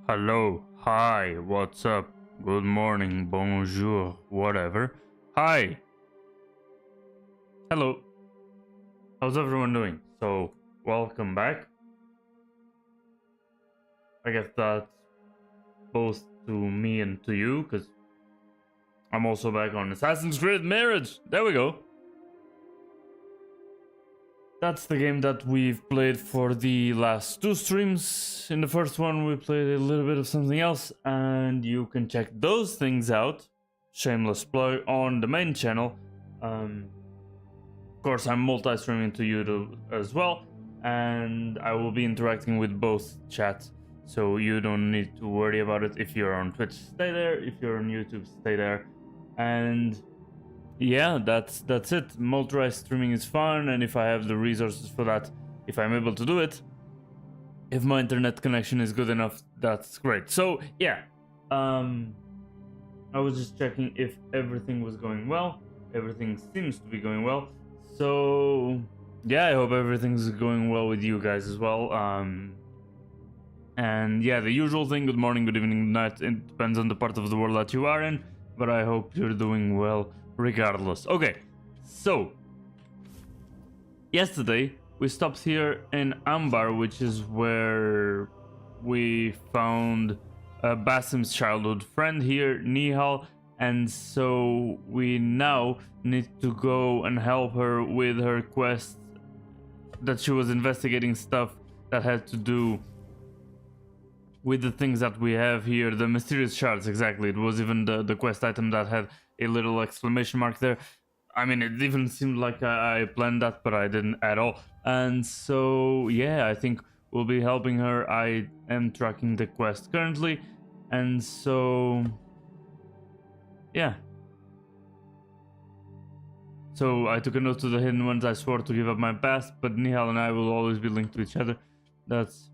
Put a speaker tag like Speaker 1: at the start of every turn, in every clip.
Speaker 1: Hello, hi, what's up, good morning, bonjour, whatever. Hi. Hello. How's everyone doing? So, welcome back. I guess that's both to me and to you, because I'm also back on Assassin's Creed Mirage. There we go. That's the game that we've played for the last two streams. In the first one, we played a little bit of something else, and you can check those things out. Shameless plug on the main channel. Of course, I'm multi-streaming to YouTube as well, and I will be interacting with both chats, so you don't need to worry about it. If you're on Twitch, stay there. If you're on YouTube, stay there. And yeah, that's it. Multi streaming is fun, and if I have the resources for that, if I'm able to do it, if my internet connection is good enough, that's great. So yeah, I was just checking if everything was going well. Everything seems to be going well. So yeah, I hope everything's going well with you guys as well. And yeah, the usual thing: good morning, good evening, good night. It depends on the part of the world that you are in, but I hope you're doing well regardless. Okay, so yesterday we stopped here in Ambar, which is where we found Basim's childhood friend here, Nihal, and so we now need to go and help her with her quest that she was investigating, stuff that had to do with the things that we have here, the mysterious shards. Exactly, it was even the quest item that had a little exclamation mark there. I mean, it even seemed like I planned that, but I didn't at all. And so yeah, I think we'll be helping her. I am tracking the quest currently, and so yeah. So I took a note to the hidden ones. I swore to give up my past, but Nihal and I will always be linked to each other. That's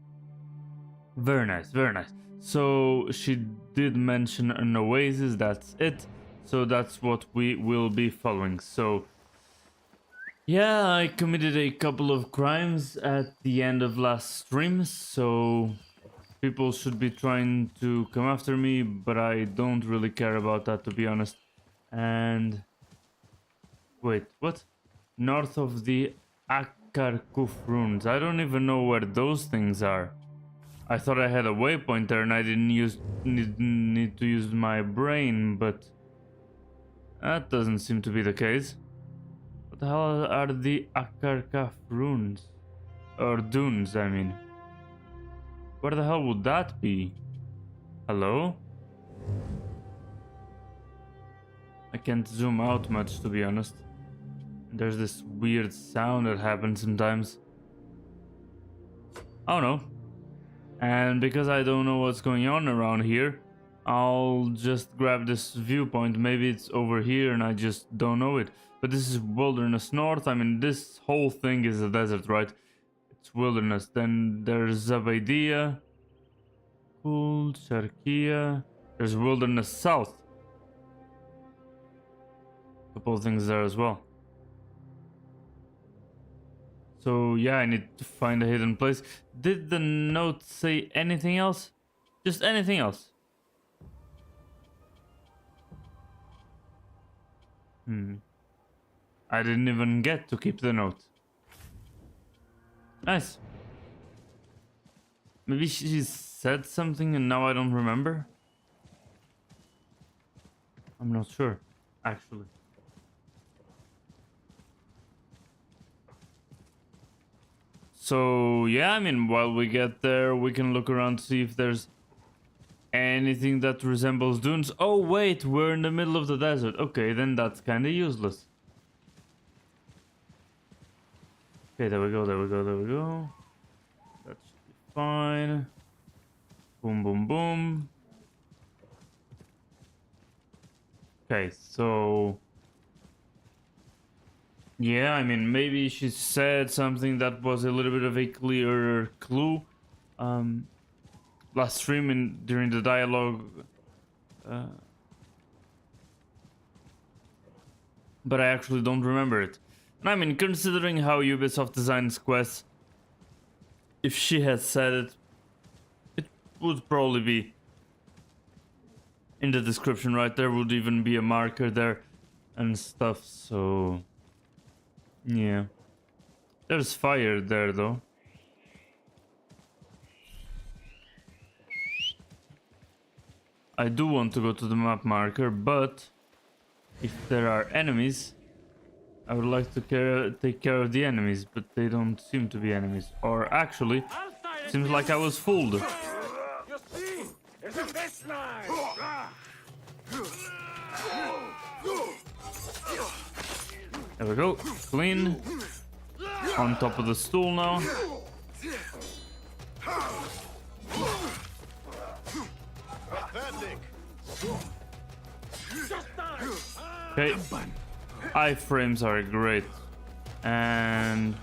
Speaker 1: very nice, very nice. So she did mention an oasis, that's it. So that's what we will be following. So yeah, I committed a couple of crimes at the end of last stream, so people should be trying to come after me, but I don't really care about that, to be honest. And wait, what? North of the Akarkuf runes. I don't even know where those things are. I thought I had a waypoint there and I didn't need to use my brain, but that doesn't seem to be the case. What the hell are the Akarkaf runes? Or dunes, I mean. Where the hell would that be? Hello? I can't zoom out much, to be honest. There's this weird sound that happens sometimes. I don't know. And because I don't know what's going on around here, I'll just grab this viewpoint. Maybe it's over here and I just don't know it. But this is Wilderness North. I mean, this whole thing is a desert, right? It's wilderness. Then there's Zabadia, Kul, Sharkia. There's Wilderness South. Couple of things there as well. So yeah, I need to find a hidden place. Did the note say anything else? Just anything else? I didn't even get to keep the note. Nice. Maybe she said something and now I don't remember? I'm not sure, actually. So yeah, I mean, while we get there, we can look around to see if there's anything that resembles dunes. Oh wait, we're in the middle of the desert. Okay, then that's kind of useless. Okay, there we go, there we go, there we go. That should be fine. Boom, boom, boom. Okay, so yeah, I mean, maybe she said something that was a little bit of a clearer clue. Last stream during the dialogue, but I actually don't remember it. And I mean, considering how Ubisoft designs quests, if she had said it, it would probably be in the description, right? There would even be a marker there and stuff, so yeah. There's fire there though. I do want to go to the map marker, but if there are enemies, I would like to take care of the enemies, but they don't seem to be enemies. Or actually, seems like I was fooled. There we go, clean. On top of the stool now. Okay, iframes are great. And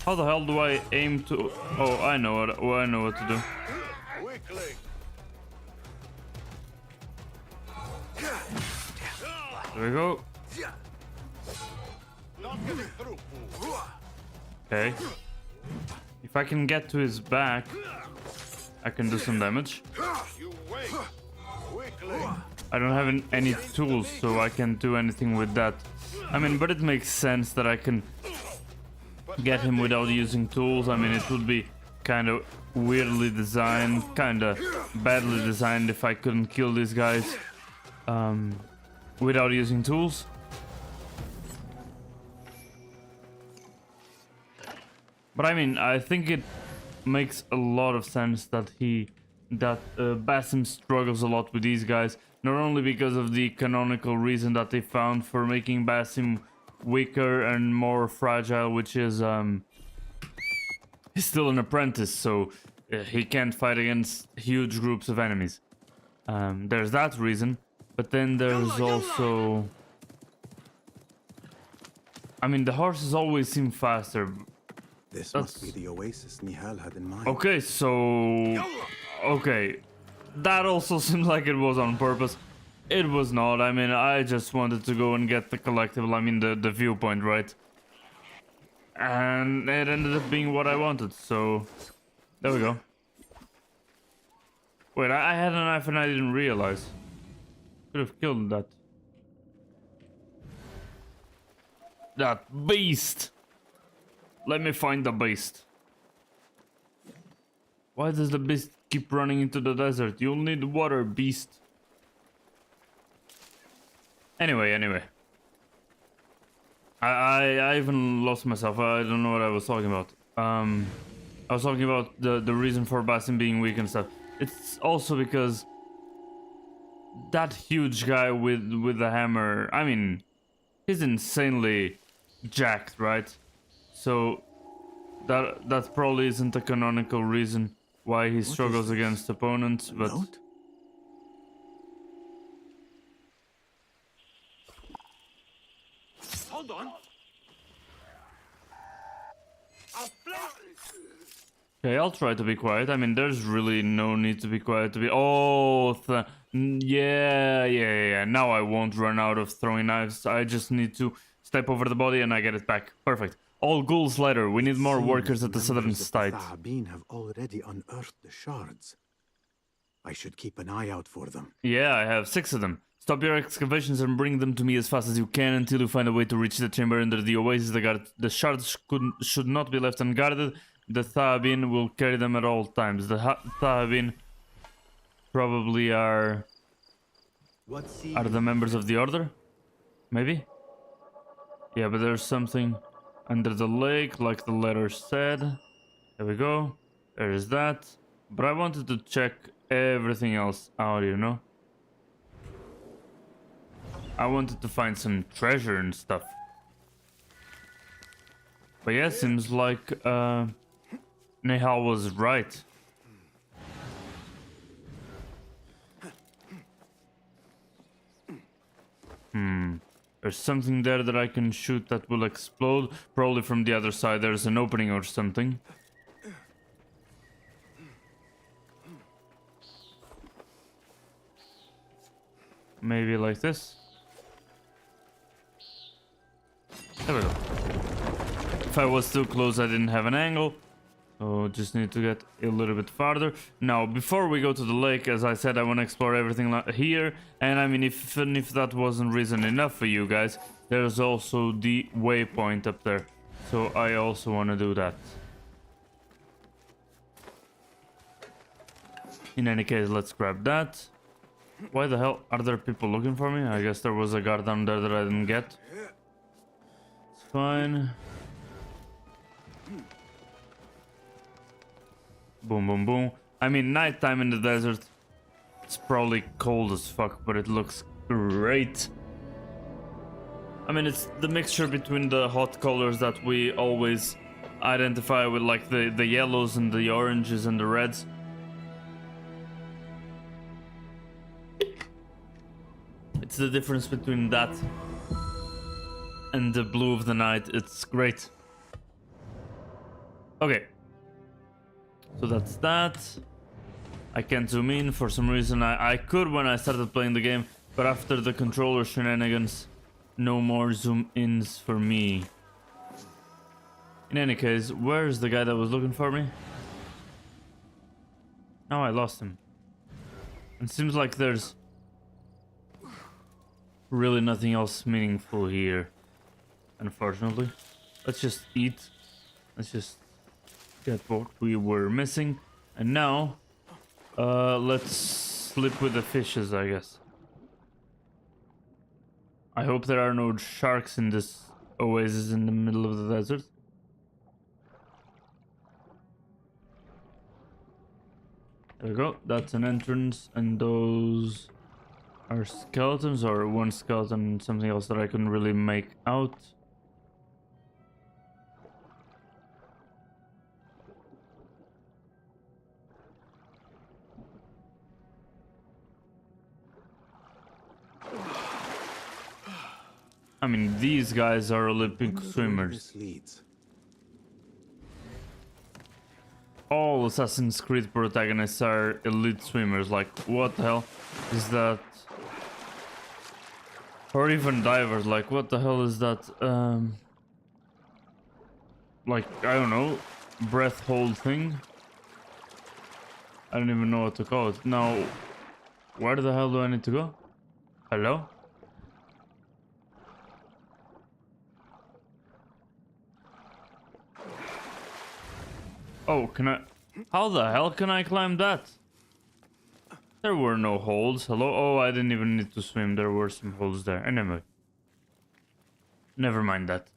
Speaker 1: how the hell do I aim to? Oh, I know what to do. There we go. Okay. If I can get to his back, I can do some damage. I don't have any tools, so I can't do anything with that. I mean, but it makes sense that I can get him without using tools. I mean, it would be kind of weirdly designed, kind of badly designed if I couldn't kill these guys without using tools. But I mean, I think it makes a lot of sense that Basim struggles a lot with these guys, not only because of the canonical reason that they found for making Basim weaker and more fragile, which is he's still an apprentice, so he can't fight against huge groups of enemies. There's that reason, but then there's also, I mean, the horses always seem faster.
Speaker 2: This must be the oasis Nihal had in mind.
Speaker 1: Okay, so okay, that also seems like it was on purpose. It was not. I mean, I just wanted to go and get the collectible, I mean the viewpoint, right? And it ended up being what I wanted, so there we go. Wait, I had a knife and I didn't realize. Could have killed that. That beast! Let me find the beast. Why does the beast keep running into the desert? You'll need water, beast. Anyway. I even lost myself. I don't know what I was talking about. I was talking about the reason for Basim being weak and stuff. It's also because that huge guy with the hammer, I mean, he's insanely jacked, right? So that probably isn't a canonical reason why he struggles against opponents, but
Speaker 3: hold on.
Speaker 1: okay, I'll try to be quiet. I mean, there's really no need to be quiet to be. Oh, yeah. Now I won't run out of throwing knives. I just need to step over the body and I get it back. Perfect. All ghouls later. We need more workers at the southern site.
Speaker 2: The Thahabin have already unearthed the shards. I should keep an eye out for them.
Speaker 1: Yeah, I have 6 of them. Stop your excavations and bring them to me as fast as you can until you find a way to reach the chamber under the oasis. The shards should not be left unguarded. The Thahabin will carry them at all times. The Thahabin probably are the members of the order? Maybe? Yeah, but there's something under the lake, like the letter said. There we go. There is that. But I wanted to check everything else out, you know? I wanted to find some treasure and stuff. But yeah, seems like Nehal was right. There's something there that I can shoot that will explode. Probably from the other side there's an opening or something. Maybe like this. There we go. If I was too close I didn't have an angle. So just need to get a little bit farther. Now, before we go to the lake, as I said, I want to explore everything here. And I mean, even if that wasn't reason enough for you guys, there's also the waypoint up there. So I also want to do that. In any case, let's grab that. Why the hell are there people looking for me? I guess there was a guard down there that I didn't get. It's fine. Boom, boom, boom. I mean, nighttime in the desert, it's probably cold as fuck, but it looks great. I mean, it's the mixture between the hot colors that we always identify with, like the yellows and the oranges and the reds. It's the difference between that and the blue of the night. It's great. Okay. So that's that. I can't zoom in for some reason. I could when I started playing the game, but after the controller shenanigans, no more zoom ins for me. In any case, where's the guy that was looking for me? Now I lost him. It seems like there's really nothing else meaningful here, unfortunately. Let's just eat. Let's just get what we were missing. And now, let's sleep with the fishes, I guess. I hope there are no sharks in this oasis in the middle of the desert. There we go. That's an entrance, and those are skeletons, or one skeleton and something else that I couldn't really make out. I mean, these guys are Olympic swimmers. All Assassin's Creed protagonists are elite swimmers. Like, what the hell is that? Or even divers. Like, what the hell is that? Like, I don't know, breath hold thing. I don't even know what to call it. Now, where the hell do I need to go? Hello? Oh, can I... How the hell can I climb that? There were no holes. Hello? Oh, I didn't even need to swim. There were some holes there. Anyway. Never mind that.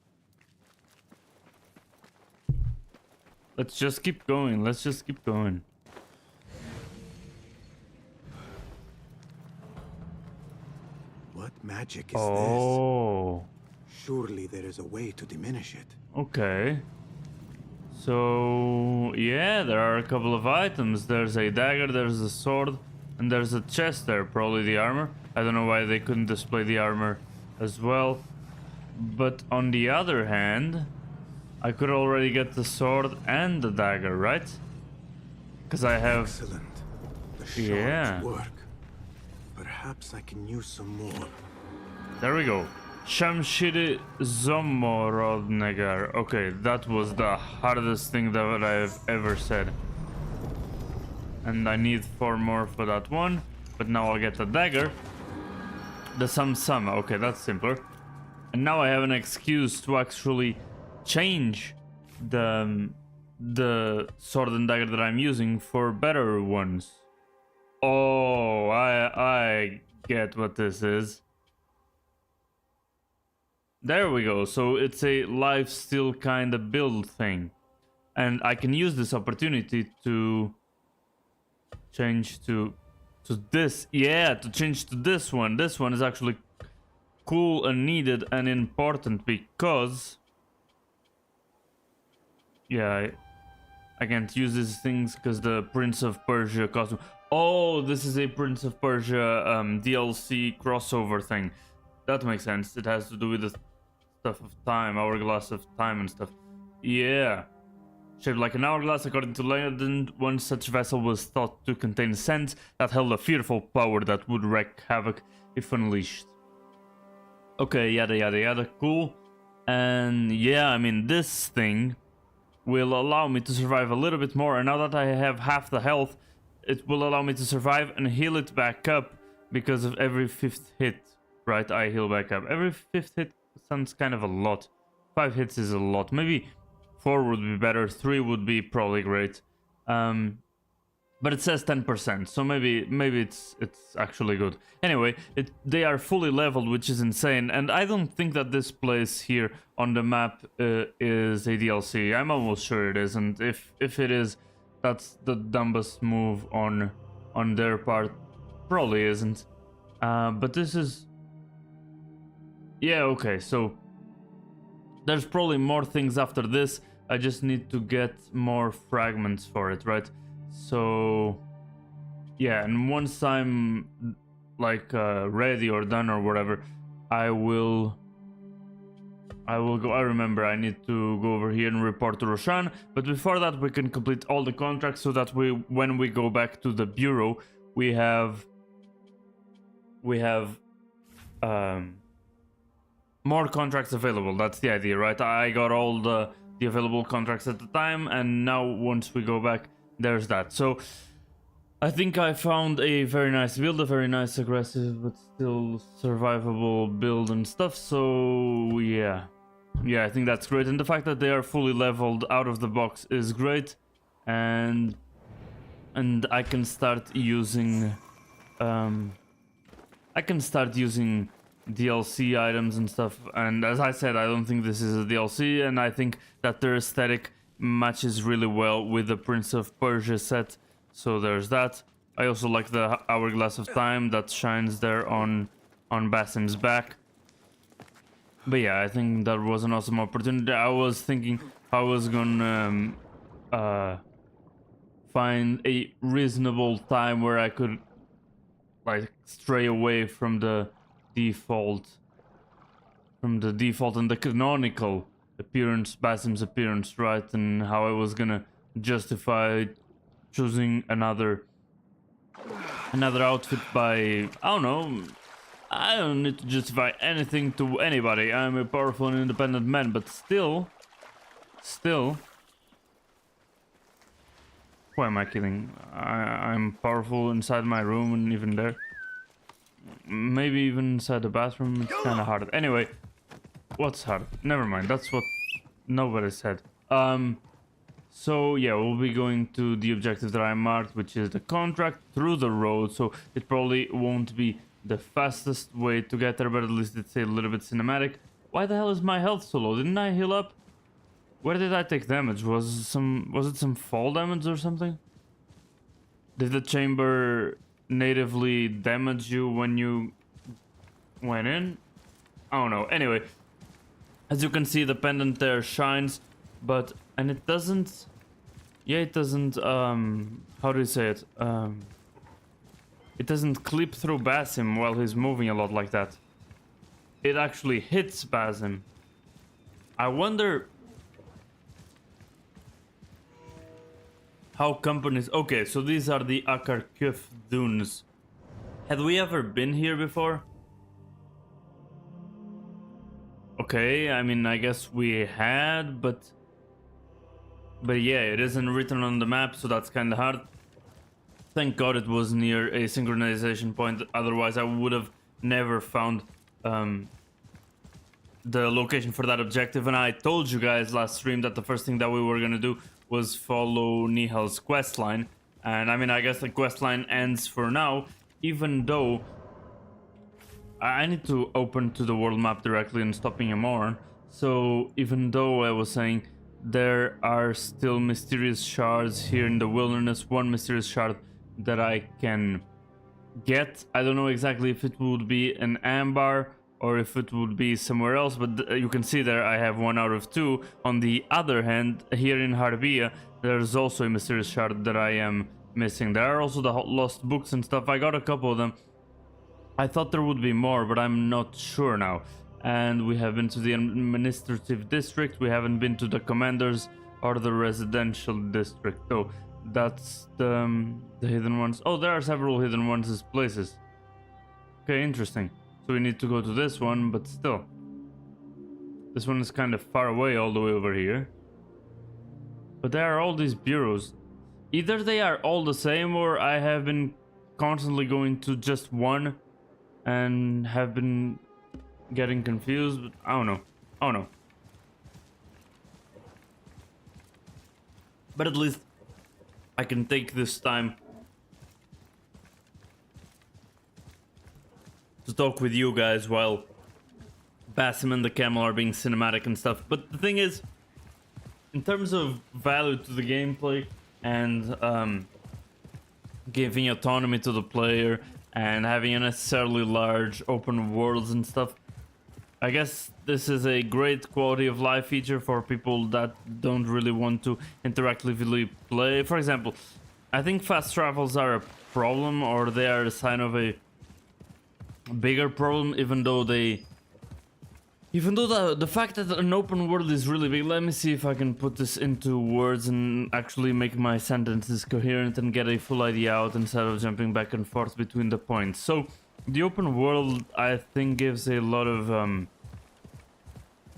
Speaker 1: Let's just keep going. Let's just keep going.
Speaker 2: What magic is
Speaker 1: this?
Speaker 2: Surely there is a way to diminish it.
Speaker 1: Okay. So, yeah, there are a couple of items. There's a dagger, there's a sword, and there's a chest there, probably the armor. I don't know why they couldn't display the armor as well. But on the other hand, I could already get the sword and the dagger, right? Because I have...
Speaker 2: Excellent. The shards work. Perhaps I can use some more.
Speaker 1: There we go. Shamshiri Zomorodnegar. Okay, that was the hardest thing that I've ever said. And I need 4 more for that one. But now I'll get the dagger. The Samsama. Okay, that's simpler. And now I have an excuse to actually change the sword and dagger that I'm using for better ones. Oh, I get what this is. There we go. So it's a lifesteal kind of build thing. And I can use this opportunity to change to this. Yeah, to change to this one. This one is actually cool and needed and important because... Yeah, I can't use these things because the Prince of Persia costume... Oh, this is a Prince of Persia DLC crossover thing. That makes sense. It has to do with the stuff of time, hourglass of time and stuff. Yeah. Shaped like an hourglass, according to legend, one such vessel was thought to contain sands that held a fearful power that would wreak havoc if unleashed. Okay, yada yada yada, cool. And yeah, I mean, this thing will allow me to survive a little bit more. And now that I have half the health, it will allow me to survive and heal it back up because of every 5th hit, right? I heal back up. Every 5th hit sounds kind of a lot. 5 hits is a lot. Maybe 4 would be better. 3 would be probably great. But it says 10%, so maybe it's actually good. Anyway, they are fully leveled, which is insane, and I don't think that this place here on the map is a DLC. I'm almost sure it isn't. If it is, that's the dumbest move on their part. Probably isn't. But this is... Yeah, okay, so there's probably more things after this. I just need to get more fragments for it, right? So yeah, and once I'm like ready or done or whatever, I will go. I remember I need to go over here and report to Roshan, but before that we can complete all the contracts so that when we go back to the bureau, we have more contracts available. That's the idea, right? I got all the available contracts at the time, and now once we go back, there's that. So I think I found a very nice build, a very nice aggressive but still survivable build and stuff. So yeah, I think that's great, and the fact that they are fully leveled out of the box is great, and I can start using DLC items and stuff. And as I said, I don't think this is a DLC, and I think that their aesthetic matches really well with the Prince of Persia set, so there's that. I also like the Hourglass of Time that shines there on Basim's back. But yeah, I think that was an awesome opportunity. I was thinking I was gonna find a reasonable time where I could like stray away from the default and the canonical appearance, Basim's appearance, right? And how I was gonna justify choosing another outfit by, I don't know, I don't need to justify anything to anybody. I'm a powerful and independent man, but still, who am I kidding? I'm powerful inside my room and even there. Maybe even inside the bathroom. It's kind of hard. Anyway, what's hard? Never mind. That's what nobody said. So yeah, we'll be going to the objective that I marked, which is the contract through the road. So it probably won't be the fastest way to get there, but at least it's a little bit cinematic. Why the hell is my health so low? Didn't I heal up? Where did I take damage? Was it some fall damage or something? Did the chamber natively damage you when you went in? I don't know. Anyway, as you can see, the pendant there shines, and it doesn't. Yeah, it doesn't. How do you say it? It doesn't clip through Basim while he's moving a lot like that. It actually hits Basim. I wonder how companies... Okay, so these are the Akarkuf dunes. Had we ever been here before? Okay, I mean, I guess we had, but yeah, it isn't written on the map, so that's kind of hard. Thank God it was near a synchronization point, otherwise I would have never found the location for that objective. And I told you guys last stream that the first thing that we were gonna do was follow Nihal's questline. And I mean, I guess the questline ends for now, even though I need to open to the world map directly and stop being a moron. So even though I was saying there are still mysterious shards here in the wilderness, one mysterious shard that I can get. I don't know exactly if it would be an amber or if it would be somewhere else, but you can see there I have 1 out of 2. On the other hand, here in Harbia, there's also a mysterious shard that I am missing. There are also the lost books and stuff. I got a couple of them. I thought there would be more, but I'm not sure now. And we have been to the administrative district. We haven't been to the commanders or the residential district. So that's the hidden ones. Oh, there are several hidden ones as places. Okay, interesting. So we need to go to this one, but still. This one is kind of far away, all the way over here. But there are all these bureaus. Either they are all the same, or I have been constantly going to just one and have been getting confused, but I don't know. I don't know. But at least I can take this time to talk with you guys while Basim and the camel are being cinematic and stuff. But the thing is, in terms of value to the gameplay and giving autonomy to the player and having unnecessarily large open worlds and stuff, I guess this is a great quality of life feature for people that don't really want to interactively play. For example, I think fast travels are a problem, or they are a sign of a bigger problem, even though the fact that an open world is really big. Let me see if I can put this into words and actually make my sentences coherent and get a full idea out instead of jumping back and forth between the points. So the open world, I think, gives a lot of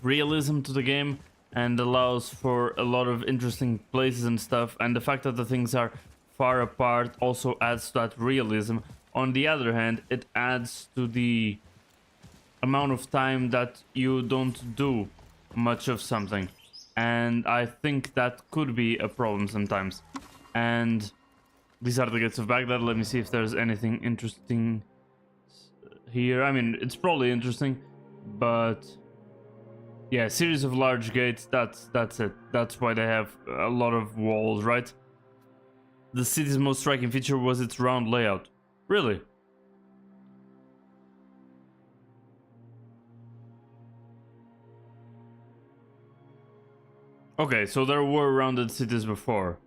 Speaker 1: realism to the game and allows for a lot of interesting places and stuff, and the fact that the things are far apart also adds to that realism. On the other hand, it adds to the amount of time that you don't do much of something, and I think that could be a problem sometimes. And these are the gates of Baghdad. Let me see if there's anything interesting here. I mean, it's probably interesting, but yeah, series of large gates, that's it. That's why they have a lot of walls, right? The city's most striking feature was its round layout. Really? Okay, so there were rounded cities before,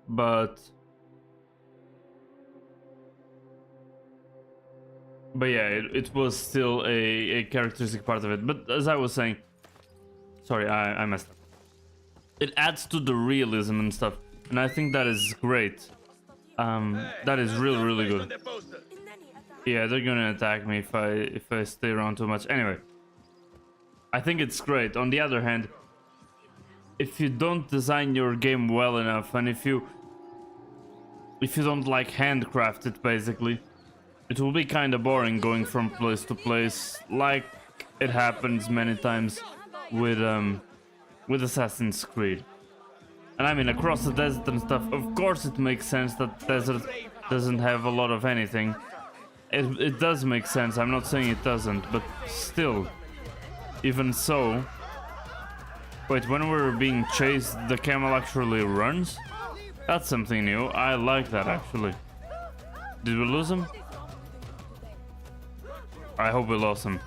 Speaker 1: but yeah, it was still a characteristic part of it. But as I was saying, sorry, I messed up. It adds to the realism and stuff, and I think that is great. That is really good. Yeah, they're gonna attack me if I stay around too much. Anyway, I think it's great. On the other hand, if you don't design your game well enough, and if you don't like handcraft it, basically, it will be kind of boring going from place to place, like it happens many times with Assassin's Creed. And I mean, across the desert and stuff, of course it makes sense that desert doesn't have a lot of anything. It does make sense, I'm not saying it doesn't, but still, even so. Wait, when we're being chased, the camel actually runs? That's something new. I like that, actually. Did we lose him? I hope we lost him.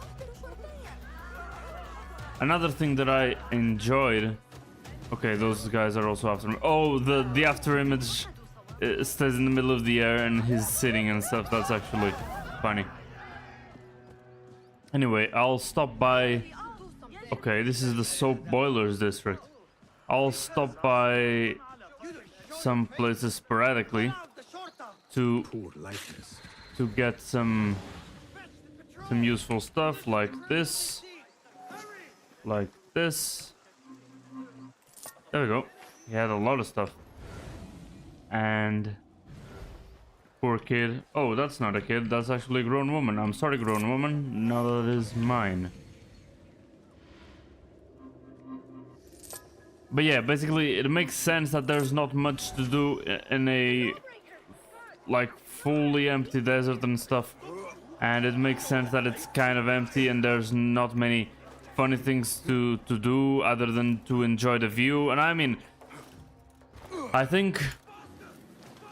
Speaker 1: Another thing that I enjoyed... Okay, those guys are also after me. Oh, the after image stays in the middle of the air and he's sitting and stuff. That's actually funny. Anyway, I'll stop by... Okay, this is the soap boilers district. I'll stop by some places sporadically to get some useful stuff like this. Like this. There we go. He had a lot of stuff. And poor kid. Oh, that's not a kid. That's actually a grown woman. I'm sorry, grown woman. Now that is mine. But yeah, basically it makes sense that there's not much to do in a like fully empty desert and stuff. And it makes sense that it's kind of empty and there's not many funny things to do other than to enjoy the view. And I mean, I think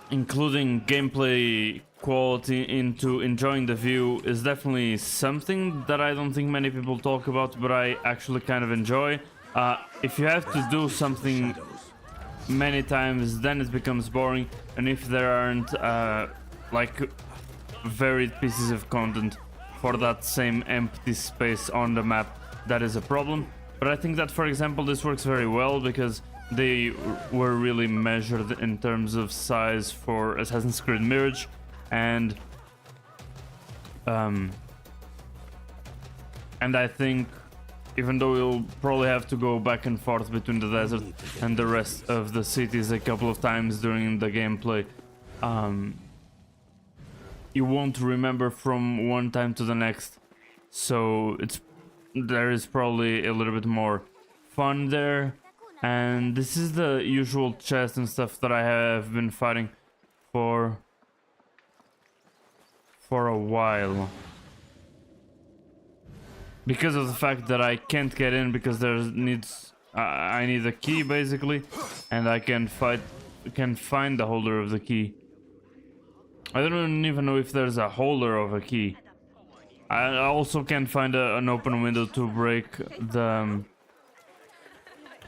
Speaker 1: including gameplay quality into enjoying the view is definitely something that I don't think many people talk about, but I actually kind of enjoy. If you have to do something many times, then it becomes boring, and if there aren't like varied pieces of content for that same empty space on the map, that is a problem. But I think that, for example, this works very well because they were really measured in terms of size for Assassin's Creed Mirage, and I think even though you'll probably have to go back and forth between the desert and the rest of the cities a couple of times during the gameplay, you won't remember from one time to the next, so there is probably a little bit more fun there. And this is the usual chest and stuff that I have been fighting for a while, because of the fact that I can't get in because I need a key basically, and I can find the holder of the key. I don't even know if there's a holder of a key. I also can't find an open window to break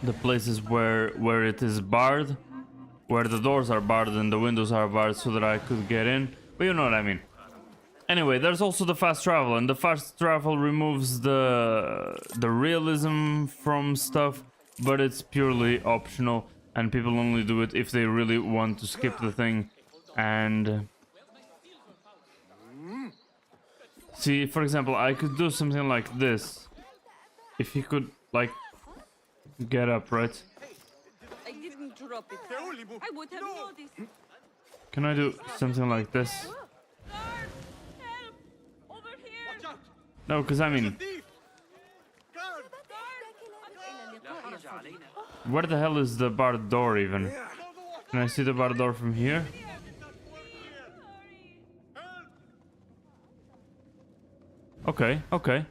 Speaker 1: the places where it is barred, where the doors are barred and the windows are barred, so that I could get in. But you know what I mean. Anyway, there's also the fast travel, and the fast travel removes the realism from stuff, but it's purely optional, and people only do it if they really want to skip the thing. And see, for example, I could do something like this. If he could, like, get up, right?
Speaker 3: I didn't drop it. I would have noticed.
Speaker 1: Can I do something like this?
Speaker 3: Guard! Help! Over here!
Speaker 1: No, because I mean, where the hell is the barred door even? Can I see the barred door from here? Okay, okay.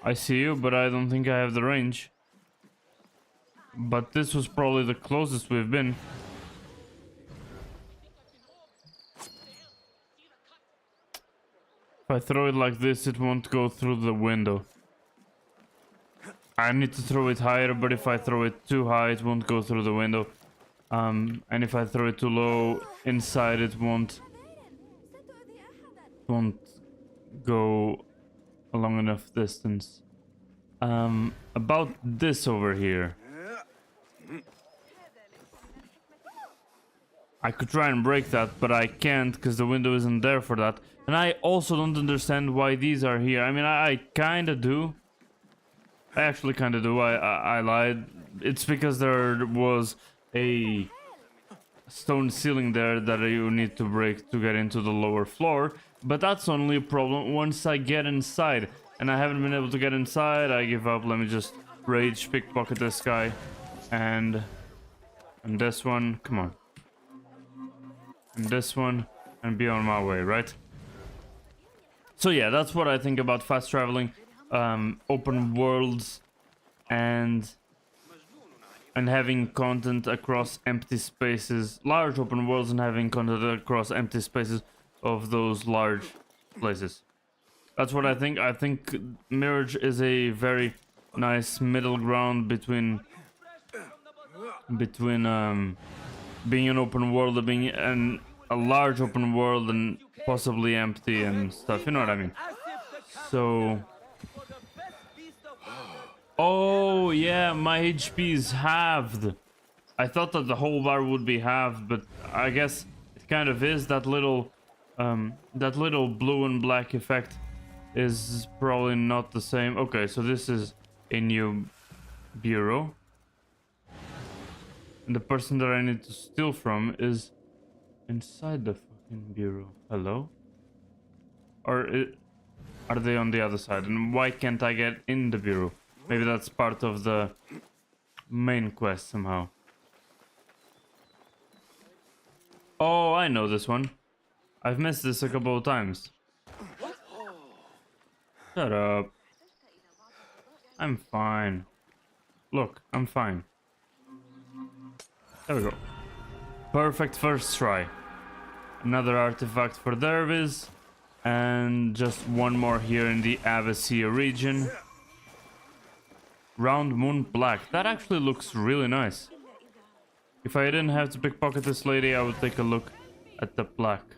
Speaker 1: I see you, but I don't think I have the range. But this was probably the closest we've been. If I throw it like this, it won't go through the window. I need to throw it higher, but if I throw it too high, it won't go through the window. And if I throw it too low inside, it won't go a long enough distance. About this over here. I could try and break that, but I can't because the window isn't there for that. And I also don't understand why these are here. I mean, I kind of do. I actually kind of do. I lied. It's because there was a stone ceiling there that you need to break to get into the lower floor. But that's only a problem once I get inside. And I haven't been able to get inside. I give up. Let me just rage pickpocket this guy. And this one. Come on. And this one. And be on my way, right? So yeah, that's what I think about fast traveling. Open worlds and having content across empty spaces. Large open worlds and having content across empty spaces of those large places. That's what I think. I think Mirage is a very nice middle ground between being an open world, being a large open world, and possibly empty and stuff. You know what I mean? So, oh yeah, my HP is halved. I thought that the whole bar would be halved, but I guess it kind of is. That little blue and black effect is probably not the same. Okay, so this is a new bureau. And the person that I need to steal from is inside the fucking bureau. Hello? Or are they on the other side? And why can't I get in the bureau? Maybe that's part of the main quest somehow. Oh, I know this one. I've missed this a couple of times. Shut up. I'm fine. Look, I'm fine. There we go. Perfect first try. Another artifact for Dervis. And just one more here in the Abbasia region. Round Moon Black. That actually looks really nice. If I didn't have to pickpocket this lady, I would take a look at the plaque.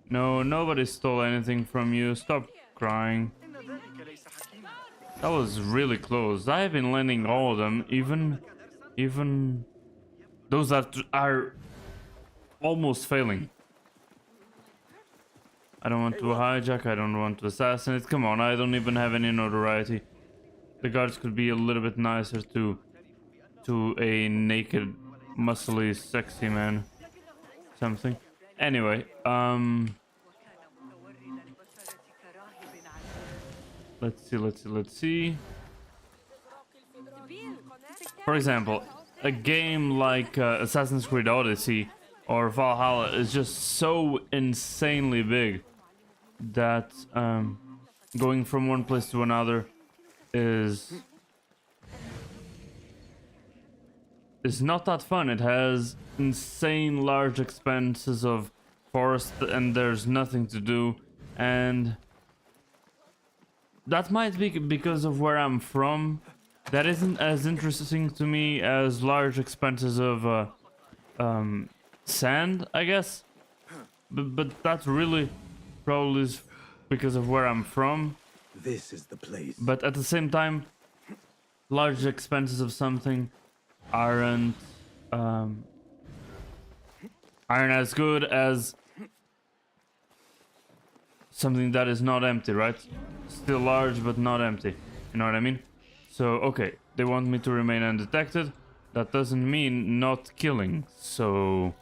Speaker 1: No, nobody stole anything from you. Stop crying. That was really close. I have been landing all of them, even those that are almost failing. I don't want to hijack, I don't want to assassinate. Come on, I don't even have any notoriety. The guards could be a little bit nicer to a naked, muscly, sexy man. Something. Anyway, let's see. For example, a game like Assassin's Creed Odyssey or Valhalla is just so insanely big that going from one place to another is not that fun. It has insane large expanses of forest and there's nothing to do, and that might be because of where I'm from. That isn't as interesting to me as large expanses of sand, I guess. But that really probably is because of where I'm from.
Speaker 2: This is the place.
Speaker 1: But at the same time, large expanses of something aren't as good as something that is not empty, right? Still large but not empty. You know what I mean? So, okay, they want me to remain undetected. That doesn't mean not killing. So,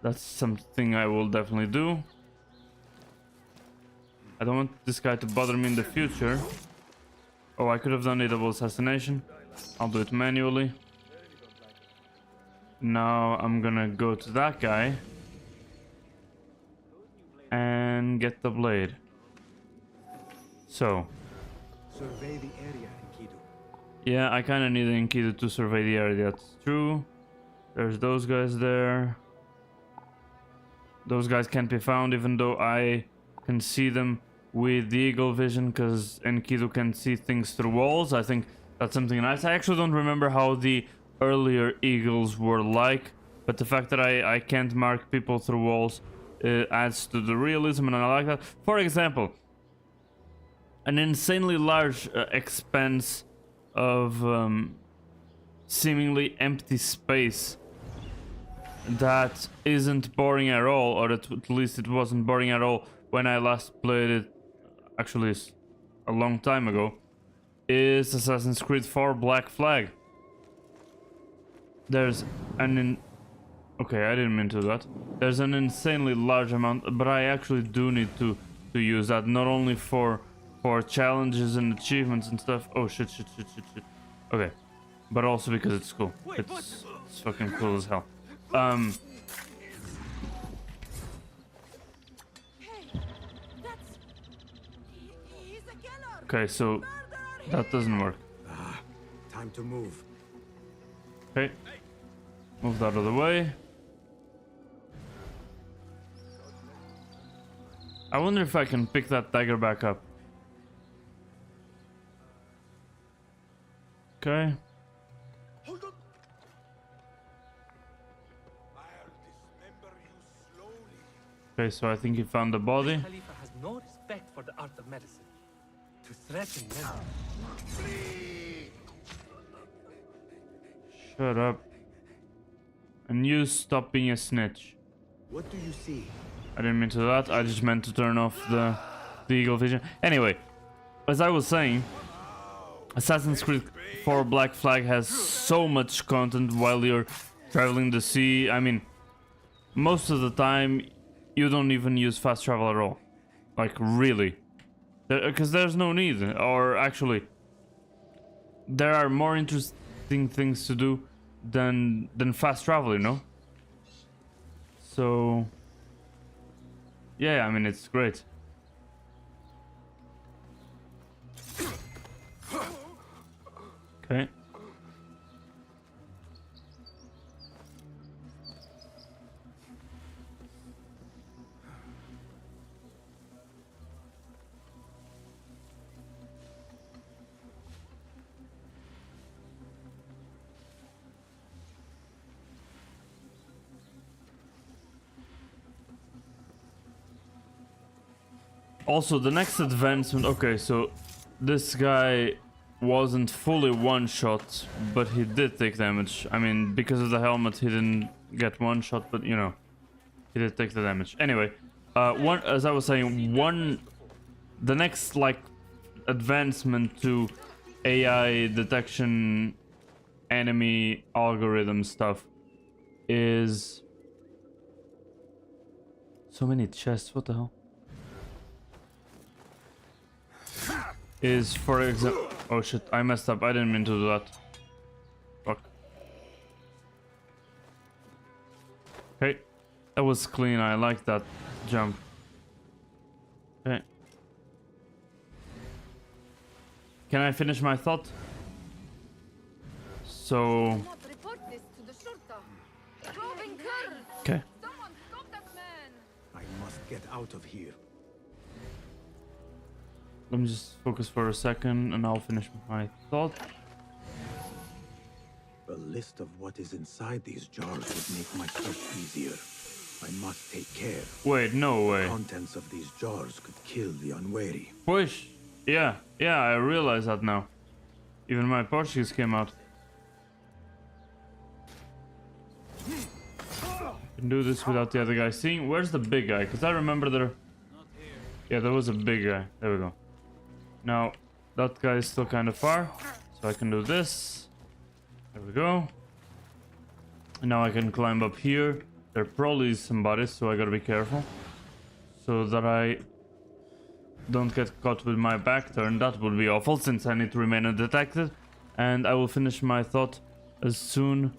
Speaker 1: that's something I will definitely do. I don't want this guy to bother me in the future. Oh, I could have done a double assassination. I'll do it manually. Now I'm gonna go to that guy and get the blade. So,
Speaker 2: Survey the area, Enkidu.
Speaker 1: yeah, I kind of need Enkidu to survey the area. That's true. There's those guys there. Those guys can't be found, even though I can see them with the eagle vision, because Enkidu can see things through walls. I think that's something nice. I actually don't remember how the earlier eagles were like, but the fact that I can't mark people through walls adds to the realism, and I like that. For example, an insanely large expanse of seemingly empty space that isn't boring at all, or at least it wasn't boring at all when I last played it, actually a long time ago, is Assassin's Creed 4 Black Flag. There's an okay, I didn't mean to do that. There's an insanely large amount, but I actually do need to use that, not only for challenges and achievements and stuff. Oh shit. Okay, but also because it's cool. It's fucking cool as hell. Okay, so that doesn't work.
Speaker 2: Time to move.
Speaker 1: Okay, move that out of the way. I wonder if I can pick that dagger back up. Okay.
Speaker 4: Hold on. I'll dismember you slowly.
Speaker 1: Okay, so I think he found the body.
Speaker 5: Khalifa has no respect for the art of medicine. To threaten them.
Speaker 1: Shut up. And you stop being a snitch.
Speaker 2: What do you see?
Speaker 1: I didn't mean to do that. I just meant to turn off the eagle vision. Anyway, as I was saying, Assassin's Creed 4 Black Flag has so much content while you're traveling the sea. I mean, most of the time you don't even use fast travel at all. Like, really. Because there's no need. Or actually, there are more interesting things to do than fast travel, you know? So, yeah, I mean, it's great. Okay. Also, the next advancement... Okay, so this guy wasn't fully one-shot, but he did take damage. I mean, because of the helmet, he didn't get one-shot, but, you know, he did take the damage. Anyway, one, as I was saying, the next like advancement to AI detection, enemy algorithm stuff is so many chests. What the hell? Is, for example, oh shit, I messed up. I didn't mean to do that. Fuck. Okay, that was clean. I like that jump. Okay. Can I finish my thought? So.
Speaker 3: Not report this to the Shurta. Roving Kurds.
Speaker 1: Okay.
Speaker 3: Someone stop that man.
Speaker 2: I must get out of here.
Speaker 1: Let me just focus for a second and I'll finish my thought.
Speaker 2: A list of what is inside these jars would make my search easier. I must take care.
Speaker 1: Wait, no way.
Speaker 2: Contents of these jars could kill the unwary.
Speaker 1: Push. Yeah, I realize that now. Even my Portuguese came out. Can do this without the other guy seeing. Where's the big guy? Because I remember there. Yeah, there was a big guy. There we go. Now, that guy is still kind of far. So I can do this. There we go. And now I can climb up here. There probably is somebody, so I gotta be careful. So that I don't get caught with my back turn. That would be awful since I need to remain undetected. And I will finish my thought as soon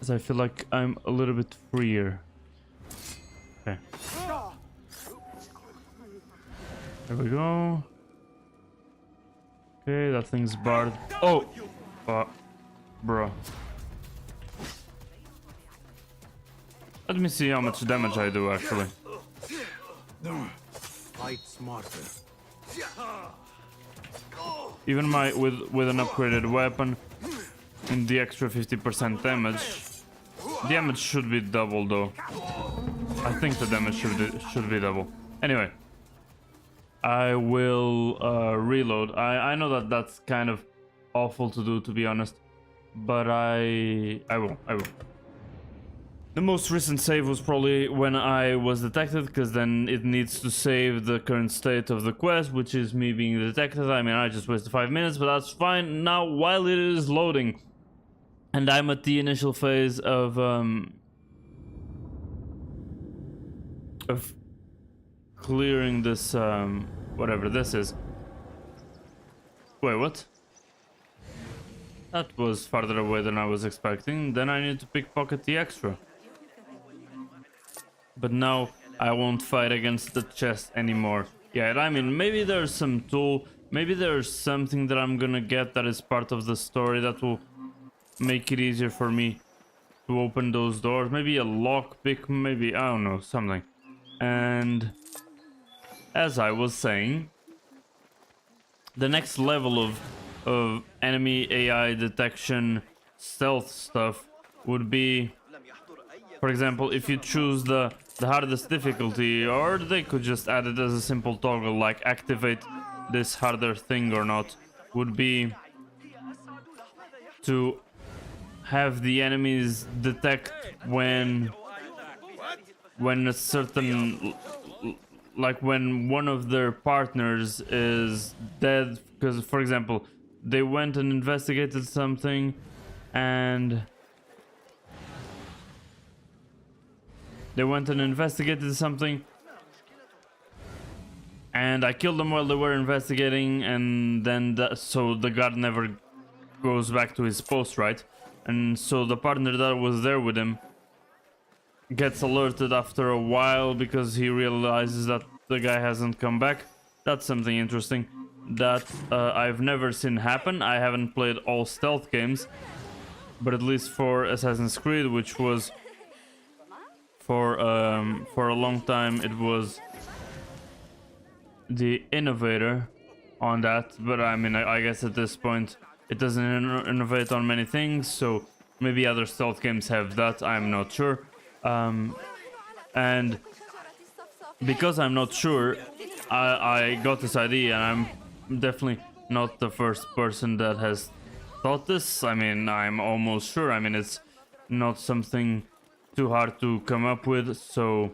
Speaker 1: as I feel like I'm a little bit freer. Okay. There we go. Okay, that thing's barred. Oh! Bro. Let me see how much damage I do actually.
Speaker 2: Fight smarter.
Speaker 1: Even with an upgraded weapon and the extra 50% damage should be double though. I think the damage should be double. Anyway, I will reload. I know that that's kind of awful to do, to be honest, but I will. The most recent save was probably when I was detected, because then it needs to save the current state of the quest, which is me being detected. I mean, I just wasted 5 minutes, but that's fine. Now, while it is loading, and I'm at the initial phase of clearing this, whatever this is. Wait, what? That was farther away than I was expecting. Then I need to pickpocket the extra. But now I won't fight against the chest anymore. Yeah, I mean, maybe there's some tool, maybe there's something that I'm gonna get that is part of the story that will make it easier for me to open those doors. Maybe a lockpick, maybe, I don't know, something. And as I was saying, the next level of enemy AI detection stealth stuff would be, for example, if you choose the hardest difficulty, or they could just add it as a simple toggle, like activate this harder thing or not, would be to have the enemies detect when a certain, like when one of their partners is dead. Because, for example, they went and investigated something and I killed them while they were investigating, and then so the guard never goes back to his post, right? And so the partner that was there with him gets alerted after a while because he realizes that the guy hasn't come back. That's something interesting that I've never seen happen. I haven't played all stealth games, but at least for Assassin's Creed, which was for a long time, it was the innovator on that. But I mean, I guess at this point it doesn't innovate on many things, so maybe other stealth games have that, I'm not sure. And because I'm not sure, I got this idea, and I'm definitely not the first person that has thought this. I mean, I'm almost sure. I mean, it's not something too hard to come up with, so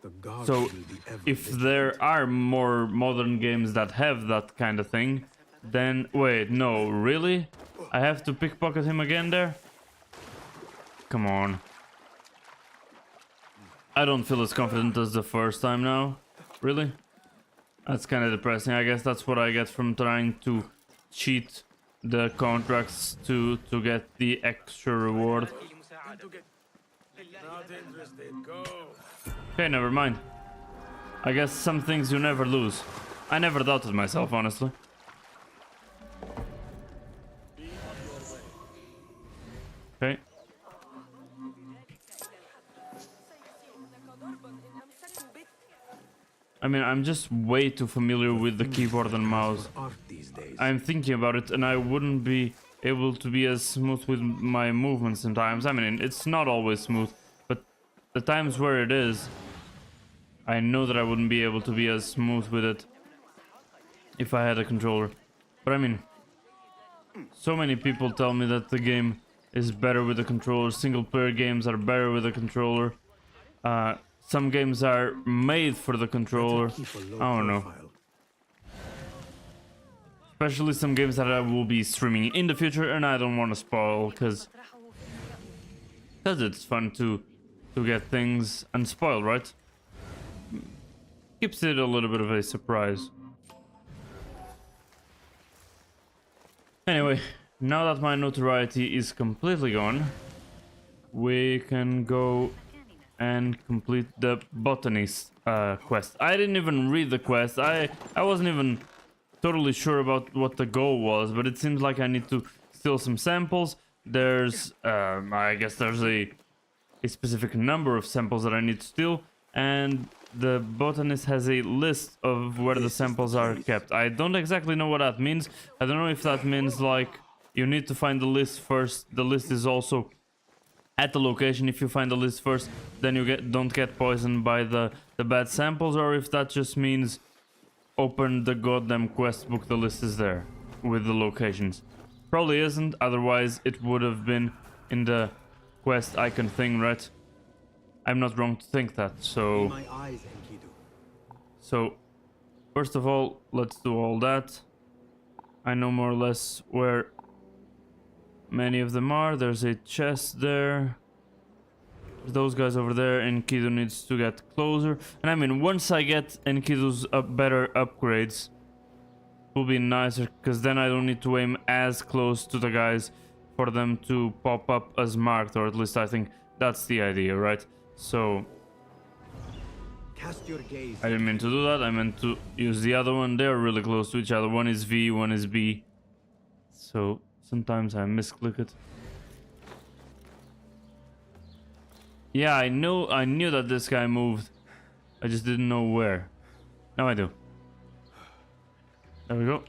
Speaker 2: The gods
Speaker 1: So
Speaker 2: will be ever
Speaker 1: if
Speaker 2: vigilant.
Speaker 1: there are more modern games that have that kind of thing, then wait, no, really? I have to pickpocket him again there? Come on. I don't feel as confident as the first time now. Really? That's kind of depressing. I guess that's what I get from trying to cheat the contracts to get the extra reward.
Speaker 4: Not interested. Go.
Speaker 1: Okay, never mind. I guess some things you never lose. I never doubted myself, honestly. Okay. I mean, I'm just way too familiar with the keyboard and mouse.
Speaker 2: Art these days.
Speaker 1: I'm thinking about it, and I wouldn't be able to be as smooth with my movements sometimes. I mean, it's not always smooth, but the times where it is, I know that I wouldn't be able to be as smooth with it if I had a controller. But I mean, so many people tell me that the game is better with a controller. Single player games are better with a controller. Some games are made for the controller.
Speaker 2: Keep a low
Speaker 1: I don't know.
Speaker 2: profile.
Speaker 1: Especially some games that I will be streaming in the future, and I don't want to spoil because it's fun to get things unspoiled, right? Keeps it a little bit of a surprise. Anyway, now that my notoriety is completely gone, we can go and complete the botanist quest. I didn't even read the quest. I wasn't even totally sure about what the goal was, but it seems like I need to steal some samples. There's I guess there's a specific number of samples that I need to steal, and the botanist has a list of where the samples are kept. I don't exactly know what that means. I don't know if that means like you need to find the list first. The list is also at the location. If you find the list first, then you don't get poisoned by the bad samples, or if that just means open the goddamn quest book, the list is there with the locations. Probably isn't, otherwise it would have been in the quest icon thing, right? I'm not wrong to think that. So
Speaker 2: My eyes, Enkidu.
Speaker 1: first of all, let's do all that. I know more or less where many of them are. There's a chest there. Those guys over there. Enkidu needs to get closer. And I mean, once I get Enkidu's better upgrades, it will be nicer, because then I don't need to aim as close to the guys for them to pop up as marked, or at least I think that's the idea, right? So
Speaker 2: Cast your gaze.
Speaker 1: I didn't mean to do that. I meant to use the other one. They're really close to each other. One is V, one is B. So sometimes I misclick it. Yeah, I knew that this guy moved. I just didn't know where. Now I do. There we go.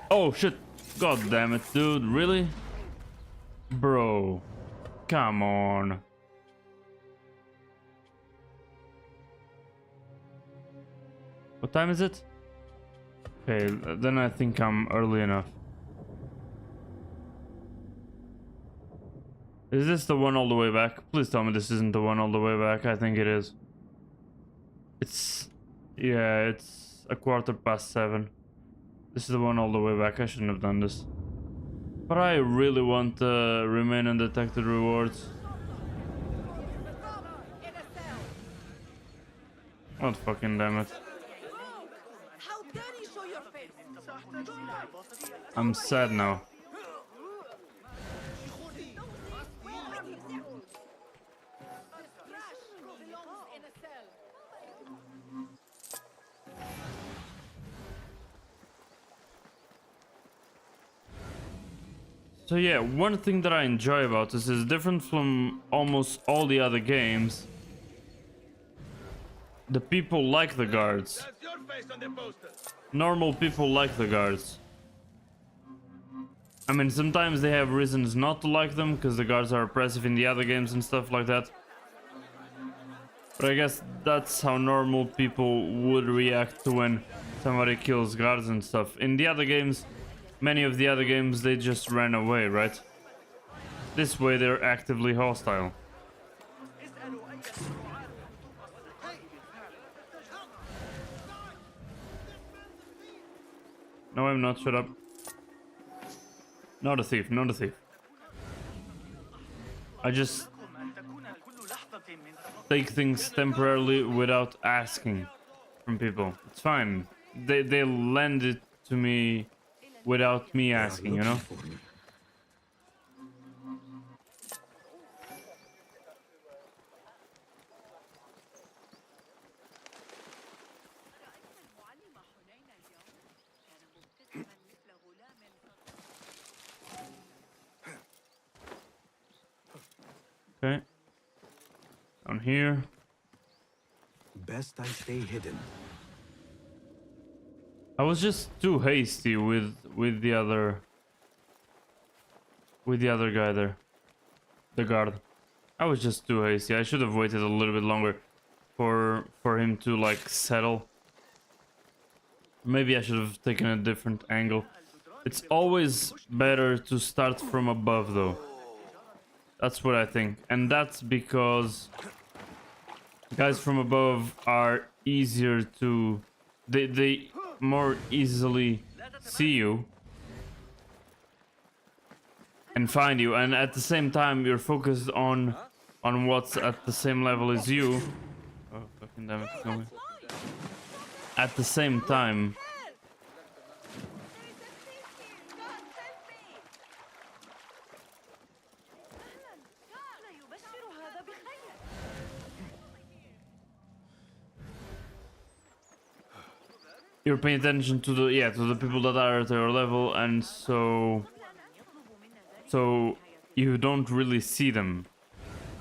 Speaker 1: Oh shit. God damn it, dude. Really? Bro. Come on. What time is it? Okay, then I think I'm early enough. Is this the one all the way back? Please tell me this isn't the one all the way back. I think it is. Yeah, it's 7:15. This is the one all the way back. I shouldn't have done this. But I really want to remain undetected rewards. God fucking damn it.
Speaker 3: How dare you show your face?
Speaker 1: I'm sad now. So yeah, one thing that I enjoy about this is different from almost all the other games. The people like the guards.
Speaker 4: That's your face on the poster.
Speaker 1: Normal people like the guards. I mean, sometimes they have reasons not to like them, because the guards are oppressive in the other games and stuff like that. But I guess that's how normal people would react to when somebody kills guards and stuff. In the other games, many of the other games, they just ran away, right? This way they're actively hostile. No, I'm not. Shut up. Not a thief. Not a thief. I just take things temporarily without asking from people. It's fine. They lend it to me without me
Speaker 2: They are
Speaker 1: asking, you
Speaker 2: looking
Speaker 1: know?
Speaker 2: for me.
Speaker 1: Okay. Down here.
Speaker 2: Best I stay hidden.
Speaker 1: I was just too hasty with the other guy there. The guard. I was just too hasty. I should have waited a little bit longer for him to like settle. Maybe I should have taken a different angle. It's always better to start from above though. That's what I think. And that's because guys from above are easier to... They more easily see you and find you, and at the same time you're focused on what's at the same level as you. Oh fucking damn it, kill me. At the same time you're paying attention to the people that are at your level, and so you don't really see them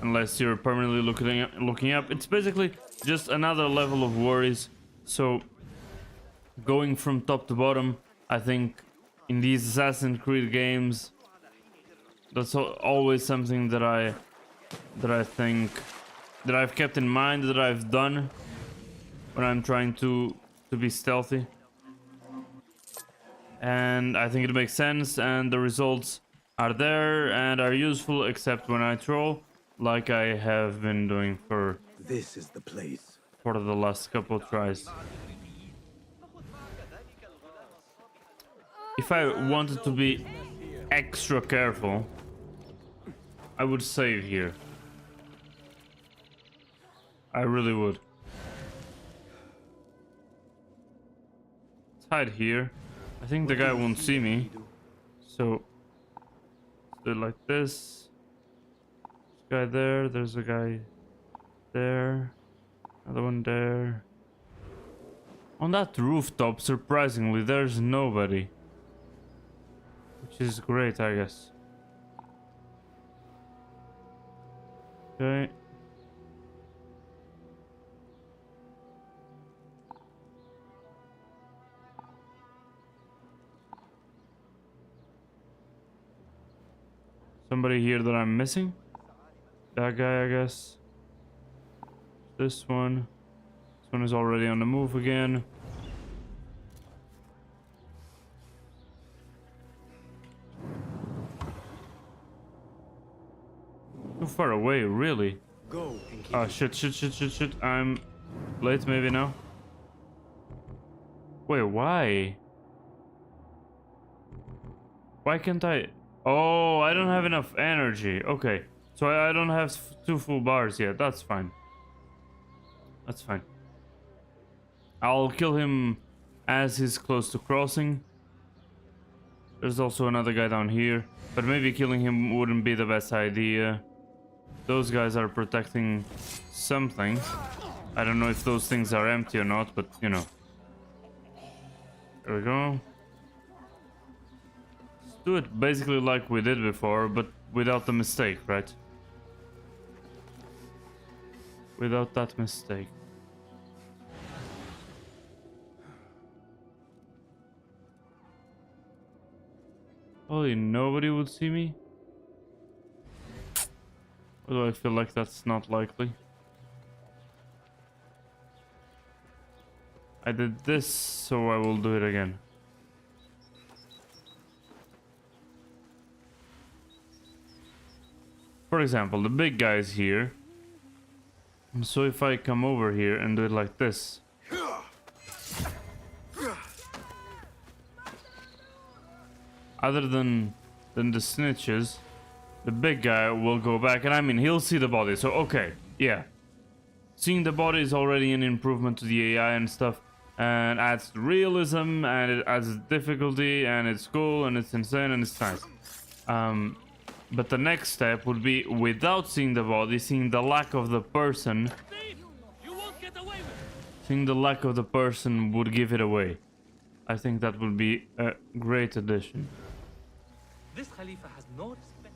Speaker 1: unless you're permanently looking up. It's basically just another level of worries. So going from top to bottom, I think in these Assassin's Creed games, that's always something that I think that I've kept in mind, that I've done when I'm trying to be stealthy, and I think it makes sense, and the results are there and are useful, except when I troll, like I have been doing for
Speaker 2: This is the place.
Speaker 1: the last couple of tries. If I wanted to be extra careful, I would save here. I really would. Hide here. I think the guy won't see me, so do it like this. There's a guy there. There's a guy there. Another one there. On that rooftop, surprisingly, there's nobody, which is great, I guess. Okay. Somebody here that I'm missing? That guy, I guess. This one. This one is already on the move again. Too far away, really?
Speaker 2: Go and keep
Speaker 1: Oh shit. I'm late maybe now. Wait, why? Why can't I? Oh, I don't have enough energy. Okay, so I don't have 2 full bars yet. That's fine. That's fine. I'll kill him as he's close to crossing. There's also another guy down here, but maybe killing him wouldn't be the best idea. Those guys are protecting something. I don't know if those things are empty or not, but you know. There we go. Do it basically like we did before, but without the mistake, right? Without that mistake. Holy, nobody would see me? Although I feel like that's not likely. I did this, so I will do it again. For example, the big guy's here. So if I come over here and do it like this. other than the snitches, the big guy will go back, and I mean, he'll see the body, so okay, yeah. Seeing the body is already an improvement to the AI and stuff, and adds realism, and it adds difficulty, and it's cool, and it's insane, and it's nice. But the next step would be, without seeing the body, seeing the lack of the person.
Speaker 5: You won't get away with it.
Speaker 1: Seeing the lack of the person would give it away. I think that would be a great addition.
Speaker 5: This Khalifa has no respect.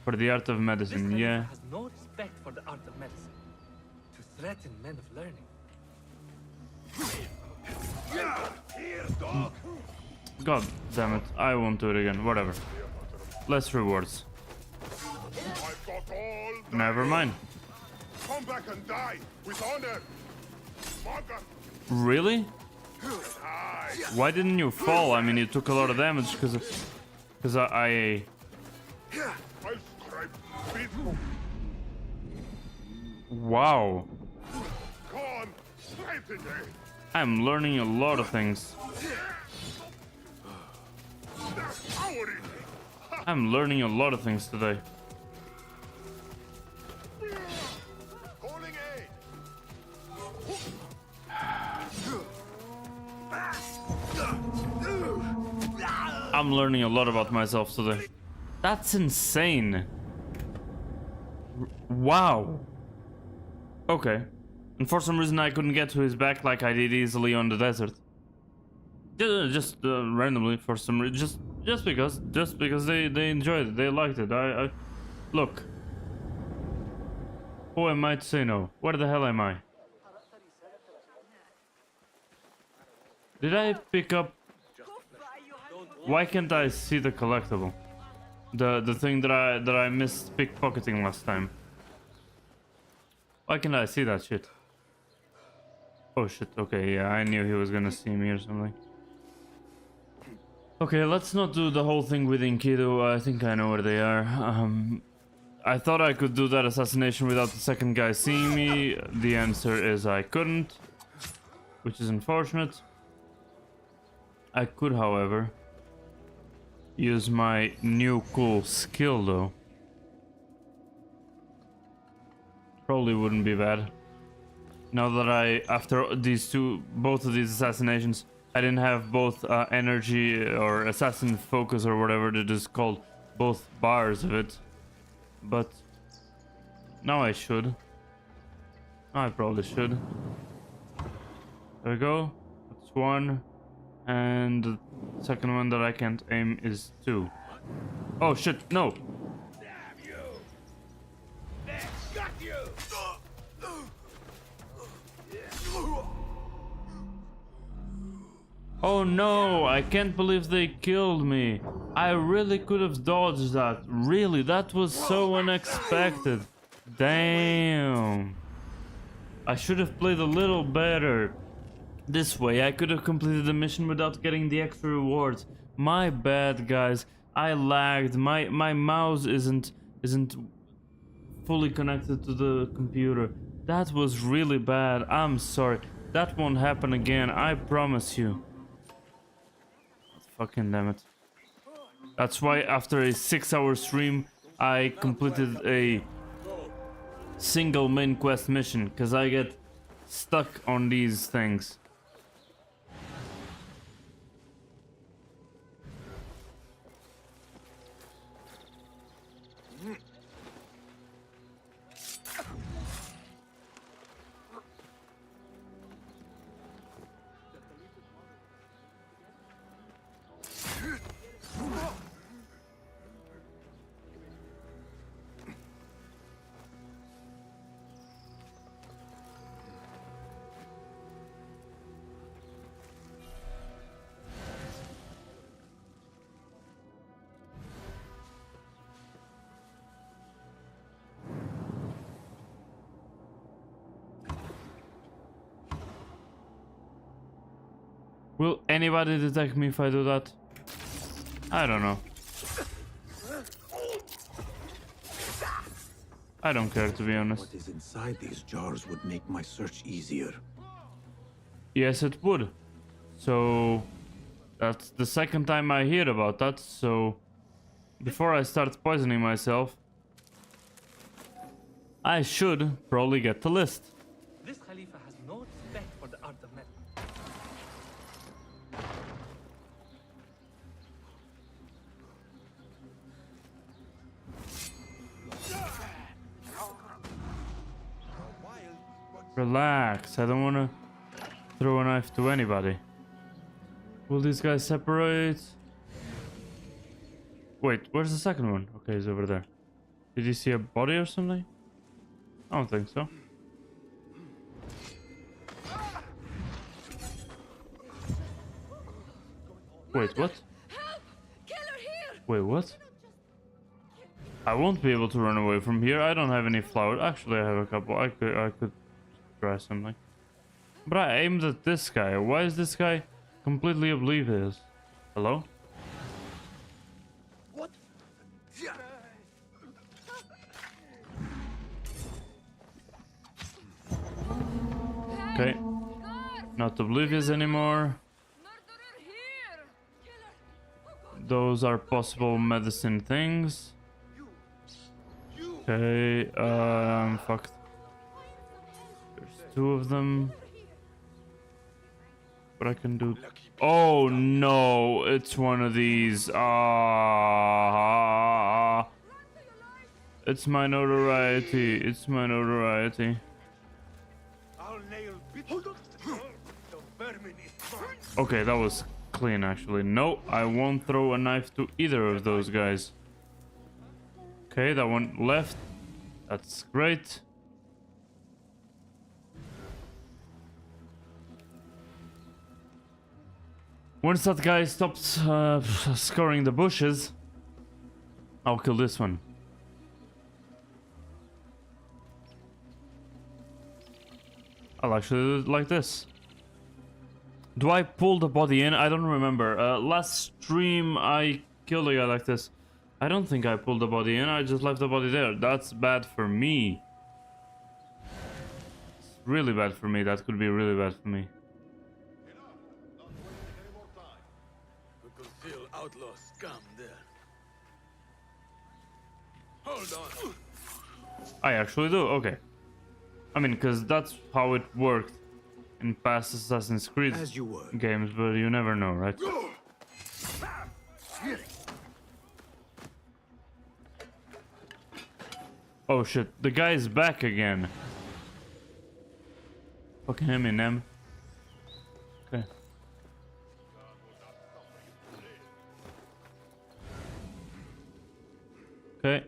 Speaker 1: For the art of
Speaker 5: This
Speaker 1: medicine,
Speaker 5: Khalifa
Speaker 1: yeah.
Speaker 5: has no respect for the art of medicine. To threaten men of learning.
Speaker 1: God damn it, I won't do it again, whatever. Less rewards.
Speaker 6: I've got all the
Speaker 1: Never mind.
Speaker 6: Come back and die with honor. Mother,
Speaker 1: Really?
Speaker 6: die.
Speaker 1: Why didn't you fall? I mean, you took a lot of damage because I
Speaker 6: I'll scrape feet.
Speaker 1: wow.
Speaker 6: Come on, fight today.
Speaker 1: I'm learning a lot of things.
Speaker 6: That's our easy.
Speaker 1: I'm learning a lot of things today.
Speaker 6: Calling aid.
Speaker 1: I'm learning a lot about myself today. That's insane. Wow. Okay. And for some reason I couldn't get to his back like I did easily on the desert. Just randomly for some reason. Just because they enjoyed it. They liked it. I look. Who am I to say no? Where the hell am I? Did I pick up? Why can't I see the collectible? The thing that I missed pickpocketing last time. Why can't I see that shit? Oh shit, okay, yeah, I knew he was gonna see me or something. Okay, let's not do the whole thing with Enkidu. I think I know where they are. I thought I could do that assassination without the second guy seeing me. The answer is I couldn't, which is unfortunate. I could, however, use my new cool skill though. Probably wouldn't be bad. Now that after both of these assassinations, I didn't have both energy or assassin focus or whatever it is called, both bars of it. But now I should. Now I probably should. There we go. That's one. And the second one that I can't aim is 2. Oh shit, no!
Speaker 4: Damn you! Next, got you!
Speaker 1: Oh no, I can't believe they killed me. I really could have dodged that. Really, that was so unexpected. Damn. I should have played a little better. This way, I could have completed the mission without getting the extra rewards. My bad, guys. I lagged. My mouse isn't fully connected to the computer. That was really bad. I'm sorry. That won't happen again. I promise you. Fucking damn it. That's why after a 6-hour stream, I completed a single main quest mission, because I get stuck on these things. Will anybody detect me if I do that? I don't know. I don't care, to be honest.
Speaker 2: What is inside these jars would make my search easier.
Speaker 1: Yes, it would. So That's the second time I hear about that, so before I start poisoning myself, I should probably get the list.
Speaker 5: This Khalifa has no respect for the art of metal.
Speaker 1: Relax, I don't want to throw a knife to anybody. Will these guys separate? Wait, where's the second one? Okay, he's over there. Did you see a body or something? I don't think so. Wait, what?
Speaker 3: Help! Killer here!
Speaker 1: Wait, what? I won't be able to run away from here. I don't have any flowers. Actually, I have a couple. I could try something. But I aimed at this guy. Why is this guy completely oblivious? Hello?
Speaker 4: What?
Speaker 1: Okay. Not oblivious anymore.
Speaker 3: Murderer here! Killer! Oh God!
Speaker 1: Those are possible medicine things. Okay, I'm fucked. There's two of them. What I can do? Oh no, it's one of these. Ah, it's my notoriety. It's my notoriety.
Speaker 4: I'll nail bit. Hold on. The vermin is mine.
Speaker 1: Okay, that was clean actually. No, I won't throw a knife to either of those guys. Okay, that one left. That's great. Once that guy stops scoring the bushes, I'll kill this one. I'll actually do it like this. Do I pull the body in? I don't remember. Last stream I killed a guy like this. I don't think I pulled the body in. I just left the body there. That's bad for me. It's really bad for me. That could be really bad for me.
Speaker 4: We could feel outlaw scum there. Hold on.
Speaker 1: I actually do. Okay. I mean, because that's how it worked in past Assassin's Creed
Speaker 2: As you were.
Speaker 1: games, but you never know, right? Oh shit, the guy's back again. Fucking Eminem. Okay. Okay.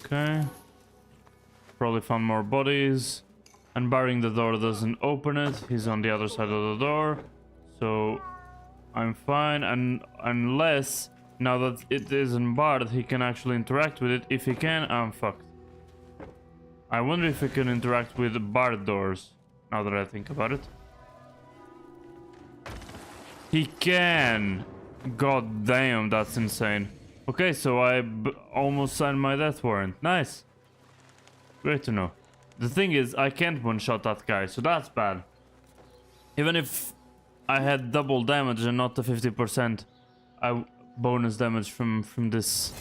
Speaker 1: Okay. Probably found more bodies. And barring the door doesn't open it. He's on the other side of the door. So I'm fine. And unless now that it isn't barred, he can actually interact with it. If he can, I'm fucked. I wonder if he can interact with barred doors. Now that I think about it. He can! God damn, that's insane. Okay, so I almost signed my death warrant. Nice. Great to know. The thing is, I can't one-shot that guy, so that's bad. Even if I had double damage and not the 50% bonus damage from this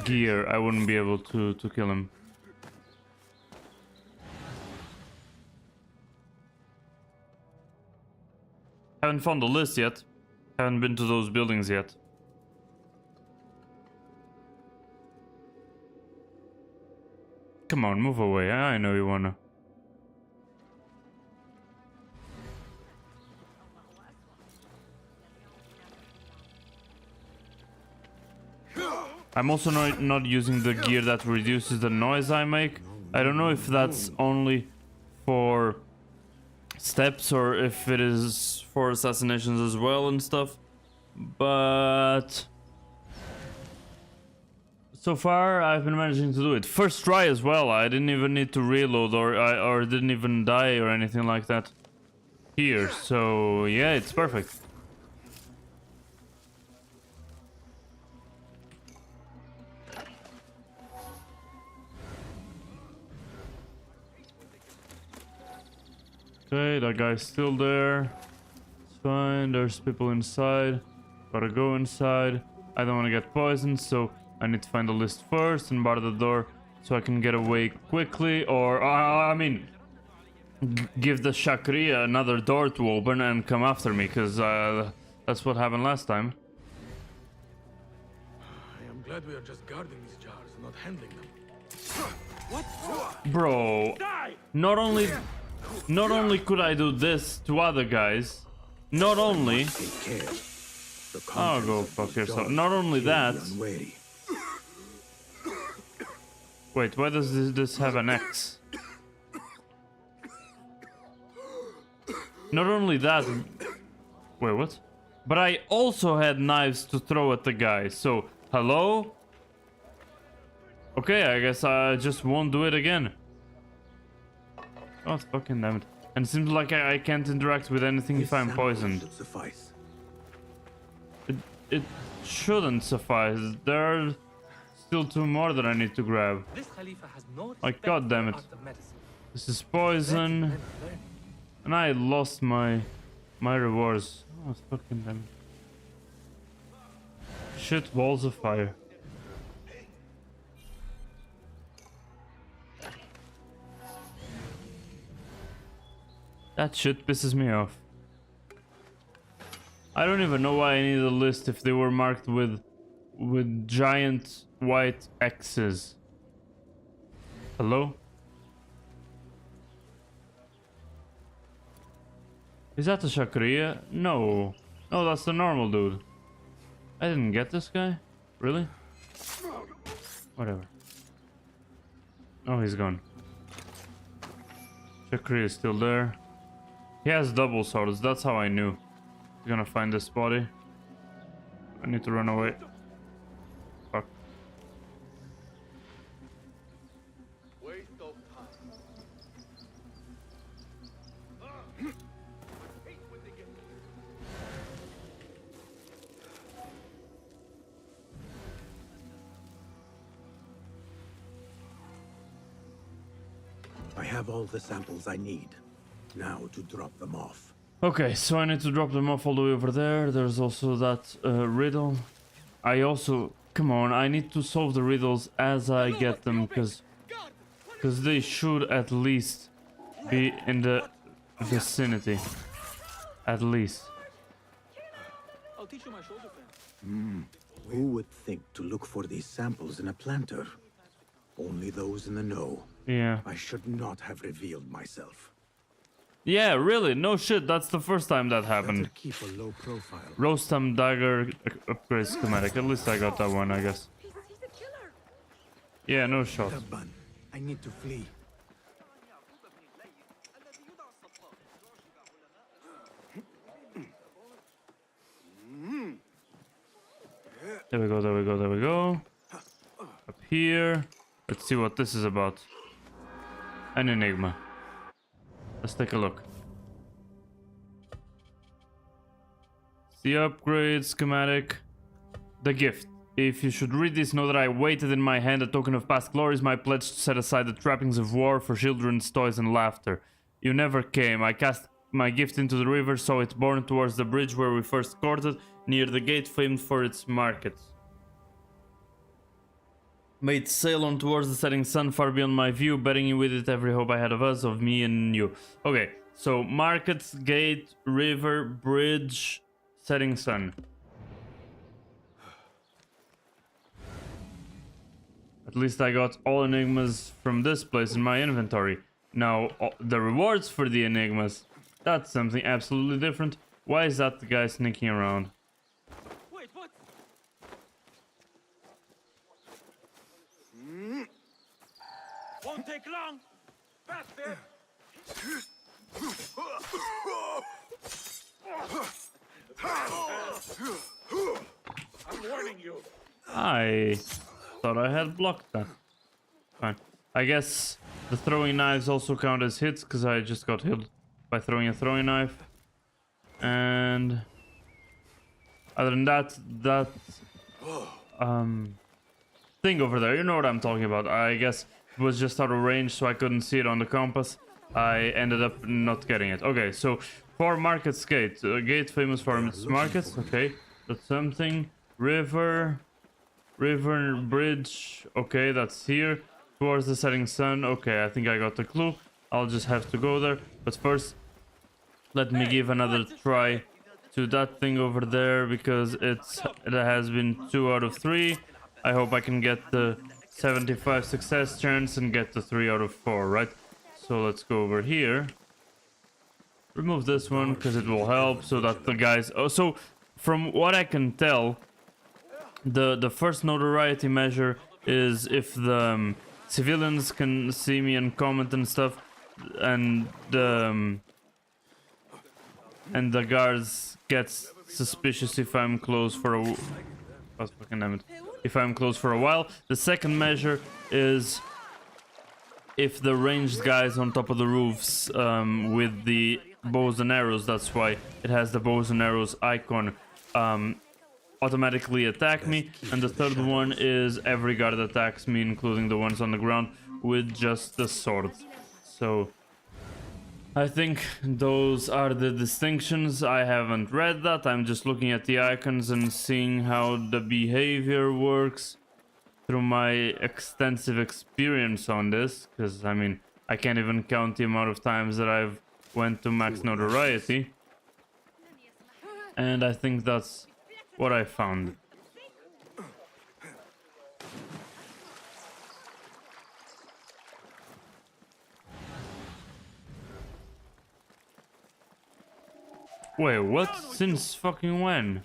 Speaker 1: gear, I wouldn't be able to kill him. Haven't found the list yet. Haven't been to those buildings yet. Come on, move away. I know you wanna. I'm also not using the gear that reduces the noise I make. I don't know if that's only for steps or if it is for assassinations as well and stuff. But so far I've been managing to do it. First try as well. I didn't even need to reload or didn't even die or anything like that here. So yeah, it's perfect. Okay, that guy's still there. It's fine. There's people inside. Gotta go inside. I don't want to get poisoned, so I need to find the list first and bar the door so I can get away quickly. Or, I mean, give the Shakriya another door to open and come after me, because that's what happened last time.
Speaker 5: I am glad we are just guarding these jars, not handling them.
Speaker 1: Bro, not only could I do this to other guys, not only...
Speaker 2: Take care. The
Speaker 1: Oh, go
Speaker 2: contents of
Speaker 1: fuck
Speaker 2: these
Speaker 1: yourself.
Speaker 2: jars
Speaker 1: Not only
Speaker 2: kill the
Speaker 1: that...
Speaker 2: unwary.
Speaker 1: Wait, why does this have an X? Not only that... Wait, what? But I also had knives to throw at the guy, so... Hello? Okay, I guess I just won't do it again. Oh, fucking damn it. And it seems like I can't interact with anything if I'm
Speaker 2: Sample
Speaker 1: poisoned.
Speaker 2: should suffice.
Speaker 1: It shouldn't suffice. There are still 2 more that I need to grab.
Speaker 5: This Khalifa has no
Speaker 1: Like,
Speaker 5: respect
Speaker 1: god damn
Speaker 5: for
Speaker 1: it.
Speaker 5: art of medicine.
Speaker 1: This is
Speaker 5: Threaten
Speaker 1: poison.
Speaker 5: men of learning.
Speaker 1: And I lost my rewards. Oh, fucking damn it. Shit, walls of fire. That shit pisses me off. I don't even know why I need a list if they were marked with giant white X's. Hello? Is that the Shakriya? No. No, that's the normal dude. I didn't get this guy? Really? Whatever. Oh, he's gone. Shakriya is still there. He has double swords, that's how I knew. He's gonna find this body. I need to run away. Fuck.
Speaker 4: Waste of time.
Speaker 2: I have all the samples I need. Now to drop them off.
Speaker 1: Okay, so I need to drop them off all the way over there. There's also that riddle. I also... Come on, I need to solve the riddles as I get them, because they should at least be in the vicinity. At least.
Speaker 5: I'll teach you my shoulder fan.
Speaker 2: Who would think to look for these samples in a planter? Only those in the know.
Speaker 1: Yeah.
Speaker 2: I should not have revealed myself.
Speaker 1: Yeah, really, no shit, that's the first time that
Speaker 2: Better
Speaker 1: happened.
Speaker 2: keep a low profile.
Speaker 1: Rostam dagger upgrade schematic. At least I got that one, I guess.
Speaker 3: He's a killer.
Speaker 1: Yeah, no shot.
Speaker 2: Tabban, I need to flee.
Speaker 1: There we go, there we go, there we go. Up here. Let's see what this is about. An enigma. Let's take a look. It's the upgrade schematic. The gift. If you should read this, know that I weighted in my hand a token of past glories, my pledge to set aside the trappings of war for children's toys and laughter. You never came. I cast my gift into the river, saw it borne towards the bridge where we first courted, near the gate famed for its market. Made sail on towards the setting sun, far beyond my view, bearing with it every hope I had of us, of me and you. Okay, so markets, gate, river, bridge, setting sun. At least I got all enigmas from this place in my inventory. Now, the rewards for the enigmas, that's something absolutely different. Why is that the guy sneaking around?
Speaker 5: Wait, what?
Speaker 4: Won't take long. Faster. I'm warning you.
Speaker 1: I thought I had blocked that. Fine. I guess the throwing knives also count as hits, because I just got hit by throwing a throwing knife. And other than that, thing over there, you know what I'm talking about. I guess it was just out of range, so I couldn't see it on the compass. I ended up not getting it. Okay, so for Market's Gate. Gate famous for its markets. Okay, that's something. River Bridge. Okay, that's here. Towards the setting sun. Okay, I think I got the clue. I'll just have to go there. But first, let me give another try to that thing over there because it has been 2 out of 3. I hope I can get the 75 success chance and get the 3 out of 4, right? So let's go over here. Remove this one because it will help so that the guys... Oh, so from what I can tell, the first notoriety measure is if the civilians can see me and comment and stuff, and the guards get suspicious if I'm close for a... Oh, fucking damn it. If I'm close for a while. The second measure is if the ranged guys on top of the roofs with the bows and arrows, that's why it has the bows and arrows icon, automatically attack me. And the third one is every guard attacks me, including the ones on the ground, with just the sword. So I think those are the distinctions. I haven't read that. I'm just looking at the icons and seeing how the behavior works through my extensive experience on this. Because, I mean, I can't even count the amount of times that I've went to max notoriety. And I think that's what I found. Wait, what? Since fucking when?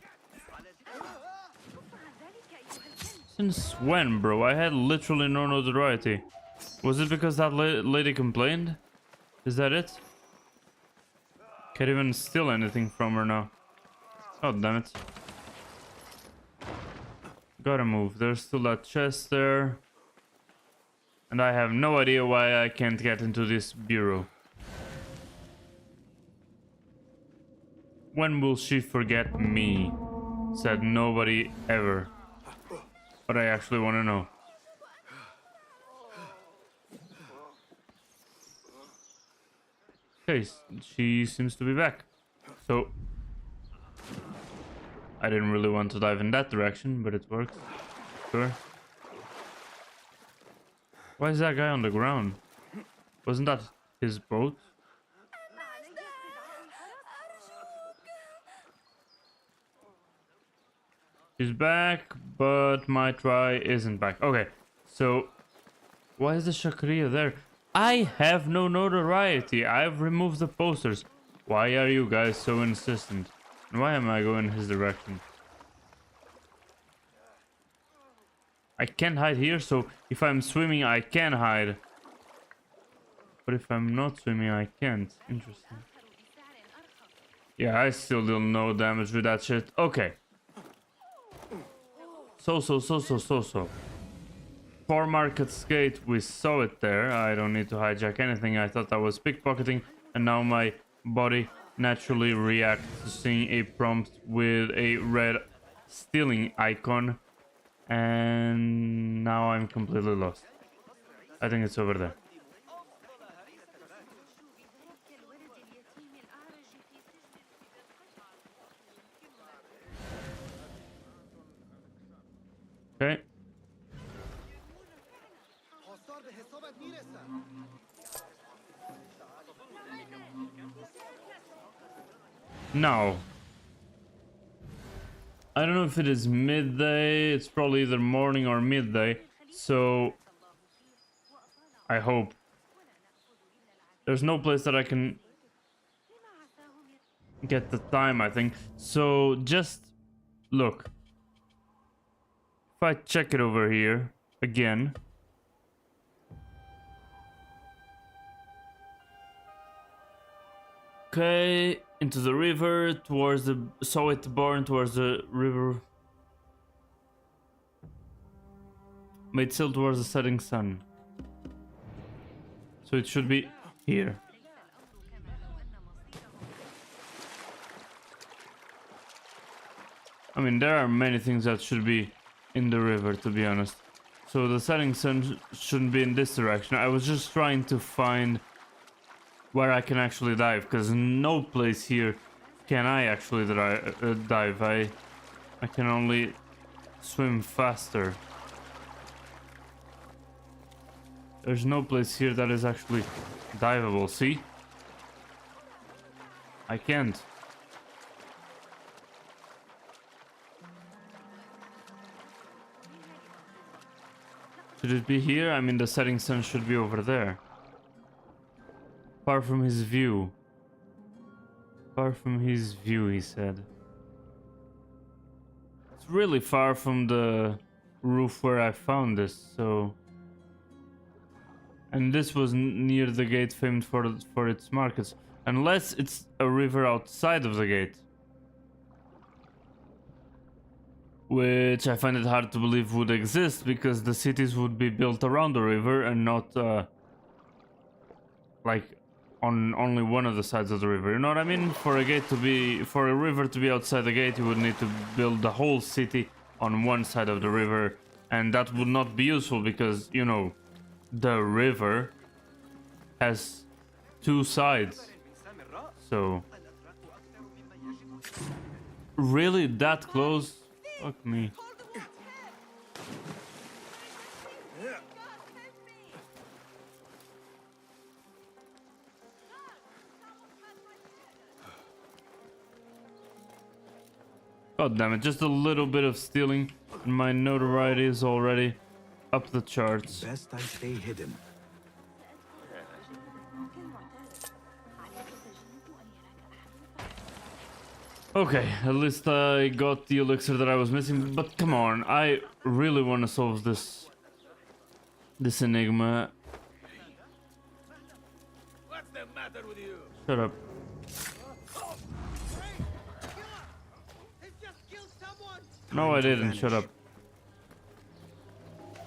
Speaker 1: Since when, bro? I had literally no notoriety. Was it because that lady complained? Is that it? Can't even steal anything from her now. Oh, damn it. Gotta move. There's still that chest there. And I have no idea why I can't get into this bureau. When will she forget me? Said nobody ever. But I actually want to know. Okay, she seems to be back. So I didn't really want to dive in that direction, but it works. Sure. Why is that guy on the ground? Wasn't that his boat? She's back, but my try isn't back. Okay, so why is the Shakriya there? I have no notoriety. I've removed the posters. Why are you guys so insistent? And why am I going his direction? I can't hide here, so if I'm swimming, I can hide. But if I'm not swimming, I can't. Interesting. Yeah, I still deal no damage with that shit. Okay. So. For Market's Gate, we saw it there. I don't need to hijack anything. I thought that was pickpocketing, and now my body naturally reacts to seeing a prompt with a red stealing icon, and now I'm completely lost. I think it's over there. Okay. Now, I don't know if it is midday. It's probably either morning or midday. So, I hope. There's no place that I can get the time, I think. So, just look. If I check it over here again. Okay, into the river, towards the... Saw it born towards the river. Made sail towards the setting sun. So it should be here. I mean, there are many things that should be in the river, to be honest. So the setting sun shouldn't be in this direction. I was just trying to find where I can actually dive, because no place here can I actually dive. I can only swim faster. There's no place here that is actually diveable, see? I can't. Should it be here? I mean, the setting sun should be over there. Far from his view. Far from his view, he said. It's really far from the roof where I found this, so... And this was near the gate famed for its markets. Unless it's a river outside of the gate. Which I find it hard to believe would exist, because the cities would be built around the river and not like on only one of the sides of the river. You know what I mean? For a river to be outside the gate, you would need to build the whole city on one side of the river, and that would not be useful because, you know, the river has two sides. So really that close? Fuck me. God damn it, just a little bit of stealing and my notoriety is already up the charts.
Speaker 2: Best I stay hidden.
Speaker 1: Okay, at least I got the elixir that I was missing, but come on, I really want to solve this enigma.
Speaker 4: What's the matter with you?
Speaker 1: Shut up. No, I didn't. Shut up.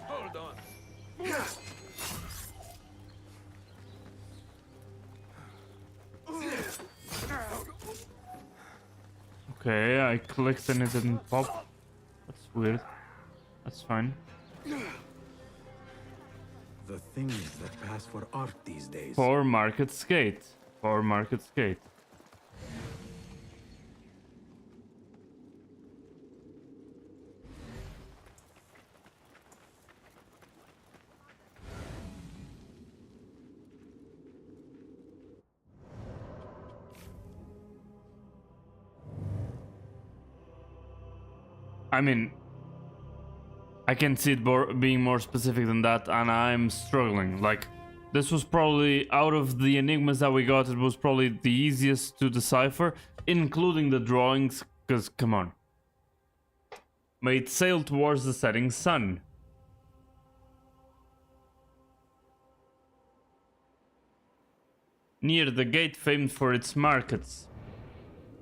Speaker 4: Hold on.
Speaker 1: Okay, I clicked and it didn't pop. That's weird. That's fine.
Speaker 2: The things that pass for art these days.
Speaker 1: For Market Skate. For Market Skate. I mean, I can see it being more specific than that, and I'm struggling. Like, this was probably, out of the enigmas that we got, it was probably the easiest to decipher, including the drawings, because, come on. May it sail towards the setting sun. Near the gate famed for its markets.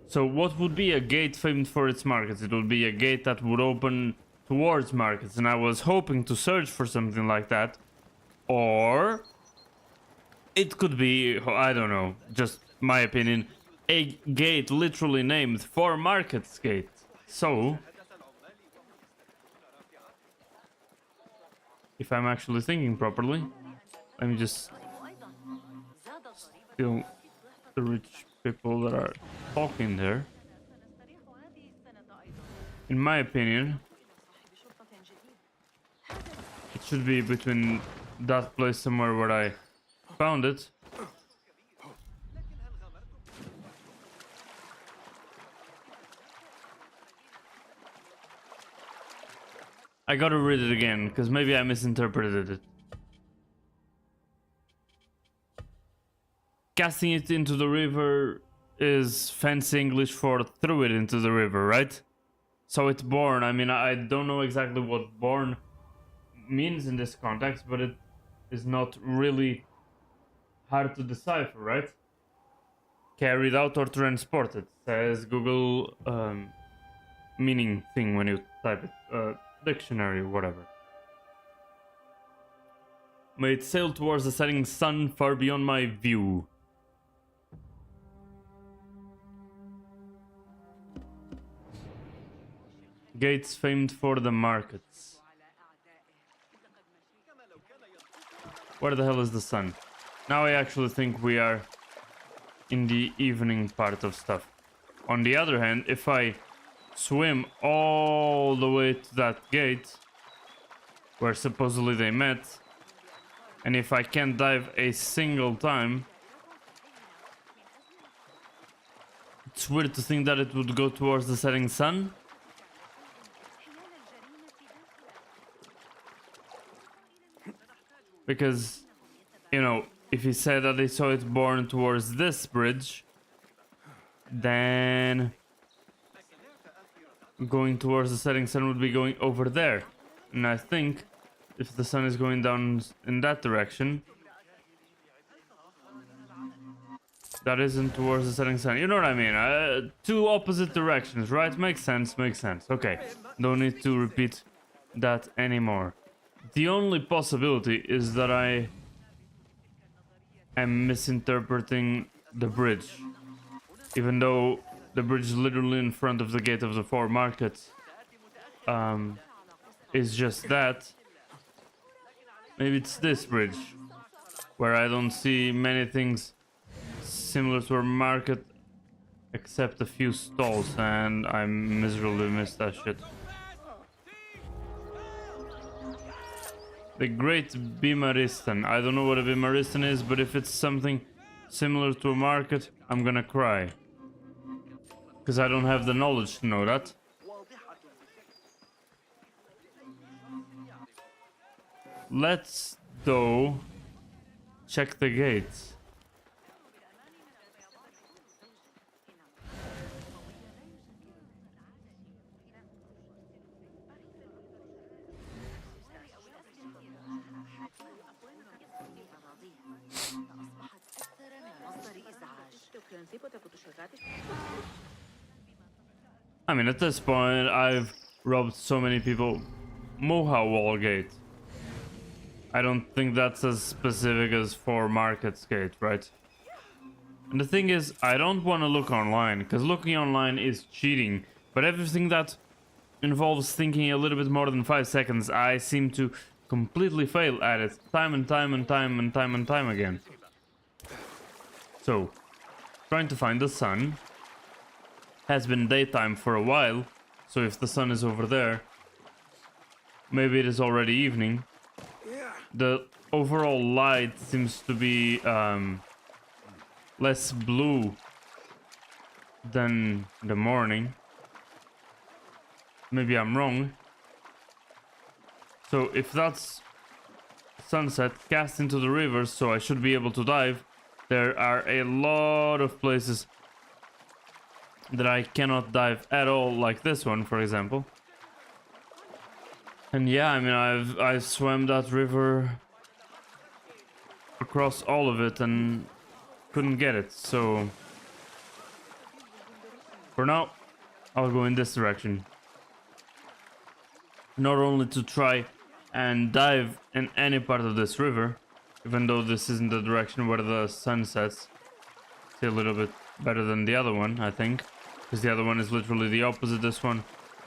Speaker 1: So what would be a gate famed for its markets? It would be a gate that would open towards markets, and I was hoping to search for something like that. Or it could be, I don't know, just my opinion, a gate literally named for Market's Gate. So if I'm actually thinking properly, let me just steal the rich people that are talking there. In my opinion, it should be between that place somewhere where I found it. I gotta read it again, because maybe I misinterpreted it. Casting it into the river is fancy English for threw it into the river, right? So it's born. I mean, I don't know exactly what born means in this context, but it is not really hard to decipher, right? Carried out or transported, says Google meaning thing when you type it. Dictionary, whatever. May it sail towards the setting sun far beyond my view. Gates famed for the markets. Where the hell is the sun? Now I actually think we are in the evening part of stuff. On the other hand, if I swim all the way to that gate where supposedly they met, and if I can't dive a single time, it's weird to think that it would go towards the setting sun. Because, you know, if he said that they saw it born towards this bridge, then going towards the setting sun would be going over there. And I think if the sun is going down in that direction, that isn't towards the setting sun. You know what I mean? Two opposite directions, right? Makes sense, makes sense. Okay, don't need to repeat that anymore. The only possibility is that I am misinterpreting the bridge. Even though the bridge is literally in front of the gate of the 4 markets is just that. Maybe it's this bridge, where I don't see many things similar to a market except a few stalls, and I miserably missed that shit. The Great Bimaristan. I don't know what a Bimaristan is, but if it's something similar to a market, I'm gonna cry. Because I don't have the knowledge to know that. Let's, though, check the gates. I mean, at this point, I've robbed so many people. Moha Wall Gate. I don't think that's as specific as 4 Markets Gate, right? And the thing is, I don't want to look online, because looking online is cheating. But everything that involves thinking a little bit more than 5 seconds, I seem to completely fail at it time and time and time and time and time again. So, trying to find the sun. Has been daytime for a while, so if the sun is over there, maybe it is already evening. The overall light seems to be less blue than the morning. Maybe I'm wrong. So if that's sunset cast into the river, so I should be able to dive. There are a lot of places that I cannot dive at all, like this one, for example. And yeah, I mean, I've swam that river across all of it and couldn't get it, so for now, I'll go in this direction. Not only to try and dive in any part of this river, even though this isn't the direction where the sun sets. It's a little bit better than the other one, I think. Because the other one is literally the opposite. This one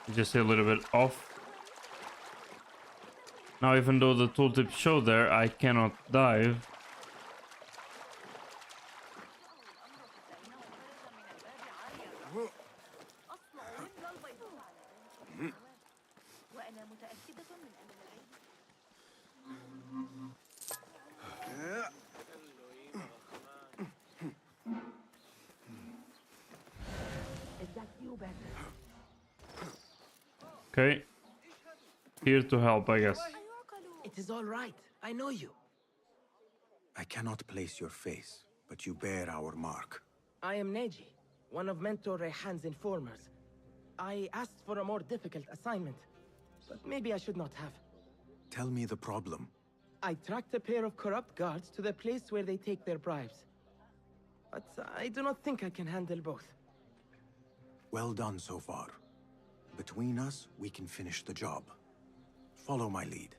Speaker 1: is just a little bit off. Now, even though the tooltip showed there, I cannot dive. Okay. Here to help, I guess.
Speaker 5: It is all right. I know you.
Speaker 2: I cannot place your face, but you bear our mark.
Speaker 5: I am Neji, one of Mentor Rayhan's informers. I asked for a more difficult assignment, but maybe I should not have.
Speaker 2: Tell me the problem.
Speaker 5: I tracked a pair of corrupt guards to the place where they take their bribes. But I do not think I can handle both.
Speaker 2: Well done so far. Between us, we can finish the job. Follow my lead.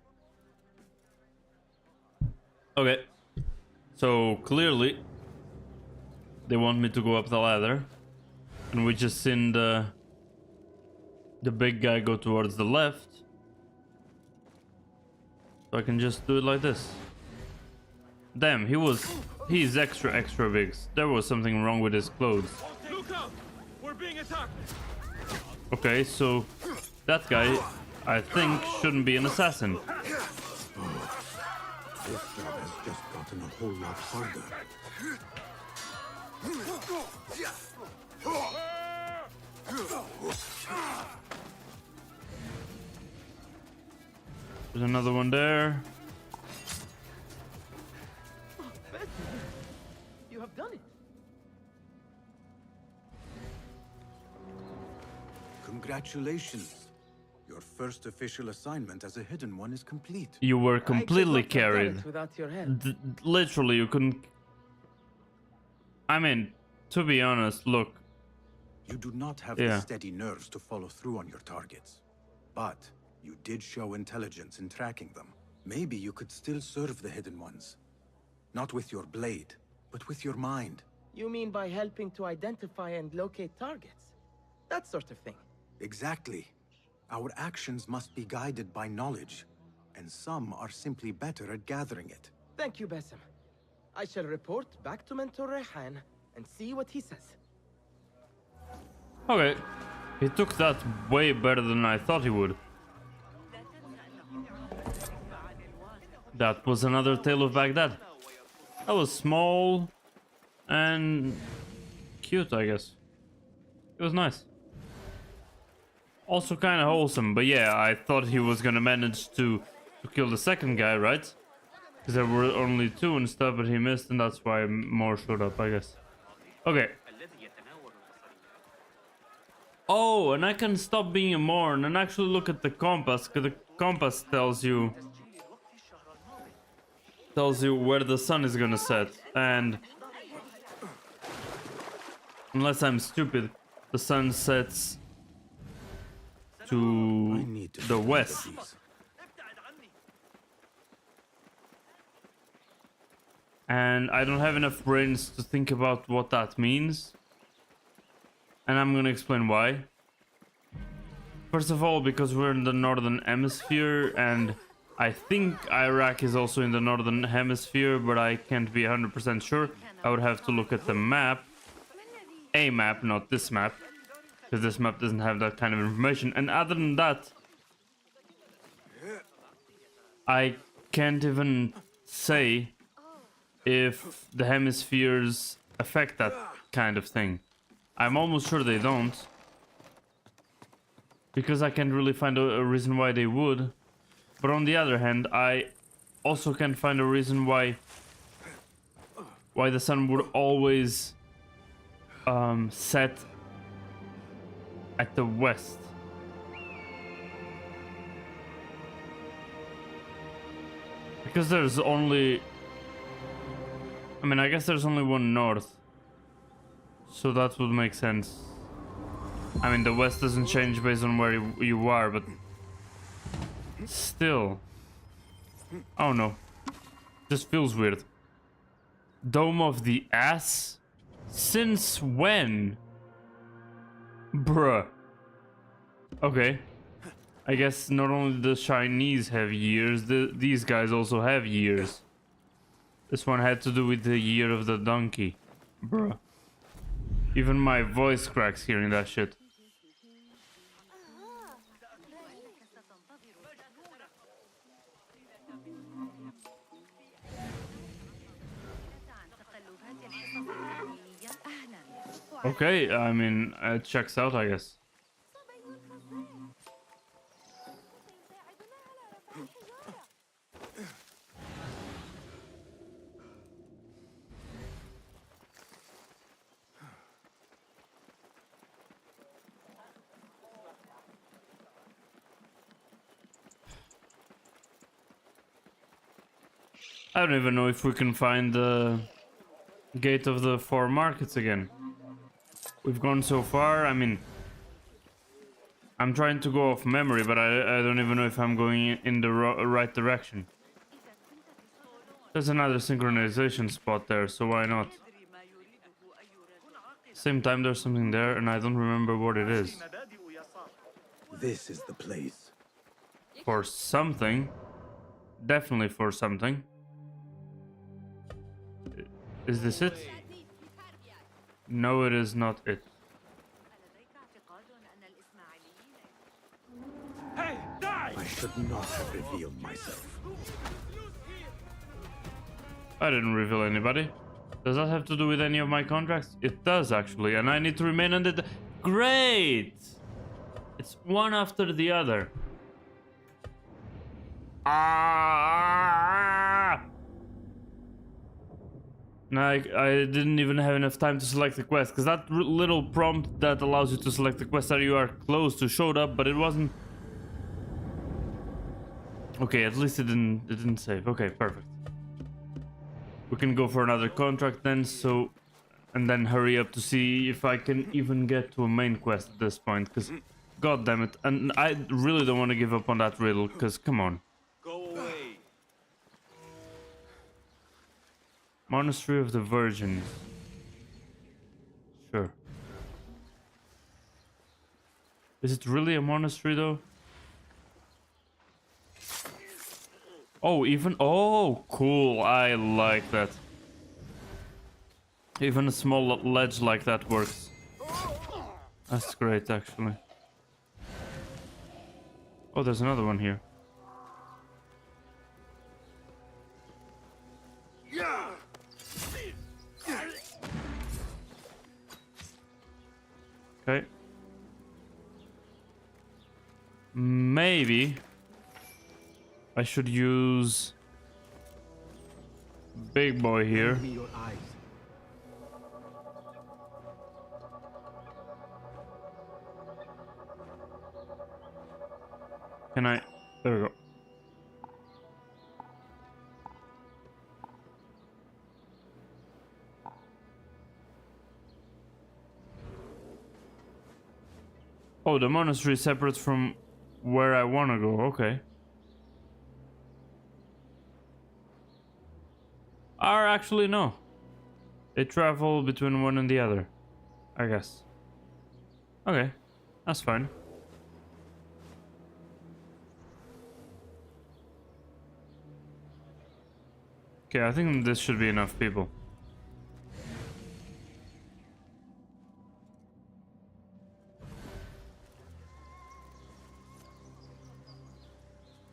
Speaker 1: Okay. So, clearly, they want me to go up the ladder. And we just seen the big guy go towards the left. So I can just do it like this. Damn, he was He's extra big. There was something wrong with his clothes.
Speaker 4: Look out! We're being attacked!
Speaker 1: Okay, so that guy, I think, shouldn't be an assassin.
Speaker 2: This job has just gotten a whole lot harder.
Speaker 1: There's another one there.
Speaker 5: You have done it.
Speaker 2: Congratulations. Your first official assignment as a hidden one is complete.
Speaker 1: You were
Speaker 5: I could
Speaker 1: completely
Speaker 5: not have done
Speaker 1: carried.
Speaker 5: it without your help.
Speaker 1: Literally, you couldn't. I mean, to be honest, look.
Speaker 2: You do not have
Speaker 1: Yeah.
Speaker 2: the steady nerves to follow through on your targets. But you did show intelligence in tracking them. Maybe you could still serve the hidden ones. Not with your blade, but with your mind.
Speaker 5: You mean by helping to identify and locate targets? That sort of thing.
Speaker 2: Exactly. Our actions must be guided by knowledge, and some are simply better at gathering it.
Speaker 5: Thank you, Basim. I shall report back to Mentor Rehan and see what he says.
Speaker 1: Okay. He took that way better than I thought he would. That was another Tale of Baghdad. That was small and cute, I guess. It was nice. Also kind of wholesome, but yeah, I thought he was gonna manage to kill the second guy, right? Because there were only two and stuff, but he missed, and that's why more showed up, I guess. Okay. Oh, and I can stop being a moron and actually look at the compass, because the compass tells you where the sun is gonna set, and unless I'm stupid, the sun sets to the west. And I don't have enough brains to think about what that means. And I'm gonna explain why. First of all, because we're in the northern hemisphere, and I think Iraq is also in the northern hemisphere, but I can't be 100% sure. I would have to look at the map. A map, not this map. Because this map doesn't have that kind of information. And other than that, I can't even say if the hemispheres affect that kind of thing. I'm almost sure they don't. Because I can't really find a reason why they would. But on the other hand, I also can't find a reason why the sun would always set at the west. Because there's only... I mean, I guess there's only one north. So that would make sense. I mean, the west doesn't change based on where you are, but... Still. Oh no. This feels weird. Dome of the Ass? Since when? Bruh. Okay. I guess not only the Chinese have years, these guys also have years. This one had to do with the year of the donkey. Bruh. Even my voice cracks hearing that shit. Okay, I mean, it checks out, I guess. I don't even know if we can find the gate of the four markets again. We've gone so far. I mean, I'm trying to go off memory, but I don't even know if I'm going in the right direction. There's another synchronization spot there, so why not? Same time, there's something there, and I don't remember what it is.
Speaker 2: This is the place.
Speaker 1: For something. Definitely for something. Is this it? No, it is not it.
Speaker 4: Hey, die!
Speaker 2: I should not have revealed myself.
Speaker 1: I didn't reveal anybody. Does that have to do with any of my contracts? It does, actually, and I need to remain under the... Great! It's one after the other. Ah! I didn't even have enough time to select the quest, because that little prompt that allows you to select the quest that you are close to showed up, but it wasn't... Okay, at least it didn't save. Okay, perfect. We can go for another contract then, so... And then hurry up to see if I can even get to a main quest at this point, because... God damn it. And I really don't want to give up on that riddle, because come on.
Speaker 4: Go away.
Speaker 1: Monastery of the Virgins. Sure. Is it really a monastery though? Oh, even... Oh, cool. I like that. Even a small ledge like that works. That's great, actually. Oh, there's another one here. Okay. Maybe I should use big boy here.
Speaker 2: Give me your eyes.
Speaker 1: Can I? There we go. Oh, the monastery is separate from where I want to go. Okay. Or actually, no. They travel between one and the other, I guess. Okay, that's fine. Okay, I think this should be enough people.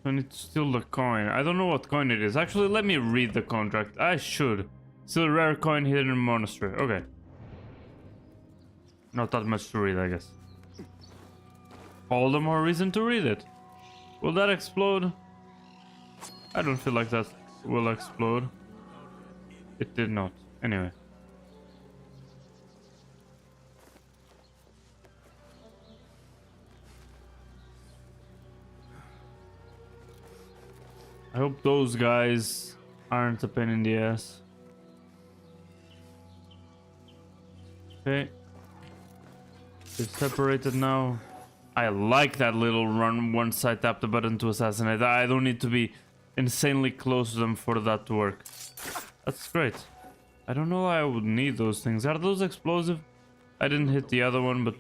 Speaker 1: I need to steal the coin. I don't know what coin it is. Actually, let me read the contract. I should. Still rare coin hidden in monastery. Okay. Not that much to read, I guess. All the more reason to read it. Will that explode? I don't feel like that will explode. It did not. Anyway. I hope those guys aren't a pain in the ass. Okay. They're separated now. I like that little run once I tap the button to assassinate. I don't need to be insanely close to them for that to work. That's great. I don't know why I would need those things. Are those explosive? I didn't hit the other one, but...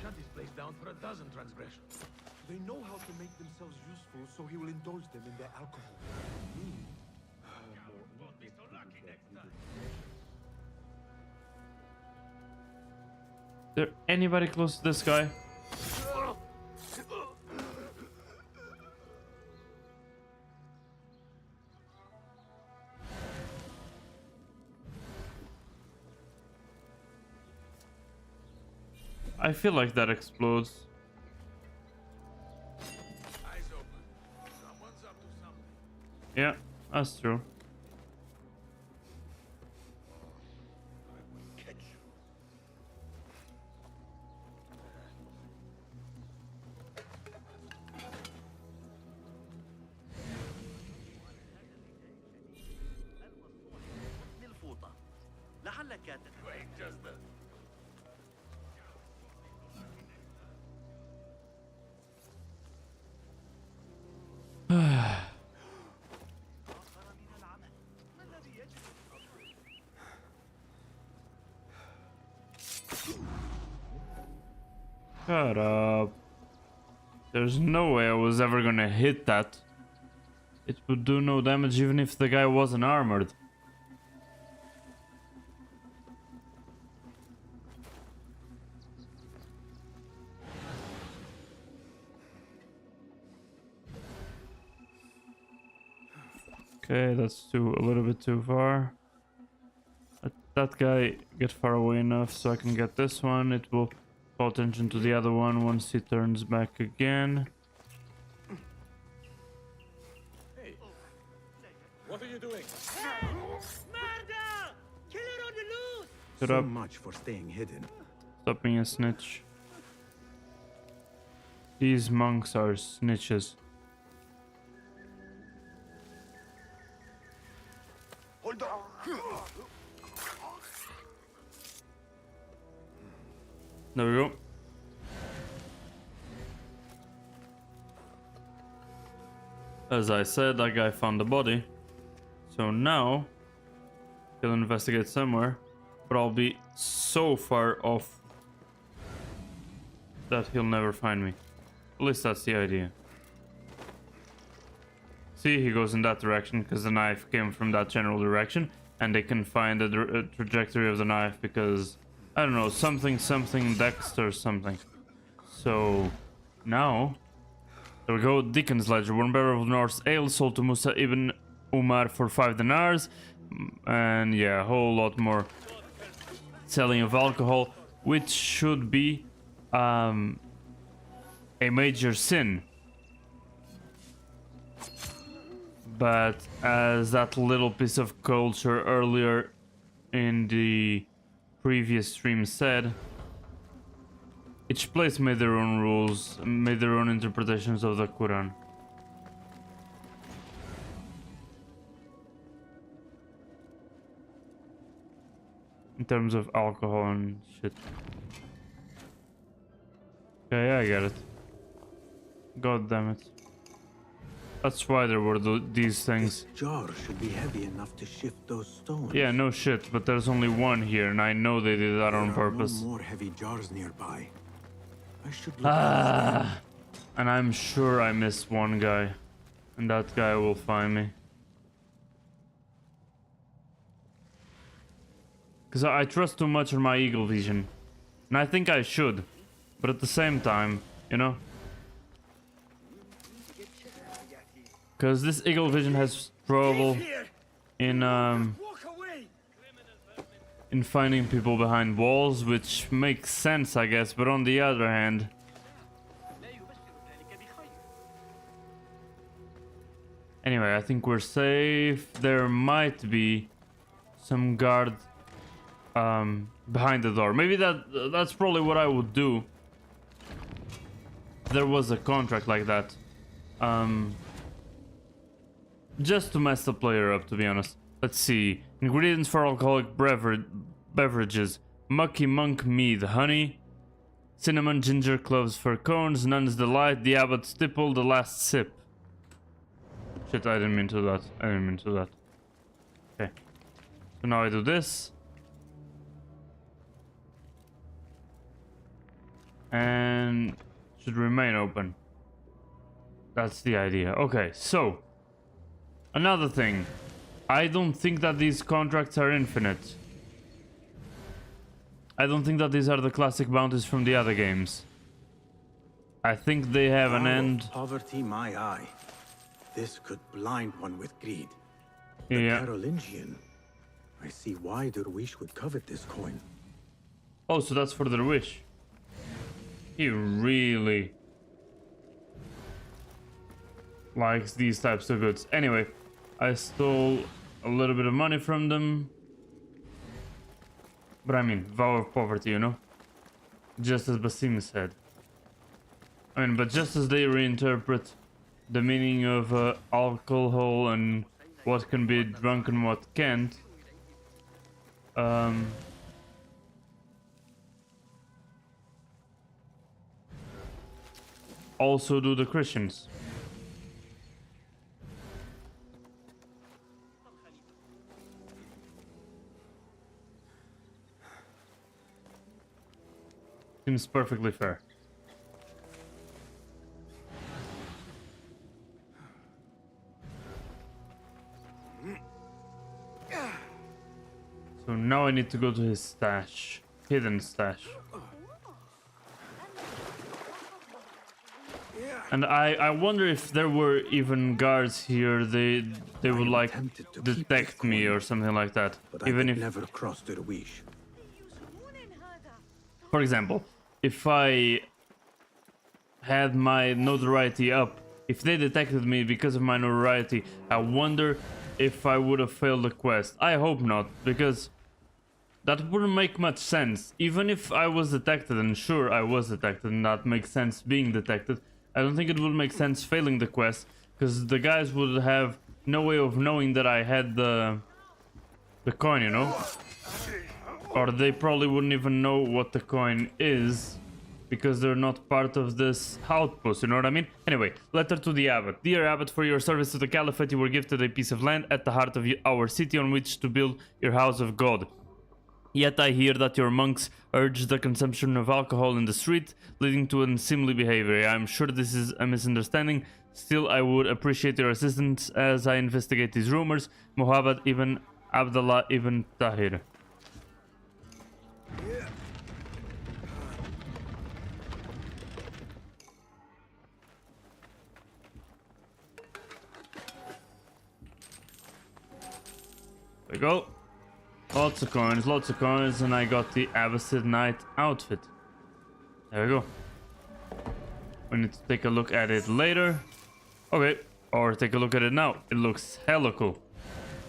Speaker 4: Shut this place down for a dozen transgressions.
Speaker 7: They know how to make themselves useful, so he will indulge them in their alcohol.
Speaker 4: Won't be so lucky next time.
Speaker 1: Is there anybody close to this guy? I feel like that explodes.
Speaker 4: Eyes open. Someone's up to something.
Speaker 1: Yeah, that's true.
Speaker 4: Catch you.
Speaker 8: الفوطة لعلك
Speaker 4: Wait just a...
Speaker 1: Shut up. There's no way I was ever gonna hit that. it would do no damage even if the guy wasn't armored. Okay, that's a little bit too far. Let that guy get far away enough so I can get this one. It will call attention to the other one once he turns back again.
Speaker 4: Hey, what are you doing?
Speaker 8: Murder! Killer on the loose!
Speaker 1: Shut
Speaker 2: So
Speaker 1: up.
Speaker 2: much for staying hidden.
Speaker 1: Stop being a snitch. These monks are snitches.
Speaker 4: Hold on.
Speaker 1: There we go. As I said, that guy found the body. So now he'll investigate somewhere, but I'll be so far off that he'll never find me. At least that's the idea. See, he goes in that direction because the knife came from that general direction, and they can find the trajectory of the knife because, I don't know, something Dexter something. So now there we go. Deacon's ledger, 1 barrel of Norse ale sold to Musa ibn Umar for 5 dinars, and yeah, a whole lot more selling of alcohol, which should be a major sin. But as that little piece of culture earlier in the previous stream said, each place made their own rules, made their own interpretations of the Quran. In terms of alcohol and shit. Okay, I get it. God damn it. That's why there were these things.
Speaker 2: This jar should be heavy enough to shift those stones.
Speaker 1: Yeah, no shit, but there's only one here, and I know they did that on
Speaker 2: There are
Speaker 1: purpose.
Speaker 2: no more heavy jars nearby. I should look at them.
Speaker 1: And I'm sure I missed one guy, and that guy will find me. Because I trust too much on my eagle vision, and I think I should, but at the same time, you know? Because this eagle vision has trouble in finding people behind walls, which makes sense, I guess. But on the other hand, anyway, I think we're safe. There might be some guard behind the door. Maybe that's probably what I would do. If there was a contract like that. Just to mess the player up, to be honest. Let's see. Ingredients for alcoholic beverages. Mucky monk mead, honey, cinnamon, ginger, cloves for cones, nun's delight, the abbot's stipple, the last sip. Shit, I didn't mean to that. I didn't mean to that. Okay. So now I do this. And should remain open. That's the idea. Okay, so another thing, I don't think that these contracts are infinite. I don't think that these are the classic bounties from the other games. I think they have an
Speaker 2: Hour of
Speaker 1: end.
Speaker 2: Poverty, my eye. This could blind one with greed. The
Speaker 1: Yeah.
Speaker 2: Carolingian. I see why Derwish would covet this coin.
Speaker 1: Oh, so that's for the wish. He really likes these types of goods. Anyway, I stole a little bit of money from them. But I mean, vow of poverty, you know? Just as Basim said. I mean, but just as they reinterpret the meaning of alcohol and what can be drunk and what can't, also do the Christians. Seems perfectly fair. I need to go to his stash. Hidden stash. And I wonder if there were even guards here, they would like detect me or something like that.
Speaker 2: But
Speaker 1: Even
Speaker 2: I
Speaker 1: if,
Speaker 2: could never cross their wish.
Speaker 1: for example, if I had my notoriety up, if they detected me because of my notoriety, I wonder if I would have failed the quest. I hope not, because that wouldn't make much sense. Even if I was detected, and sure I was detected, and that makes sense being detected, I don't think it would make sense failing the quest, because the guys would have no way of knowing that I had the coin, you know? Or they probably wouldn't even know what the coin is, because they're not part of this outpost, you know what I mean? Anyway, letter to the abbot. Dear abbot, for your service to the caliphate you were gifted a piece of land at the heart of our city on which to build your house of God. Yet I hear that your monks urge the consumption of alcohol in the street, leading to unseemly behavior. I am sure this is a misunderstanding. Still, I would appreciate your assistance as I investigate these rumors. Muhammad ibn Abdullah ibn Tahir. There we go. Lots of coins, and I got the Abbasid Knight outfit. There we go. We need to take a look at it later. Okay, or take a look at it now. It looks hella cool.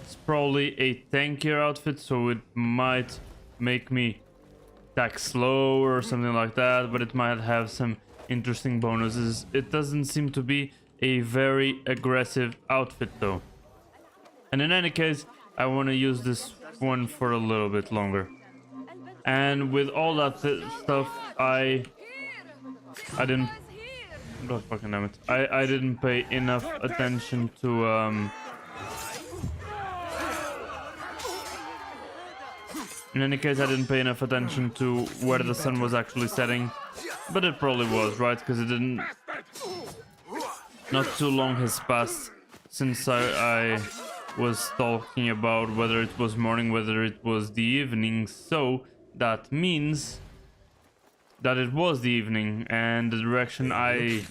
Speaker 1: It's probably a tankier outfit, so it might make me attack slow or something like that, but it might have some interesting bonuses. It doesn't seem to be a very aggressive outfit though. And in any case, I want to use this one for a little bit longer. And with all that stuff, I didn't... God fucking damn it. I didn't pay enough attention to... In any case, I didn't pay enough attention to where the sun was actually setting. But it probably was, right? Because it didn't... Not too long has passed since I was talking about whether it was morning, whether it was the evening, so that means that it was the evening, and the direction I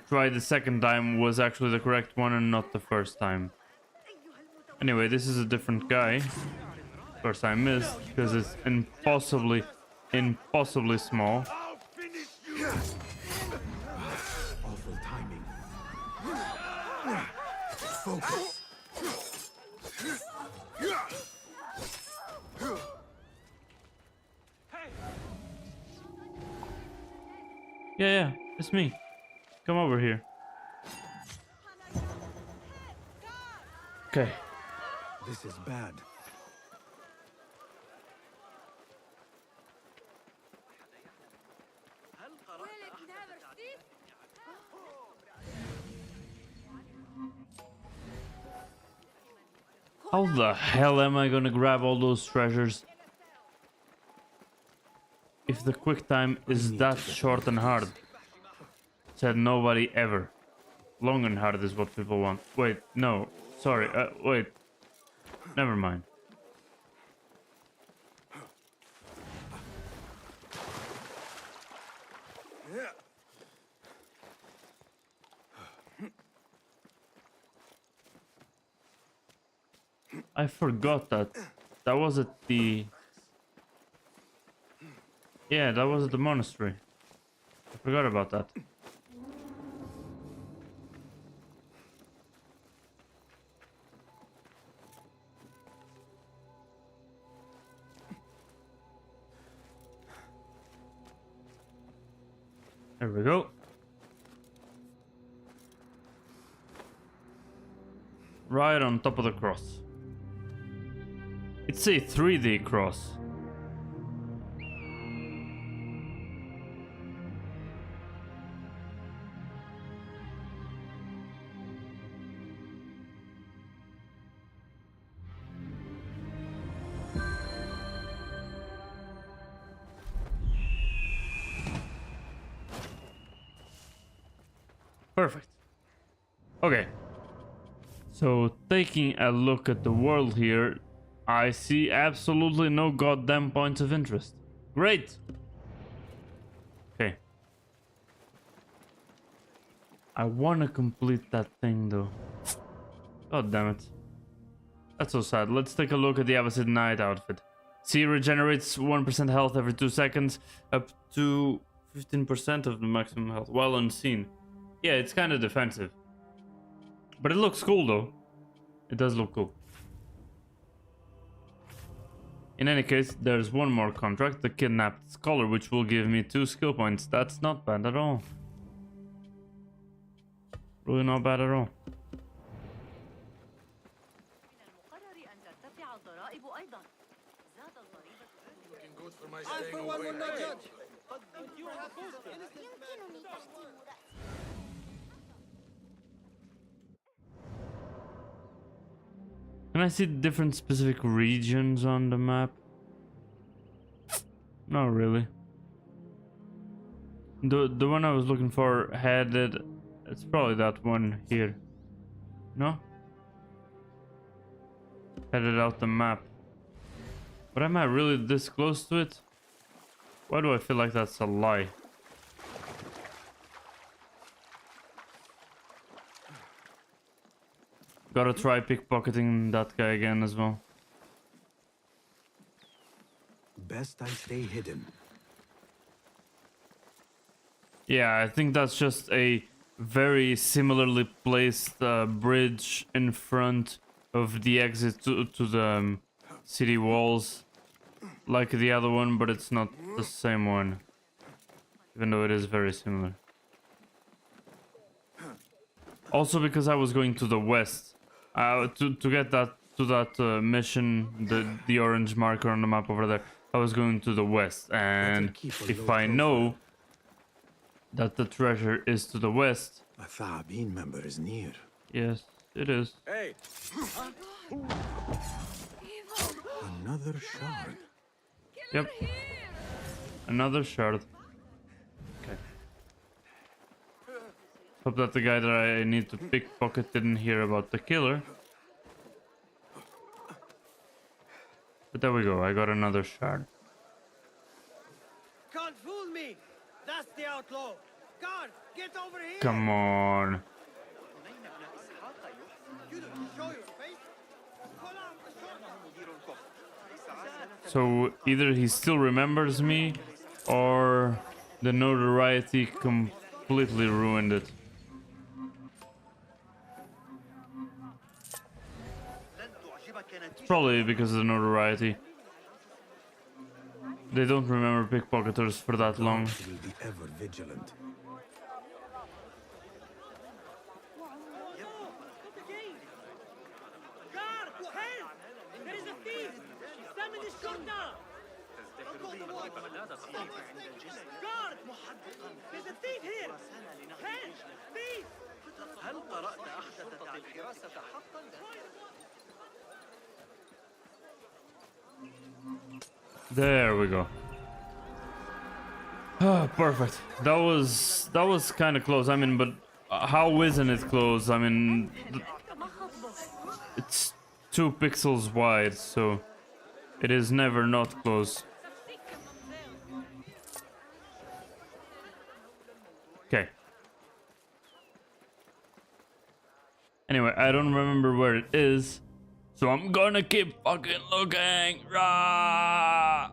Speaker 1: tried the second time was actually the correct one and not the first time. Anyway, this is a different guy. Of course I missed, because it's impossibly small.
Speaker 2: Awful timing. Focus.
Speaker 1: Yeah, it's me. Come over here. Okay.
Speaker 2: This is bad.
Speaker 1: How the hell am I gonna grab all those treasures if the quick time is that short and hard? Said nobody ever. Long and hard is what people want. Wait, no. Sorry, wait. Never mind. I forgot that. That was at the... Yeah, that was at the monastery. I forgot about that. There we go. Right on top of the cross. It's a 3D cross. Perfect. Okay. So taking a look at the world here, I see absolutely no goddamn points of interest. Great. Okay. I want to complete that thing though. God damn it. That's so sad. Let's take a look at the Abbasid Knight outfit. See, regenerates 1% health every 2 seconds, up to 15% of the maximum health while unseen. Yeah, it's kind of defensive. But it looks cool though. It does look cool. In any case, there's one more contract, the Kidnapped Scholar, which will give me 2 skill points. That's not bad at all. Really not bad at all. Can I see different specific regions on the map? Not really. The one I was looking for headed, it's probably that one here. No? Headed out the map. But am I really this close to it? Why do I feel like that's a lie? Gotta try pickpocketing that guy again as well.
Speaker 2: Best I stay hidden.
Speaker 1: Yeah, I think that's just a very similarly placed bridge in front of the exit to the city walls. Like the other one, but it's not the same one. Even though it is very similar. Also because I was going to the west. To get that to that mission, the orange marker on the map over there, I was going to the west, and if I know that the treasure is to the west,
Speaker 2: A Thaabin member is near.
Speaker 1: yes, it is.
Speaker 4: Hey!
Speaker 2: Another shard.
Speaker 1: Yep, another shard. Okay. Hope that the guy that I need to pickpocket didn't hear about the killer. But there we go, I got another shard.
Speaker 5: Can't fool me! That's the outlaw! Guard, get over here!
Speaker 1: Come on.
Speaker 5: You don't show your face! Pull out the shotgun!
Speaker 1: So either he still remembers me, or the notoriety completely ruined it. Probably because of the notoriety. They don't remember pickpocketers for that long.
Speaker 2: Will be ever vigilant.
Speaker 5: Guard! Help! There is a thief! Summon the shotgun! Guard! There's a thief here! Help! Thief!
Speaker 8: هل قرأت أحدث الحراسة حقا؟
Speaker 1: There we go. Ah, perfect. That was kind of close. I mean, but how isn't it close? I mean, it's 2 pixels wide, so it is never not close. Okay. Anyway, I don't remember where it is, so I'm gonna keep fucking looking. Rah!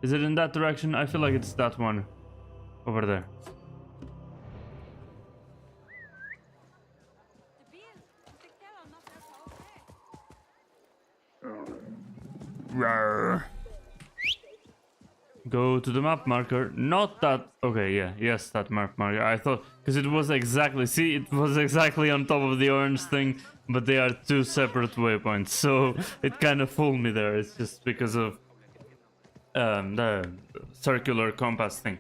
Speaker 1: Is it in that direction? I feel like it's that one over there. Rawr. Go to the map marker. Not that. Okay, yeah, yes, that map marker. I thought because it was exactly. See, it was exactly on top of the orange thing, but they are 2 separate waypoints. So it kind of fooled me there. It's just because of the circular compass thing.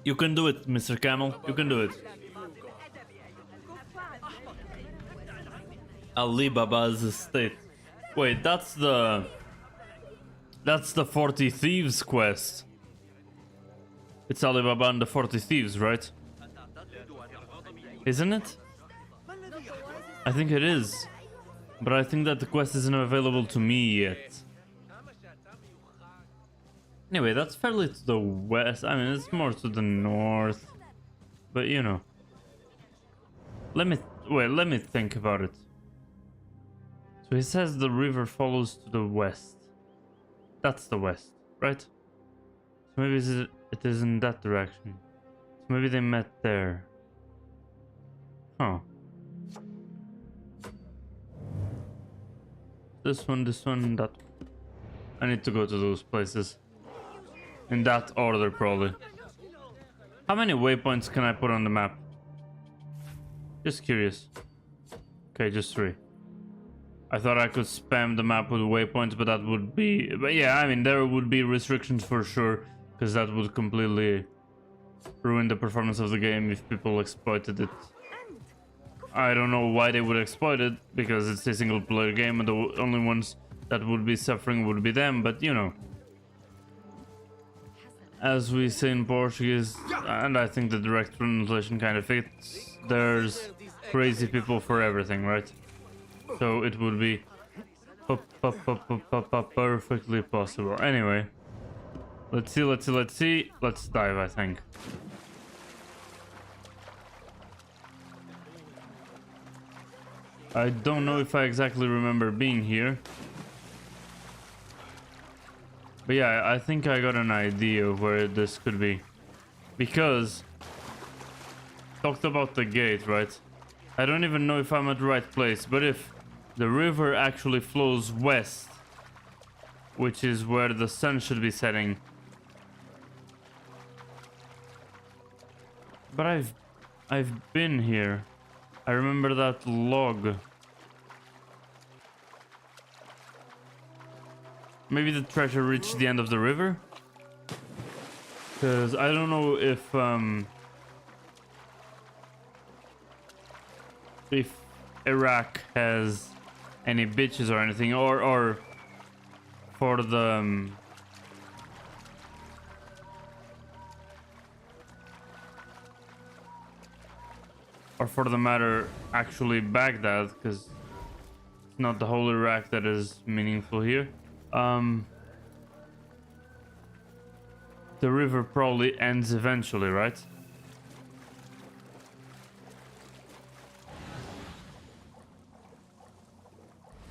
Speaker 1: You can do it, Mr. Camel. You can do it. Ali Baba's estate. Wait, that's the That's the 40 Thieves quest. It's Alibaba and the 40 Thieves, right? Isn't it? I think it is. But I think that the quest isn't available to me yet. Anyway, that's fairly to the west. I mean, it's more to the north. But you know. Let me think about it. So he says the river follows to the west. That's the west, right? So maybe it is in that direction. So maybe they met there. Huh. This one, that one. I need to go to those places. In that order, probably. How many waypoints can I put on the map? Just curious. Okay, just 3. I thought I could spam the map with waypoints, but that would be... But yeah, I mean, there would be restrictions for sure, because that would completely ruin the performance of the game if people exploited it. I don't know why they would exploit it, because it's a single-player game, and the only ones that would be suffering would be them, but you know. As we say in Portuguese, and I think the direct translation kind of fits, there's crazy people for everything, right? So it would be perfectly possible. Anyway, let's see. Let's dive, I think. I don't know if I exactly remember being here. But yeah, I think I got an idea of where this could be. Because talked about the gate, right? I don't even know if I'm at the right place, but if the river actually flows west, which is where the sun should be setting. But I've been here. I remember that log. Maybe the treasure reached the end of the river? Because I don't know if Iraq has any bitches or anything, or for the or for the matter actually Baghdad, because it's not the whole Iraq that is meaningful here. The river probably ends eventually, right?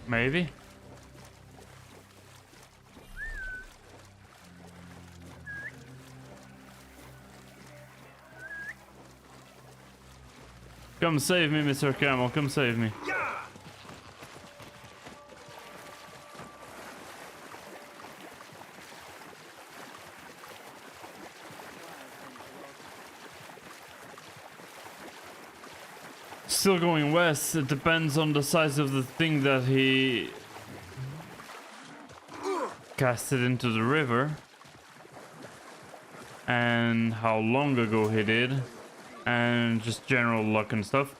Speaker 1: Maybe. Come save me, Mr. Camel, come save me. Still going west. It depends on the size of the thing that he casted into the river and how long ago he did, and just general luck and stuff.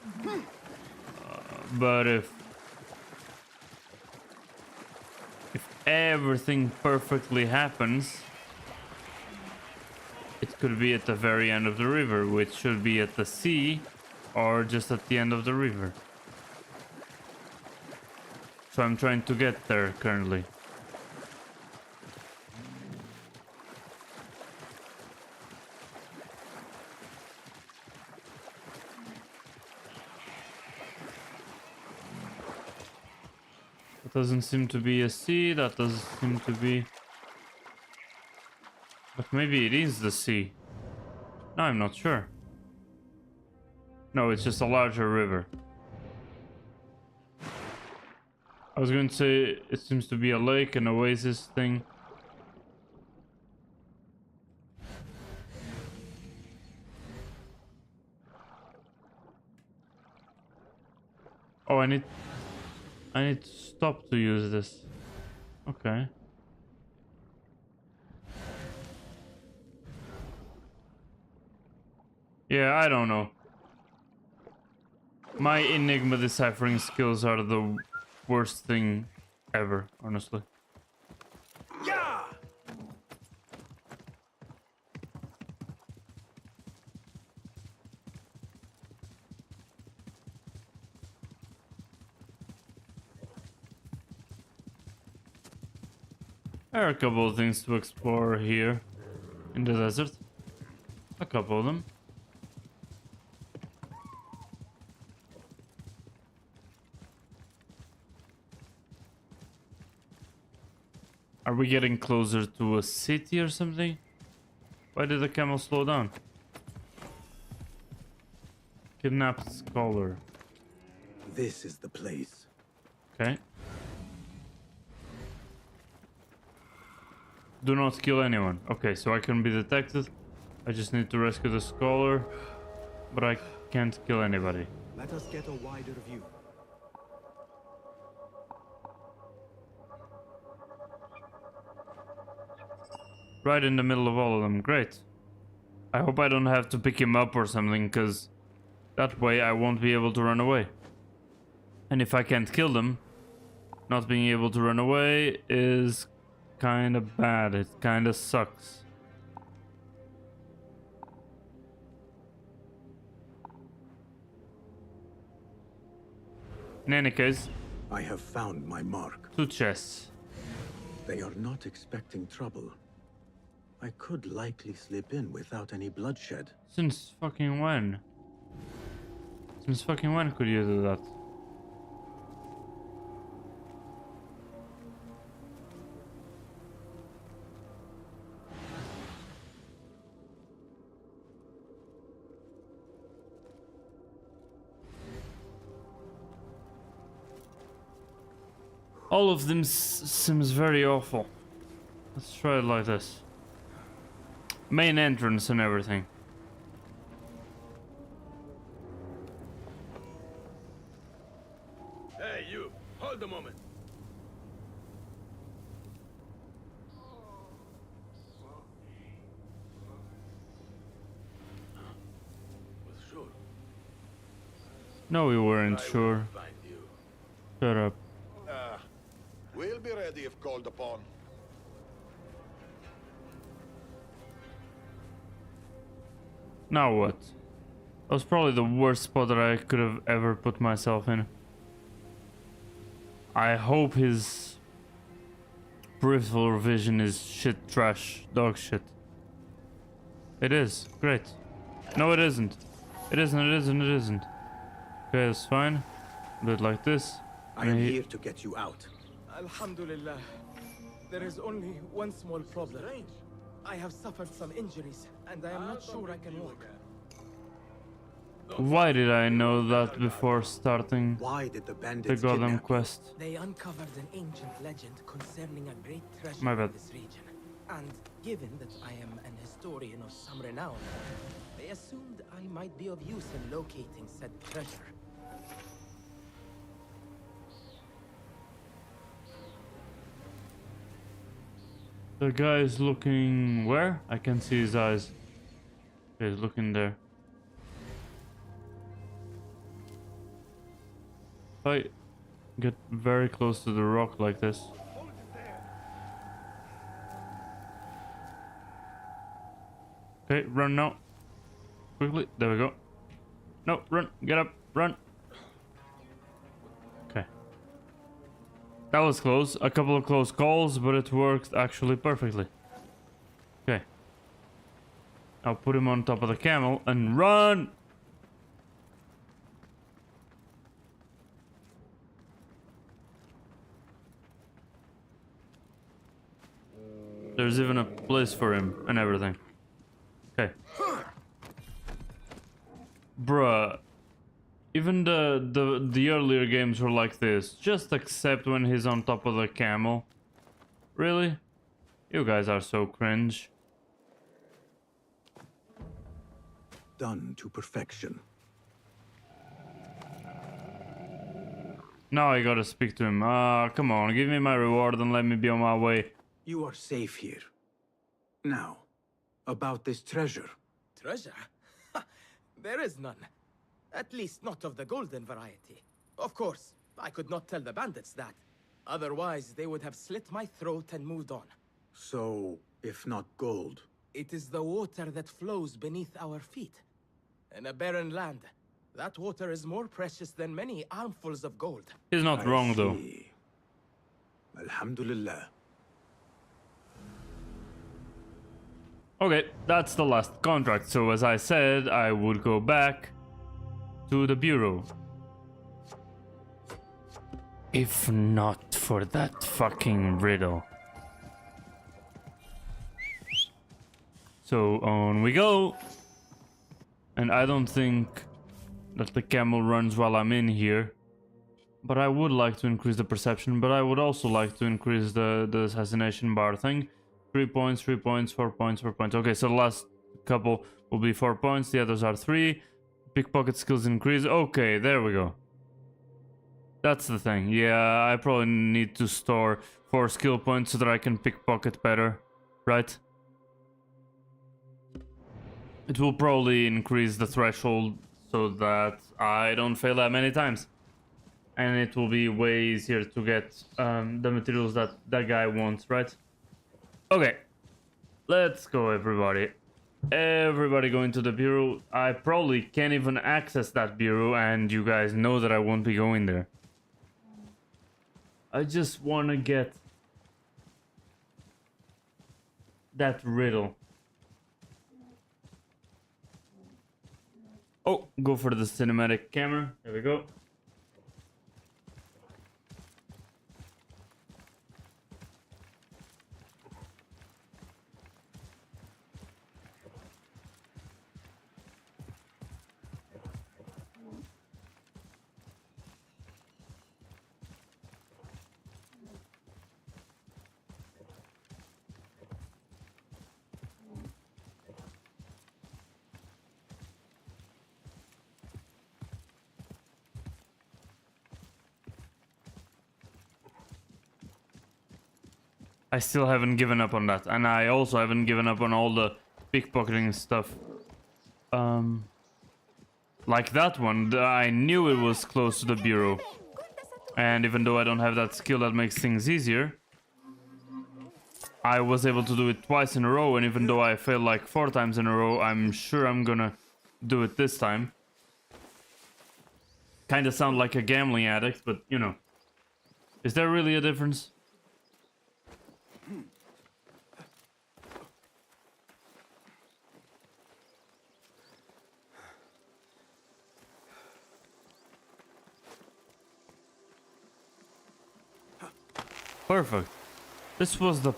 Speaker 1: But if everything perfectly happens, it could be at the very end of the river, which should be at the sea or just at the end of the river. So I'm trying to get there currently. That doesn't seem to be a sea, that doesn't seem to be... But maybe it is the sea. No, I'm not sure. No, it's just a larger river. I was going to say it seems to be a lake, an oasis thing. Oh, I need to stop to use this. Okay. Yeah, I don't know. My Enigma deciphering skills are the worst thing ever, honestly.
Speaker 4: Yeah!
Speaker 1: There are a couple of things to explore here in the desert. A couple of them. Are we getting closer to a city or something? Why did the camel slow down? Kidnapped scholar.
Speaker 2: This is the place.
Speaker 1: Okay. Do not kill anyone. Okay, so I can be detected. I just need to rescue the scholar. But I can't kill anybody.
Speaker 2: Let us get a wider view.
Speaker 1: Right in the middle of all of them. Great. I hope I don't have to pick him up or something, because that way I won't be able to run away. And if I can't kill them, not being able to run away is kind of bad. It kind of sucks. In any case,
Speaker 2: I have found my mark.
Speaker 1: 2 chests.
Speaker 2: They are not expecting trouble. I could likely slip in without any bloodshed.
Speaker 1: Since fucking when? Since fucking when could you do that? All of them seems very awful. Let's try it like this. Main entrance and everything.
Speaker 4: Hey, you! Hold a moment. Was sure.
Speaker 1: No, we weren't sure.
Speaker 4: Find you.
Speaker 1: Shut up.
Speaker 6: We'll be ready if called upon.
Speaker 1: Now what? That was probably the worst spot that I could have ever put myself in. I hope his peripheral vision is shit trash, dog shit. It is. Great. No, it isn't. It isn't, it isn't, it isn't. Okay, that's fine. Do it like this.
Speaker 2: I am here to get you out.
Speaker 5: Alhamdulillah. There is only one small problem. I have suffered some injuries, and I am not sure I can walk.
Speaker 1: Why did I know that before starting
Speaker 2: Why did the
Speaker 1: the
Speaker 2: bandits
Speaker 1: goddamn
Speaker 2: kidnap you?
Speaker 1: quest?
Speaker 5: They uncovered an ancient legend concerning a great treasure
Speaker 1: My bad.
Speaker 5: in this region. And given that I am an historian of some renown, they assumed I might be of use in locating said treasure.
Speaker 1: The guy is looking where? I can see his eyes. Okay, he's looking there. If I get very close to the rock like this. Okay, run now. Quickly, there we go. No, run, get up, run. Okay. That was close. A couple of close calls, but it worked actually perfectly. Okay. I'll put him on top of the camel and run! There's even a place for him and everything. Okay. Bruh. Even the earlier games were like this. Just accept when he's on top of the camel. Really? You guys are so cringe.
Speaker 2: Done to perfection.
Speaker 1: Now I gotta speak to him. Come on, give me my reward and let me be on my way.
Speaker 2: You are safe here. Now, about this treasure.
Speaker 5: Treasure? There is none. At least not of the golden variety. Of course, I could not tell the bandits that. Otherwise, they would have slit my throat and moved on.
Speaker 2: So, if not gold,
Speaker 5: It is the water that flows beneath our feet. In a barren land, that water is more precious than many armfuls of gold.
Speaker 1: He's not wrong though.
Speaker 2: see. Alhamdulillah.
Speaker 1: Okay, that's the last contract. So as I said, I would go back to the bureau. If not for that fucking riddle. So on we go. And I don't think that the camel runs while I'm in here. But I would like to increase the perception, but I would also like to increase the assassination bar thing. 3 points, 3 points, 4 points, 4 points. Okay, so the last couple will be 4 points, the others are 3. Pickpocket skills increase. Okay, there we go. That's the thing. Yeah, I probably need to store 4 skill points so that I can pickpocket better, right? It will probably increase the threshold so that I don't fail that many times. And it will be way easier to get the materials that that guy wants, right? Okay, let's go, everybody. Everybody go into the bureau. I probably can't even access that bureau, and you guys know that I won't be going there. I just want to get that riddle. Oh, go for the cinematic camera. There we go. I still haven't given up on that, and I also haven't given up on all the pickpocketing stuff. Like that one, I knew it was close to the bureau. And even though I don't have that skill that makes things easier, I was able to do it twice in a row, and even though I failed like 4 times in a row, I'm sure I'm gonna do it this time. Kinda sound like a gambling addict, but you know. Is there really a difference? Perfect. This was the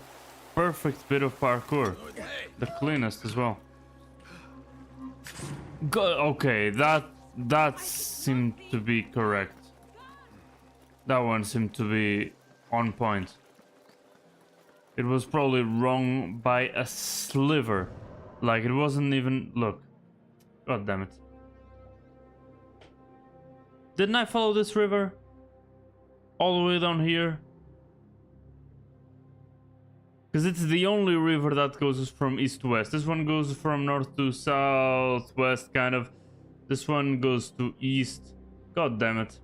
Speaker 1: perfect bit of parkour. The cleanest as well. Okay, that seemed to be correct. That one seemed to be on point. It was probably wrong by a sliver. Like it wasn't even... Look. God damn it. Didn't I follow this river? All the way down here? Because it's the only river that goes from east to west. This one goes from north to south, west, kind of. This one goes to east. God damn it.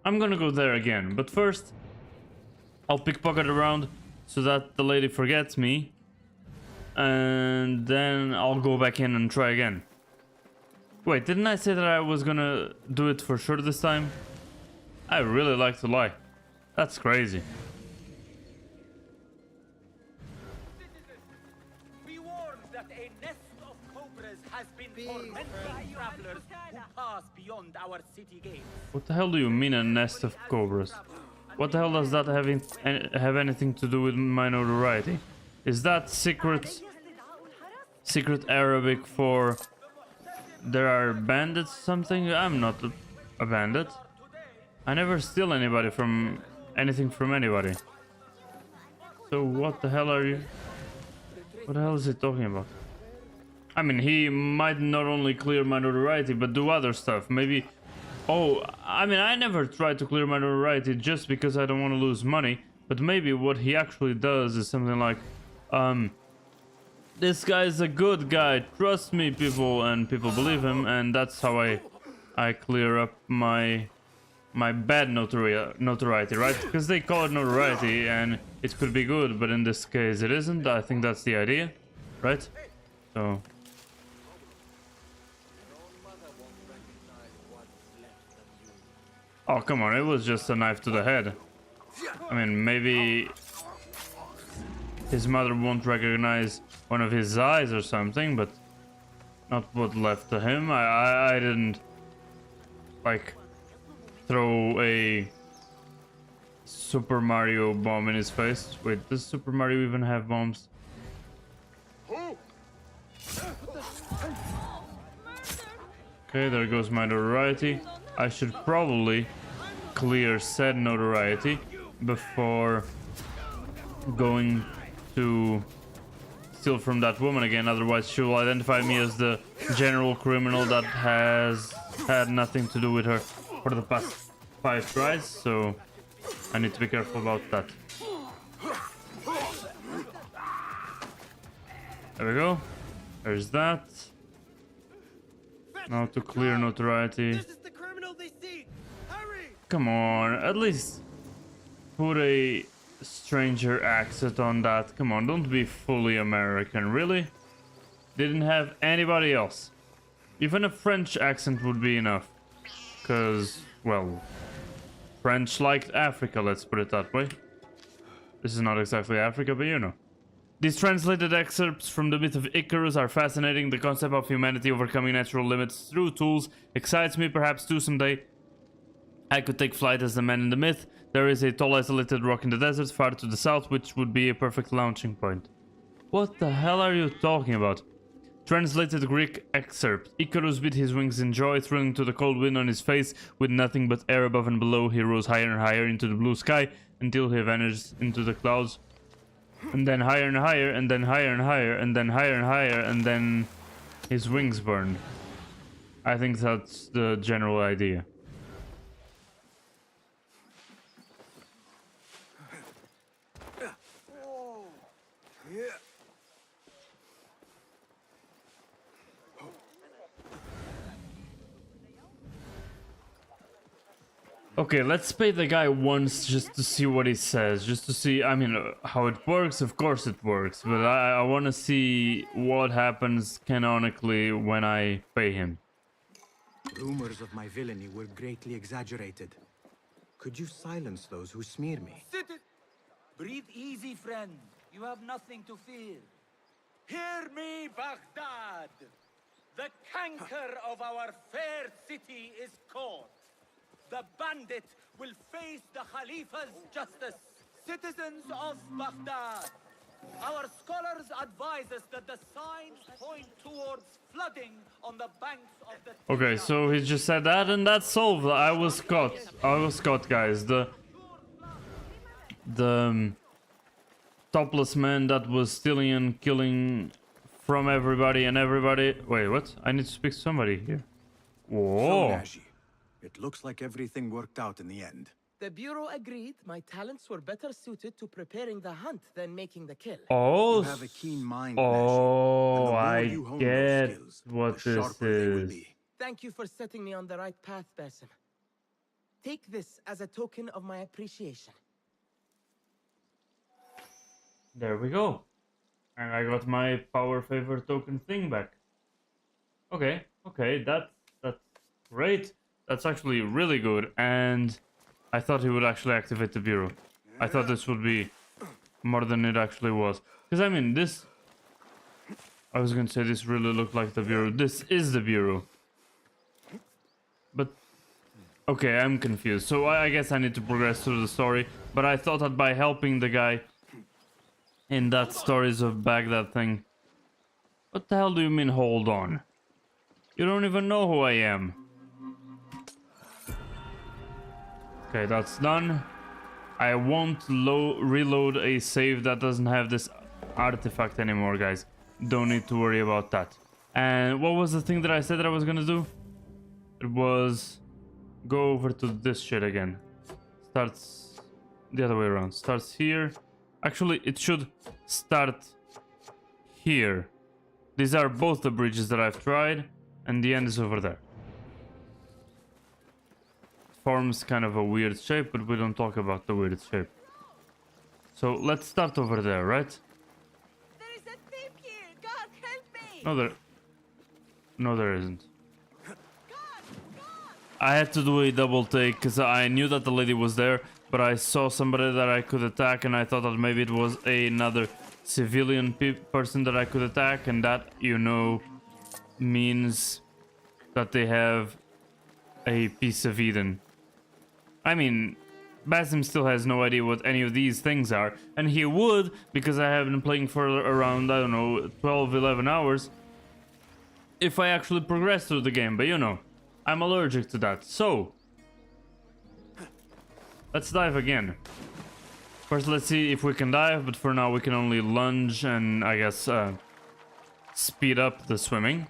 Speaker 1: I'm gonna go there again. But first, I'll pickpocket around so that the lady forgets me. And then I'll go back in and try again. Wait, didn't I say that I was gonna do it for sure this time? I really like to lie. That's crazy.
Speaker 8: Our city gates.
Speaker 1: What the hell do you mean, a nest of cobras? What the hell does that have anything to do with my notoriety? Is that secret Arabic for there are bandits something? I'm not a bandit. I never steal anybody from anything from anybody. So what the hell are you? What the hell is he talking about? I mean, he might not only clear my notoriety, but do other stuff. Maybe... Oh, I mean, I never tried to clear my notoriety just because I don't want to lose money. But maybe what he actually does is something like... This guy's a good guy, trust me, people. And people believe him, and that's how I clear up my bad notoriety, right? Because they call it notoriety, and it could be good, but in this case it isn't. I think that's the idea, right? So... Oh, come on, it was just a knife to the head. I mean, maybe his mother won't recognize one of his eyes or something, but not what left to him. I didn't like throw a Super Mario bomb in his face. Wait, does Super Mario even have bombs? Okay, there goes my notoriety. I should probably clear said notoriety before going to steal from that woman again, otherwise she will identify me as the general criminal that has had nothing to do with her for the past 5 tries, so I need to be careful about that. There we go. There's that. Now to clear notoriety.
Speaker 5: This is the criminal they see. Hurry!
Speaker 1: Come on, at least put a stranger accent on that. Come on, don't be fully American, really? Didn't have anybody else. Even a French accent would be enough. Cause, well, French liked Africa, let's put it that way. This is not exactly Africa, but you know. These translated excerpts from the myth of Icarus are fascinating. The concept of humanity overcoming natural limits through tools excites me. Perhaps too someday I could take flight as the man in the myth. There is a tall isolated rock in the desert far to the south, which would be a perfect launching point. What the hell are you talking about? Translated Greek excerpt. Icarus beat his wings in joy, thrilling to the cold wind on his face. With nothing but air above and below, he rose higher and higher into the blue sky until he vanished into the clouds. And then higher and higher, and then higher and higher, and then higher and higher, and then his wings burned. I think that's the general idea. Okay, let's pay the guy once just to see what he says, just to see, I mean, how it works. Of course it works, but I want to see what happens canonically when I pay him.
Speaker 2: Rumors of my villainy were greatly exaggerated. Could you silence those who smear me?
Speaker 8: Sit it. Breathe easy, friend. You have nothing to fear. Hear me, Baghdad. The canker of our fair city is caught. The bandit will face the Khalifa's justice. Citizens of Baghdad, our scholars advise us that the signs point towards flooding on the banks of the...
Speaker 1: Okay, so he just said that and that's solved. I was caught. I was caught, guys. The topless man that was stealing and killing from everybody and everybody. Wait, what? I need to speak to somebody here. Whoa.
Speaker 2: So, it looks like everything worked out in the end.
Speaker 5: The Bureau agreed my talents were better suited to preparing the hunt than making the kill.
Speaker 1: Oh,
Speaker 2: You have a keen mind,
Speaker 1: oh,
Speaker 2: Nashi, and the more
Speaker 1: I
Speaker 2: you hone those
Speaker 1: get
Speaker 2: skills,
Speaker 1: what
Speaker 2: the
Speaker 1: this
Speaker 2: sharper they will
Speaker 1: is.
Speaker 2: be.
Speaker 5: Thank you for setting me on the right path, Basim. Take this as a token of my appreciation.
Speaker 1: There we go. And I got my power favor token thing back. Okay, okay, that's great. That's actually really good, and I thought he would actually activate the Bureau. I thought this would be more than it actually was. Because, I mean, this... I was going to say this really looked like the Bureau. This is the Bureau. But... Okay, I'm confused. So I guess I need to progress through the story. But I thought that by helping the guy in that Stories of Baghdad thing... What the hell do you mean, hold on? You don't even know who I am. Okay, that's done. I won't reload a save that doesn't have this artifact anymore, guys. Don't need to worry about that. And what was the thing that I said that I was gonna do? It was go over to this shit again. Starts the other way around. Starts here. Actually, it should start here. These are both the bridges that I've tried, and the end is over there. Forms kind of a weird shape, but we don't talk about the weird shape. So let's start over there, right?
Speaker 3: There is a thief here. God, help me.
Speaker 1: No, there isn't.
Speaker 3: God.
Speaker 1: I had to do a double take because I knew that the lady was there, but I saw somebody that I could attack, and I thought that maybe it was another civilian person that I could attack, and that, you know, means that they have a piece of Eden. I mean, Basim still has no idea what any of these things are, and he would, because I have been playing for around, I don't know, 12, 11 hours, if I actually progress through the game, but you know, I'm allergic to that. So, let's dive again. First, let's see if we can dive, but for now we can only lunge and, I guess, speed up the swimming.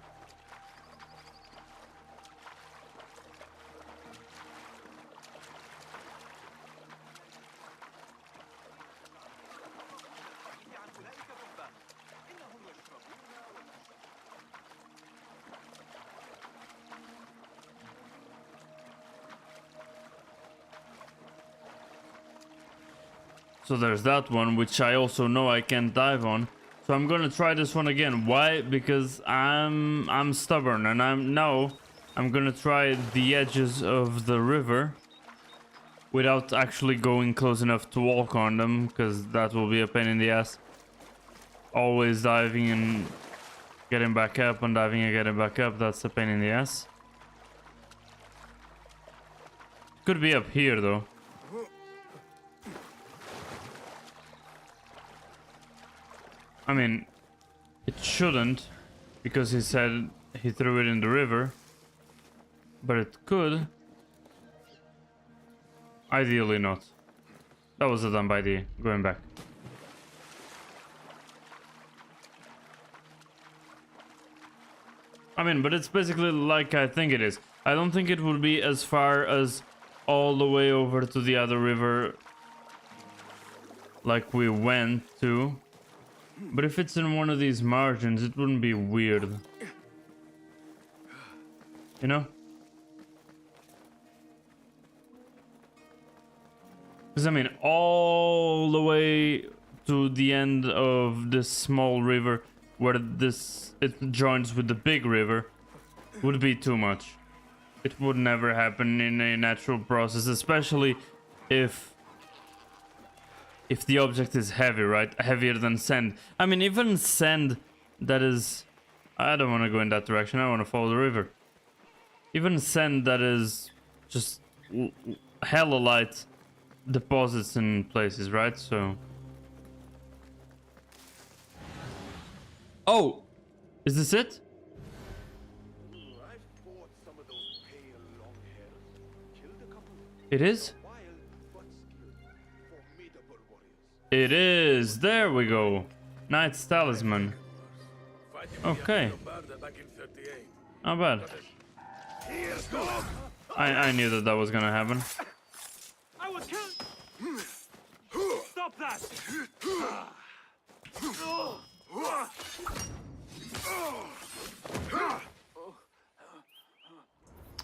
Speaker 1: So there's that one, which I also know I can't dive on. So I'm gonna try this one again. Why? Because I'm stubborn, and I'm gonna try the edges of the river without actually going close enough to walk on them, because that will be a pain in the ass. Always diving and getting back up, and diving and getting back up, that's a pain in the ass. Could be up here though. I mean, it shouldn't, because he said he threw it in the river, but it could. Ideally not. That was a dumb idea, going back. I mean, but it's basically like I think it is. I don't think it would be as far as all the way over to the other river like we went to. But if it's in one of these margins, it wouldn't be weird. You know? Because I mean, all the way to the end of this small river where it joins with the big river would be too much. It would never happen in a natural process, especially if the object is heavy, right? Heavier than sand. I mean, even sand that is... I don't want to go in that direction. I want to follow the river. Even sand that is just hella light deposits in places, right? So... Oh! Is this it? It is? It is! There we go! Knight's Talisman. Okay. Not bad. I knew that was gonna happen.
Speaker 4: I was killed! Stop that!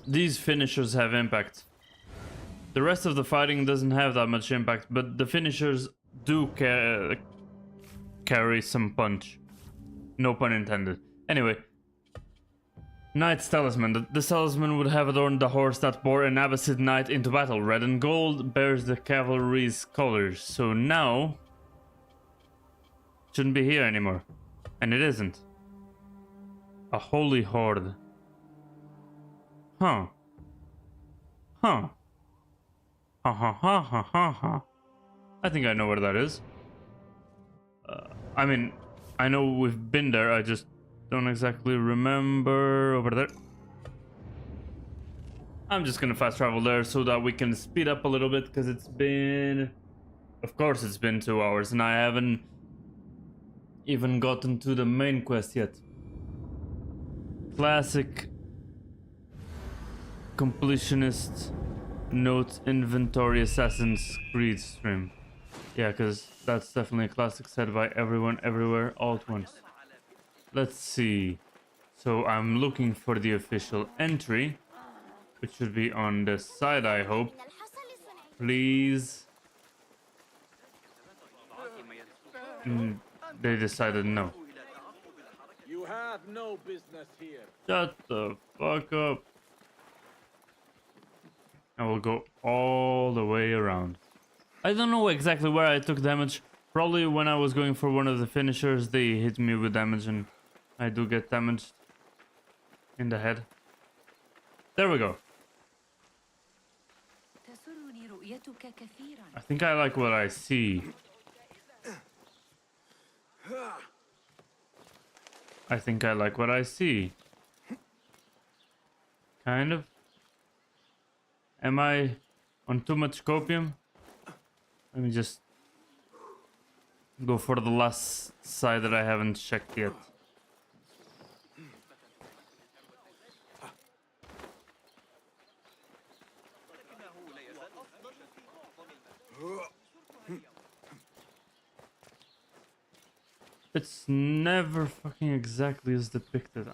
Speaker 1: These finishers have impact. The rest of the fighting doesn't have that much impact, but the finishers do carry some punch. No pun intended. Anyway. Knight's Talisman. The talisman would have adorned the horse that bore an Abbasid knight into battle. Red and gold bears the cavalry's colors. So now... shouldn't be here anymore. And it isn't. A holy horde. Huh. Huh. Ha ha ha ha ha ha. I think I know where that is. I mean, I know we've been there, I just don't exactly remember. Over there. I'm just gonna fast travel there so that we can speed up a little bit, because it's been... Of course it's been 2 hours and I haven't even gotten to the main quest yet. Classic completionist note inventory Assassin's Creed stream. Yeah, because that's definitely a classic said by everyone, everywhere, all at once. Let's see. So I'm looking for the official entry, which should be on this side, I hope. Please. They decided no.
Speaker 8: You have no business here.
Speaker 1: Shut the fuck up. I will go all the way around. I don't know exactly where I took damage, Probably when I was going for one of the finishers, they hit me with damage, and I do get damaged in the head. There we go.
Speaker 3: تسرني رؤيتك كثيرا.
Speaker 1: I think I like what I see. I think I like what I see. Kind of. Am I on too much copium? Let me just go for the last side that I haven't checked yet. It's never fucking exactly as depicted.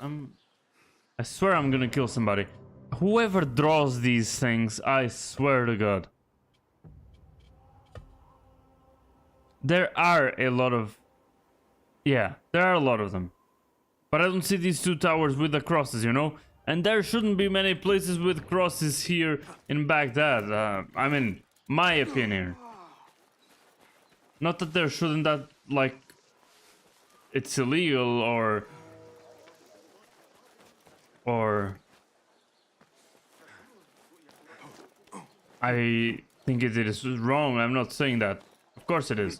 Speaker 1: I swear I'm gonna kill somebody. Whoever draws these things, I swear to God. There are a lot of... Yeah, there are a lot of them. But I don't see these two towers with the crosses, you know? And there shouldn't be many places with crosses here in Baghdad. I mean, my opinion. Not that there shouldn't, that, like... It's illegal or... I think it is wrong. I'm not saying that. Of course it is.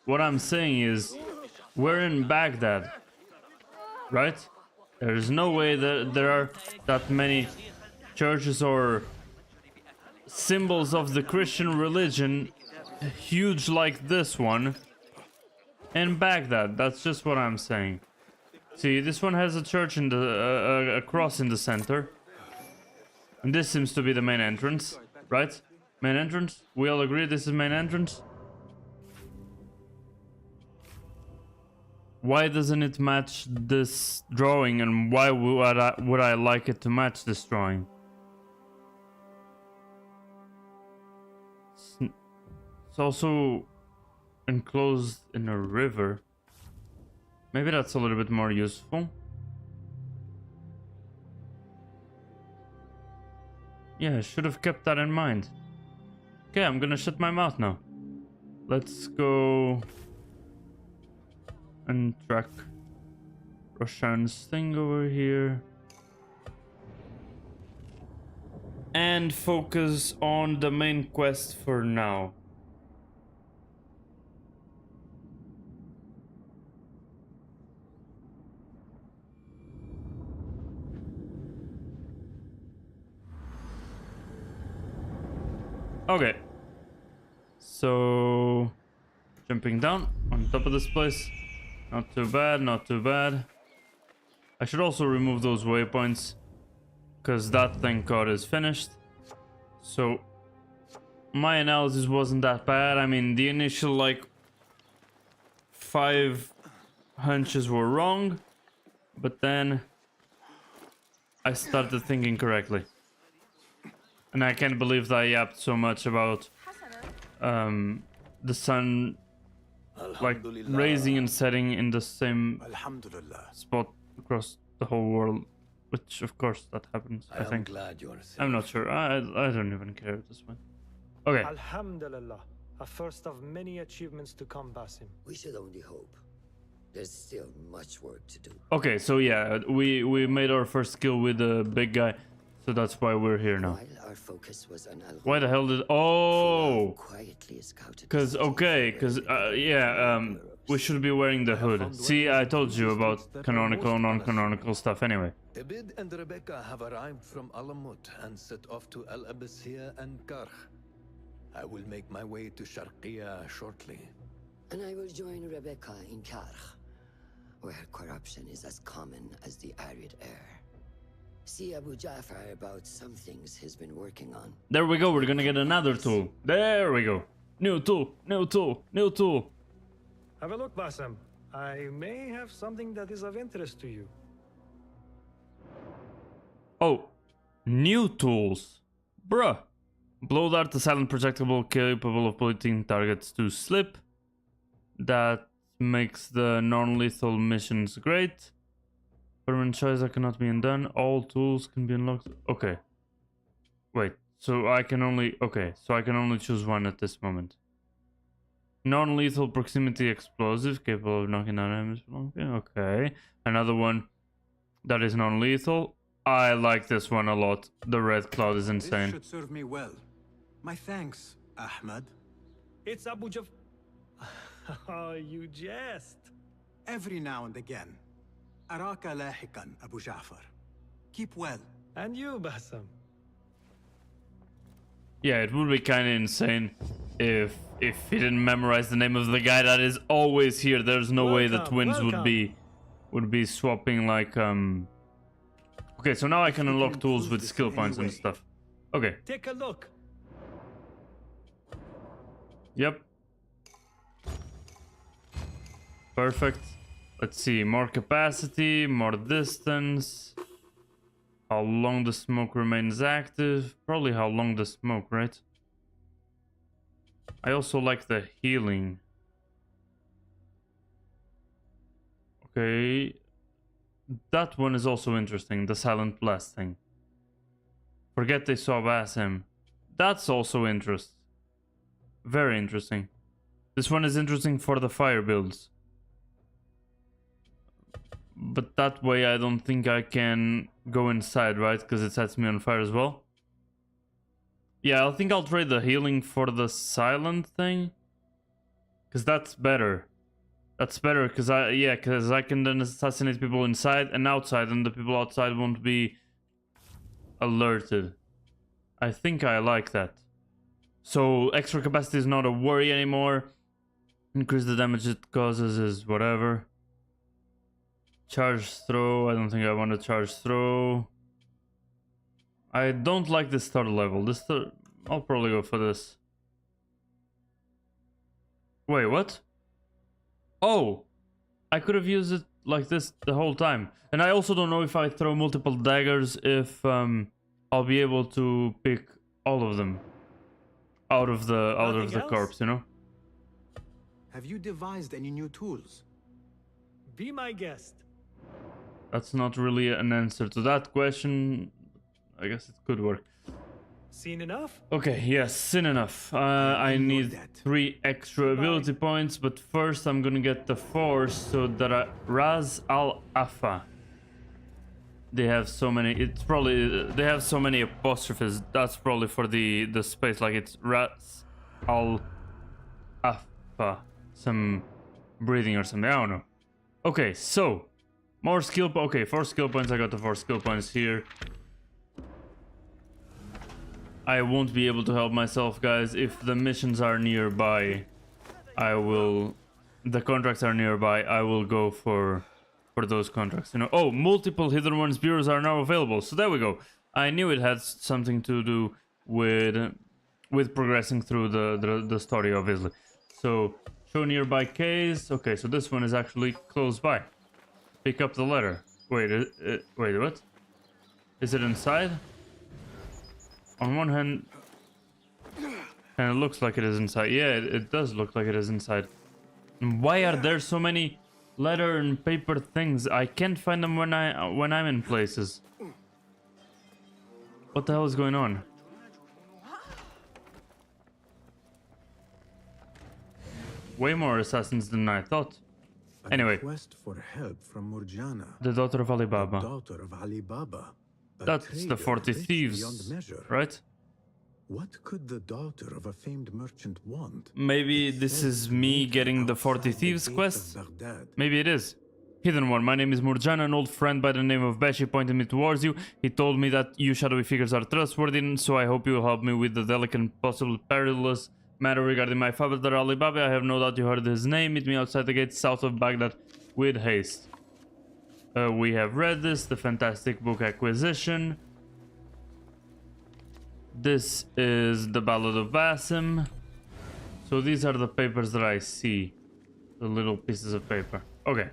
Speaker 1: What I'm saying is, we're in Baghdad, right? There is no way that there are that many churches or symbols of the Christian religion huge like this one in Baghdad. That's just what I'm saying. See, this one has a church in the a cross in the center, and this seems to be the main entrance, right? Main entrance. We all agree this is main entrance. Why doesn't it match this drawing, and why would I like it to match this drawing? It's also enclosed in a river. Maybe that's a little bit more useful. Yeah, I should have kept that in mind. Okay, I'm gonna shut my mouth now. Let's go and track Roshan's thing over here. And focus on the main quest for now. Okay. So, jumping down on top of this place. Not too bad, not too bad. I should also remove those waypoints, because that, thank God, is finished. So, my analysis wasn't that bad. I mean, the initial, like, 5 hunches were wrong, but then I started thinking correctly. And I can't believe that I yapped so much about the sun, like, rising and setting in the same spot across the whole world, which of course that happens. I think.
Speaker 9: Glad you're safe.
Speaker 1: I'm not sure. I don't even care at this point. Okay.
Speaker 10: Alhamdulillah, a first of many achievements to come, Basim.
Speaker 9: We should only hope. There's still much work to do.
Speaker 1: Okay, so yeah, we made our first kill with the big guy, so that's why we're here now.
Speaker 9: While our focus was on
Speaker 1: Why the hell did... Oh! Because, okay, because, we should be wearing the hood. See, I told you about canonical and non-canonical stuff anyway.
Speaker 11: Ibid and Rebecca have arrived from Alamut and set off to Al Abyssiya and Karh. I will make my way to Sharqiya shortly.
Speaker 9: And I will join Rebecca in Karh, where corruption is as common as the arid air. See Abu Ja'far about some things he's been working on.
Speaker 1: There we go, we're gonna get another tool. There we go. New tool, new tool, new tool.
Speaker 10: Have a look, Basim. I may have something that is of interest to you.
Speaker 1: Oh, new tools. Bruh. Blow dart, a silent projectile capable of putting targets to slip. That makes the non-lethal missions great. Permanent choice that cannot be undone. All tools can be unlocked. Okay. Wait, so I can only... Okay, so I can only choose one at this moment. Non-lethal proximity explosive capable of knocking down enemies. Okay. Another one that is non-lethal. I like this one a lot. The red cloud is
Speaker 2: This
Speaker 1: insane.
Speaker 2: should serve me well. My thanks, Ahmed.
Speaker 10: It's Abu Jaf. Oh, you jest.
Speaker 2: Every now and again. Araka lahikan, Abu Ja'far. Keep well.
Speaker 10: And you, Bassam.
Speaker 1: Yeah, it would be kind of insane if he didn't memorize the name of the guy that is always here. There's no way the
Speaker 10: Welcome,
Speaker 1: twins
Speaker 10: welcome.
Speaker 1: would be swapping like Okay, so now I can unlock tools with skill points and stuff. Okay.
Speaker 10: Take a look.
Speaker 1: Yep. Perfect. Let's see, more capacity, more distance. How long the smoke remains active? Probably how long the smoke, right? I also like the healing. Okay. That one is also interesting, the silent blast thing. Forget they saw Basim. That's also interesting. Very interesting. This one is interesting for the fire builds. But that way I don't think I can go inside, right? Because it sets me on fire as well. Yeah, I think I'll trade the healing for the silent thing. Because that's better. That's better because I can then assassinate people inside and outside, and the people outside won't be alerted. I think I like that. So extra capacity is not a worry anymore. Increase the damage it causes is whatever. Charge throw. I don't think I want to charge throw. I don't like this third level. I'll probably go for this. Wait, what? Oh, I could have used it like this the whole time. And I also don't know if I throw multiple daggers if I'll be able to pick all of them out of the corpse, you know?
Speaker 2: Have you devised any new tools?
Speaker 10: Be my guest.
Speaker 1: That's not really an answer to that question. I guess it could work.
Speaker 10: Seen enough?
Speaker 1: Okay, yes, seen enough. I need 3 extra ability points, but first I'm gonna get the force so that Raz Al Afa. They have so many. It's probably they have so many apostrophes. That's probably for the space. Like it's Raz Al Afa. Some breathing or something. I don't know. Okay, so more skill. Okay, 4 skill points. I got the 4 skill points here. I won't be able to help myself, guys. If the missions are nearby, I will. The contracts are nearby. I will go for those contracts. You know. Oh, multiple hidden ones bureaus are now available. So there we go. I knew it had something to do with progressing through the story, obviously. So show nearby case. Okay, so this one is actually close by. Pick up the letter. Wait, wait, what? Is it inside? On one hand, and it looks like it is inside. Yeah, it does look like it is inside. And why are there so many letter and paper things? I can't find them when I'm in places. What the hell is going on? Way more assassins than I thought. Anyway,
Speaker 2: Request for help from Murjana,
Speaker 1: the daughter of Ali Baba.
Speaker 2: the daughter of Ali Baba. A
Speaker 1: That's the
Speaker 2: trader
Speaker 1: 40
Speaker 2: rich
Speaker 1: thieves,
Speaker 2: beyond measure.
Speaker 1: right?
Speaker 2: What could the daughter of a famed merchant want?
Speaker 1: Maybe this is me getting the 40 Thieves quest?
Speaker 2: Baghdad.
Speaker 1: Maybe it is. Hidden one, my name is Murjana, an old friend by the name of Beshi pointed me towards you. He told me that you shadowy figures are trustworthy, so I hope you will help me with the delicate and possible perilous matter regarding my father Ali Baba. I have no doubt you heard his name. Meet me outside the gates south of Baghdad with haste. We have read this, the fantastic book Acquisition. This is the Ballad of Basim. So these are the papers that I see. The little pieces of paper. Okay.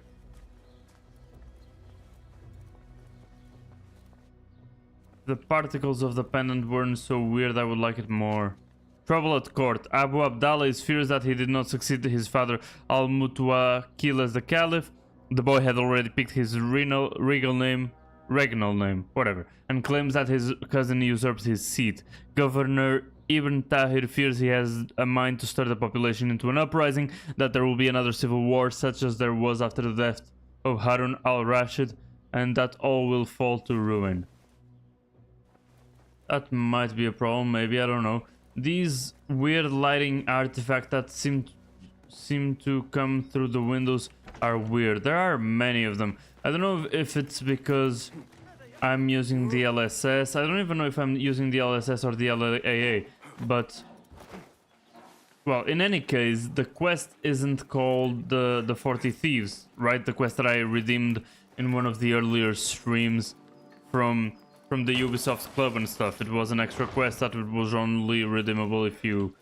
Speaker 1: The particles of the pendant weren't so weird, I would like it more. Trouble at court. Abu Abdallah is furious that he did not succeed his father Al-Mutawakkil as the caliph. The boy had already picked his regal name. regnal name, whatever, and claims that his cousin usurped his seat. Governor Ibn Tahir fears he has a mind to stir the population into an uprising, that there will be another civil war such as there was after the death of Harun al-Rashid, and that all will fall to ruin. That might be a problem, maybe, I don't know. These weird lighting artifacts that seem to come through the windows are weird. There are many of them. I don't know if it's because I'm using the LSS. I don't even know if I'm using the LSS or the LAA, but well, in any case, the quest isn't called the 40 Thieves, right? The quest that I redeemed in one of the earlier streams from the Ubisoft Club and stuff. It was an extra quest that was only redeemable if you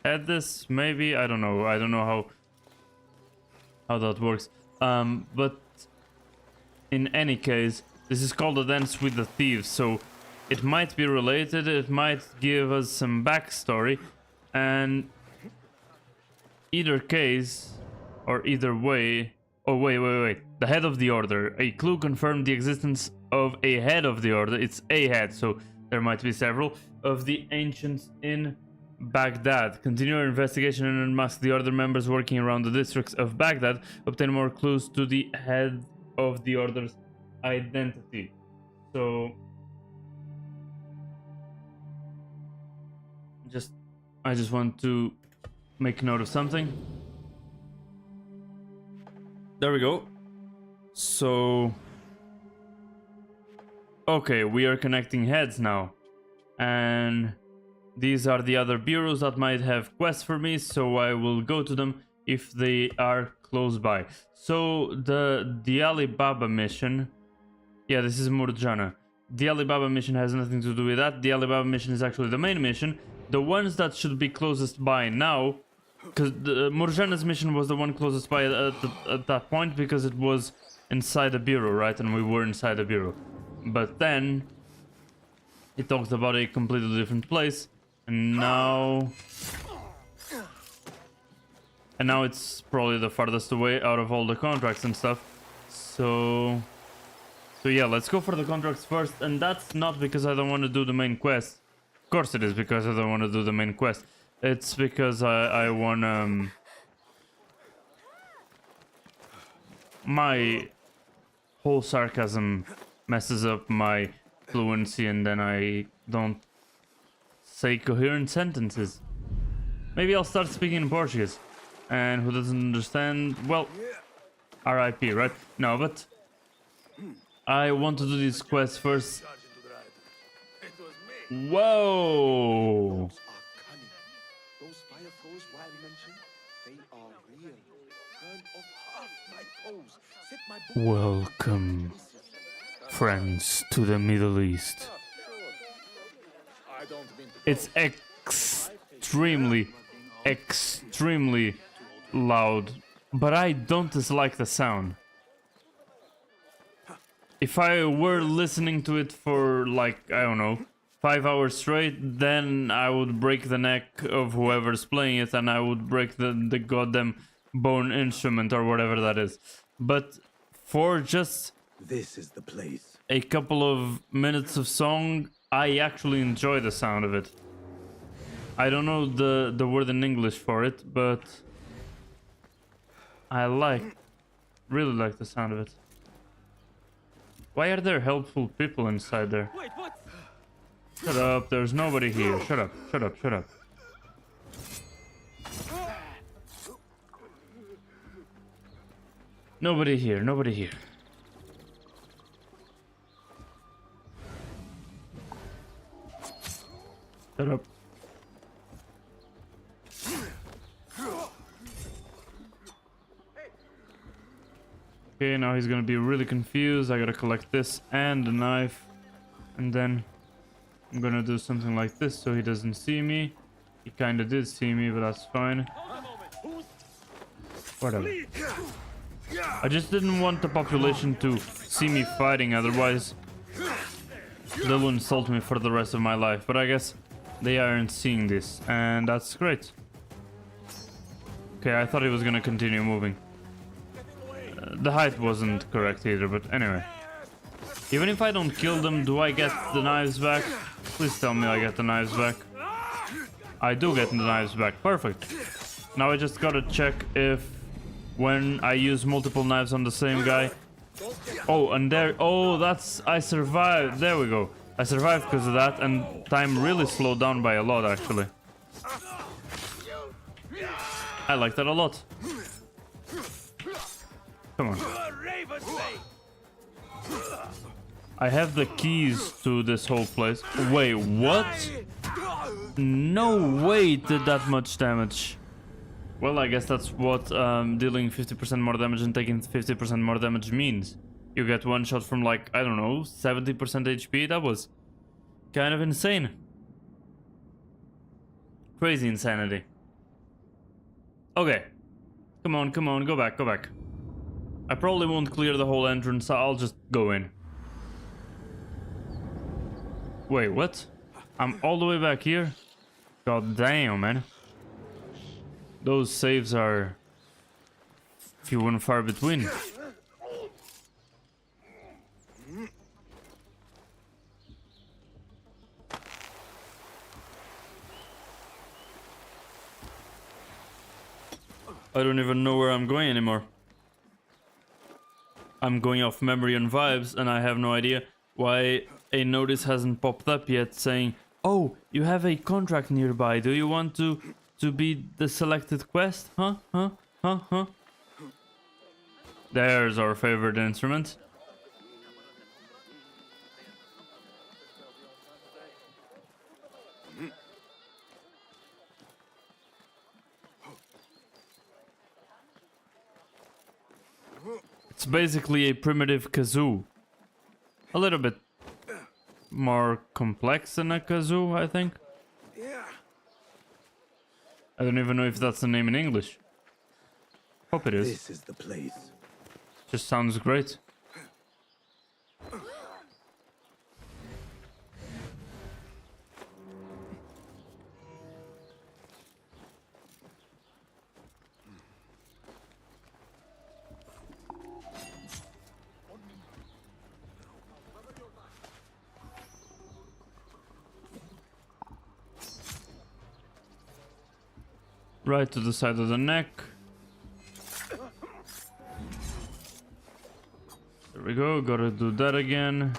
Speaker 1: had this, maybe. I don't know. I don't know how that works. But in any case, this is called a dance with the thieves, so it might be related. It might give us some backstory, and either case or either way. Oh wait. The head of the order. A clue confirmed the existence of a head of the order. It's a head, so there might be several of the ancients in Baghdad. Continue your investigation and unmask the order members working around the districts of Baghdad. Obtain more clues to the head of the order's identity. So I just want to make note of something. There we go. So okay, we are connecting heads now, and these are the other bureaus that might have quests for me, so I will go to them if they are close by. So the Alibaba mission, yeah, this is Murjana. The Alibaba mission has nothing to do with that. The Alibaba mission is actually the main mission. The ones that should be closest by now, because Murjana's mission was the one closest by at that point, because it was inside the bureau, right? And we were inside the bureau. But then it talks about a completely different place, and now it's probably the farthest away out of all the contracts and stuff. So yeah, let's go for the contracts first, and that's not because I don't want to do the main quest. Of course it is because I don't want to do the main quest. It's because I want my whole sarcasm messes up my fluency, and then I don't say coherent sentences. Maybe I'll start speaking in Portuguese. And who doesn't understand, well, RIP, right? No, but I want to do these quests first. Whoa!
Speaker 4: Those fire foes Wild mentioned, they are real. Burn off half my toes. Set my
Speaker 1: Welcome, friends, to the Middle East. It's extremely loud, but I don't dislike the sound. If I were listening to it for, like, I don't know, 5 hours straight, then I would break the neck of whoever's playing it, and I would break the goddamn bone instrument or whatever that is. But for just
Speaker 2: this is the place.
Speaker 1: A couple of minutes of song, I actually enjoy the sound of it. I don't know the word in English for it, but I really like the sound of it. Why are there helpful people inside there?
Speaker 5: Wait, what?
Speaker 1: Shut up, there's nobody here. Shut up. Nobody here. Shut up. Okay, now he's gonna be really confused. I gotta collect this and the knife, and then I'm gonna do something like this so he doesn't see me. He kinda did see me, but that's fine. Whatever. I just didn't want the population to see me fighting, otherwise they'll insult me for the rest of my life. But I guess they aren't seeing this, and that's great. Okay, I thought he was gonna continue moving. The height wasn't correct either, but anyway. Even if I don't kill them, do I get the knives back? Please tell me I get the knives back. I do get the knives back. Perfect. Now I just gotta check if when I use multiple knives on the same guy. Oh, and there. Oh, that's. I survived. There we go. I survived because of that, and time really slowed down by a lot, actually. I like that a lot. Come on. I have the keys to this whole place. Wait, what? No way it did that much damage. Well, I guess that's what dealing 50% more damage and taking 50% more damage means. You get one shot from like, I don't know, 70% HP. That was kind of insane. Crazy insanity. Okay. Come on, come on, go back, go back. I probably won't clear the whole entrance, I'll just go in. Wait, what? I'm all the way back here? God damn, man. Those saves are few and far between. I don't even know where I'm going anymore. I'm going off memory and vibes, and I have no idea why a notice hasn't popped up yet saying, "Oh, you have a contract nearby. Do you want to be the selected quest?" Huh? There's our favorite instrument. It's basically a primitive kazoo. A little bit more complex than a kazoo, I think. I don't even know if that's the name in English. Hope it is.
Speaker 2: This is the place.
Speaker 1: Just sounds great. Right to the side of the neck. There we go, gotta do that again.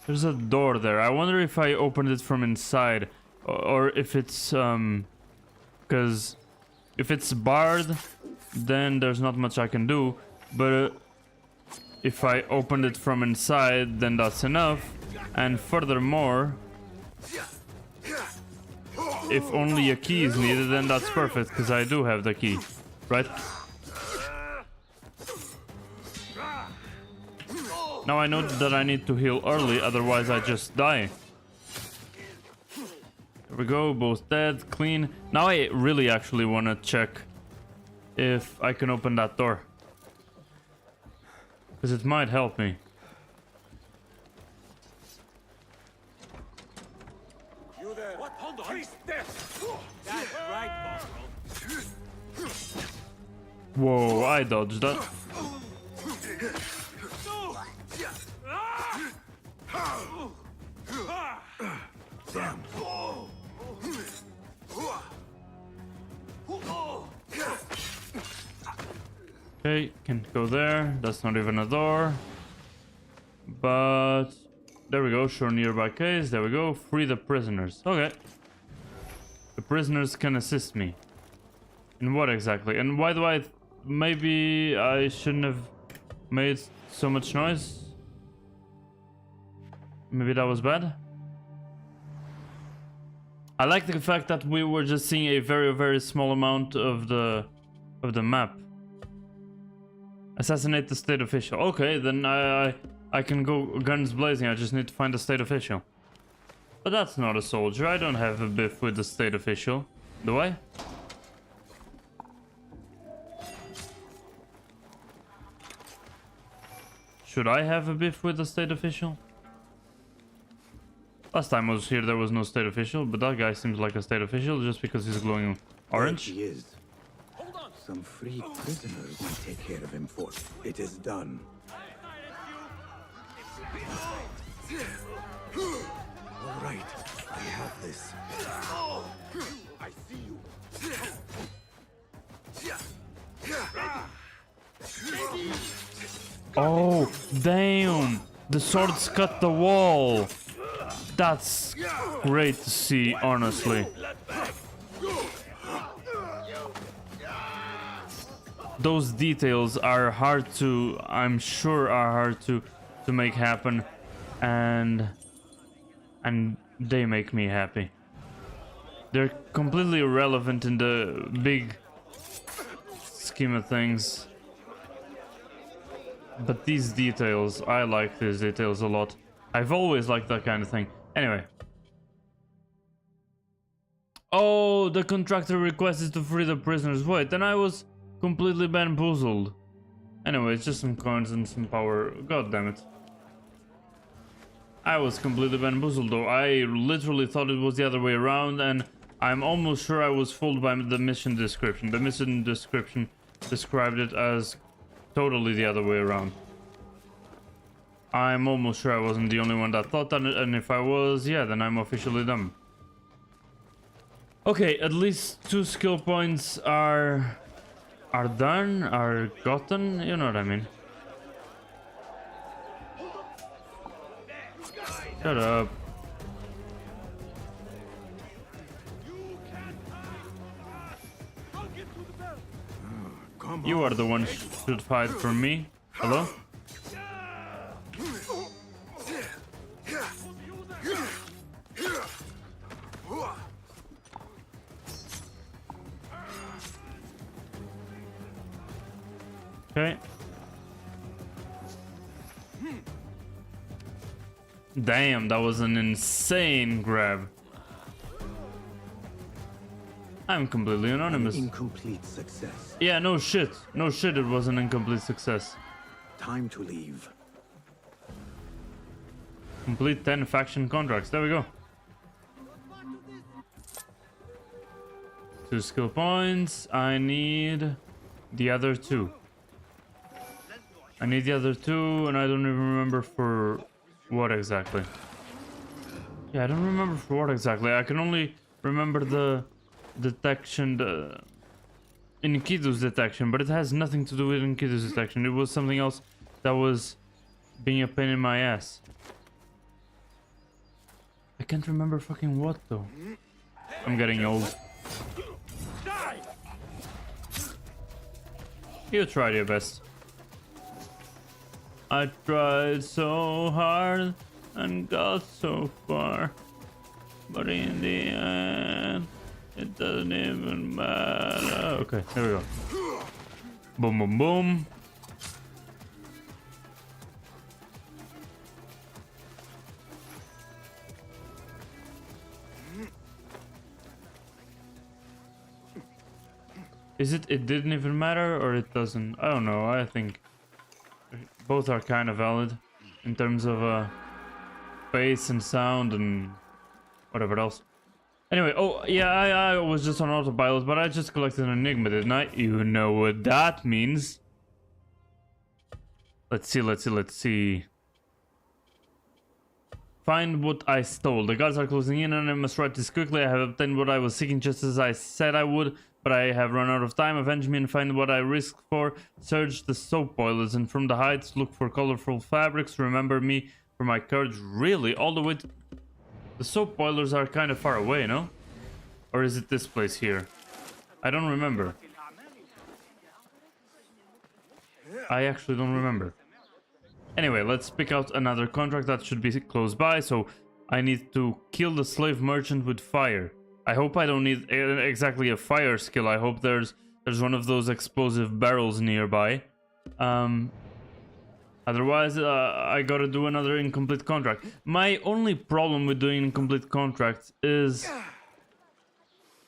Speaker 1: There's a door there. I wonder if I opened it from inside or if it's because if it's barred, then there's not much I can do, but if I opened it from inside, then that's enough. And furthermore, if only a key is needed, then that's perfect, because I do have the key, right? Now I know that I need to heal early, otherwise I just die. There we go, both dead, clean. Now I really actually want to check if I can open that door, because it might help me. Whoa, I dodged that.
Speaker 2: Damn.
Speaker 1: Okay, can go there. That's not even a door. But there we go. Show nearby case. There we go. Free the prisoners. Okay. The prisoners can assist me. In what exactly? And why do I... Maybe I shouldn't have made so much noise? Maybe that was bad? I like the fact that we were just seeing a very, very small amount of the map. Assassinate the state official. Okay, then I can go guns blazing. I just need to find the state official. But that's not a soldier. I don't have a beef with the state official. Do I? Should I have a beef with the state official? Last time I was here there was no state official, but that guy seems like a state official just because he's glowing orange.
Speaker 2: There he is.
Speaker 8: Hold on,
Speaker 2: Some free prisoners might take care of him for. It is done. All right, I have this.
Speaker 6: I see you.
Speaker 1: Oh, damn! The swords cut the wall! That's great to see, honestly. Those details are hard to, I'm sure are hard to make happen, and they make me happy. They're completely irrelevant in the big scheme of things. But these details, I like these details a lot. I've always liked that kind of thing. Anyway. Oh, the contractor request is to free the prisoners. Wait, then I was completely bamboozled. Anyway, it's just some coins and some power. God damn it. I was completely bamboozled though. I literally thought it was the other way around, and I'm almost sure I was fooled by the mission description. The mission description described it as totally the other way around. I'm almost sure I wasn't the only one that thought that, and if I was, yeah, then I'm officially dumb. Okay, at least 2 skill points are done, are gotten, you know what I mean. Shut up. You are the one who should fight for me. Hello? Okay. Damn, that was an insane grab. I'm completely anonymous.
Speaker 2: An incomplete success.
Speaker 1: Yeah, no shit. No shit, it was an incomplete success.
Speaker 2: Time to leave.
Speaker 1: Complete 10 faction contracts. There we go. 2 skill points. I need the other 2. I need the other 2, and I don't even remember for what exactly. Yeah, I don't remember for what exactly. I can only remember the detection, the Enkidu's detection, but it has nothing to do with Enkidu's detection. It was something else that was being a pain in my ass. I can't remember fucking what though. I'm getting old. You tried your best. I tried so hard and got so far, but in the end it doesn't even matter. Okay, there we go. Boom, boom, boom. Is it didn't even matter, or it doesn't? I don't know. I think both are kind of valid in terms of bass and sound and whatever else. Anyway, oh yeah, I was just on autopilot, but I just collected an enigma, didn't I? You know what that means. Let's see. Find what I stole. The guards are closing in and I must write this quickly. I have obtained what I was seeking just as I said I would, but I have run out of time. Avenge me and find what I risked for. Search the soap boilers and from the heights look for colorful fabrics. Remember me for my courage. Really? All the way to... The soap boilers are kind of far away, no? Or is it this place here? I don't remember. I actually don't remember. Anyway, let's pick out another contract that should be close by. So I need to kill the slave merchant with fire. I hope I don't need exactly a fire skill. I hope there's one of those explosive barrels nearby. Otherwise, I gotta do another incomplete contract. My only problem with doing incomplete contracts is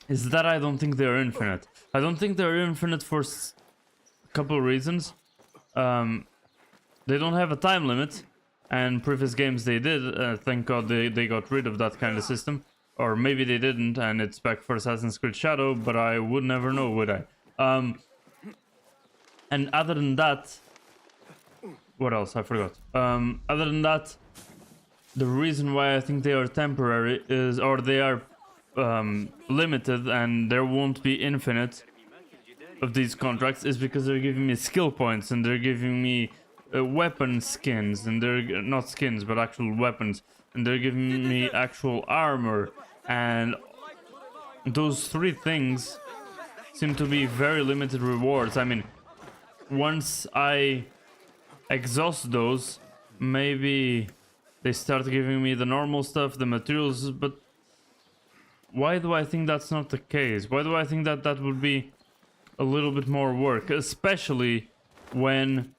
Speaker 1: that I don't think they're infinite. I don't think they're infinite for a couple of reasons. They don't have a time limit, and previous games they did. Thank God they got rid of that kind of system. Or maybe they didn't, and it's back for Assassin's Creed Shadow, but I would never know, would I? And other than that, what else? I forgot. Other than that, the reason why I think they are temporary is, or they are limited and there won't be infinite of these contracts, is because they're giving me skill points and they're giving me weapon skins, and they're not skins but actual weapons, and they're giving me actual armor, and those three things seem to be very limited rewards. I mean, once I exhaust those, maybe they start giving me the normal stuff, the materials, but why do I think that's not the case? Why do I think that that would be a little bit more work, especially when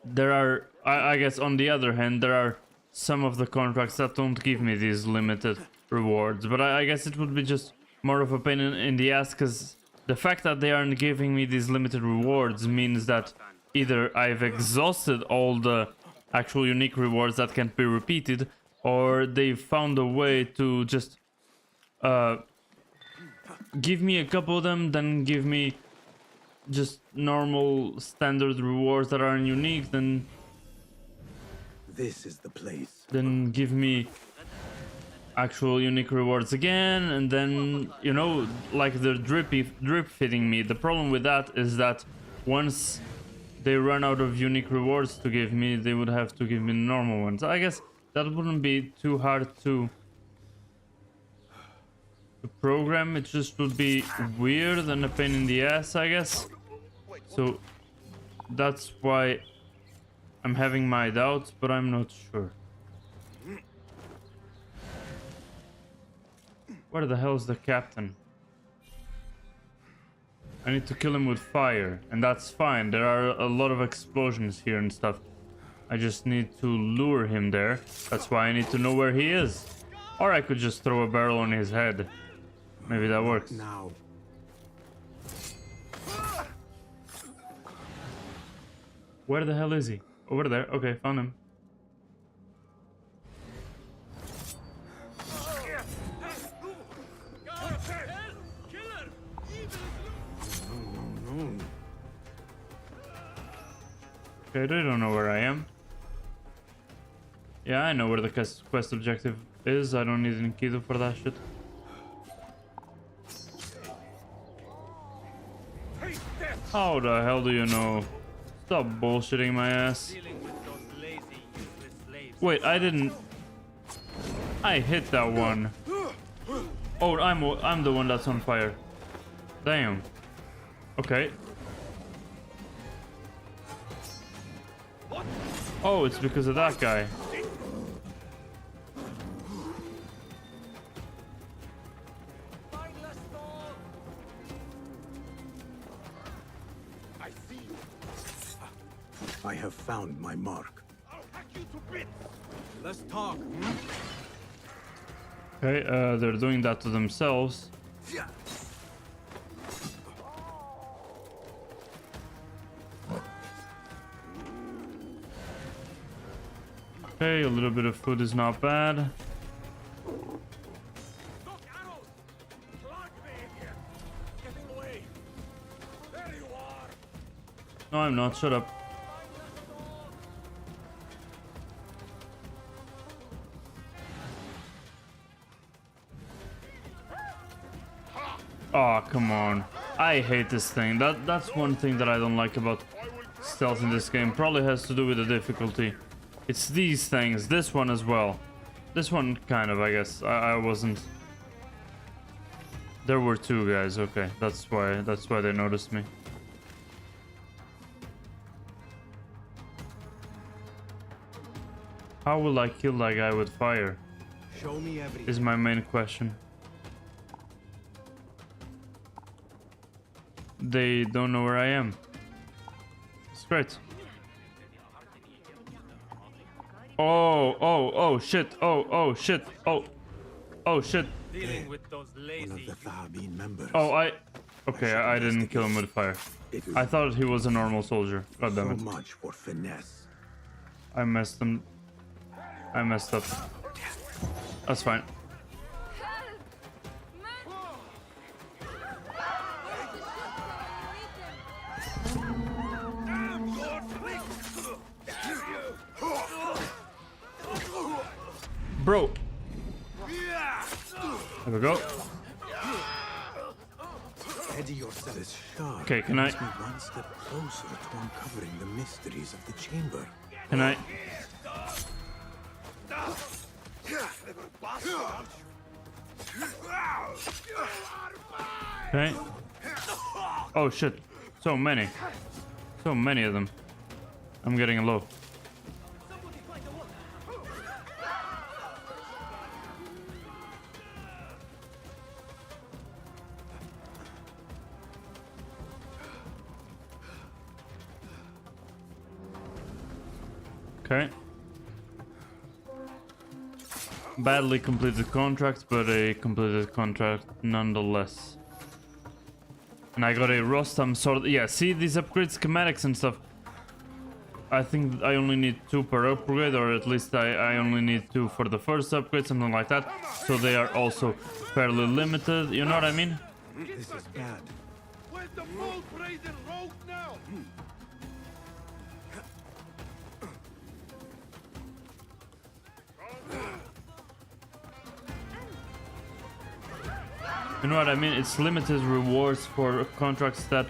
Speaker 1: there are, I guess on the other hand, there are some of the contracts that don't give me these limited rewards, but I guess it would be just more of a pain in the ass, because the fact that they aren't giving me these limited rewards means that either I've exhausted all the actual unique rewards that can't be repeated, or they've found a way to just give me a couple of them, then give me just normal standard rewards that aren't unique, then
Speaker 2: This is the place.
Speaker 1: then give me actual unique rewards again, and then, you know, like they're drip fitting me. The problem with that is that once they run out of unique rewards to give me, they would have to give me normal ones. I guess that wouldn't be too hard to program. It just would be weird and a pain in the ass, I guess. So that's why I'm having my doubts, but I'm not sure. Where the hell is the captain? I need to kill him with fire, and that's fine. There are a lot of explosions here and stuff. I just need to lure him there. That's why I need to know where he is. Or I could just throw a barrel on his head. Maybe that works.
Speaker 2: Now.
Speaker 1: Where the hell is he? Over there. Okay, found him. Okay, they don't know where I am. Yeah, I know where the quest objective is. I don't need an Enkidu for that shit. How the hell do you know? Stop bullshitting my ass. Wait, I didn't... I hit that one. Oh, I'm the one that's on fire. Damn. Okay. Oh, it's because of that guy.
Speaker 2: I have found my mark.
Speaker 4: I'll hack you to bits. Let's talk.
Speaker 1: Okay, they're doing that to themselves. Okay, a little bit of food is not bad. No, I'm not. Shut up. Oh, come on. I hate this thing. That's one thing that I don't like about stealth in this game. Probably has to do with the difficulty. It's these things. This one as well. This one kind of, I guess. I wasn't... There were two guys. Okay, that's why they noticed me. How will I kill that guy with fire?
Speaker 2: Show me everything.
Speaker 1: Is my main question. They don't know where I am. It's great. Oh shit. Oh shit. Oh shit.
Speaker 8: Dealing with those lazy.
Speaker 2: One of the Thahabin members.
Speaker 1: Okay, I didn't kill him with fire. I thought he was a normal soldier. God damn it.
Speaker 2: So much for finesse.
Speaker 1: I messed up. That's fine. Bro. There we go.
Speaker 2: Steady yourself. This shard
Speaker 1: Okay, can I...
Speaker 2: takes me one step closer to uncovering the mysteries of the chamber.
Speaker 1: Can I... Okay. Oh shit. So many. So many of them. I'm getting low. Okay. Badly completed contract, but a completed contract nonetheless. And I got a Rostam sword. Yeah, see these upgrade schematics and stuff. I think I only need 2 per upgrade, or at least I only need 2 for the first upgrade, something like that. So they are also fairly limited, you know what I mean?
Speaker 2: This is bad.
Speaker 6: Where's the full brazen rogue now?
Speaker 1: You know what I mean? It's limited rewards for contracts that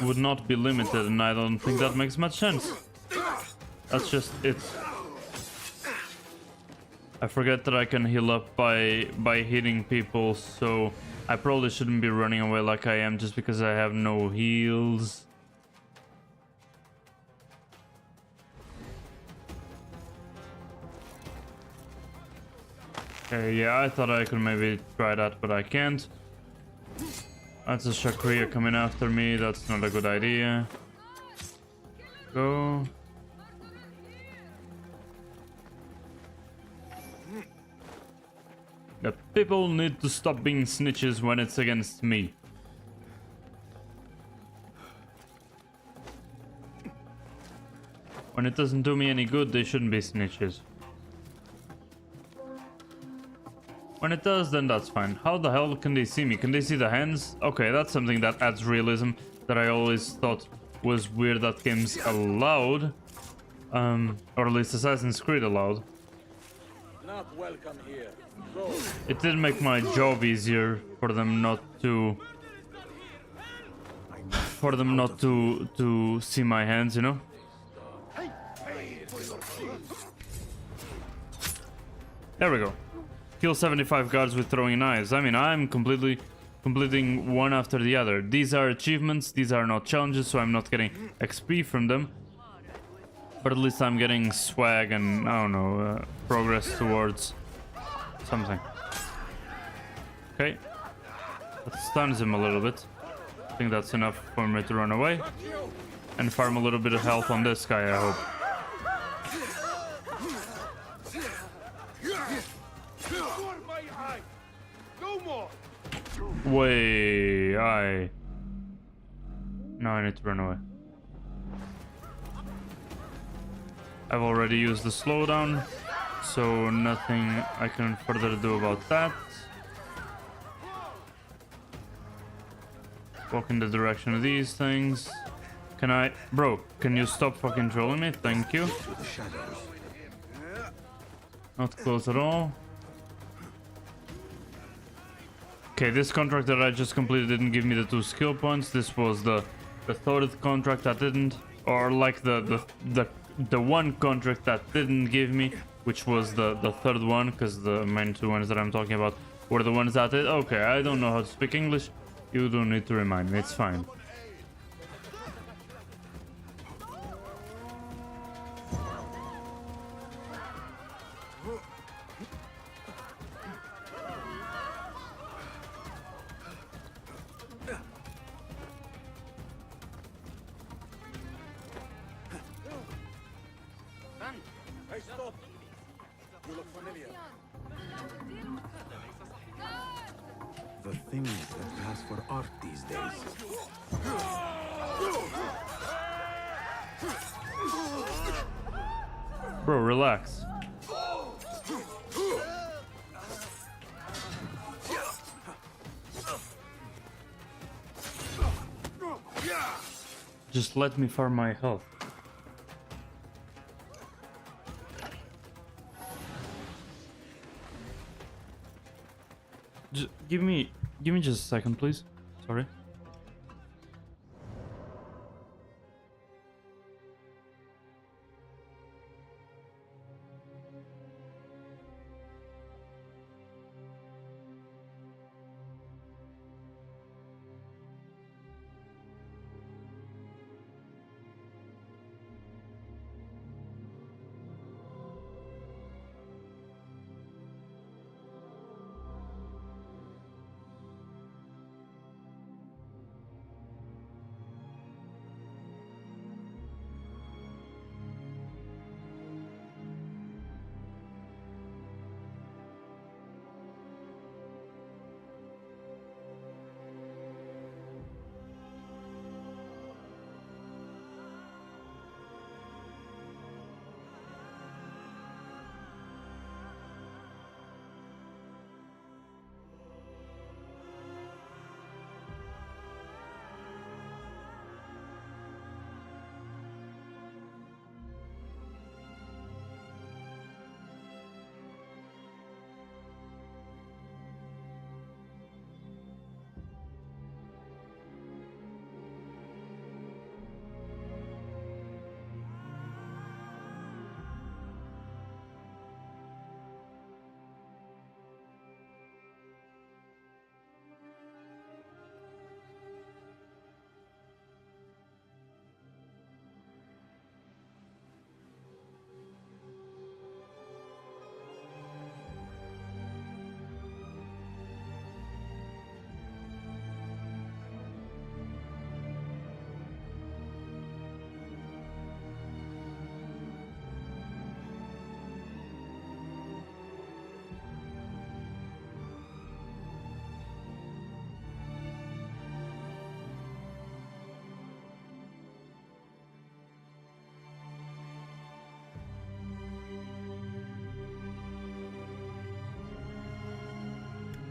Speaker 1: would not be limited, and I don't think that makes much sense. That's just it. I forget that I can heal up by hitting people, so I probably shouldn't be running away like I am just because I have no heals. Okay, yeah, I thought I could maybe try that, but I can't. That's a Shakriya coming after me, that's not a good idea. Go. The people need to stop being snitches when it's against me. When it doesn't do me any good, they shouldn't be snitches. When it does, then that's fine. How the hell can they see me? Can they see the hands? Okay, that's something that adds realism that I always thought was weird that games allowed. Or at least Assassin's Creed allowed.
Speaker 8: Not welcome here.
Speaker 1: It did make my job easier for them not to... to see my hands, you know? There we go. Kill 75 guards with throwing knives. I mean, I'm completing one after the other. These are achievements, these are not challenges, so I'm not getting XP from them. But at least I'm getting swag and, I don't know, progress towards something. Okay. That stuns him a little bit. I think that's enough for me to run away. And farm a little bit of health on this guy, I hope. Way, now I need to run away. I've already used the slowdown, so nothing I can further do about that. Walk in the direction of these things. Can I... Bro, can you stop fucking trolling me? Thank you. Not close at all. Okay, this contract that I just completed didn't give me the 2 skill points. This was the third contract that didn't, or like the one contract that didn't give me, which was the third one, because the main 2 ones that I'm talking about were the ones that did. Okay, I don't know how to speak English. You don't need to remind me. It's fine.
Speaker 6: Hey, stop! You look familiar.
Speaker 2: The things that pass for art these days.
Speaker 1: Bro, relax. Just let me farm my health. Just give me just a second, please. Sorry.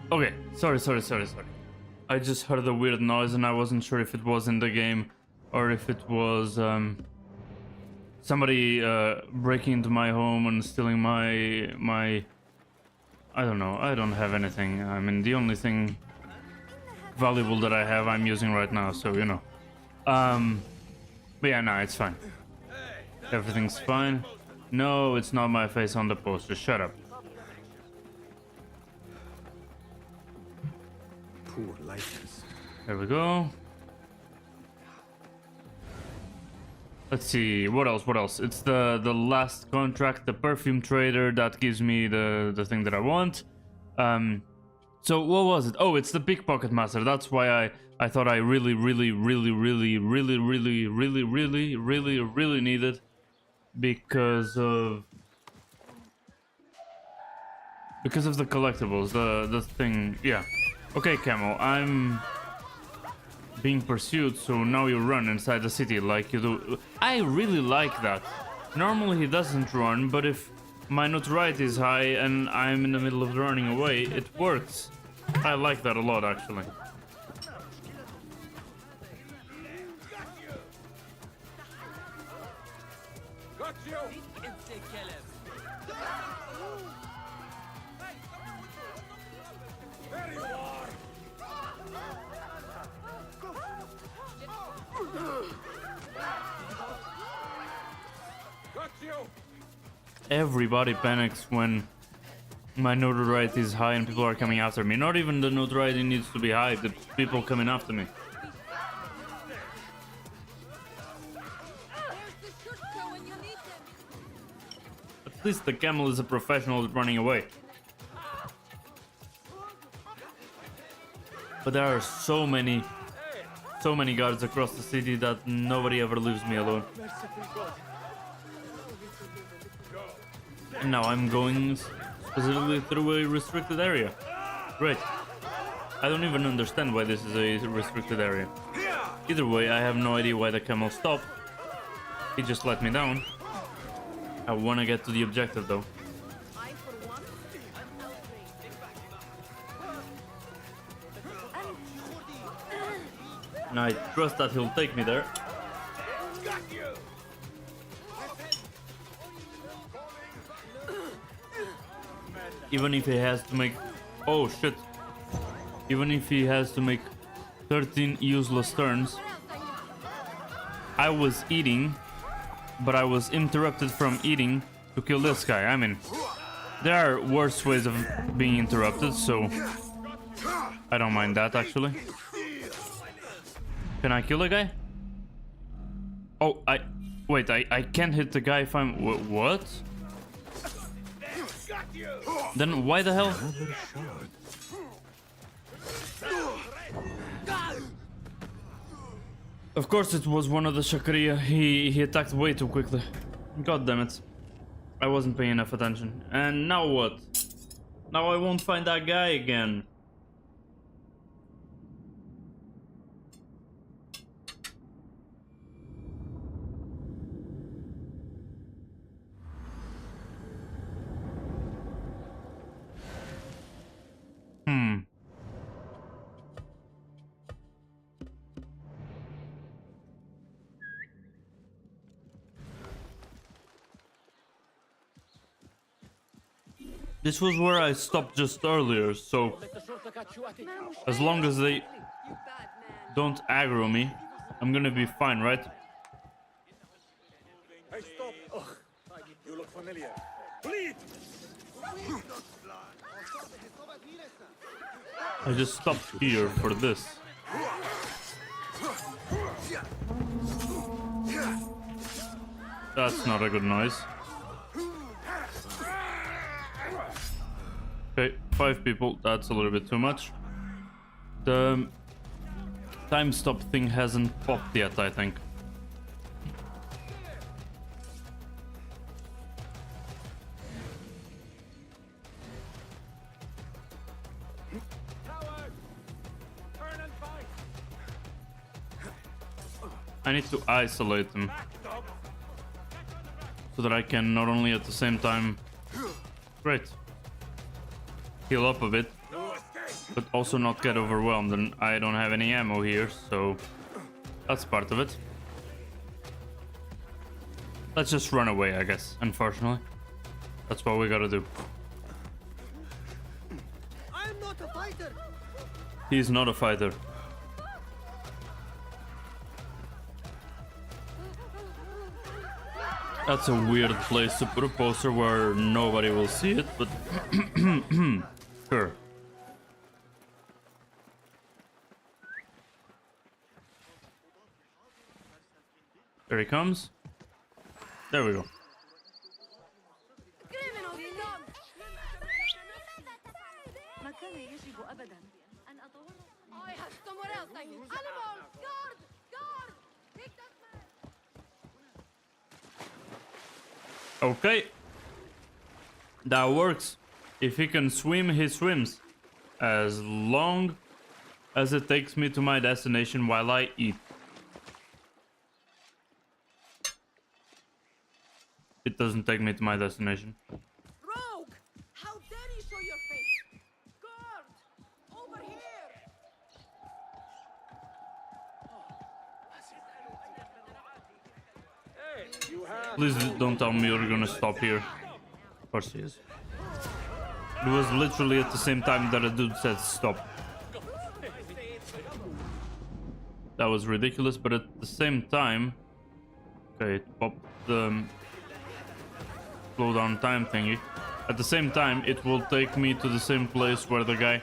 Speaker 1: Okay, sorry. I just heard a weird noise and I wasn't sure if it was in the game or if it was somebody breaking into my home and stealing my I don't know. I don't have anything. I mean, the only thing valuable that I have I'm using right now, so you know. But yeah, no, it's fine. Everything's fine. No, it's not my face on the poster. Shut up.
Speaker 2: Poor likeness.
Speaker 1: There we go. Let's see, what else? It's the last contract, the perfume trader, that gives me the thing that I want. So what was it? Oh, it's the pickpocket master. That's why I thought I really needed, because of the collectibles, the thing, yeah. Okay, Camel, I'm being pursued, so now you run inside the city like you do. I really like that. Normally he doesn't run, but if my notoriety is high and I'm in the middle of running away, it works. I like that a lot, actually. Everybody panics when my notoriety is high and people are coming after me. Not even the notoriety needs to be high, the people coming after me. At least the camel is a professional at running away. But there are so many guards across the city that nobody ever leaves me alone. And now I'm going specifically through a restricted area. Great. I don't even understand why this is a restricted area. Either way, I have no idea why the camel stopped. He just let me down. I want to get to the objective though. And I trust that he'll take me there. Even if he has to make... Oh shit. Even if he has to make 13 useless turns. I was eating, but I was interrupted from eating to kill this guy. I mean, there are worse ways of being interrupted, so I don't mind that actually. Can I kill a guy? Oh, wait, I can't hit the guy if I'm... What? Then why the hell? Of course it was one of the Shakriya. He attacked way too quickly. God damn it. I wasn't paying enough attention. And now what? Now I won't find that guy again. This was where I stopped just earlier, so as long as they don't aggro me, I'm gonna be fine, right?
Speaker 6: Hey, stop! Ugh, you look familiar. Bleed!
Speaker 1: I just stopped here for this. That's not a good noise. Okay, 5 people, that's a little bit too much. The time stop thing hasn't popped yet, I think. I need to isolate them so that I can not only at the same time... Great. Heal up a bit, but also not get overwhelmed, and I don't have any ammo here, so that's part of it. Let's just run away, I guess, unfortunately. That's what we gotta do.
Speaker 12: I'm not a fighter.
Speaker 1: He's not a fighter. That's a weird place to put a poster where nobody will see it, but sure. There he comes. There we go.
Speaker 3: I have somewhere else I need. Animal! Guard! Guard! Take that man!
Speaker 1: Okay. That works. If he can swim, he swims. As long as it takes me to my destination while I eat. It doesn't take me to my destination.
Speaker 3: Rogue! How dare you show your face? Guard! Over here!
Speaker 1: Please don't tell me you're gonna stop here. Of course he is. It was literally at the same time that a dude said stop. That was ridiculous, but at the same time... Okay, it popped the slow down time thingy. At the same time, it will take me to the same place where the guy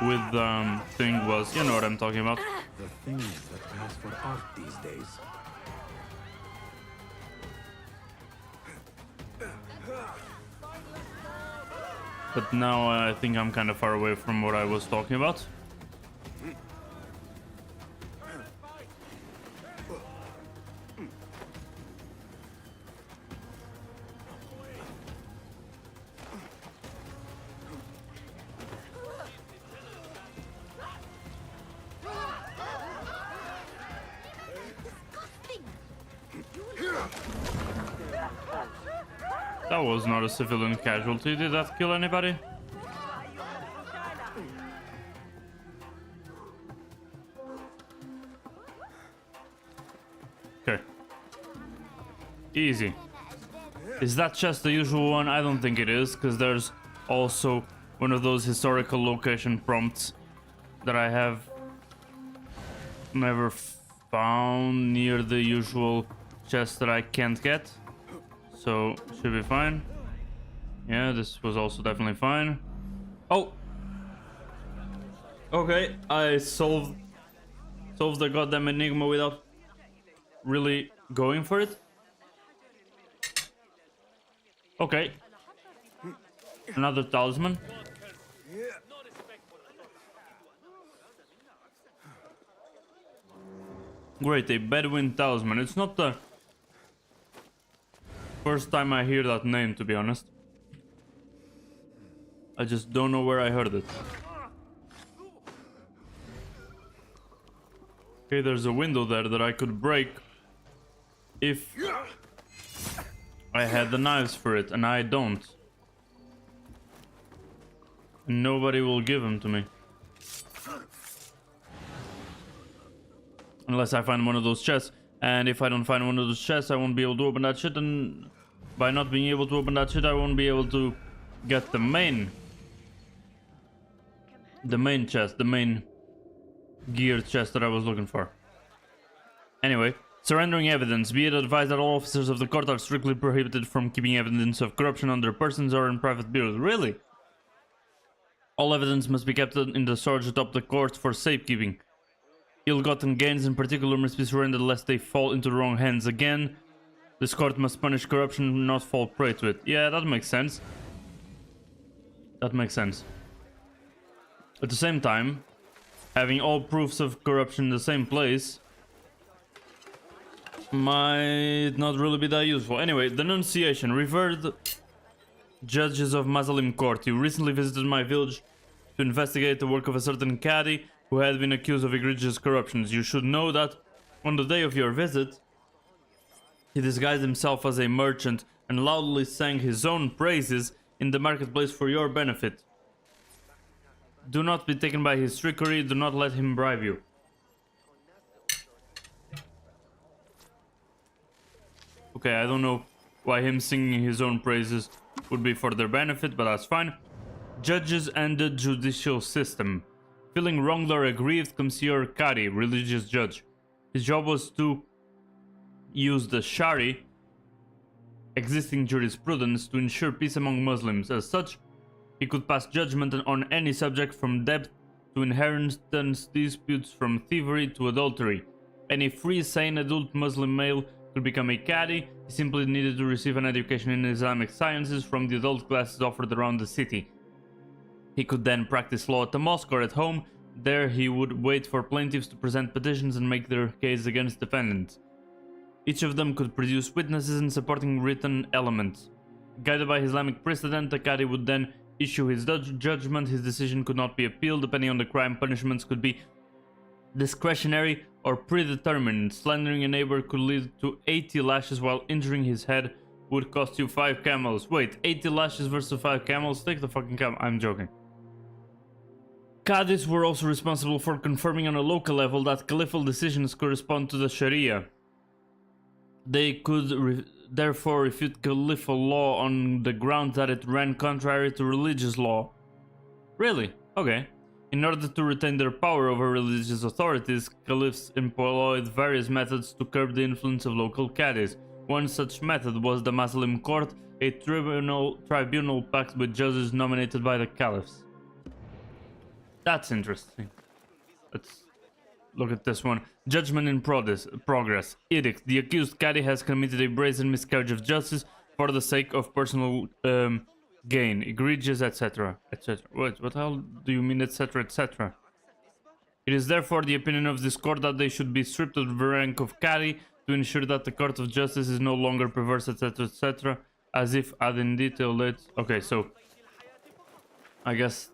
Speaker 1: with thing was. You know what I'm talking about.
Speaker 2: The things that pass for art these days.
Speaker 1: But now I think I'm kind of far away from what I was talking about. That was not a civilian casualty. Did that kill anybody? Okay. Easy. Is that just the usual one? I don't think it is, because there's also one of those historical location prompts that I have never found near the usual chest that I can't get. So should be fine. Yeah, this was also definitely fine. Oh, okay, I solved the goddamn enigma without really going for it. Okay, another talisman. Great, a Bedouin talisman. It's not the first time I hear that name, to be honest. I just don't know where I heard it. Okay, there's a window there that I could break if I had the knives for it, and I don't. And nobody will give them to me. Unless I find one of those chests. And if I don't find one of those chests, I won't be able to open that shit. And by not being able to open that shit, I won't be able to get the main chest, the main geared chest that I was looking for. Anyway, surrendering evidence. Be it advised that all officers of the court are strictly prohibited from keeping evidence of corruption on their persons or in private bureaus. Really? All evidence must be kept in the storage atop the court for safekeeping. Ill-gotten gains in particular must be surrendered lest they fall into the wrong hands. Again, this court must punish corruption, not fall prey to it. Yeah, that makes sense. That makes sense. At the same time, having all proofs of corruption in the same place might not really be that useful. Anyway, denunciation. Revered judges of Muslim court, you recently visited my village to investigate the work of a certain Qadi who had been accused of egregious corruptions. You should know that on the day of your visit, he disguised himself as a merchant and loudly sang his own praises in the marketplace for your benefit. Do not be taken by his trickery, do not let him bribe you. Okay, I don't know why him singing his own praises would be for their benefit, but that's fine. Judges and the judicial system. Feeling wronged or aggrieved, comes your Qadi, religious judge. His job was to use the Shari, existing jurisprudence, to ensure peace among Muslims. As such, he could pass judgment on any subject from debt to inheritance disputes, from thievery to adultery. Any free, sane, adult Muslim male could become a Qadi. He simply needed to receive an education in Islamic sciences from the adult classes offered around the city. He could then practice law at the mosque or at home. There he would wait for plaintiffs to present petitions and make their case against defendants. Each of them could produce witnesses and supporting written elements. Guided by Islamic precedent, the Qadi would then issue his judgment. His decision could not be appealed. Depending on the crime, punishments could be discretionary or predetermined. Slandering a neighbor could lead to 80 lashes, while injuring his head would cost you 5 camels. Wait, 80 lashes versus 5 camels? Take the fucking camel. I'm joking. Qadis were also responsible for confirming on a local level that caliphal decisions correspond to the Sharia. They could therefore refute caliphal law on the ground that it ran contrary to religious law. Really? Okay. In order to retain their power over religious authorities, caliphs employed various methods to curb the influence of local Qadis. One such method was the Muslim court, a tribunal packed with judges nominated by the caliphs. That's interesting. Let's look at this one. Judgment in progress. Edict. The accused Qadi has committed a brazen miscarriage of justice for the sake of personal gain, egregious, etc., etc. Wait, what the hell do you mean, etc., etc.? It is therefore the opinion of this court that they should be stripped of the rank of Qadi to ensure that the court of justice is no longer perverse, etc., etc., as if add in detail it. Okay, so I guess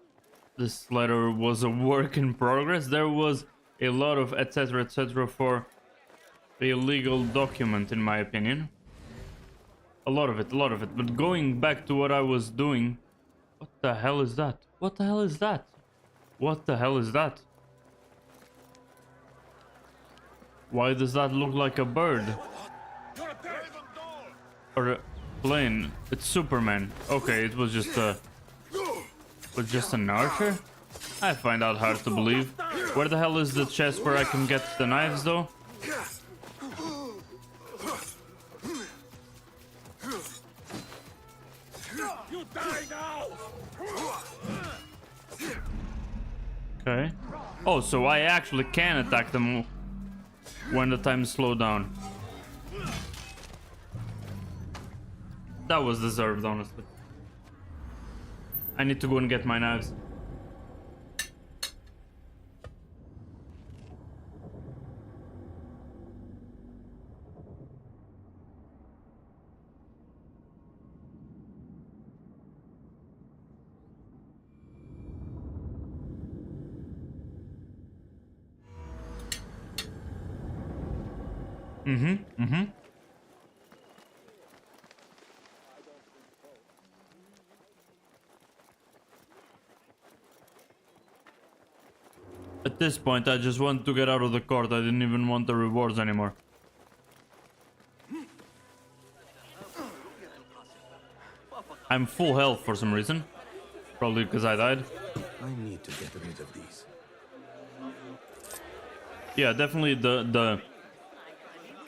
Speaker 1: this letter was a work in progress. There was a lot of etc., etc. for a legal document, in my opinion. A lot of it. But going back to what I was doing, what the hell is that? What the hell is that? What the hell is that? Why does that look like a bird? Or a plane? It's Superman. Okay, it was just a with just an archer? I find that hard to believe. Where the hell is the chest where I can get the knives though?
Speaker 6: You die now!
Speaker 1: Okay. Oh, so I actually can attack them when the time slows down. That was deserved, honestly. I need to go and get my knives. At this point, I just want to get out of the court. I didn't even want the rewards anymore. I'm full health for some reason. Probably because I died.
Speaker 2: I need to get rid of these.
Speaker 1: Yeah, definitely the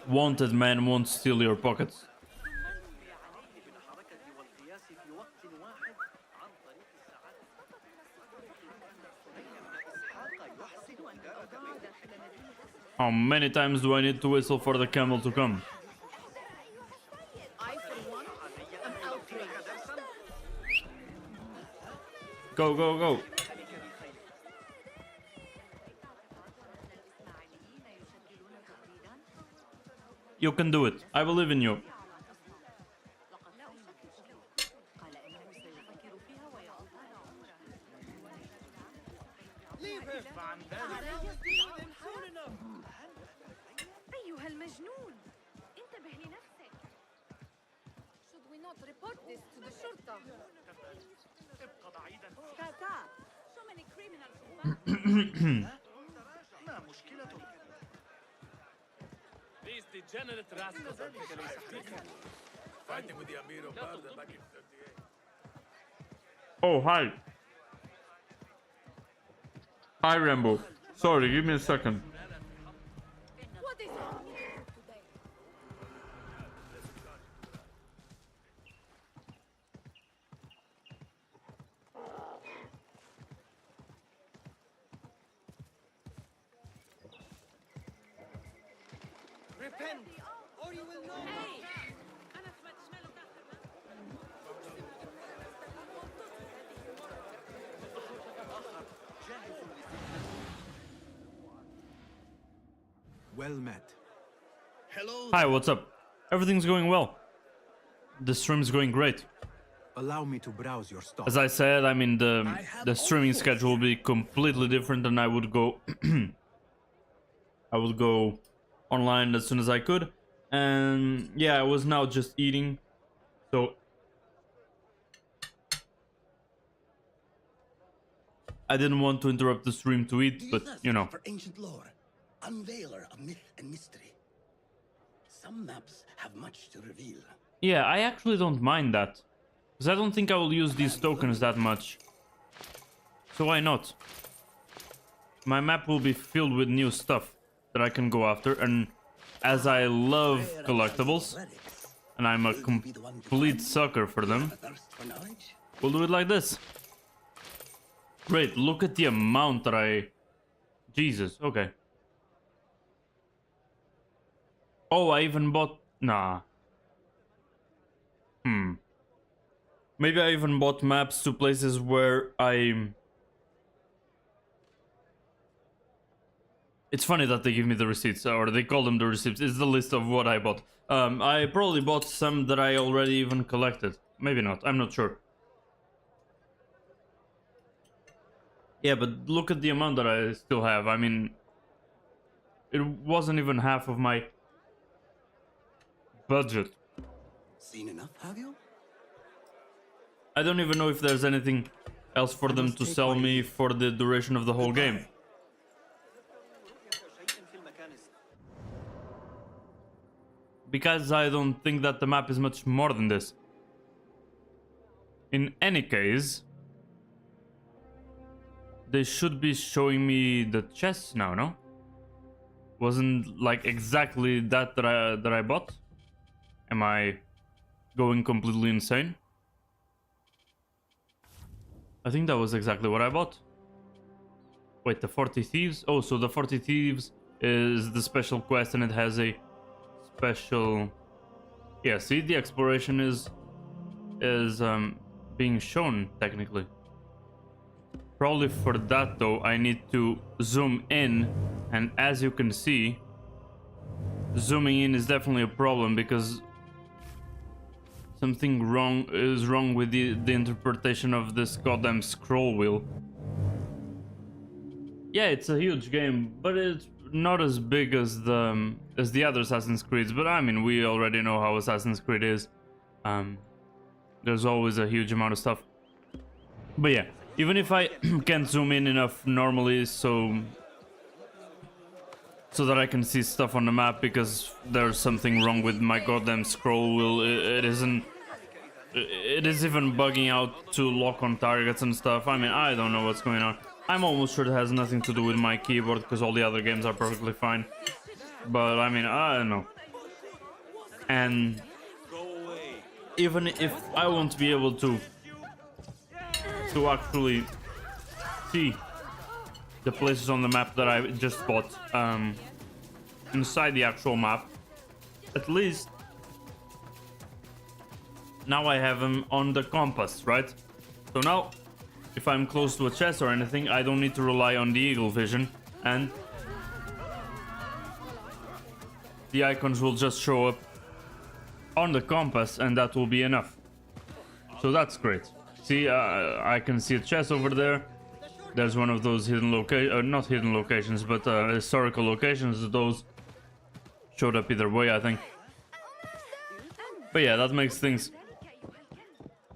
Speaker 1: wanted man won't steal your pockets. How many times do I need to whistle for the camel to come?
Speaker 3: I, for one, am outraged.
Speaker 1: Go, go, go. You can do it. I believe in you.
Speaker 3: أيها المجنون انتبه لنفسك. Should we not report this to the شرطة? كاكا, so many criminals.
Speaker 8: ما مشكلتك؟ These degenerate rascals are fighting with the Amir of Barda back in 38.
Speaker 1: Oh, hi. Hi, Rambo. Sorry, give me a second.
Speaker 3: What is wrong with you today?
Speaker 12: Repent, or you will know.
Speaker 3: Hey! أنا سمعت شماله كاخر.
Speaker 2: Well met.
Speaker 4: Hello.
Speaker 1: Hi, what's up? Everything's going well. The stream's going great.
Speaker 2: Allow me to browse your stock.
Speaker 1: As I said, I mean the streaming schedule will be completely different, and I would go I would go online as soon as I could. And yeah, I was now just eating, so I didn't want to interrupt the stream to eat, but you know.
Speaker 13: For ancient lore, unveiler of myth and mystery. Some maps have much to reveal.
Speaker 1: Yeah, I actually don't mind that, because I don't think I will use these tokens that much. So why not? My map will be filled with new stuff that I can go after, and as I love collectibles, and I'm a complete sucker for them, we'll do it like this. Great, look at the amount that I... Jesus, okay. Oh, I even bought... Nah. Maybe I even bought maps to places where I... It's funny that they give me the receipts, or they call them the receipts. It's the list of what I bought. I probably bought some that I already even collected. Maybe not, I'm not sure. Yeah, but look at the amount that I still have. I mean, it wasn't even half of my budget.
Speaker 13: Seen enough, have you?
Speaker 1: I don't even know if there's anything else for them to sell me for the duration of the whole game. Because I don't think that the map is much more than this. In any case, they should be showing me the chests now, no? Wasn't like exactly that I bought? Am I going completely insane? I think that was exactly what I bought. Wait, the 40 Thieves? Oh, so the 40 Thieves is the special quest and it has a special... Yeah, see, the exploration is being shown, technically. Probably for that, though, I need to zoom in, and as you can see, zooming in is definitely a problem because something is wrong with the interpretation of this goddamn scroll wheel. Yeah, it's a huge game, but it's not as big as the other Assassin's Creeds. But I mean, we already know how Assassin's Creed is. There's always a huge amount of stuff. But yeah, even if I can't zoom in enough normally, so that I can see stuff on the map because there's something wrong with my goddamn scroll wheel. It is even bugging out to lock on targets and stuff. I mean, I don't know what's going on. I'm almost sure it has nothing to do with my keyboard because all the other games are perfectly fine. But I mean, I don't know. And even if I won't be able to actually see the places on the map that I just bought inside the actual map, at least now I have them on the compass, right? So now if I'm close to a chest or anything, I don't need to rely on the eagle vision, and the icons will just show up on the compass, and that will be enough. So that's great. See, I can see a chest over there. There's one of those hidden not hidden locations, but historical locations. Those showed up either way, I think. But yeah, that makes things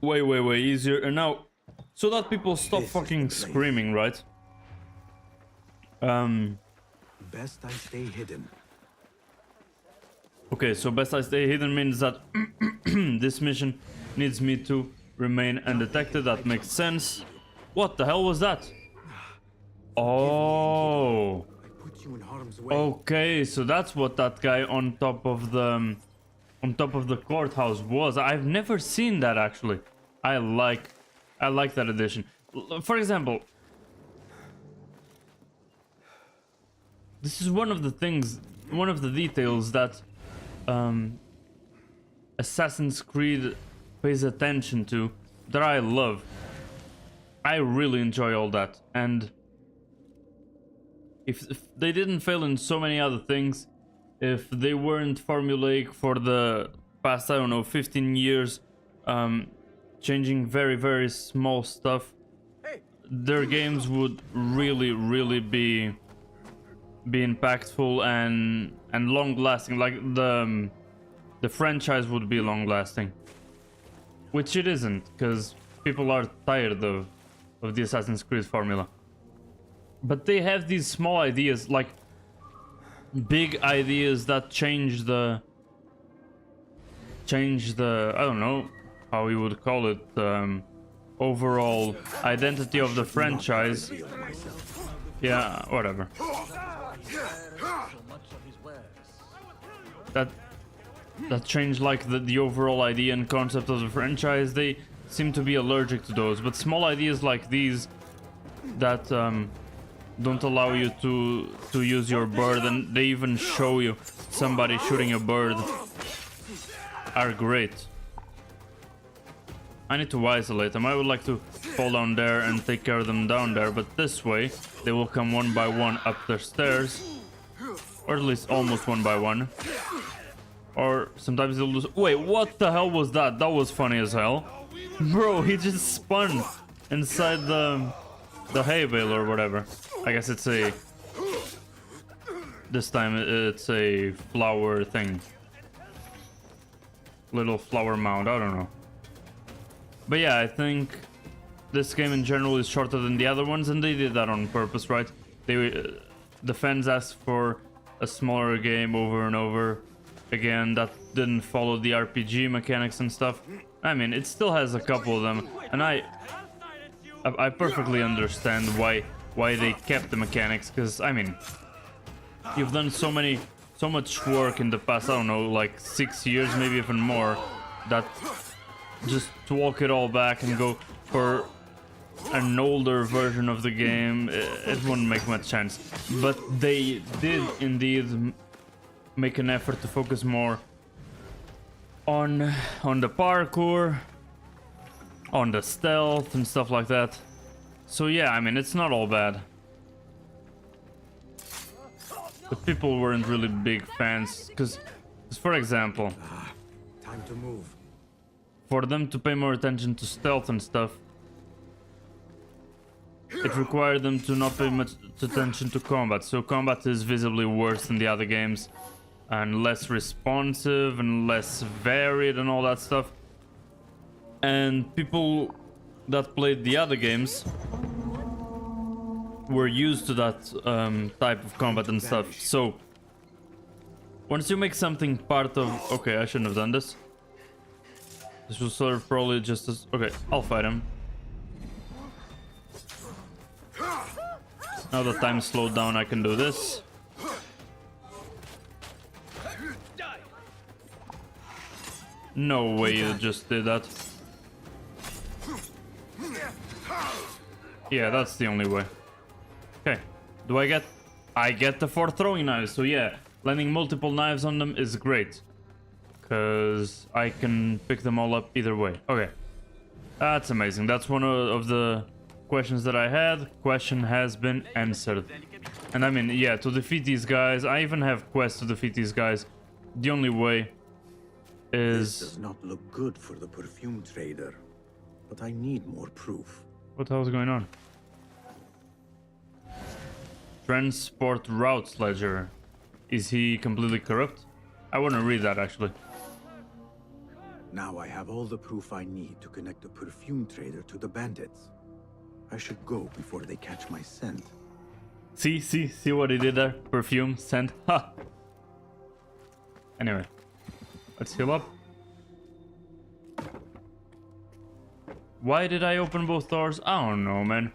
Speaker 1: way easier. And now, so that people stop fucking screaming, right?
Speaker 2: Best I stay hidden.
Speaker 1: Okay, so best I stay hidden means that this mission needs me to remain undetected. That makes sense. What the hell was that? Oh. Okay, so that's what that guy on top of the courthouse was. I've never seen that actually. I like that addition. For example, this is one of the details that Assassin's Creed pays attention to that I love. I really enjoy all that, and if they didn't fail in so many other things, if they weren't formulaic for the past, I don't know, 15 years, changing very small stuff, their games would really be impactful and long lasting. Like the franchise would be long lasting, which it isn't, because people are tired of the Assassin's Creed formula. But they have these small ideas, like big ideas that change the I don't know how you would call it, overall identity of the franchise. Yeah, whatever. That changed like the overall idea and concept of the franchise. They seem to be allergic to those, but small ideas like these that don't allow you to use your bird, and they even show you somebody shooting a bird, are great. I need to isolate them. I would like to fall down there and take care of them down there, but this way they will come one by one up the stairs, or at least almost one by one. Or sometimes they'll lose. Wait, what the hell was that? That was funny as hell. Bro, he just spun inside the hay bale or whatever. I guess it's a... This time it's a flower thing. Little flower mound, I don't know. But yeah, I think this game in general is shorter than the other ones, and they did that on purpose, right? The fans asked for a smaller game over and over again that didn't follow the RPG mechanics and stuff. I mean, it still has a couple of them, and I perfectly understand why why they kept the mechanics, because I mean, you've done so much work in the past, I don't know, like 6 years, maybe even more, that just to walk it all back and go for an older version of the game, it wouldn't make much sense. But they did indeed make an effort to focus more on the parkour, on the stealth and stuff like that. So yeah, I mean, it's not all bad. But people weren't really big fans, because for example,
Speaker 2: Time to move.
Speaker 1: for them to pay more attention to stealth and stuff, it required them to not pay much attention to combat. So combat is visibly worse than the other games, and less responsive and less varied and all that stuff. And people that played the other games were used to that type of combat and stuff. So once you make something part of... Okay, I shouldn't have done this. This will serve probably just as... Okay, I'll fight him. Now that time slowed down, I can do this. No way you just did that. Yeah, that's the only way. Okay, do I get... I get the 4 throwing knives, so yeah, landing multiple knives on them is great. Because I can pick them all up either way. Okay, that's amazing. That's one of the questions that I had. Question has been answered. And I mean, yeah, to defeat these guys, I even have quests to defeat these guys. The only way is...
Speaker 2: This does not look good for the perfume trader, but I need more proof.
Speaker 1: What the hell is going on? Transport routes ledger. Is he completely corrupt? I want to read that actually.
Speaker 2: Now I have all the proof I need to connect the perfume trader to the bandits. I should go before they catch my scent.
Speaker 1: See what he did there? Perfume, scent, ha! Anyway, let's heal up. Why did I open both doors? I don't know, man.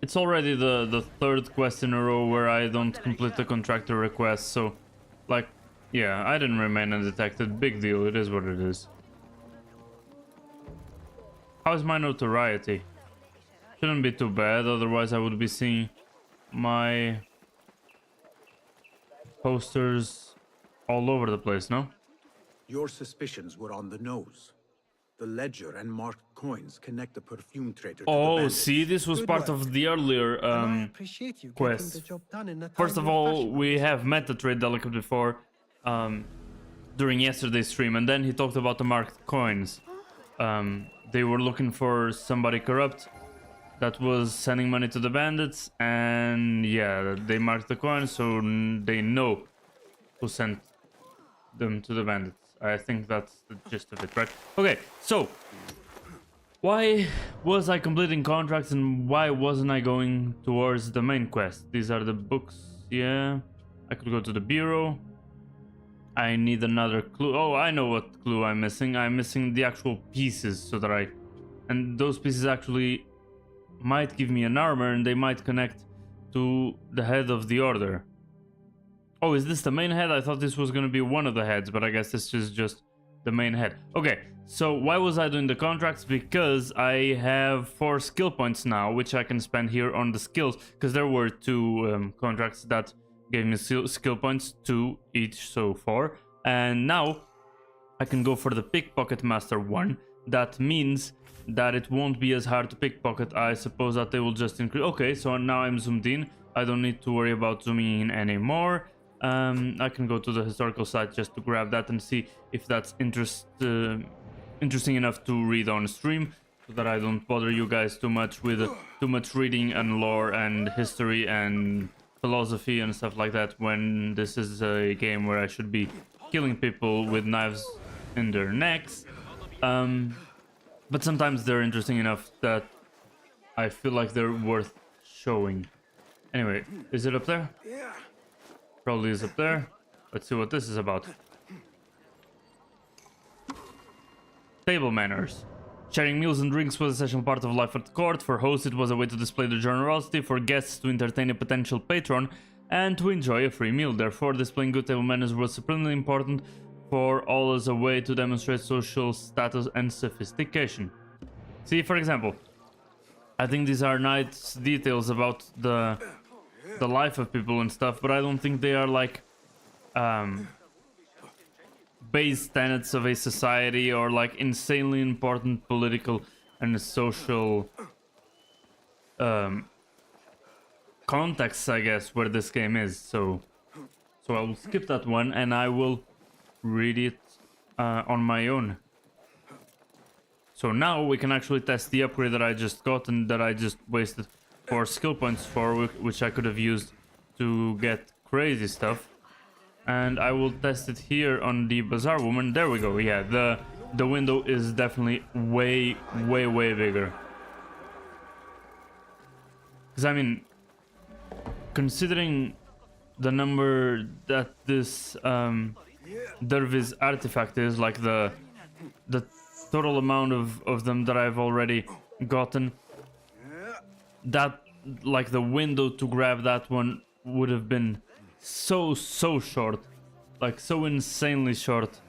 Speaker 1: It's already the third quest in a row where I don't complete the contractor request, so... Like, yeah, I didn't remain undetected. Big deal, it is what it is. How's my notoriety? Shouldn't be too bad, otherwise I would be seeing my posters all over the place, no?
Speaker 2: Your suspicions were on the nose. The ledger and marked coins connect the perfume trader to the bandits.
Speaker 1: See, this was part of the earlier quest. First of all, we have met the trade delegate before during yesterday's stream, and then he talked about the marked coins. They were looking for somebody corrupt that was sending money to the bandits, and yeah, they marked the coins so they know who sent them to the bandits. I think that's the gist of it, right? Okay, so why was I completing contracts and why wasn't I going towards the main quest? These are the books, yeah. I could go to the bureau. I need another clue. Oh, I know what clue I'm missing. I'm missing the actual pieces so that I... And those pieces actually might give me an armor and they might connect to the head of the order. Oh, is this the main head? I thought this was going to be one of the heads, but I guess this is just the main head. Okay, so why was I doing the contracts? Because I have 4 skill points now, which I can spend here on the skills, because there were 2 contracts that gave me skill points, 2 each, so 4. And now I can go for the Pickpocket Master 1. That means that it won't be as hard to pickpocket. I suppose that they will just increase. Okay, so now I'm zoomed in. I don't need to worry about zooming in anymore. I can go to the historical site just to grab that and see if that's interesting enough to read on stream, so that I don't bother you guys too much with too much reading and lore and history and philosophy and stuff like that, when this is a game where I should be killing people with knives in their necks. But sometimes they're interesting enough that I feel like they're worth showing. Anyway, is it up there?
Speaker 2: Yeah.
Speaker 1: Probably is up there. Let's see what this is about. Table manners. Sharing meals and drinks was an essential part of life at court. For hosts, it was a way to display their generosity, for guests to entertain a potential patron, and to enjoy a free meal. Therefore, displaying good table manners was supremely important for all as a way to demonstrate social status and sophistication. See, for example, I think these are nice details about the life of people and stuff, but I don't think they are like base tenets of a society or like insanely important political and social context, I guess, where this game is. So I will skip that one and I will read it on my own. So now we can actually test the upgrade that I just got and that I just wasted 4 skill points for, which I could have used to get crazy stuff. And I will test it here on the Bazaar Woman. There we go. Yeah, the window is definitely way bigger. Because I mean, considering the number that this Dervish artifact is, like the total amount of them that I've already gotten, that like the window to grab that one would have been so short, like so insanely short,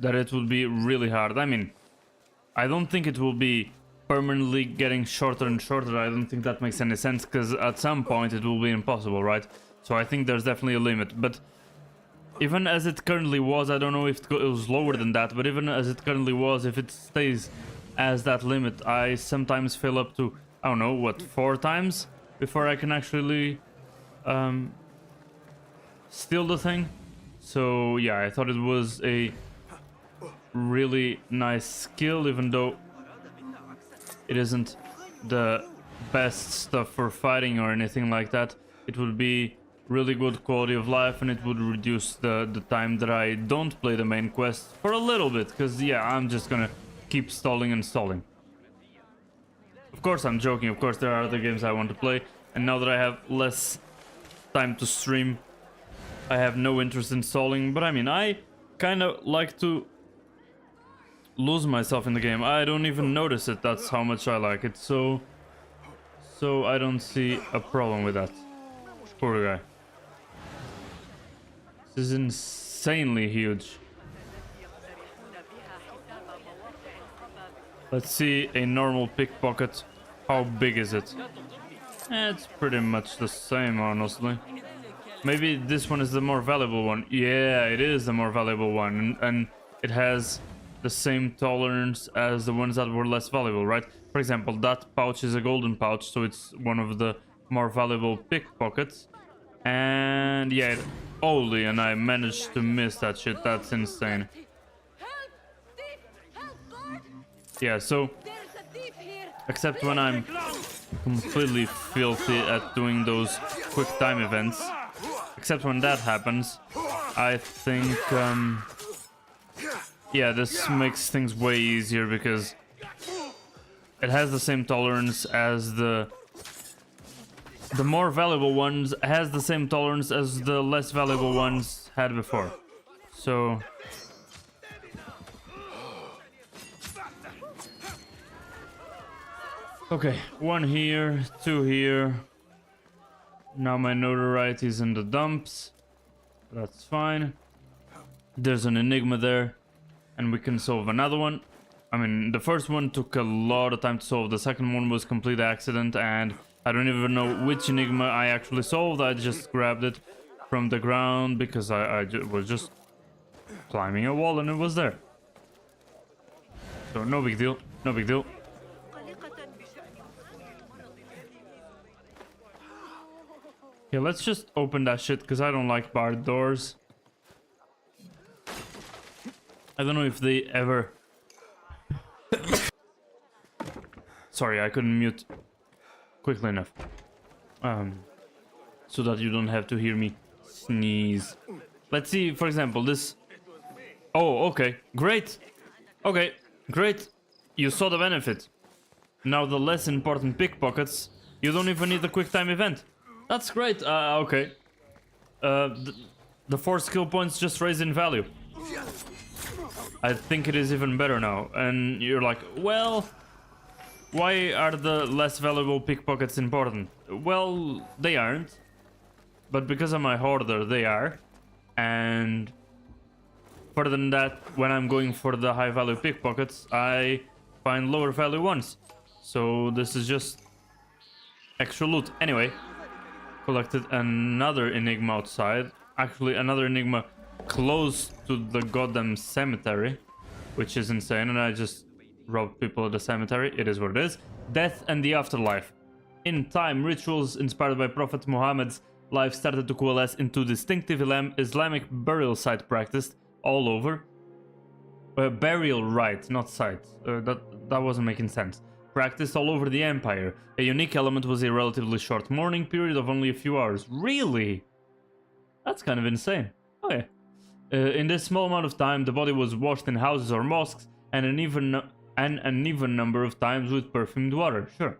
Speaker 1: that it would be really hard. I mean, I don't think it will be permanently getting shorter and shorter. I don't think that makes any sense, because at some point it will be impossible, right? So I think there's definitely a limit. But even as it currently was, I don't know if it goes lower than that, but even as it currently was, if it stays as that limit, I sometimes fill up to, I don't know, what, 4 times before I can actually steal the thing. So yeah, I thought it was a really nice skill, even though it isn't the best stuff for fighting or anything like that. It would be really good quality of life, and it would reduce the time that I don't play the main quest for a little bit, because yeah, I'm just gonna keep stalling and stalling. Of course I'm joking, of course there are other games I want to play, and now that I have less time to stream, I have no interest in stalling. But I mean, I kind of like to lose myself in the game. I don't even notice it, that's how much I like it, so I don't see a problem with that. Poor guy. This is insanely huge. Let's see a normal pickpocket. How big is it? It's pretty much the same, honestly. Maybe this one is the more valuable one. Yeah, it is the more valuable one, and it has the same tolerance as the ones that were less valuable, right? For example, that pouch is a golden pouch, so it's one of the more valuable pickpockets. And yeah, holy, and I managed to miss that shit. That's insane. Yeah, so except when I'm completely filthy at doing those quick time events, except when that happens, I think yeah, this makes things way easier, because it has the same tolerance as the more valuable ones, has the same tolerance as the less valuable ones had before. So okay, 1 here, 2 here. Now my notoriety is in the dumps. That's fine. There's an enigma there, and we can solve another one. I mean, the first one took a lot of time to solve. The second one was complete accident, and I don't even know which enigma I actually solved. I just grabbed it from the ground because I was just climbing a wall and it was there. So no big deal, no big deal. Yeah, let's just open that shit, because I don't like barred doors. I don't know if they ever... Sorry, I couldn't mute quickly enough. So that you don't have to hear me sneeze. Let's see, for example, this... Oh, okay, great. Okay, great. You saw the benefit. Now the less important pickpockets, you don't even need the quick time event. That's great. Okay. The 4 skill points just raise in value. I think it is even better now. And you're like, well, why are the less valuable pickpockets important? Well, they aren't. But because I'm a hoarder, they are. And further than that, when I'm going for the high value pickpockets, I find lower value ones. So this is just extra loot. Anyway, collected another enigma outside. Actually, another enigma close to the goddamn cemetery, which is insane. And I just robbed people at the cemetery. It is what it is. Death and the afterlife. In time, rituals inspired by Prophet Muhammad's life started to coalesce into distinctive Islamic burial site practiced all over. Burial rite, not site. That wasn't making sense. Practiced all over the empire. A unique element was a relatively short mourning period of only a few hours. Really? That's kind of insane. Okay. In this small amount of time, the body was washed in houses or mosques, and an even number of times with perfumed water. Sure.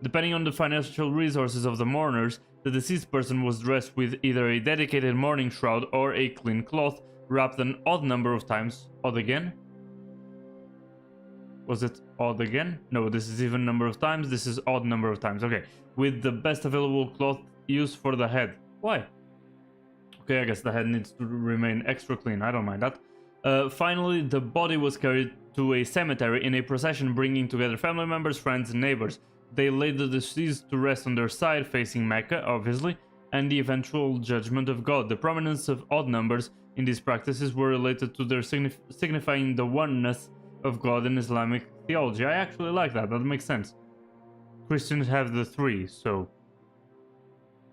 Speaker 1: Depending on the financial resources of the mourners, the deceased person was dressed with either a dedicated mourning shroud or a clean cloth, wrapped an odd number of times. Odd again? Was it odd again? No, this is even number of times. This is odd number of times. Okay. With the best available cloth used for the head. Why? Okay, I guess the head needs to remain extra clean. I don't mind that. Finally, the body was carried to a cemetery in a procession bringing together family members, friends, and neighbors. They laid the deceased to rest on their side, facing Mecca, obviously, and the eventual judgment of God. The prominence of odd numbers in these practices were related to their signifying the oneness of God in Islamic theology. I actually like that. That makes sense. Christians have the 3, so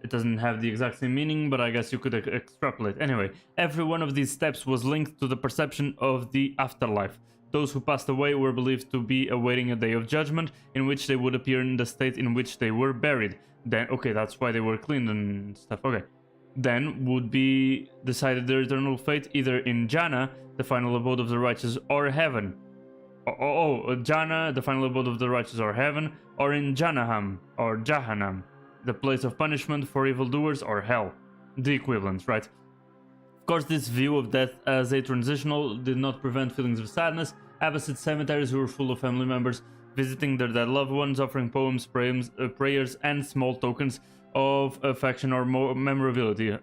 Speaker 1: it doesn't have the exact same meaning, but I guess you could extrapolate. Anyway, every one of these steps was linked to the perception of the afterlife. Those who passed away were believed to be awaiting a day of judgment, in which they would appear in the state in which they were buried. Then, okay, that's why they were cleaned and stuff. Okay. Then would be decided their eternal fate either in Jannah, the final abode of the righteous, or heaven. Jannah, the final abode of the righteous, or heaven, or in Jahannam, or Jahannam, the place of punishment for evildoers, or hell. The equivalent, right? Of course, this view of death as a transitional did not prevent feelings of sadness. Abbasid cemeteries were full of family members visiting their dead loved ones, offering poems, prayers, and small tokens of affection or memorabilia.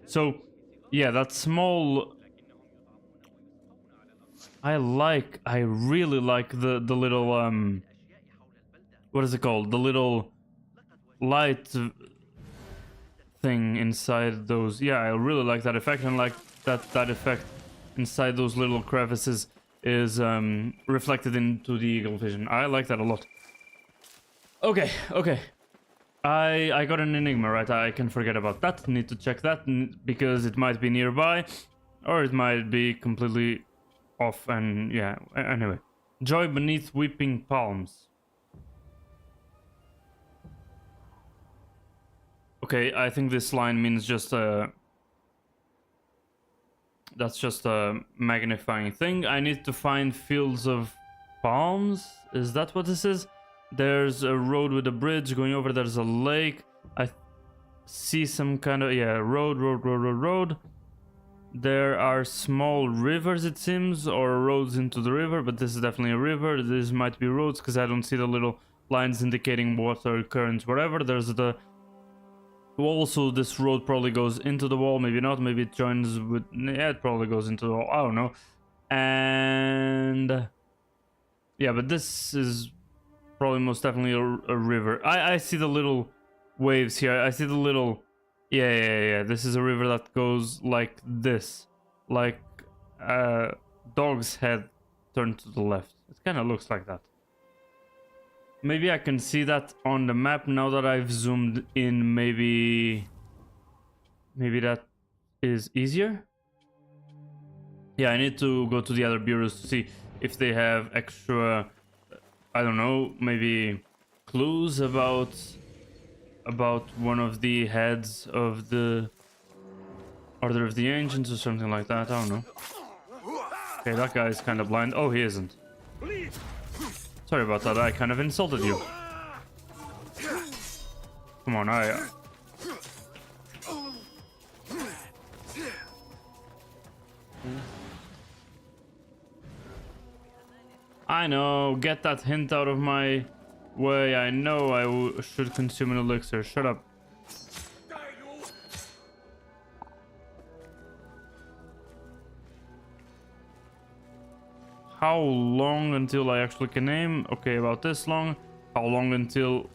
Speaker 1: So, yeah, that small... I really like the little, what is it called? The little light thing inside those. Yeah, I really like that effect, and like that effect inside those little crevices is reflected into the eagle vision. I like that a lot. Okay. I got an enigma, right? I can forget about that. Need to check that because it might be nearby, or it might be completely off. And yeah, anyway, joy beneath weeping palms. Okay, I think this line means just that's just a magnifying thing. I need to find fields of palms. Is that what this is? There's a road with a bridge going over. There's a lake. I see some kind of, yeah, road. There are small rivers, it seems, or roads into the river, but this is definitely a river. This might be roads because I don't see the little lines indicating water, currents, whatever. There's the wall, so this road probably goes into the wall. Maybe not. Maybe it joins with, yeah, it probably goes into the wall. I don't know. And yeah, but this is probably most definitely a river. I see the little waves here. I see the little... Yeah. This is a river that goes like this. Like a dog's head turned to the left. It kind of looks like that. Maybe I can see that on the map now that I've zoomed in. Maybe that is easier. Yeah, I need to go to the other bureaus to see if they have extra... I don't know, maybe clues about one of the heads of the Order of the Ancients or something like that. I don't know. Okay, that guy is kind of blind. Oh, he isn't. Sorry about that. I kind of insulted you. Come on, I know, get that hint out of my way. I know I should consume an elixir. Shut up. How long until I actually can aim? Okay, about this long. How long until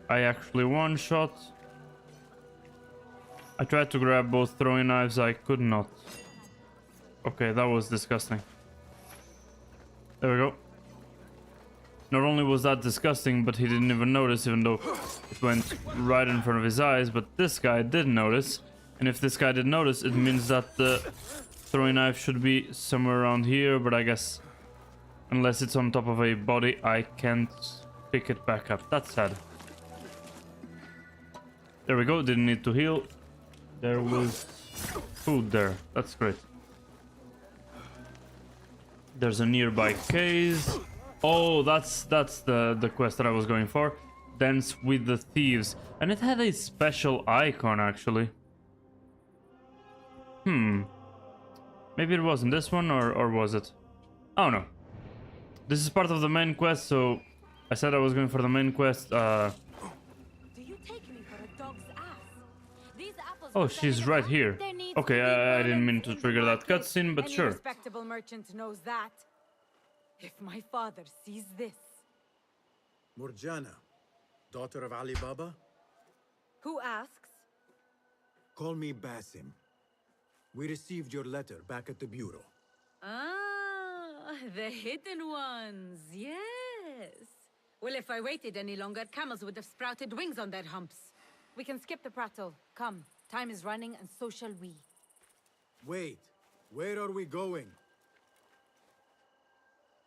Speaker 1: I actually one-shot? I tried to grab both throwing knives, I could not. Okay, that was disgusting. There we go. Not only was that disgusting, but he didn't even notice, even though it went right in front of his eyes. But this guy did notice. And if this guy did notice, it means that the throwing knife should be somewhere around here. But I guess, unless it's on top of a body, I can't pick it back up. That's sad. There we go, didn't need to heal. There was food there. That's great. There's a nearby case. Oh, that's the quest that I was going for. Dance with the thieves. And it had a special icon, actually. Maybe it wasn't this one, or was it? Oh, no. This is part of the main quest, so I said I was going for the main quest. Oh, she's right here. Okay, I didn't mean to trigger that cutscene, but sure.
Speaker 3: Any respectable merchant knows that. If my father sees this...
Speaker 2: Murjana, daughter of Ali Baba?
Speaker 3: Who asks?
Speaker 2: Call me Basim. We received your letter back at the bureau.
Speaker 3: Ah, the hidden ones, yes. Well, if I waited any longer, camels would have sprouted wings on their humps. We can skip the prattle. Come, time is running and so shall we.
Speaker 2: Wait, where are we going?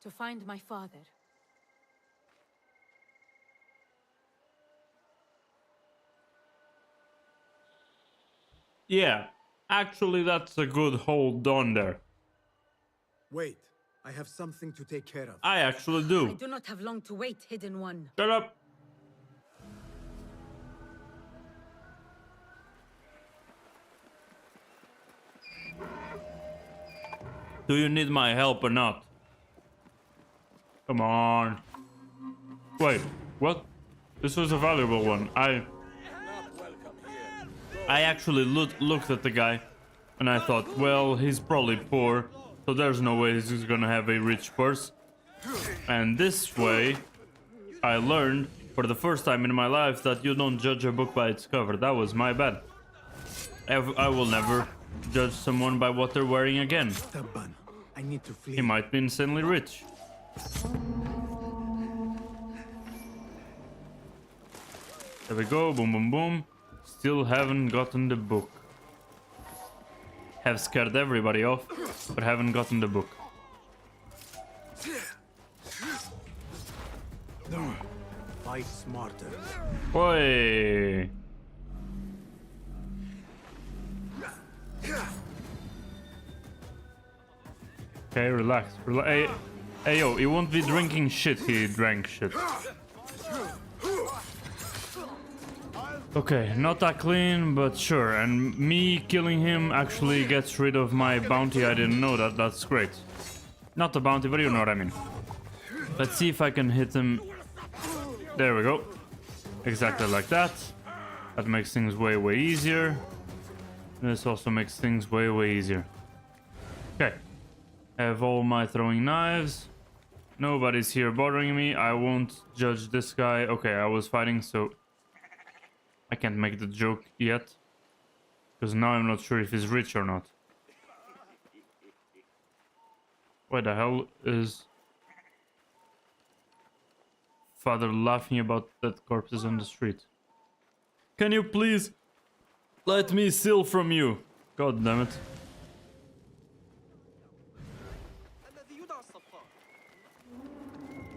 Speaker 3: To find my father.
Speaker 1: Yeah, actually that's a good hold on there.
Speaker 2: Wait, I have something to take care of.
Speaker 1: I actually do.
Speaker 3: I do not have long to wait, hidden one.
Speaker 1: Shut up. Do you need my help or not? Come on. Wait, what? This was a valuable one. I actually looked at the guy and I thought, well, he's probably poor, so there's no way he's gonna have a rich purse. And this way, I learned for the first time in my life that you don't judge a book by its cover. That was my bad. I will never judge someone by what they're wearing again.
Speaker 2: I need to flee.
Speaker 1: He might be insanely rich. There we go, boom, boom, boom. Still haven't gotten the book. Have scared everybody off, but haven't gotten the book.
Speaker 2: Fight smarter.
Speaker 1: Oi! Okay, relax. Hey, yo, he won't be drinking shit. He drank shit. Okay, not that clean, but sure. And me killing him actually gets rid of my bounty. I didn't know that. That's great. Not the bounty, but you know what I mean. Let's see if I can hit him. There we go. Exactly like that. That makes things way, way easier. This also makes things way, way easier. Okay. I have all my throwing knives. Nobody's here bothering me. I won't judge this guy. Okay, I was fighting, so I can't make the joke yet. Because now I'm not sure if he's rich or not. Why the hell is father laughing about that corpses on the street? Can you please let me steal from you? God damn it.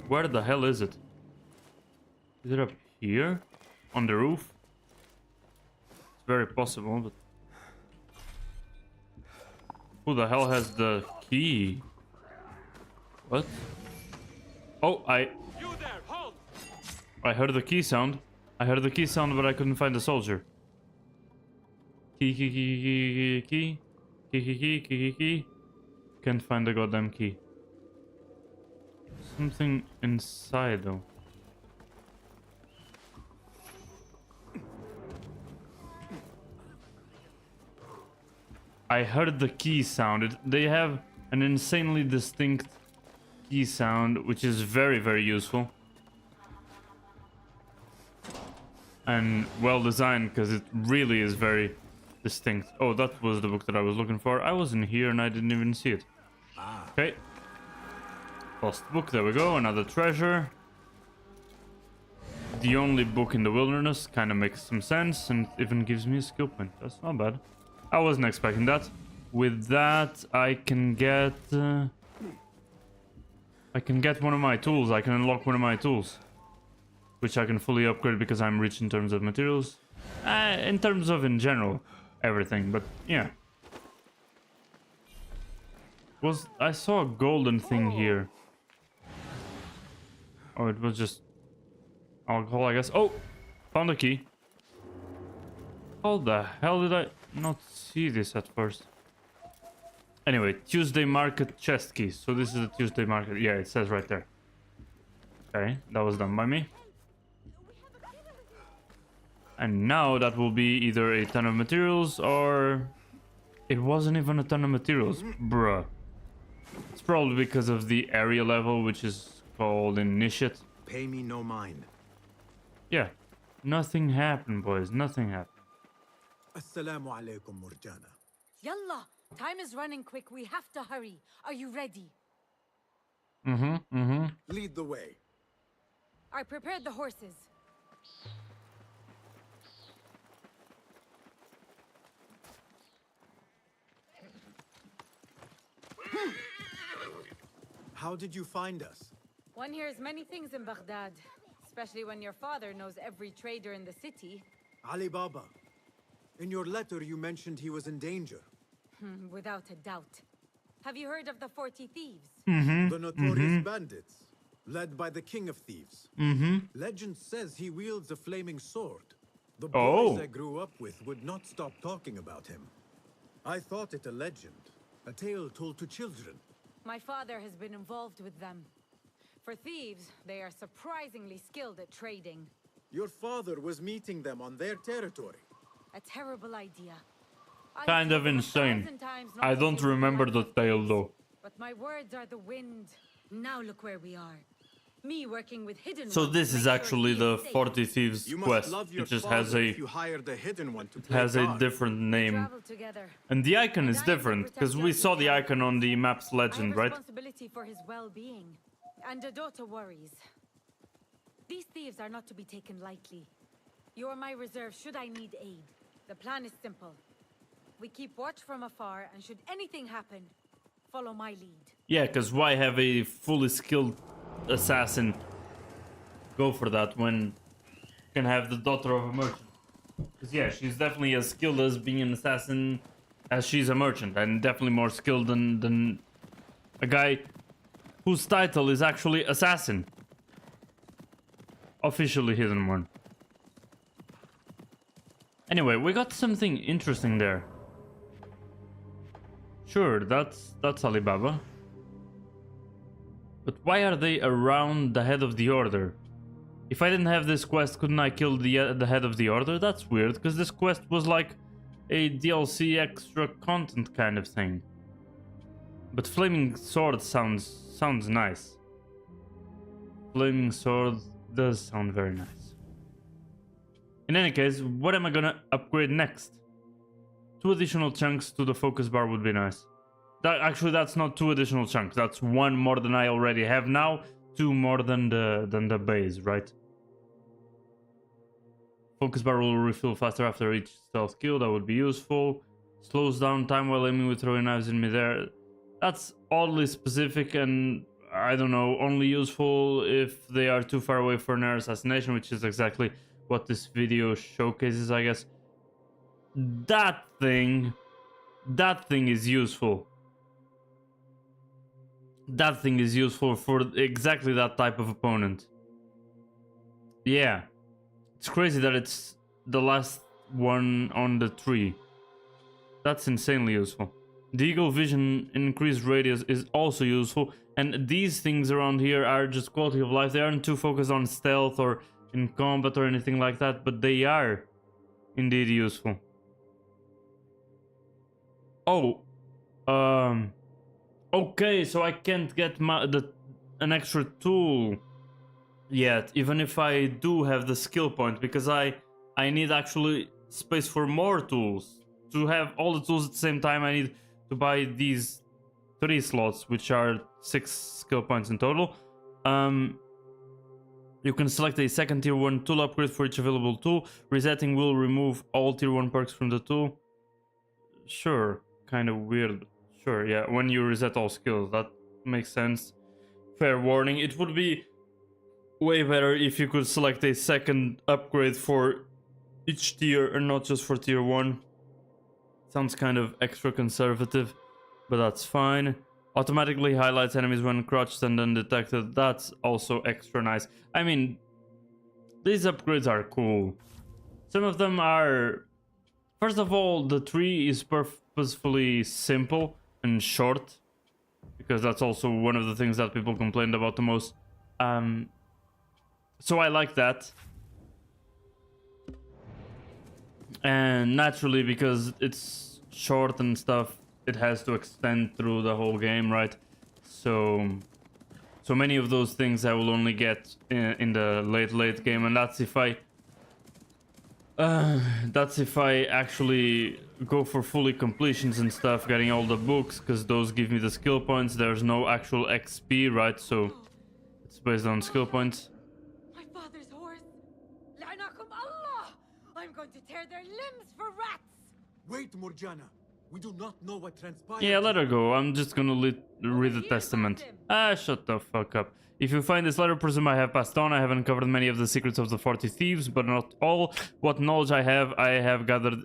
Speaker 1: Where the hell is it? Is it up here? On the roof? It's very possible, but... Who the hell has the key? What? Oh, I heard the key sound. I heard the key sound, but I couldn't find the soldier. Key, key, key, key, key, key, key, key, key, key. Can't find the goddamn key. Something inside though. I heard the key sound. They have an insanely distinct key sound, which is very, very useful. And well designed, because it really is very distinct. Oh, that was the book that I was looking for. I wasn't here and I didn't even see it. Okay. Lost book, there we go, another treasure. The only book in the wilderness, kind of makes some sense, and even gives me a skill point. That's not bad. I wasn't expecting that. With that, I can get one of my tools. I can unlock one of my tools, which I can fully upgrade because I'm rich in terms of materials. In terms of, in general, everything. But yeah. I saw a golden thing here. Oh, it was just alcohol, I guess. Oh, found a key. How the hell did I not see this at first? Anyway, Tuesday Market chest key. So this is a Tuesday Market. Yeah, it says right there. Okay, that was done by me. And now that will be either a ton of materials or... It wasn't even a ton of materials, bruh. It's probably because of the area level, which is called Initiate.
Speaker 2: Pay me no mind.
Speaker 1: Yeah, nothing happened, boys. Nothing happened.
Speaker 2: Assalamu alaikum, Murjana.
Speaker 3: Yalla! Time is running quick. We have to hurry. Are you ready?
Speaker 2: Lead the way.
Speaker 3: I prepared the horses.
Speaker 2: How did you find us?
Speaker 3: One hears many things in Baghdad, especially when your father knows every trader in the city.
Speaker 2: Ali Baba. In your letter, you mentioned he was in danger.
Speaker 3: Without a doubt. Have you heard of the 40 thieves?
Speaker 2: The notorious bandits, led by the king of thieves. Legend says he wields a flaming sword. The boys I grew up with would not stop talking about him. I thought it a legend, a tale told to children.
Speaker 3: My father has been involved with them. For thieves, they are surprisingly skilled at trading.
Speaker 2: Your father was meeting them on their territory.
Speaker 3: A terrible idea.
Speaker 1: Kind of insane. I don't remember the tale though.
Speaker 3: But my words are the wind. Now look where we are. Me working with hidden
Speaker 1: So
Speaker 3: ones
Speaker 1: this
Speaker 3: to
Speaker 1: is
Speaker 3: make sure
Speaker 1: actually
Speaker 3: he
Speaker 1: the
Speaker 3: is safe.
Speaker 1: 40 Thieves
Speaker 2: You
Speaker 1: quest.
Speaker 2: must love your
Speaker 1: It just
Speaker 2: father
Speaker 1: has a
Speaker 2: if you hired the hidden one to play
Speaker 1: has a
Speaker 2: God.
Speaker 1: different name.
Speaker 3: Travel together.
Speaker 1: And the icon is
Speaker 3: And I will
Speaker 1: different
Speaker 3: protect
Speaker 1: because
Speaker 3: your
Speaker 1: we saw the
Speaker 3: people.
Speaker 1: icon on the map's
Speaker 3: I
Speaker 1: legend,
Speaker 3: have
Speaker 1: right?
Speaker 3: responsibility for his well-being. And a daughter worries. These thieves are not to be taken lightly. You are my reserve should I need aid. The plan is simple. We keep watch from afar, and should anything happen, follow my lead.
Speaker 1: Yeah, because why have a fully skilled assassin go for that when you can have the daughter of a merchant? Because yeah, she's definitely as skilled as being an assassin as she's a merchant, and definitely more skilled than a guy whose title is actually assassin. Officially hidden one. Anyway, we got something interesting there. Sure, that's Alibaba. But why are they around the head of the order? If I didn't have this quest, couldn't I kill the head of the order? That's weird, because this quest was like a DLC extra content kind of thing. But Flaming Sword sounds nice. Flaming Sword does sound very nice. In any case, what am I gonna upgrade next? 2 additional chunks to the focus bar would be nice. Actually, that's not 2 additional chunks. That's 1 more than I already have now. 2 more than the base, right? Focus bar will refill faster after each stealth kill. That would be useful. Slows down time while aiming with throwing knives in midair. That's oddly specific and, I don't know, only useful if they are too far away for an air assassination, which is exactly what this video showcases, I guess. That thing is useful. That thing is useful for exactly that type of opponent. Yeah. It's crazy that it's the last one on the tree. That's insanely useful. The eagle vision increased radius is also useful, and these things around here are just quality of life. They aren't too focused on stealth or in combat or anything like that, but they are indeed useful. Oh, okay, so I can't get an extra tool yet, even if I do have the skill point, because I need actually space for more tools. To have all the tools at the same time, I need to buy these 3 slots, which are 6 skill points in total. You can select a second tier 1 tool upgrade for each available tool. Resetting will remove all tier 1 perks from the tool. Sure, kind of weird. Sure, yeah, when you reset all skills, that makes sense. Fair warning, it would be way better if you could select a second upgrade for each tier and not just for tier 1. Sounds kind of extra conservative, but that's fine. Automatically highlights enemies when crouched and undetected. That's also extra nice. I mean, these upgrades are cool. Some of them are... First of all, the tree is purposefully simple and short, because that's also one of the things that people complained about the most. So I like that. And naturally, because it's short and stuff, it has to extend through the whole game, right? So many of those things I will only get in the late game, and that's if I actually go for fully completions and stuff, getting all the books, because those give me the skill points. There's no actual XP, right? So it's based on skill points.
Speaker 3: My father's horse! La'anakum Allah! I'm going to tear their limbs for rats!
Speaker 7: Wait, Morjana. We do not know what transpired.
Speaker 1: Yeah, let her go. I'm just gonna read the testament. Ah, shut the fuck up. If you find this letter, presume I have passed on. I have uncovered many of the secrets of the 40 thieves, but not all. What knowledge I have gathered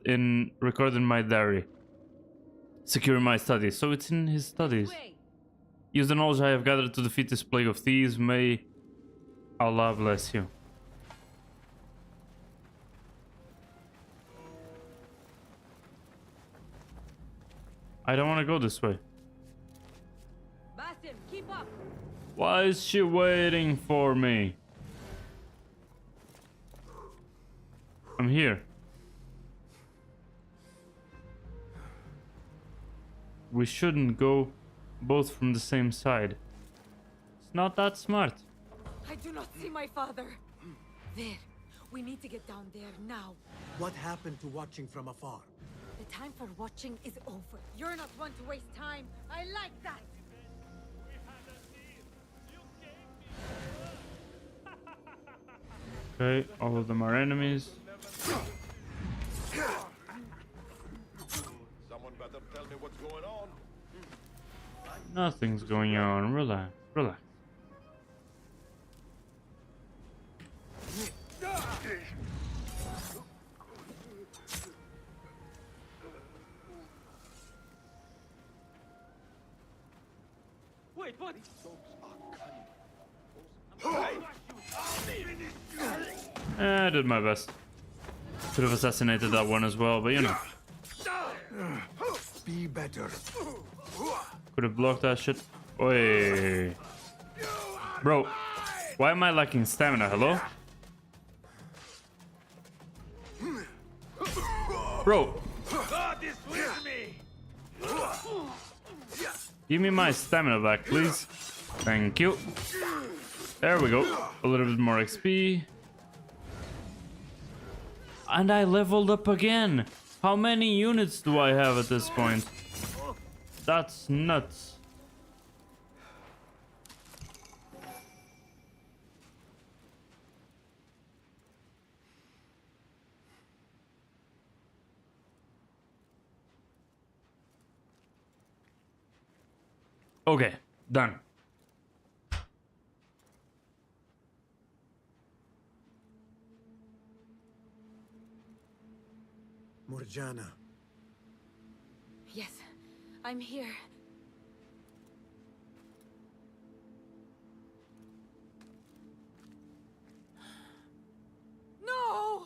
Speaker 1: recorded in my diary. Secure in my studies. So it's in his studies. Use the knowledge I have gathered to defeat this plague of thieves. May Allah bless you. I don't want to go this way.
Speaker 3: Basim, keep up!
Speaker 1: Why is she waiting for me? I'm here. We shouldn't go both from the same side. It's not that smart.
Speaker 3: I do not see my father. There. We need to get down there now.
Speaker 7: What happened to watching from afar?
Speaker 3: The time for watching is over. You're not one to waste time. I like that.
Speaker 1: Okay, all of them are enemies.
Speaker 6: Someone better tell me what's going on.
Speaker 1: Nothing's going on. Relax, relax.
Speaker 8: Wait, what?
Speaker 1: I did my best. Could have assassinated that one as well, but you know.
Speaker 7: Be better.
Speaker 1: Could have blocked that shit. Oi. Bro, why am I lacking stamina? Hello? Bro. Give me my stamina back, please. Thank you. There we go. A little bit more XP. And I leveled up again. How many units do I have at this point? That's nuts. Okay, done.
Speaker 7: Morjana.
Speaker 3: Yes, I'm here. No!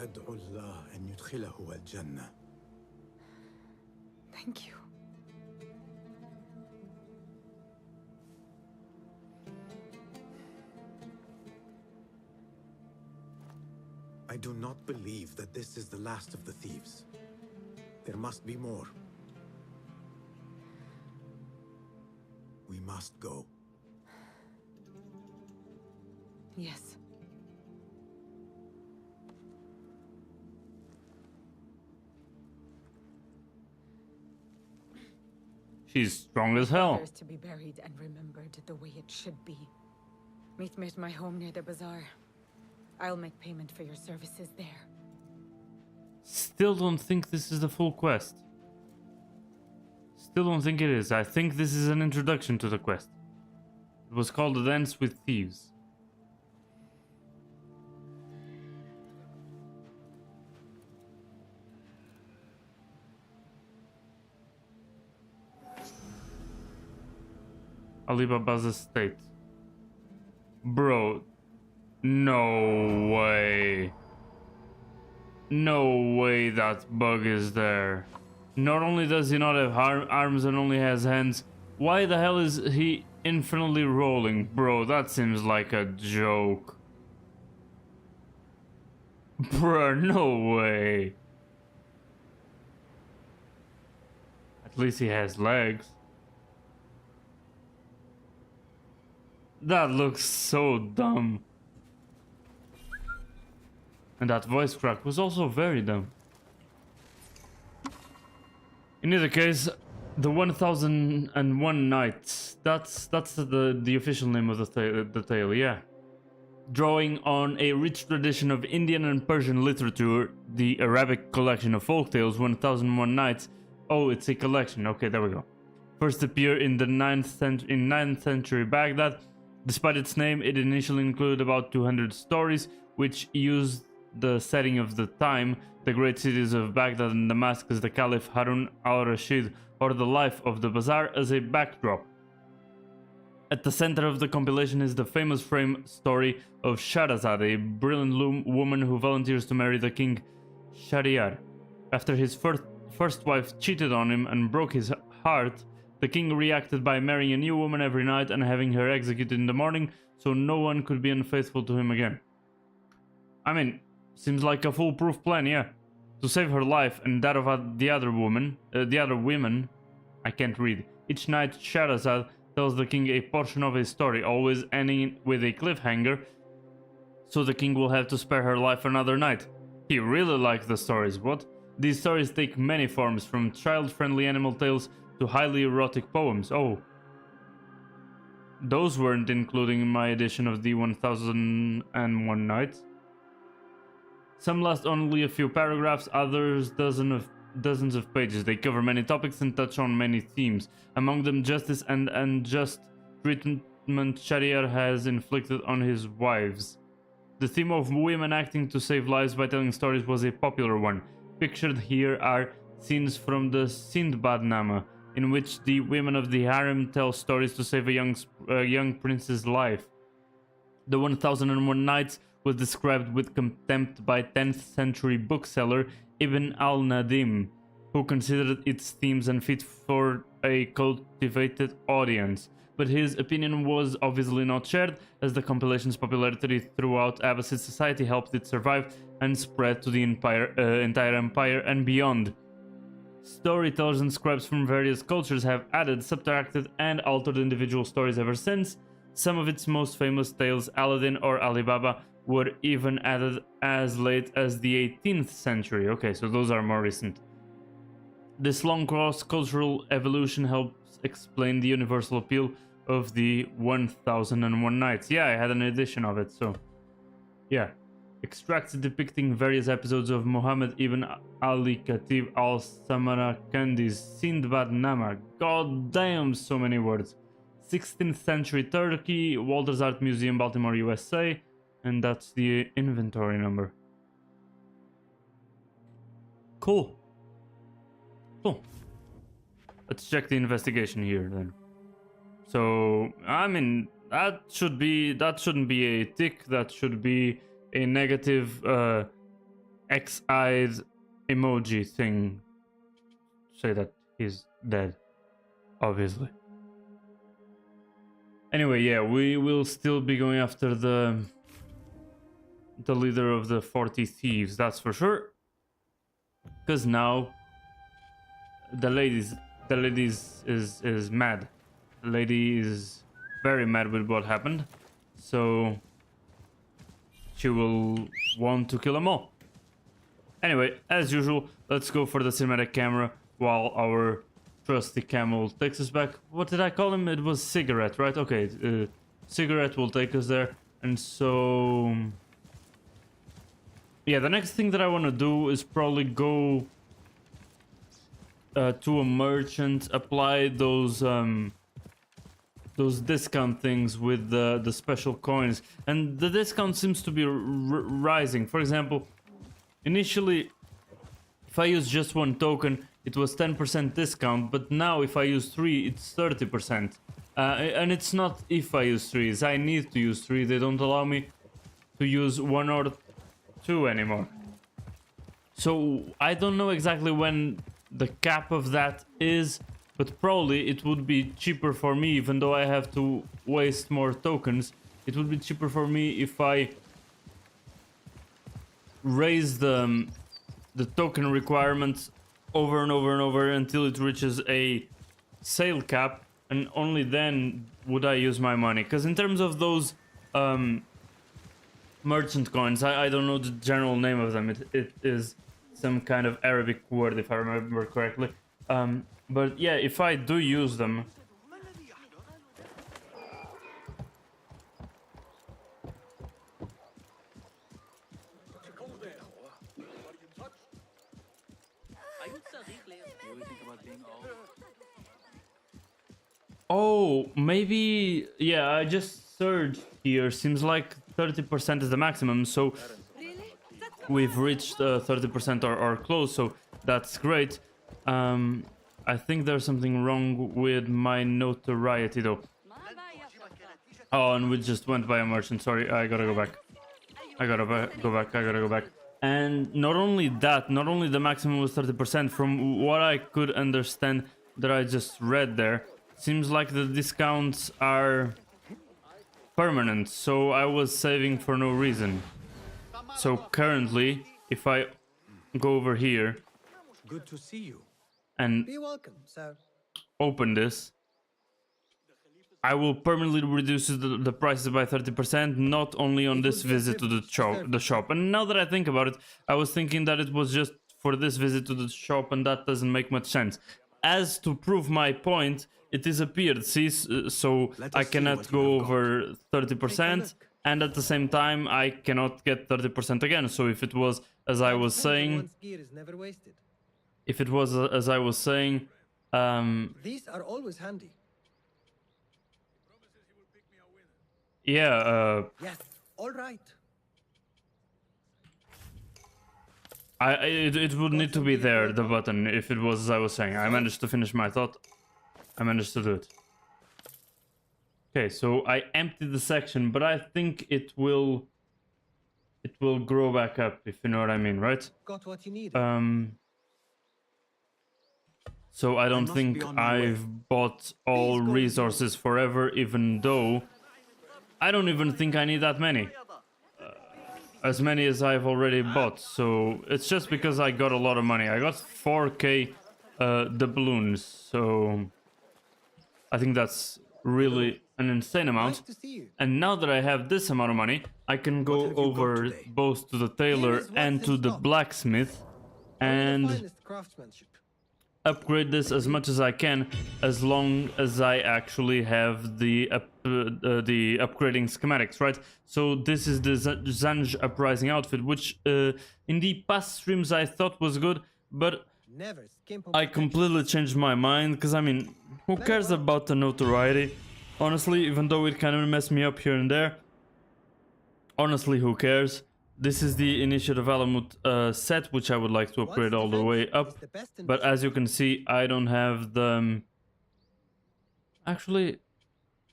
Speaker 2: أدعو الله أن يدخله الجنة.
Speaker 3: Thank you.
Speaker 2: I do not believe that this is the last of the thieves. There must be more. We must go.
Speaker 3: Yes.
Speaker 1: She's strong as hell.
Speaker 3: Father is to be buried and remembered the way it should be. Meet me at my home near the bazaar. I'll make payment for your services there.
Speaker 1: Still don't think this is the full quest. Still don't think it is. I think this is an introduction to the quest. It was called A Dance with Thieves. Alibaba's estate. Bro, no way. No way that bug is there. Not only does he not have arms and only has hands, why the hell is he infinitely rolling? Bro, that seems like a joke. Bruh, no way. At least he has legs. That looks so dumb. And that voice crack was also very dumb. In either case, the 1001 Nights. That's the official name of the tale, yeah. Drawing on a rich tradition of Indian and Persian literature, the Arabic collection of folktales 1001 Nights. Oh, it's a collection. Okay, there we go. First appeared in the 9th century Baghdad. Despite its name, it initially included about 200 stories, which used the setting of the time, the great cities of Baghdad and Damascus, the Caliph Harun al-Rashid, or the life of the bazaar as a backdrop. At the center of the compilation is the famous frame story of Shahrazad, a brilliant woman who volunteers to marry the king Shahryar. After his first wife cheated on him and broke his heart, the king reacted by marrying a new woman every night and having her executed in the morning, so no one could be unfaithful to him again. I mean, seems like a foolproof plan, yeah. To save her life and that of the other women, I can't read. Each night, Shahrazad tells the king a portion of a story, always ending with a cliffhanger, so the king will have to spare her life another night. He really likes the stories, what? These stories take many forms, from child-friendly animal tales to highly erotic poems. Oh. Those weren't included in my edition of the 1001 Nights. Some last only a few paragraphs, others dozens of pages. They cover many topics and touch on many themes, among them justice and unjust treatment Shahryar has inflicted on his wives. The theme of women acting to save lives by telling stories was a popular one. Pictured here are scenes from the Sindbad-nama, in which the women of the harem tell stories to save a young prince's life. The 1001 Nights was described with contempt by 10th century bookseller Ibn al-Nadim, who considered its themes unfit for a cultivated audience. But his opinion was obviously not shared, as the compilation's popularity throughout Abbasid society helped it survive and spread to the entire empire and beyond. Storytellers and scribes from various cultures have added, subtracted, and altered individual stories ever since. Some of its most famous tales, Aladdin or Alibaba, were even added as late as the 18th century. Okay, so those are more recent. This long cross-cultural evolution helps explain the universal appeal of the 1001 Nights. Yeah, I had an edition of it, so yeah. Extracts depicting various episodes of Muhammad ibn Ali Khatib al-Samarkandi's Sindbad-nama. God damn, so many words. 16th century Turkey, Walters Art Museum, Baltimore, USA, and that's the inventory number. Cool. Cool. Let's check the investigation here then. So, I mean, that shouldn't be a tick, that should be a negative X-eyed emoji thing. Say that he's dead, obviously. Anyway, yeah, we will still be going after the leader of the 40 thieves, that's for sure. Because now the lady is mad. The lady is very mad with what happened, so she will want to kill them all. Anyway, as usual, let's go for the cinematic camera while our trusty camel takes us back. What did I call him? It was Cigarette, right? Okay, Cigarette will take us there. And so... yeah, the next thing that I want to do is probably go to a merchant, apply those discount things with the special coins. And the discount seems to be rising. For example, initially, if I use just one token, it was 10% discount, but now if I use 3, it's 30%. And it's not if I use 3, it's I need to use 3. They don't allow me to use 1 or 2 anymore. So I don't know exactly when the cap of that is, but probably it would be cheaper for me, even though I have to waste more tokens. It would be cheaper for me if I raise the token requirements over and over and over until it reaches a sale cap, and only then would I use my money. Because in terms of those merchant coins, I don't know the general name of them. It is some kind of Arabic word, if I remember correctly. But yeah, if I do use them, oh, maybe, yeah, I just searched here. Seems like 30% is the maximum, so we've reached 30% or close, so that's great. I think there's something wrong with my notoriety, though. Oh, and we just went by a merchant. Sorry, I gotta go back. I gotta go back. And not only that, not only the maximum was 30%, from what I could understand that I just read there, seems like the discounts are permanent, so I was saving for no reason. So currently, if I go over here,
Speaker 2: good to see you,
Speaker 1: and
Speaker 12: Be welcome, sir.
Speaker 1: open this, I will permanently reduce the prices by 30%, not only on this visit to the shop. And now that I think about it, I was thinking that it was just for this visit to the shop, and that doesn't make much sense. As to prove my point, it disappeared, see, so I cannot go over 30%, and at the same time, I cannot get 30% again. So if it was, as I was saying, if it was, as I was saying,
Speaker 12: These are always handy.
Speaker 1: yeah,
Speaker 12: Yes, all right.
Speaker 1: it would need to be there, the button, if it was as I was saying. I managed to finish my thought. I managed to do it. Okay, so I emptied the section, but I think it will grow back up, if you know what I mean, right?
Speaker 12: Got what you need.
Speaker 1: So I don't think I've bought all resources forever, even though I don't even think I need that many. As many as I've already bought, so it's just because I got a lot of money. I got 4k doubloons, so I think that's really an insane amount. And now that I have this amount of money, I can go over both to the tailor and to the blacksmith and upgrade this as much as I can, as long as I actually have the upgrading schematics, right? So this is the Zanj Uprising outfit, which in the past streams I thought was good, but I completely changed my mind, because I mean, who cares about the notoriety? Honestly, even though it kind of messed me up here and there, honestly, who cares? This is the Initiative Alamut set, which I would like to upgrade all the way up. But as you can see, I don't have the... Actually,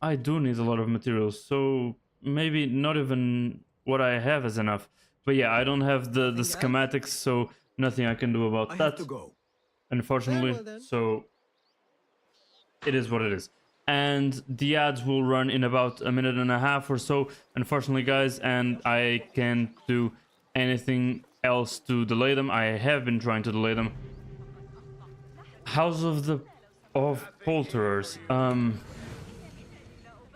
Speaker 1: I do need a lot of materials, so maybe not even what I have is enough. But yeah, I don't have the schematics, so nothing I can do about
Speaker 2: I
Speaker 1: that.
Speaker 2: have to go.
Speaker 1: Unfortunately,
Speaker 12: Very well then.
Speaker 1: so it is what it is. And the ads will run in about a minute and a half or so, unfortunately, guys, and I can't do anything else to delay them. I have been trying to delay them. House of Polterers.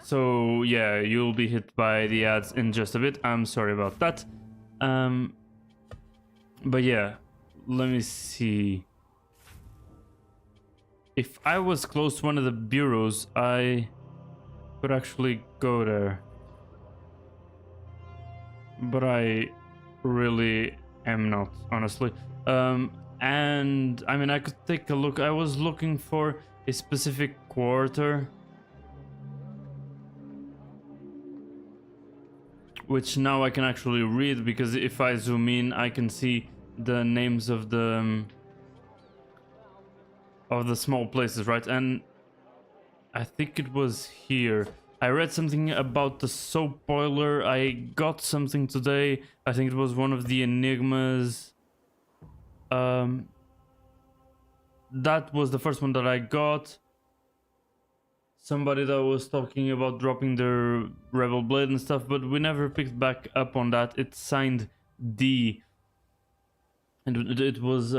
Speaker 1: So yeah, you'll be hit by the ads in just a bit. I'm sorry about that. But yeah, let me see. If I was close to one of the bureaus, I could actually go there. But I really am not, honestly. And I mean, I could take a look. I was looking for a specific quarter, which now I can actually read, because if I zoom in, I can see the names of the small places, right? And I think it was here. I read something about the soap boiler. I got something today. I think it was one of the enigmas. That was the first one that I got. Somebody that was talking about dropping their Rebel Blade and stuff, but we never picked back up on that. It's signed D. And it was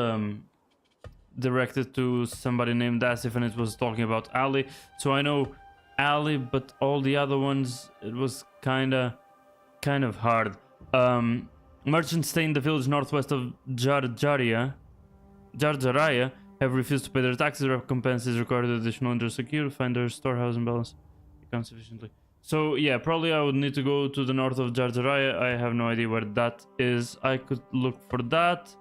Speaker 1: directed to somebody named Asif, and it was talking about Ali. So I know Ali, but all the other ones, it was kind of hard. Merchants stay in the village northwest of Jarjaraya have refused to pay their taxes. Recompense is recorded additional under secure. Find their storehouse and balance account sufficiently. So yeah, probably I would need to go to the north of Jarjaraya. I have no idea where that is. I could look for that.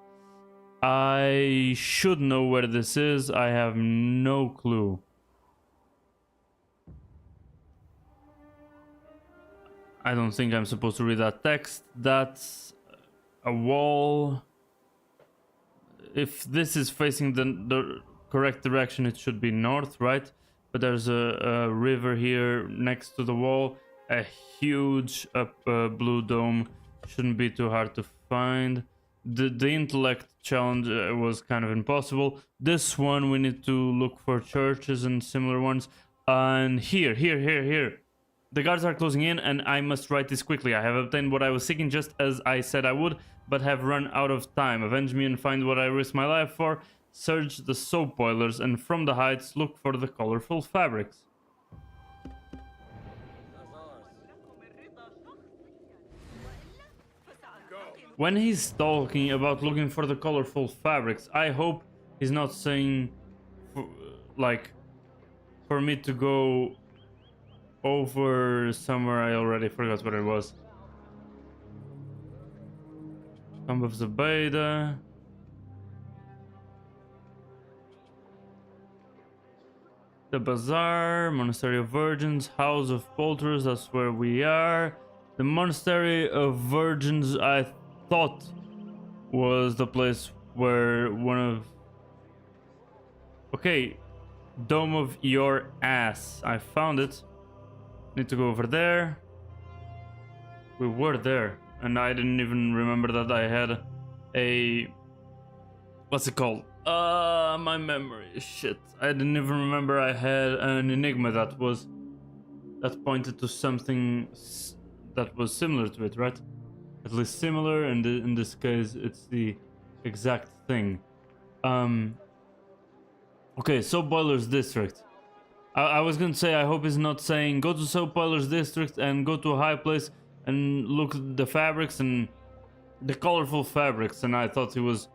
Speaker 1: I should know where this is. I have no clue. I don't think I'm supposed to read that text. That's a wall. If this is facing the correct direction, it should be north, right? But there's a river here next to the wall. A huge blue dome. Shouldn't be too hard to find. The intellect challenge was kind of impossible. This one, we need to look for churches and similar ones. And here. The guards are closing in, and I must write this quickly. I have obtained what I was seeking, just as I said I would, but have run out of time. Avenge me and find what I risked my life for. Search the soap boilers, and from the heights, look for the colorful fabrics. When he's talking about looking for the colorful fabrics, I hope he's not saying, like, for me to go over somewhere. I already forgot what it was. Tomb of Zubaydah. The Bazaar, Monastery of Virgins, House of Polterers, that's where we are. The Monastery of Virgins, I thought was the place where one of... Okay, Dome of Your Ass. I found it. Need to go over there. We were there, and I didn't even remember that I had a... What's it called? My memory, shit. I didn't even remember I had an enigma that pointed to something that was similar to it, right? At least similar, and in this case, it's the exact thing. Okay, Soap Boilers District. I was gonna say, I hope he's not saying go to Soap Boilers District and go to a high place and look at the fabrics and the colorful fabrics, and I thought he was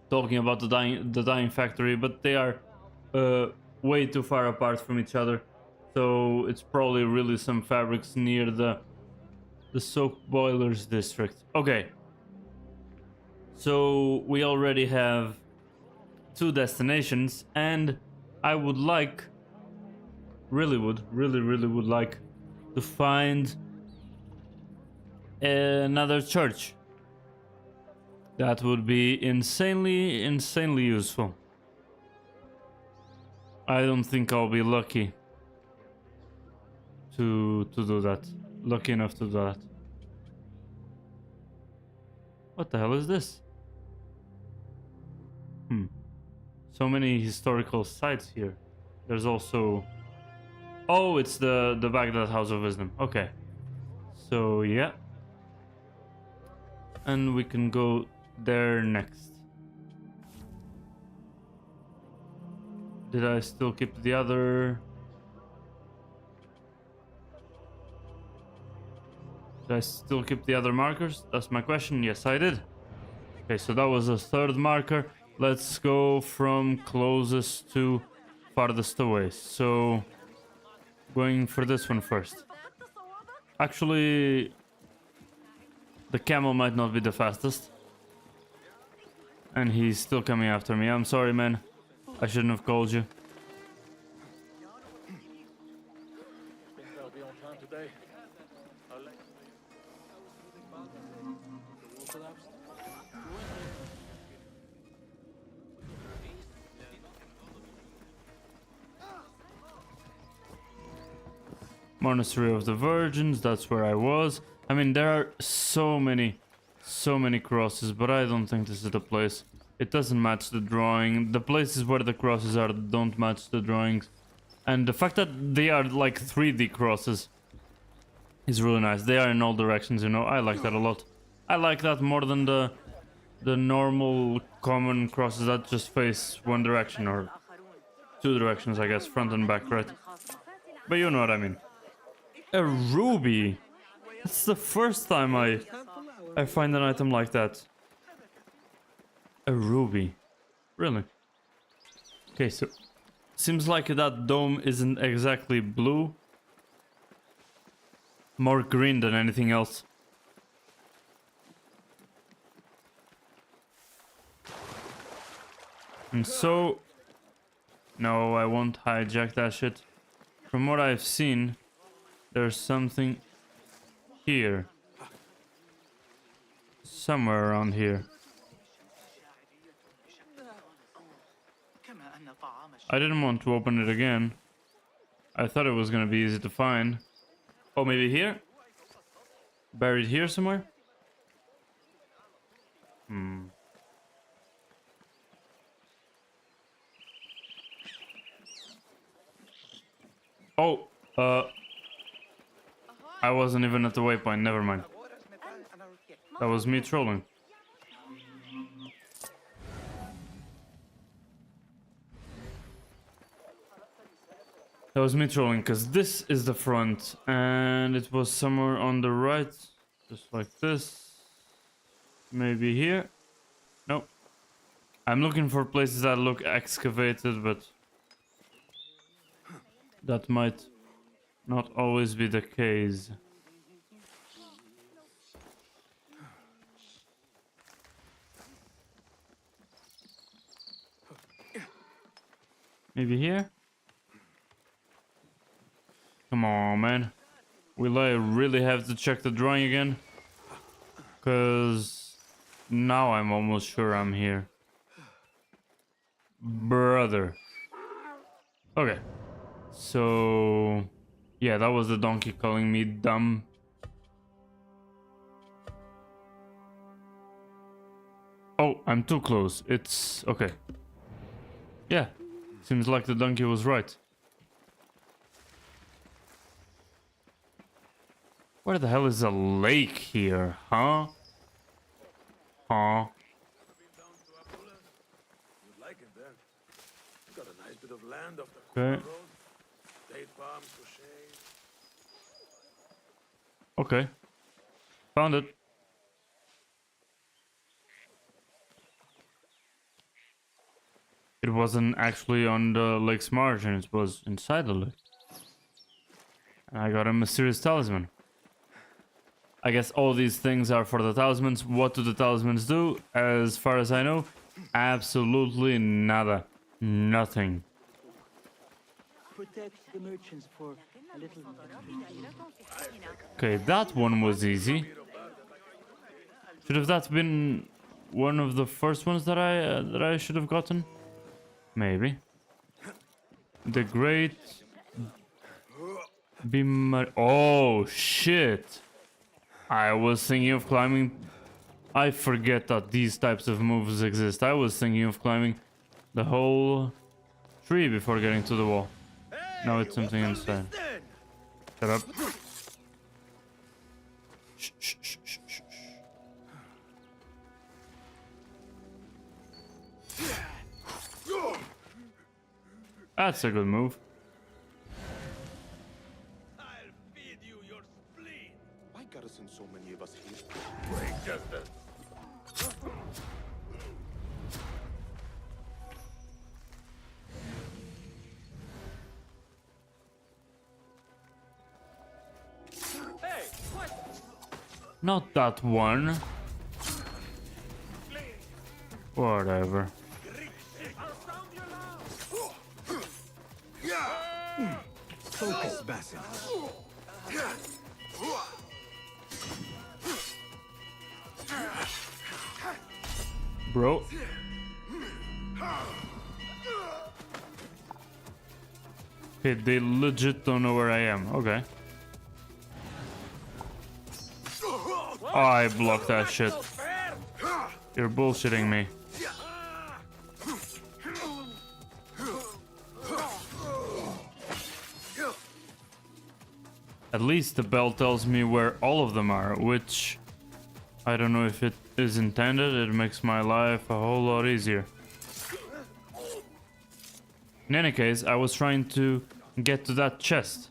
Speaker 1: talking about the dyeing factory, but they are way too far apart from each other, so it's probably really some fabrics near the Soap Boilers District. Okay, so we already have 2 destinations, and I would like, really would like to find another church. That would be insanely useful. I don't think I'll be lucky to do that. Lucky enough to do that. What the hell is this? So many historical sites here. There's also... Oh, it's the Baghdad House of Wisdom. Okay. So, yeah. And we can go there next. Did I still keep the other... Did I still keep the other markers? That's my question. Yes, I did. Okay, so that was a third marker. Let's go from closest to farthest away. So, going for this one first. Actually, the camel might not be the fastest. And he's still coming after me. I'm sorry, man. I shouldn't have called you. Monastery of the Virgins, that's where I was. I mean, there are so many crosses, but I don't think this is the place. It doesn't match the drawing. The places where the crosses are don't match the drawings. And the fact that they are like 3D crosses is really nice. They are in all directions, you know. I like that a lot. I like that more than the normal common crosses that just face one direction or two directions, I guess, front and back, right? But you know what I mean. A ruby. It's the first time I find an item like that. A ruby. Really? Okay, so seems like that dome isn't exactly blue. More green than anything else. And so... No, I won't hijack that shit. From what I've seen, there's something here. Somewhere around here. I didn't want to open it again. I thought it was gonna be easy to find. Oh, maybe here? Buried here somewhere? Oh, I wasn't even at the waypoint, never mind. That was me trolling. That was me trolling, because this is the front, and it was somewhere on the right, just like this. Maybe here? Nope. I'm looking for places that look excavated, but that might not always be the case. Maybe here? Come on, man. Will I really have to check the drawing again? Cause now I'm almost sure I'm here. Brother. Okay. So... yeah, that was the donkey calling me dumb. Oh, I'm too close. It's... okay. Yeah. Seems like the donkey was right. Where the hell is a lake here, huh? Huh?
Speaker 6: You'd like it there. You got a nice bit of land off the corner road. Date palms for shade.
Speaker 1: Okay. Found it. It wasn't actually on the lake's margin, it was inside the lake. And I got a mysterious talisman. I guess all these things are for the talismans. What do the talismans do? As far as I know, absolutely nada. Nothing.
Speaker 8: Protect the merchants for a little.
Speaker 1: Okay, that one was easy. Should have that been one of the first ones that I should have gotten? Maybe. The Great Bimar. Oh shit! I was thinking of climbing I forget that these types of moves exist. I was thinking of climbing the whole tree before getting to the wall. Now it's something inside. Shut up. Shh, shh, shh, shh, shh, shh. That's a good move.
Speaker 4: I'll feed you your spleen.
Speaker 7: Why garrison so many of us here?
Speaker 6: Break justice.
Speaker 8: Hey, what?
Speaker 1: Not that one. Whatever.
Speaker 2: Focus, Basim.
Speaker 1: Bro. Okay, they legit don't know where I am. Okay. Oh, I blocked that shit. You're bullshitting me. At least the bell tells me where all of them are, which I don't know if it is intended. It makes my life a whole lot easier. In any case, I was trying to get to that chest.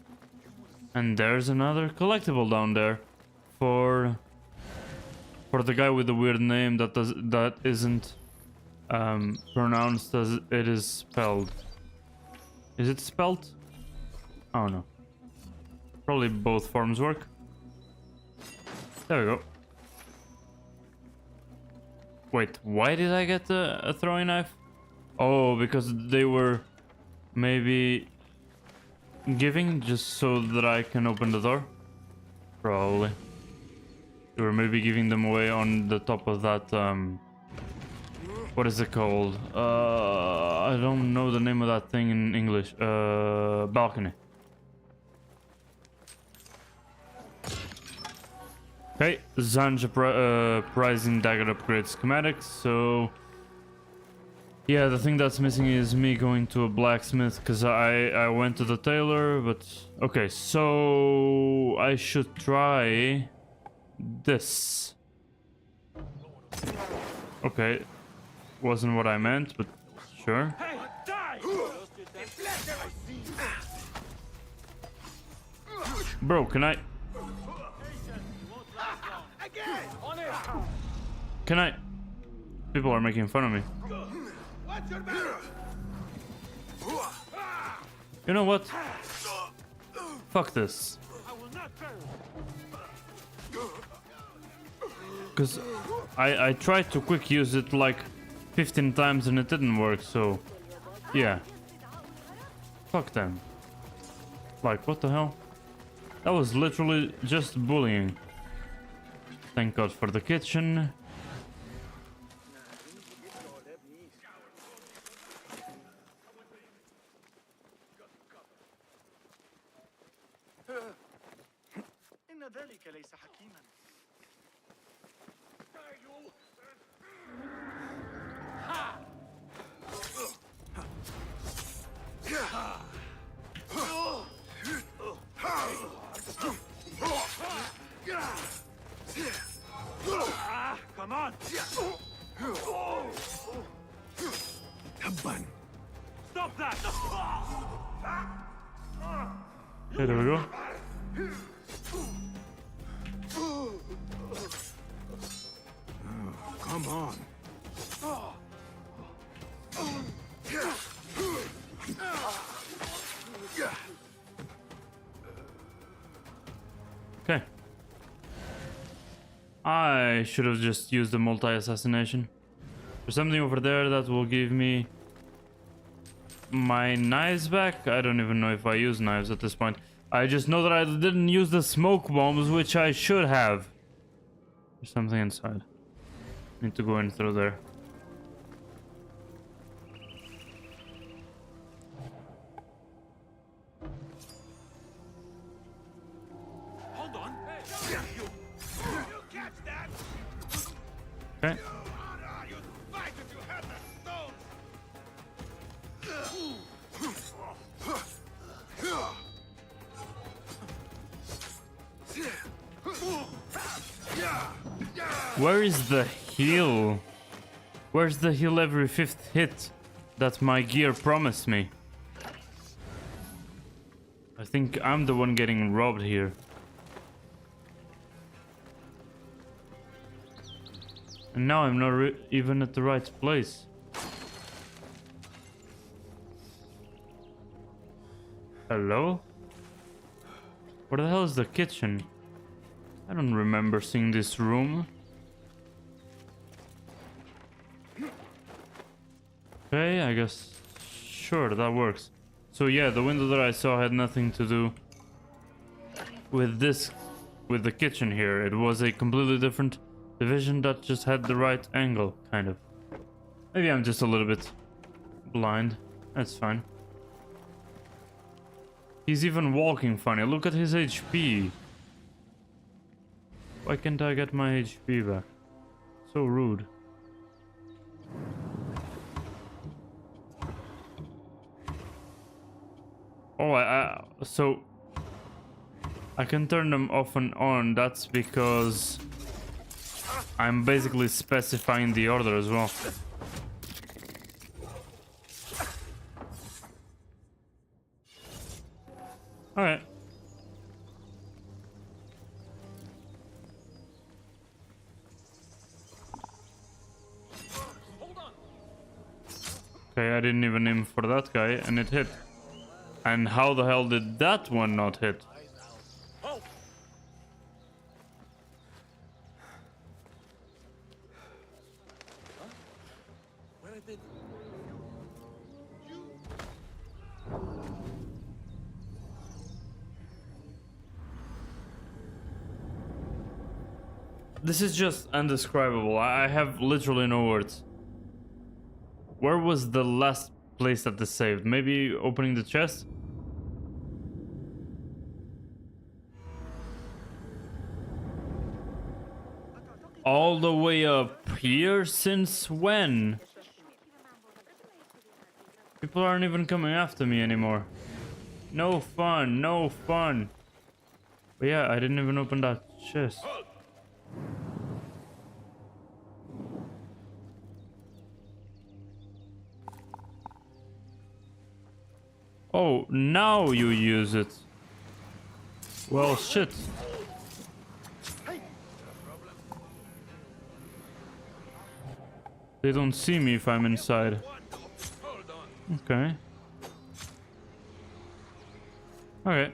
Speaker 1: And there's another collectible down there for the guy with the weird name that isn't pronounced as it is spelled. Is it spelled? Oh no. Probably both forms work. There we go. Wait, why did I get a throwing knife? Oh, because they were maybe giving just so that I can open the door? Probably. They were maybe giving them away on the top of that, what is it called? I don't know the name of that thing in English. Balcony. Okay, Zanja Pricing Dagger Upgrade schematics, so... Yeah, the thing that's missing is me going to a blacksmith, because I went to the tailor, but... Okay, so... I should try... this. Okay, wasn't what I meant, but sure.
Speaker 8: Hey, die!
Speaker 1: Bro, can I... Can I... People are making fun of me. You know what? Fuck this. Because I tried to quick use it like 15 times and it didn't work, so... Yeah. Fuck them. Like, what the hell? That was literally just bullying. Thank God for the kitchen.
Speaker 8: Come on! Stop that!
Speaker 1: Okay, there we go.
Speaker 2: Come on.
Speaker 1: Okay. I should have just used the multi-assassination. There's something over there that will give me my knives back. I don't even know if I use knives at this point. I just know that I didn't use the smoke bombs, which I should have. There's something inside. Need to go in through there.
Speaker 8: Hold on! Hey, you catch that!
Speaker 1: Okay. Where is the heal? Where's the heal every 5th hit that my gear promised me? I think I'm the one getting robbed here. And now I'm not even at the right place. Hello? Where the hell is the kitchen? I don't remember seeing this room. Okay, I guess... Sure, that works. So yeah, the window that I saw had nothing to do with this... with the kitchen here. It was a completely different division that just had the right angle, kind of. Maybe I'm just a little bit blind. That's fine. He's even walking funny. Look at his HP. Why can't I get my HP back? So rude. Oh, so I can turn them off and on. That's because I'm basically specifying the order as well. Alright. Okay, I didn't even aim for that guy and it hit. And how the hell did that one not hit? This is just indescribable. I have literally no words. Where was the last place that this saved? Maybe opening the chest? All the way up here? Since when? People aren't even coming after me anymore. No fun, no fun. But yeah, I didn't even open that chest. Oh, now you use it. Well, shit. They don't see me if I'm inside. Okay. Okay.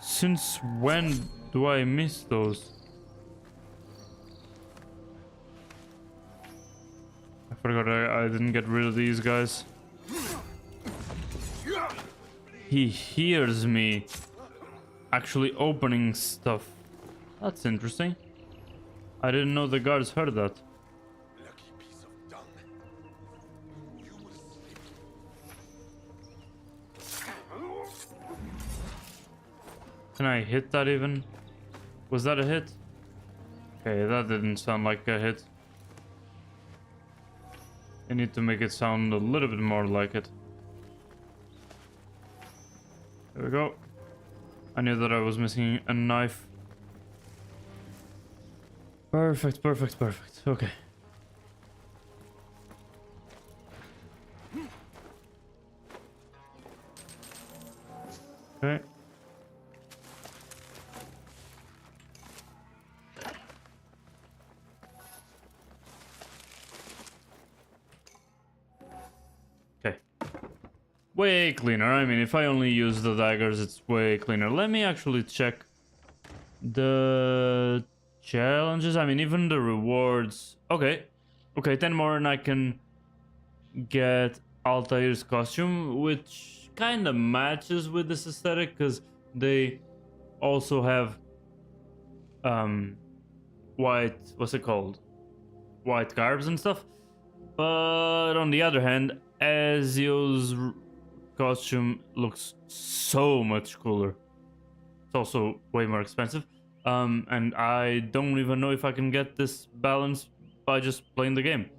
Speaker 1: Since when do I miss those? I forgot I didn't get rid of these guys. He hears me actually opening stuff. That's interesting. I didn't know the guards heard that. Can I hit that even? Was that a hit? Okay, that didn't sound like a hit. I need to make it sound a little bit more like it. There we go. I knew that I was missing a knife. Perfect, perfect, perfect. Okay. Okay. Way cleaner. I mean, if I only use the daggers, it's way cleaner. Let me actually check the challenges. I mean, even the rewards. Okay. Okay, 10 more and I can get Altair's costume, which kind of matches with this aesthetic because they also have white, what's it called? White garbs and stuff. But on the other hand, Ezio's costume looks so much cooler. It's also way more expensive. And I don't even know if I can get this balance by just playing the game.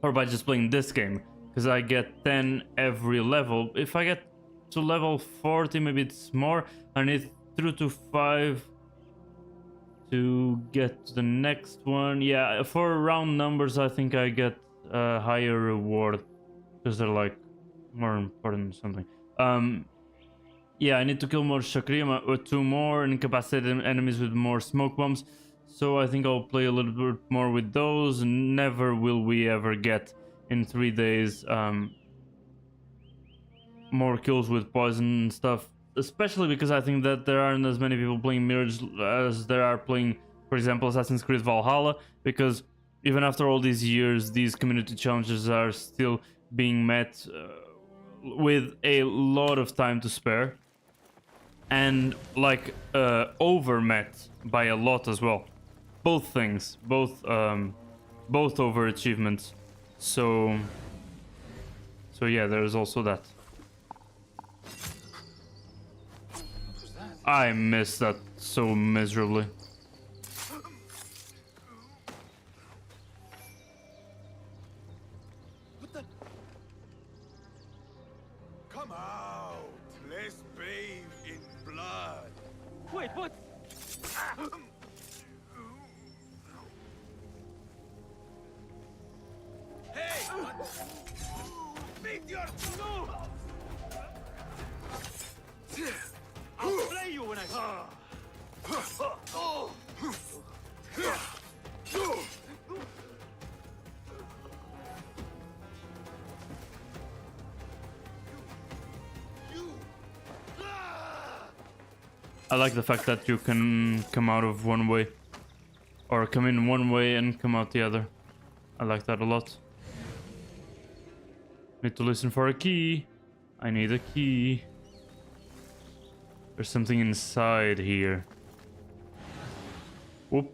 Speaker 1: Or by just playing this game. Because I get 10 every level. If I get to level 40, maybe it's more. I need through to 5 to get to the next one. Yeah, for round numbers, I think I get a higher reward. Because they're like more important or something. Yeah, I need to kill more Shakriya with 2 more and incapacitate enemies with more smoke bombs. So I think I'll play a little bit more with those. Never will we ever get in 3 days more kills with poison and stuff. Especially because I think that there aren't as many people playing Mirage as there are playing, for example, Assassin's Creed Valhalla. Because even after all these years, these community challenges are still being met with a lot of time to spare. And like over met by a lot as well. Both things, both over achievements. So yeah, there's also that. I miss that so miserably.
Speaker 6: Come out. Let's bathe in blood.
Speaker 8: Wait, what?
Speaker 6: Hey! Beat your... No!
Speaker 8: I'll slay you when I...
Speaker 1: I like the fact that you can come out of one way. Or come in one way and come out the other. I like that a lot. Need to listen for a key. I need a key. There's something inside here. Whoop.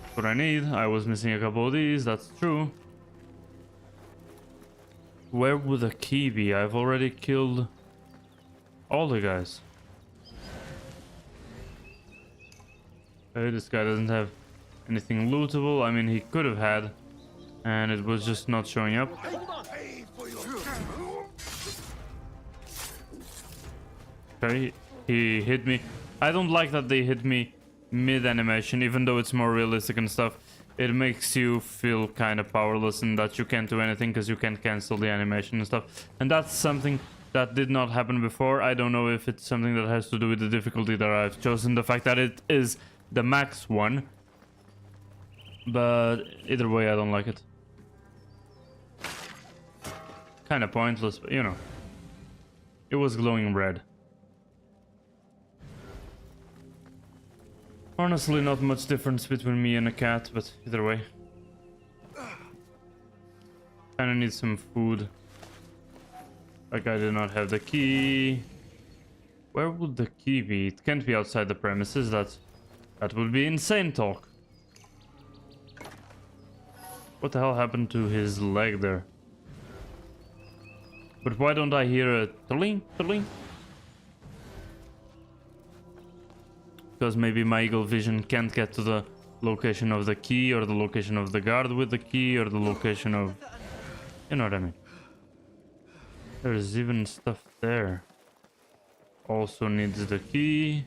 Speaker 1: That's what I need. I was missing a couple of these, that's true. Where would the key be? I've already killed all the guys. Okay, this guy doesn't have anything lootable. I mean, he could have had, and it was just not showing up. Okay, he hit me. I don't like that they hit me mid-animation, even though it's more realistic and stuff. It makes you feel kind of powerless and that you can't do anything because you can't cancel the animation and stuff. And that's something that did not happen before. I don't know if it's something that has to do with the difficulty that I've chosen, the fact that it is the max one. But either way, I don't like it. Kind of pointless, but you know. It was glowing red. Honestly, not much difference between me and a cat, but either way. Kinda need some food. Like I did not have the key. Where would the key be? It can't be outside the premises. That would be insane talk. What the hell happened to his leg there? But why don't I hear a tling, tling? Because maybe my eagle vision can't get to the location of the key, or the location of the guard with the key, or the location of... You know what I mean. There's even stuff there. Also needs the key.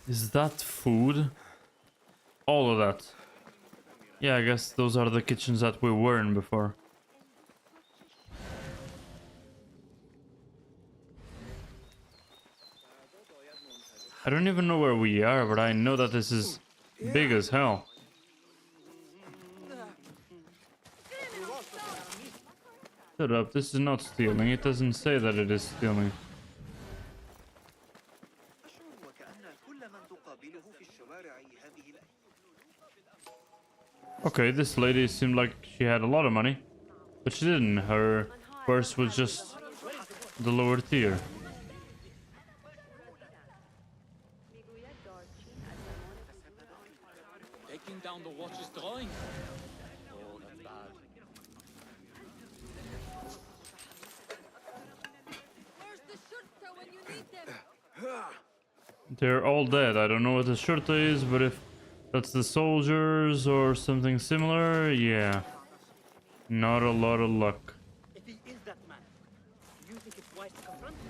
Speaker 1: Is that food? All of that. Yeah, I guess those are the kitchens that we were in before. I don't even know where we are, but I know that this is big as hell. Shut up, this is not stealing. It doesn't say that it is stealing. Okay, this lady seemed like she had a lot of money, but she didn't. Her purse was just the lower tier.
Speaker 8: Taking down the watch's drawing. Oh, that's bad.
Speaker 3: Where's the shurta when you need them?
Speaker 1: They're all dead. I don't know what the shurta is, but if that's the soldiers or something similar, yeah. Not a lot of luck.
Speaker 8: If he is that man, do you think it's wise to confront him?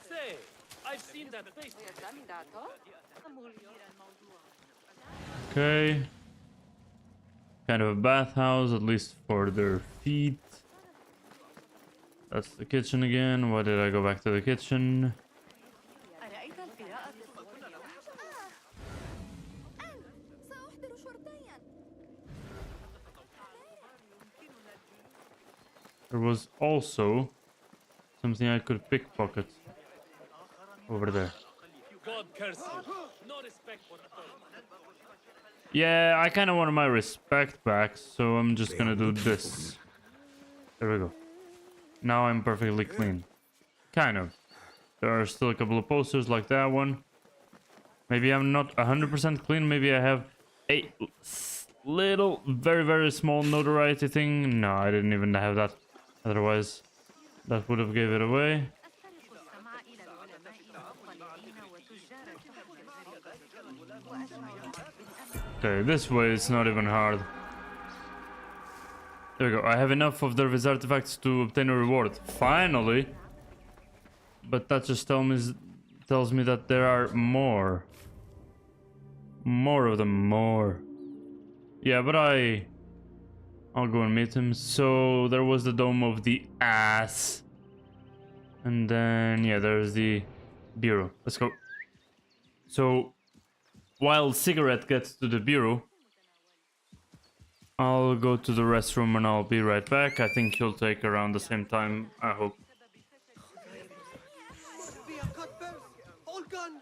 Speaker 8: Say, I've seen that face.
Speaker 1: Okay. Kind of a bathhouse, at least for their feet. That's the kitchen again. Why did I go back to the kitchen? There was also something I could pickpocket over there.
Speaker 8: God curse you. No respect for authority.
Speaker 1: Yeah, I kind of wanted my respect back, so I'm just gonna do this. There we go. Now I'm perfectly clean. Kind of. There are still a couple of posters like that one. Maybe I'm not 100% clean. Maybe I have a little, very, very small notoriety thing. No, I didn't even have that. Otherwise, that would have gave it away. Okay, this way it's not even hard. There we go. I have enough of Dervi's artifacts to obtain a reward. Finally! But that just tells me that there are more. More of them, more. Yeah, but I'll go and meet him. So there was the Dome of the Ass. And then, yeah, there's the Bureau. Let's go. So, while Cigarette gets to the Bureau, I'll go to the restroom and I'll be right back. I think he'll take around the same time, I hope.
Speaker 12: All gone.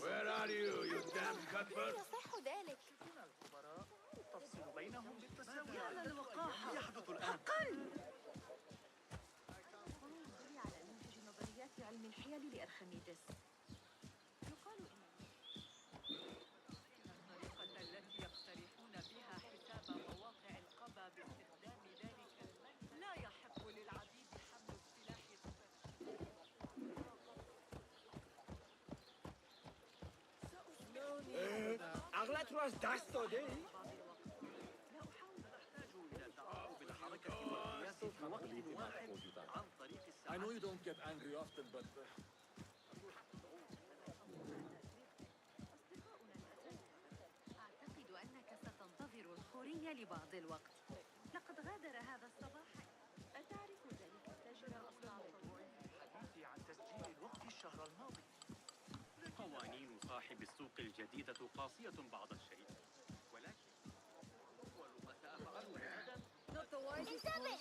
Speaker 6: Where are you, you damn cutbird? I know you don't get angry often, but...
Speaker 3: أعتقد أنك ستنتظر الخورية لبعض الوقت. لقد غادر هذا الصباح. أتعرف ذلك التاجر أصلا
Speaker 8: عن تسجيل الوقت الشهر الماضي. قوانين صاحب السوق الجديدة قاسية بعض الشيء. ولكن
Speaker 14: انتبه، كنت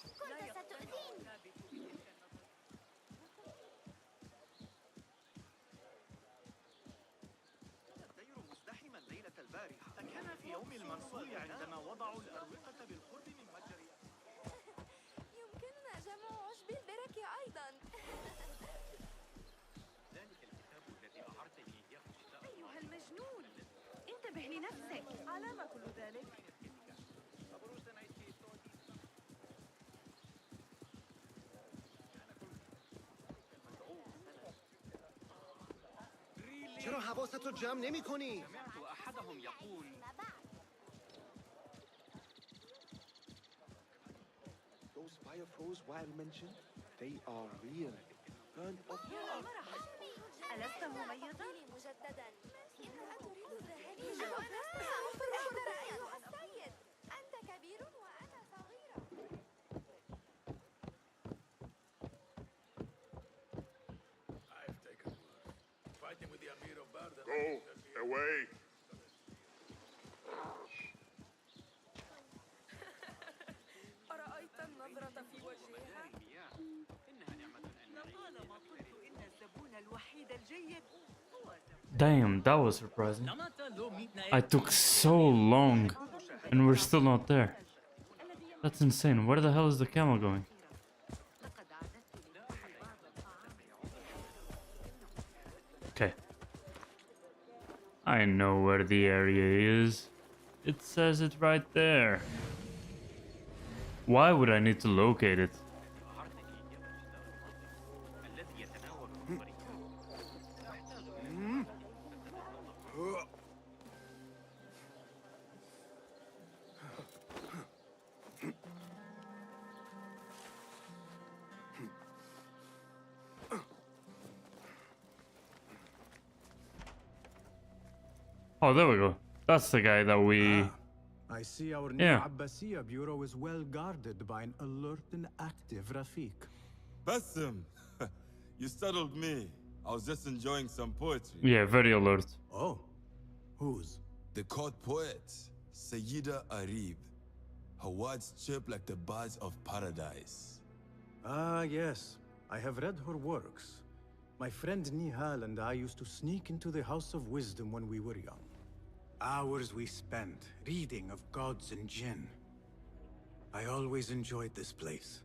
Speaker 14: ستؤذيني.
Speaker 8: الدير مزدحما ليلة البارحة. كان في يوم المنصور عندما وضعوا الأروقة بالقرب من متجرها.
Speaker 14: يمكننا جمع عشب البرك أيضا.
Speaker 8: ذلك الكتاب الذي أعرتني إياه
Speaker 3: أيها المجنون، انتبه لنفسك. على ما كل ذلك؟
Speaker 12: چرا حواست رو جمع نمی کنی؟
Speaker 8: سمعت أحدهم يقول
Speaker 4: Those fire foes Wild mentioned, they are real. Burnt up.
Speaker 3: ألست مميزا؟
Speaker 14: مجددا. إن أتريد الذهاب إلى أيها السيد، أنت كبير وأنا صغيرة.
Speaker 6: I've taken worse. Fighting with the Amir of Barda.
Speaker 15: Go away.
Speaker 1: Damn, that was surprising. I took so long, and we're still not there. That's insane. Where the hell is the camel going? Okay. I know where the area is. It says it right there. Why would I need to locate it? Oh, there we go. That's the guy that we...
Speaker 2: I see our new Abbasiya bureau is well guarded by an alert and active Rafiq.
Speaker 15: Bassem, you startled me. I was just enjoying some poetry.
Speaker 1: Yeah, very alert.
Speaker 2: Oh, whose?
Speaker 15: The court poet, Sayyida Arib. Her words chirp like the birds of paradise.
Speaker 2: Ah, yes. I have read her works. My friend Nihal and I used to sneak into the House of Wisdom when we were young. Hours we spent reading of gods and jinn. I always enjoyed this place.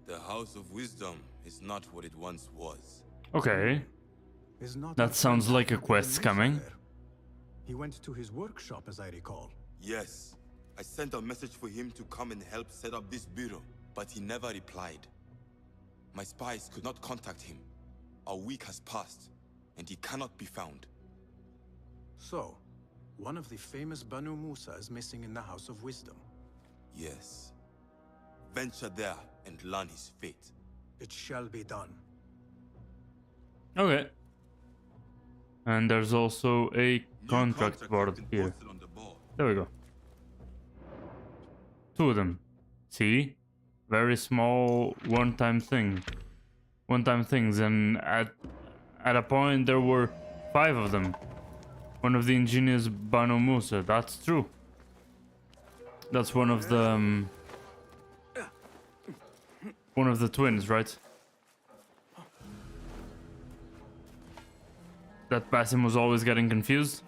Speaker 15: The House of Wisdom is not what it once was.
Speaker 1: Okay.
Speaker 2: Is not
Speaker 1: That sounds like a quest coming.
Speaker 2: He went to his workshop, as I recall.
Speaker 15: Yes. I sent a message for him to come and help set up this bureau, but he never replied. My spies could not contact him. A week has passed, and he cannot be found.
Speaker 2: So, one of the famous Banu Musa is missing in the House of Wisdom.
Speaker 15: Yes. Venture there and learn his fate.
Speaker 2: It shall be done.
Speaker 1: Okay. And there's also a contract board here. There we go. Two of them. See? Very small one-time thing. One-time things, and at a point there were 5 of them. One of the ingenious Banu Musa. That's true. That's one of the twins, right? That Basim was always getting confused.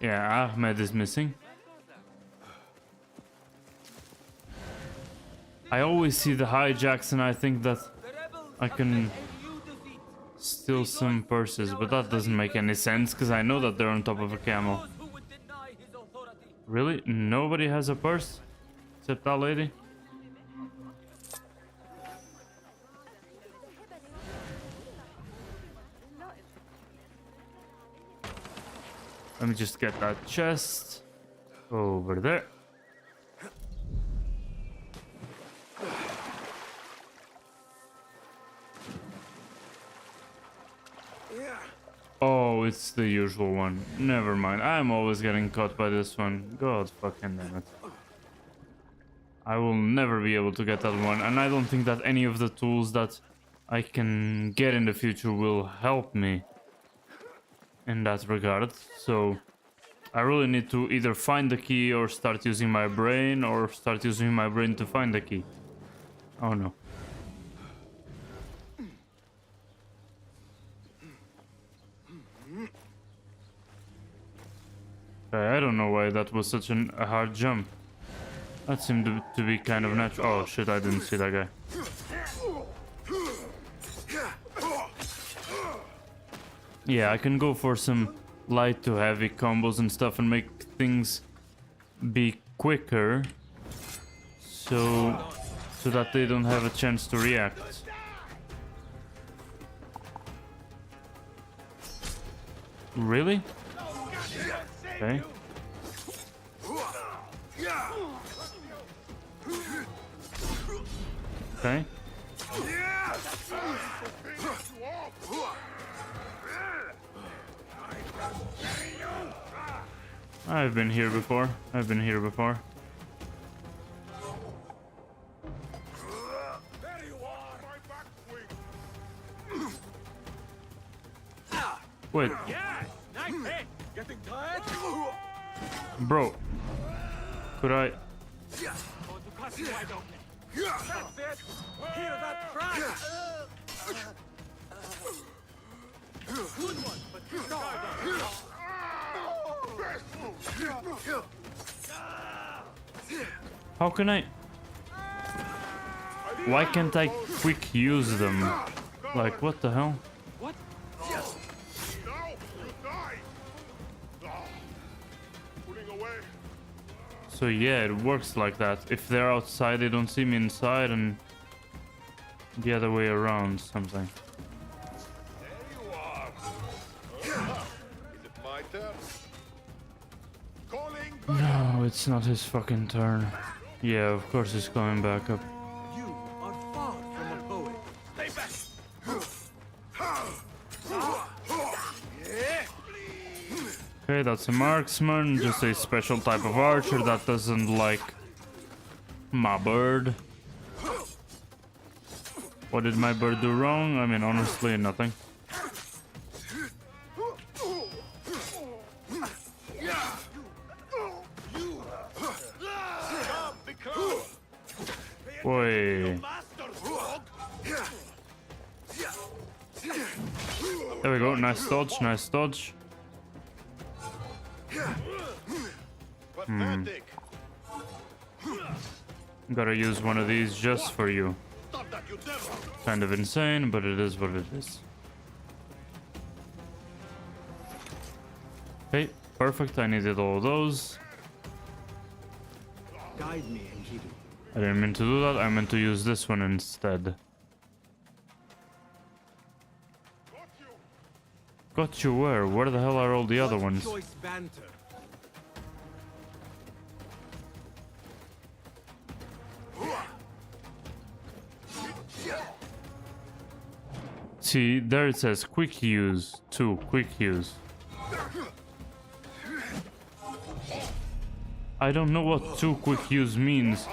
Speaker 1: Yeah, Ahmed is missing. I always see the hijacks and I think that I can steal some purses, but that doesn't make any sense because I know that they're on top of a camel. Really? Nobody has a purse? Except that lady? Let me just get that chest over there. Oh, it's the usual one. Never mind. I'm always getting caught by this one. God fucking damn it. I will never be able to get that one. And I don't think that any of the tools that I can get in the future will help me in that regard. So I really need to either find the key or start using my brain, or start using my brain to find the key. Oh no. I don't know why that was such a hard jump. That seemed to be kind of natural. Oh shit, I didn't see that guy. Yeah, I can go for some light to heavy combos and stuff and make things be quicker, so that they don't have a chance to react. Really? Okay. Okay. I've been here before. Wait.
Speaker 6: Getting tired?
Speaker 1: Bro. Could I...
Speaker 6: That's it! Hear that crash!
Speaker 1: How can I? Why can't I quick use them? Like, what the hell?
Speaker 6: What?
Speaker 1: So yeah, it works like that. If they're outside, they don't see me inside, and the other way around, something. No, it's not his fucking turn. Yeah, of course he's coming back up.
Speaker 12: You are far from a poet.
Speaker 6: Stay back.
Speaker 1: Okay, that's a marksman, just a special type of archer that doesn't like my bird. What did my bird do wrong? I mean, honestly, nothing. Boy. There we go, nice dodge, nice dodge. Gotta use one of these just for you. Kind of insane, but it is what it is. Okay, perfect. I needed all of those.
Speaker 2: Guide me, Enkidu.
Speaker 1: I didn't mean to do that. I meant to use this one instead. Got you where? Where the hell are all the other ones?
Speaker 12: Choice banter.
Speaker 1: See, there it says quick use. 2, quick use. I don't know what 2 quick use means.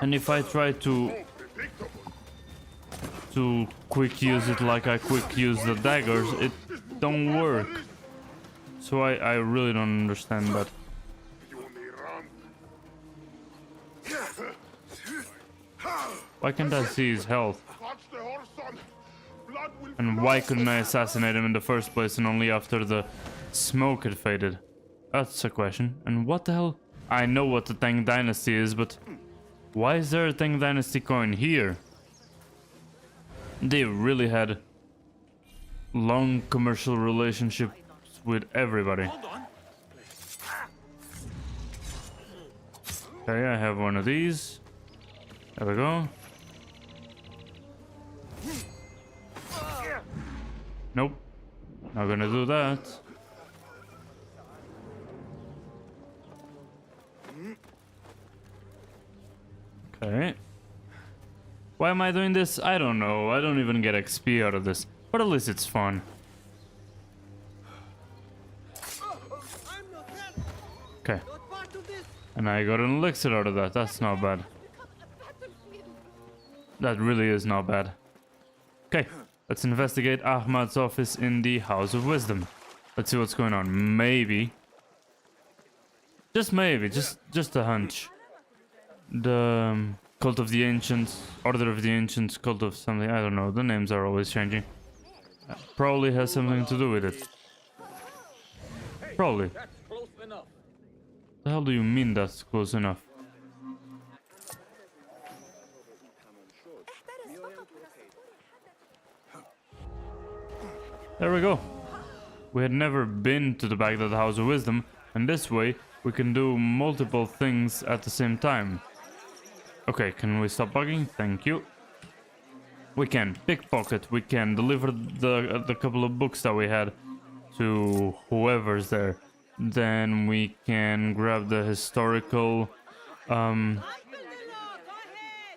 Speaker 1: And if I try to quick use it like I quick use the daggers, it don't work. So I really don't understand that. Why can't I see his health? And why couldn't I assassinate him in the first place and only after the smoke had faded? That's a question. And what the hell? I know what the Tang Dynasty is, but why is there a Tang Dynasty coin here? They really had long commercial relationships with everybody. Okay, I have one of these. There we go. Nope. Not gonna do that. Okay. Why am I doing this? I don't know. I don't even get XP out of this. But at least it's fun. Okay. And I got an elixir out of that. That's not bad. That really is not bad. Okay. Let's investigate Ahmad's office in the House of Wisdom. Let's see what's going on. Maybe. Just maybe. Just a hunch. The Cult of the Ancients, Order of the Ancients, Cult of something. I don't know. The names are always changing. Probably has something to do with it. Probably. The hell do you mean that's close enough? There we go. We had never been to the Baghdad House of Wisdom, and this way we can do multiple things at the same time. Okay, can we stop bugging? Thank you. We can pickpocket, we can deliver the couple of books that we had to whoever's there. Then we can grab the historical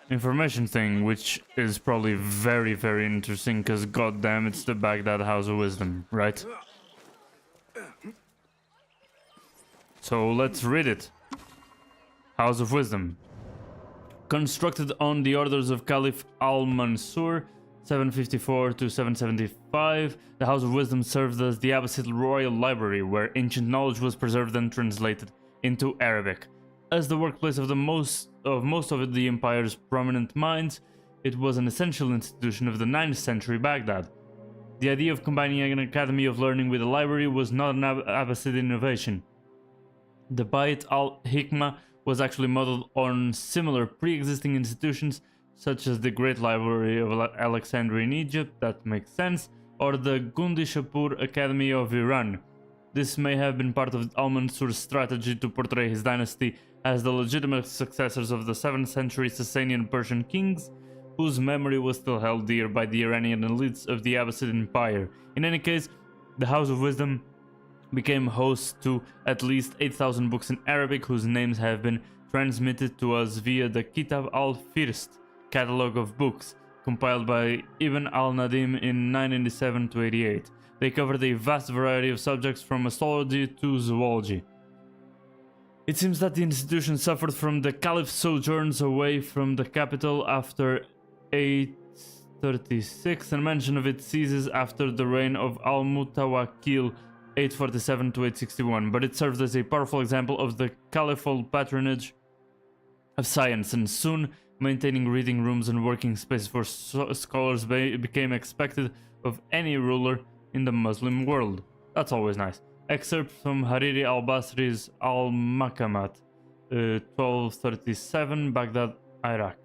Speaker 1: information thing, which is probably very, very interesting, because goddamn, it's the Baghdad House of Wisdom, right? So let's read it. House of Wisdom. Constructed on the orders of Caliph Al-Mansur, 754 to 775, the House of Wisdom served as the Abbasid Royal Library, where ancient knowledge was preserved and translated into Arabic. As the workplace of most of the empire's prominent minds, it was an essential institution of the 9th century Baghdad. The idea of combining an academy of learning with a library was not an Abbasid innovation. The Bait al-Hikmah was actually modeled on similar pre-existing institutions, such as the Great Library of Alexandria in Egypt, that makes sense, or the Gundishapur Academy of Iran. This may have been part of al-Mansur's strategy to portray his dynasty as the legitimate successors of the 7th century Sasanian Persian kings, whose memory was still held dear by the Iranian elites of the Abbasid Empire. In any case, the House of Wisdom became host to at least 8,000 books in Arabic whose names have been transmitted to us via the Kitab al-First catalogue of books, compiled by Ibn al-Nadim in 997-88. They covered a vast variety of subjects from astrology to zoology. It seems that the institution suffered from the Caliph's sojourns away from the capital after 836, and mention of it ceases after the reign of Al-Mutawakkil 847 to 861, but it served as a powerful example of the caliphal patronage of science, and soon maintaining reading rooms and working spaces for scholars became expected of any ruler in the Muslim world. That's always nice. Excerpt from Hariri al-Basri's Al-Makamat, 1237, Baghdad, Iraq.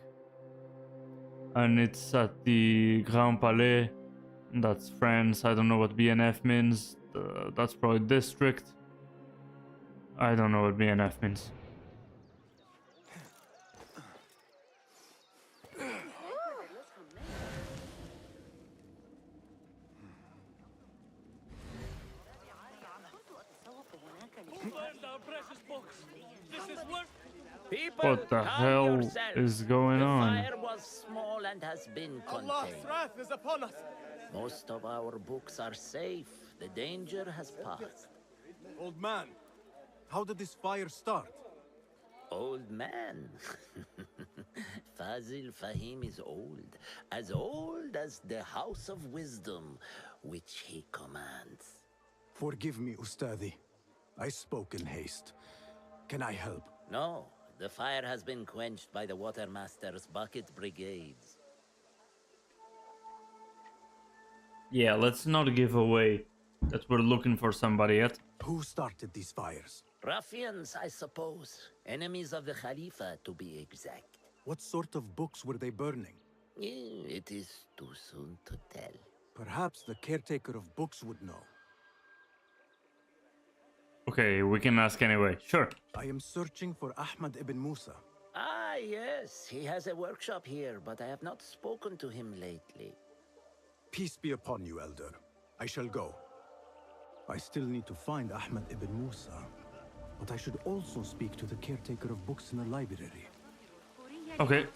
Speaker 1: And it's at the Grand Palais. That's France. I don't know what BNF means. That's probably district. I don't know what BNF means. What the hell is going on?
Speaker 16: The fire was small and has been contained.
Speaker 5: Allah's wrath is upon us.
Speaker 16: Most of our books are safe. The danger has passed.
Speaker 2: Old man, how did this fire start?
Speaker 16: Old man? Fazil Fahim is old as the House of Wisdom, which he commands.
Speaker 2: Forgive me, Ustadi. I spoke in haste. Can I help?
Speaker 16: No, the fire has been quenched by the Watermaster's bucket brigades.
Speaker 1: Yeah, let's not give away that we're looking for somebody yet.
Speaker 2: Who started these fires?
Speaker 16: Ruffians, I suppose. Enemies of the Khalifa, to be exact.
Speaker 2: What sort of books were they burning?
Speaker 16: It is too soon to tell.
Speaker 2: Perhaps the caretaker of books would know.
Speaker 1: Okay, we can ask anyway. Sure.
Speaker 2: I am searching for Ahmad ibn Musa.
Speaker 16: Ah, yes. He has a workshop here, but I have not spoken to him lately.
Speaker 2: Peace be upon you, Elder. I shall go. I still need to find Ahmad ibn Musa, but I should also speak to the caretaker of books in the library.
Speaker 1: Okay.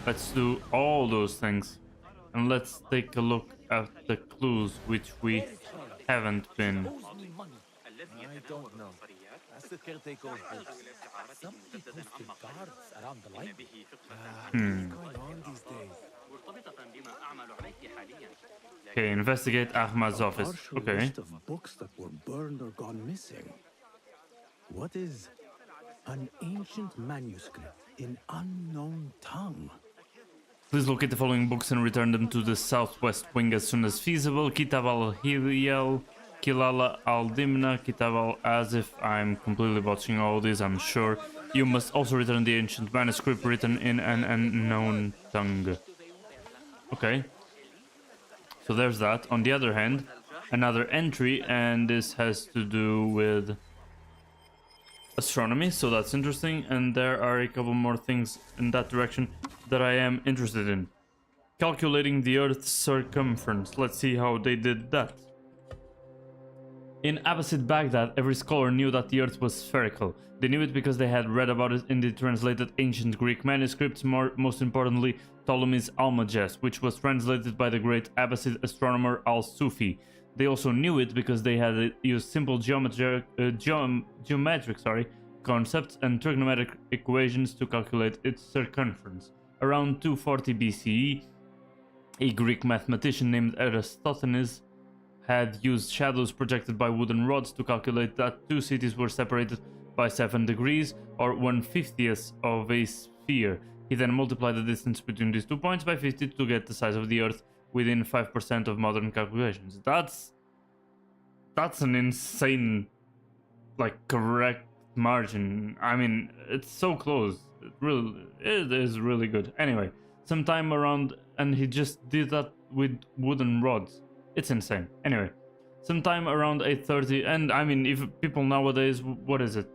Speaker 1: Let's do all those things. And let's take a look at the clues which we haven't been.
Speaker 12: I don't know. That's the caretaker of books. Somebody posted guards around the library. What's going on these days?
Speaker 1: Okay, investigate Ahmad's office. Okay.
Speaker 2: List of books that were burned or gone missing. What is an ancient manuscript in unknown tongue?
Speaker 1: Please locate the following books and return them to the southwest wing as soon as feasible. Kitab al-Hilal, Kilala al-Dimna, Kitab al-Azif. I'm completely botching all these, I'm sure. You must also return the ancient manuscript written in an unknown tongue. Okay. So there's that. On the other hand, another entry, and this has to do with astronomy, so that's interesting. And there are a couple more things in that direction that I am interested in. Calculating the Earth's circumference. Let's see how they did that. In Abbasid Baghdad, every scholar knew that the Earth was spherical. They knew it because they had read about it in the translated ancient Greek manuscripts, most importantly Ptolemy's Almagest, which was translated by the great Abbasid astronomer Al-Sufi. They also knew it because they had used simple geometric concepts and trigonometric equations to calculate its circumference. Around 240 BCE, a Greek mathematician named Eratosthenes had used shadows projected by wooden rods to calculate that two cities were separated by 7 degrees, or 1/50th of a sphere. He then multiplied the distance between these 2 points by 50 to get the size of the Earth, within 5% of modern calculations. That's an insane, like, correct margin. I mean, it's so close. It is really good. Anyway, sometime around, and he just did that with wooden rods. It's insane. Anyway, sometime around 830, and I mean, if people nowadays, what is it,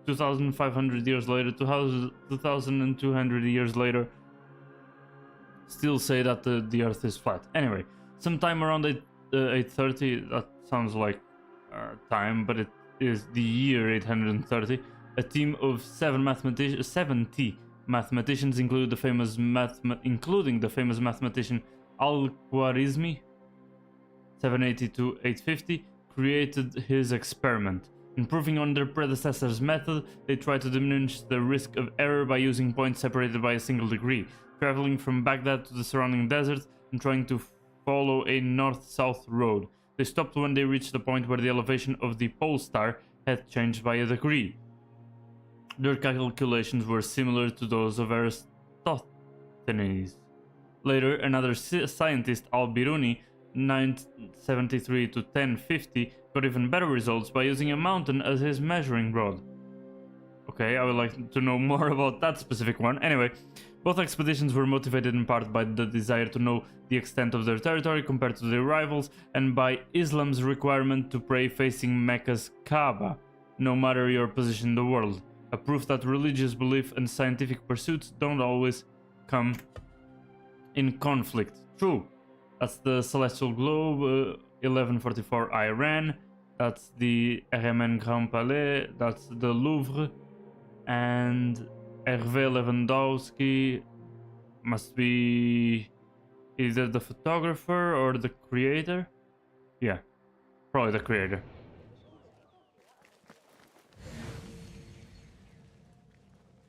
Speaker 1: 2,500 years later, 2,200 years later, still say that the Earth is flat. Anyway, sometime around 830, that sounds like time, but it is the year 830. A team of 70 mathematicians, including the famous mathematician Al-Khwarizmi, 780 to 850, created his experiment. Improving on their predecessor's method, they tried to diminish the risk of error by using points separated by a single degree, traveling from Baghdad to the surrounding desert and trying to follow a north-south road. They stopped when they reached the point where the elevation of the pole star had changed by a degree. Their calculations were similar to those of Eratosthenes. Later, another scientist, Al-Biruni, 973 to 1050, got even better results by using a mountain as his measuring rod. Okay, I would like to know more about that specific one. Anyway, both expeditions were motivated in part by the desire to know the extent of their territory compared to their rivals, and by Islam's requirement to pray facing Mecca's Kaaba, no matter your position in the world. A proof that religious belief and scientific pursuits don't always come in conflict. True. That's the Celestial Globe, 1144 Iran. That's the RMN Grand Palais. That's the Louvre. And Hervé Lewandowski must be either the photographer or the creator. Yeah, probably the creator.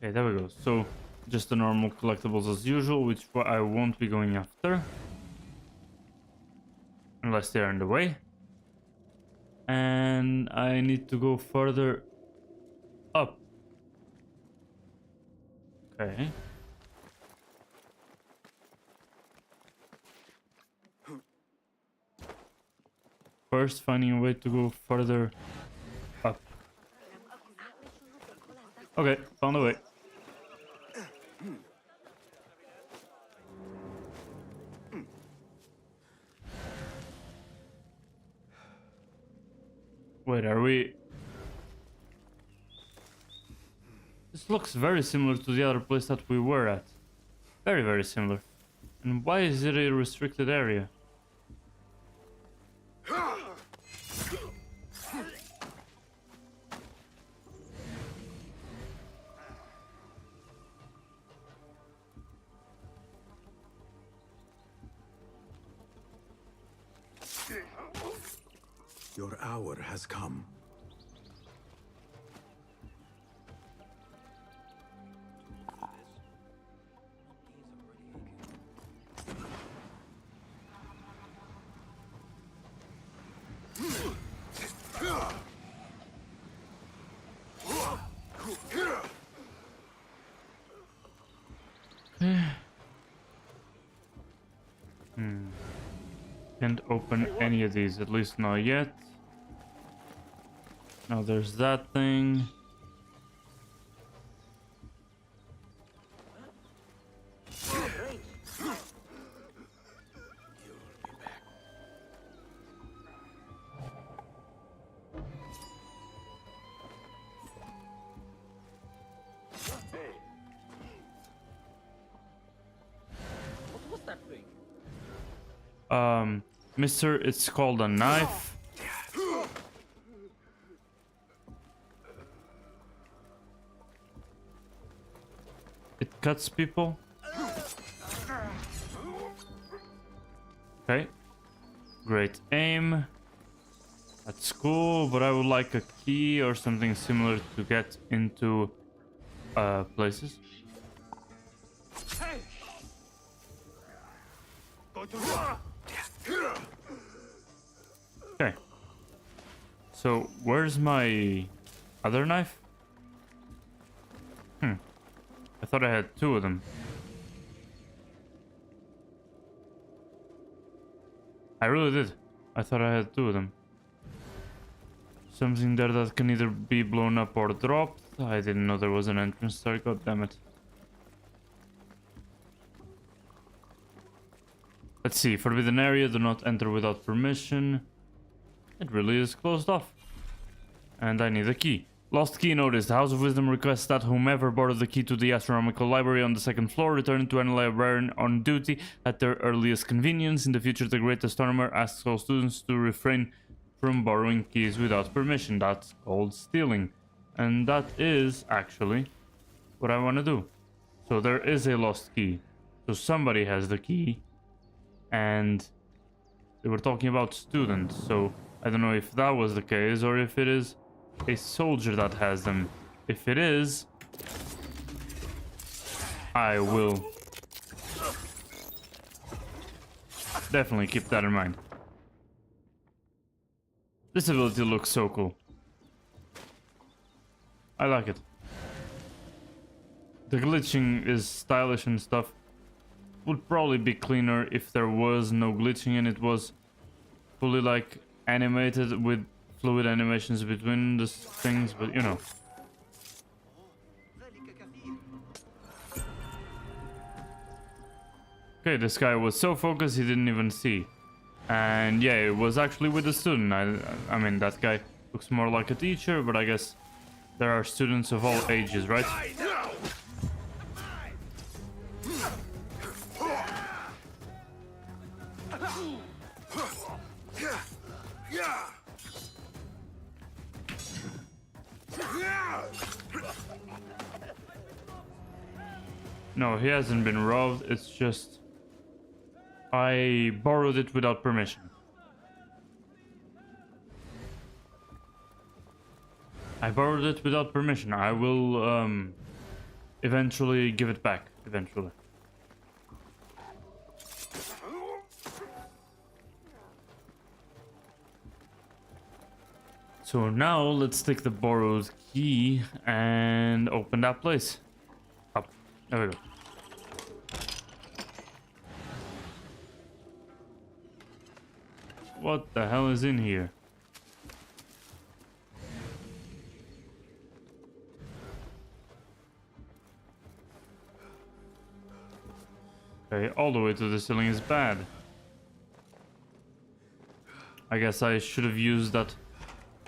Speaker 1: Okay, there we go. So, just the normal collectibles as usual, which I won't be going after. Unless they're in the way. And I need to go further up. Okay. First, finding a way to go further up. Okay, found a way. Wait, are we... This looks very similar to the other place that we were at. Very, very similar. And why is it a restricted area?
Speaker 2: Your hour has come.
Speaker 1: Can't open any of these, at least not yet. Now there's that thing. Mister, it's called a knife. It cuts people. Okay. Great aim. That's cool, but I would like a key or something similar to get into places. Okay. So, where's my other knife? I thought I had two of them. I really did. I thought I had two of them. Something there that can either be blown up or dropped. I didn't know there was an entrance there, god damn it. Let's see, forbidden area, do not enter without permission. It really is closed off. And I need a key. Lost key notice. The House of Wisdom requests that whomever borrowed the key to the astronomical library on the second floor return to any librarian on duty at their earliest convenience. In the future, the great astronomer asks all students to refrain from borrowing keys without permission. That's called stealing. And that is actually what I want to do. So there is a lost key. So somebody has the key. And they were talking about students. So I don't know if that was the case or if it is a soldier that has them. If it is, I will definitely keep that in mind. This ability looks so cool. I like it. The glitching is stylish and stuff. Would probably be cleaner if there was no glitching and it was fully like animated with fluid animations between the things, but you know. Okay, this guy was so focused he didn't even see. And yeah, it was actually with the student. I mean, that guy looks more like a teacher, but I guess there are students of all ages, right? No, he hasn't been robbed, it's just I borrowed it without permission. I borrowed it without permission. I will eventually give it back, eventually. So now let's take the borrowed key and open that place. Up. There we go. What the hell is in here? Okay, all the way to the ceiling is bad. I guess I should have used that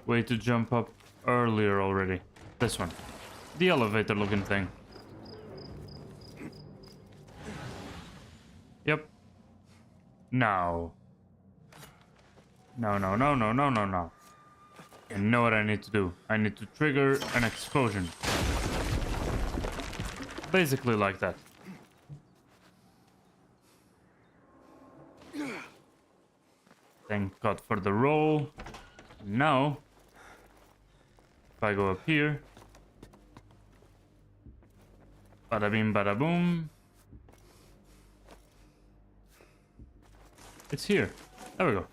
Speaker 1: way to jump up earlier already. This one. The elevator looking thing. Yep. Now. No. I know what I need to do. I need to trigger an explosion. Basically like that. Thank God for the roll. Now, if I go up here, bada bing, bada boom. It's here. There we go.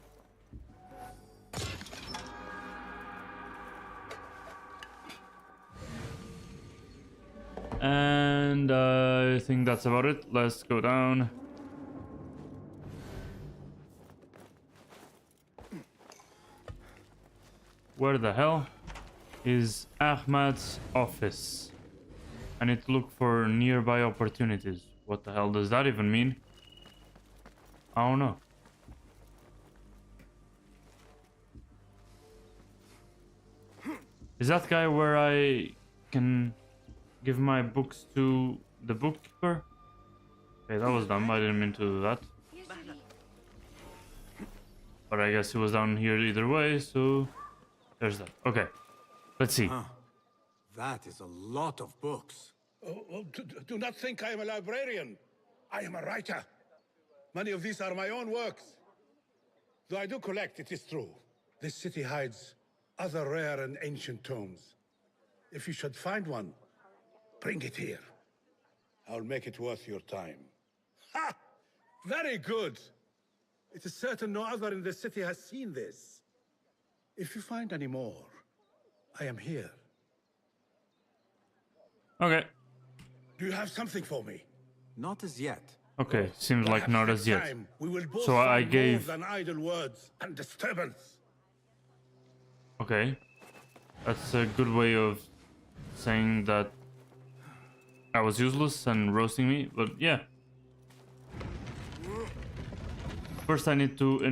Speaker 1: And I think that's about it. Let's go down. Where the hell is Ahmad's office? I need to look for nearby opportunities. What the hell does that even mean? I don't know. Is that guy where I can give my books to the bookkeeper? Okay, that was dumb. I didn't mean to do that. But I guess it was down here either way, so there's that. Okay, let's see.
Speaker 2: That is a lot of books.
Speaker 6: Do not think I am a librarian. I am a writer. Many of these are my own works. Though I do collect, it is true. This city hides other rare and ancient tomes. If you should find one, bring it here. I'll make it worth your time. Ha! Very good! It is certain no other in the city has seen this. If you find any more, I am here.
Speaker 1: Okay.
Speaker 6: Do you have something for me?
Speaker 2: Not as yet.
Speaker 1: Okay, seems like not as yet.
Speaker 6: Time, we will both
Speaker 1: So I
Speaker 6: find
Speaker 1: gave...
Speaker 6: more than idle words and disturbance.
Speaker 1: Okay. That's a good way of saying that I was useless and roasting me, but yeah. First I need to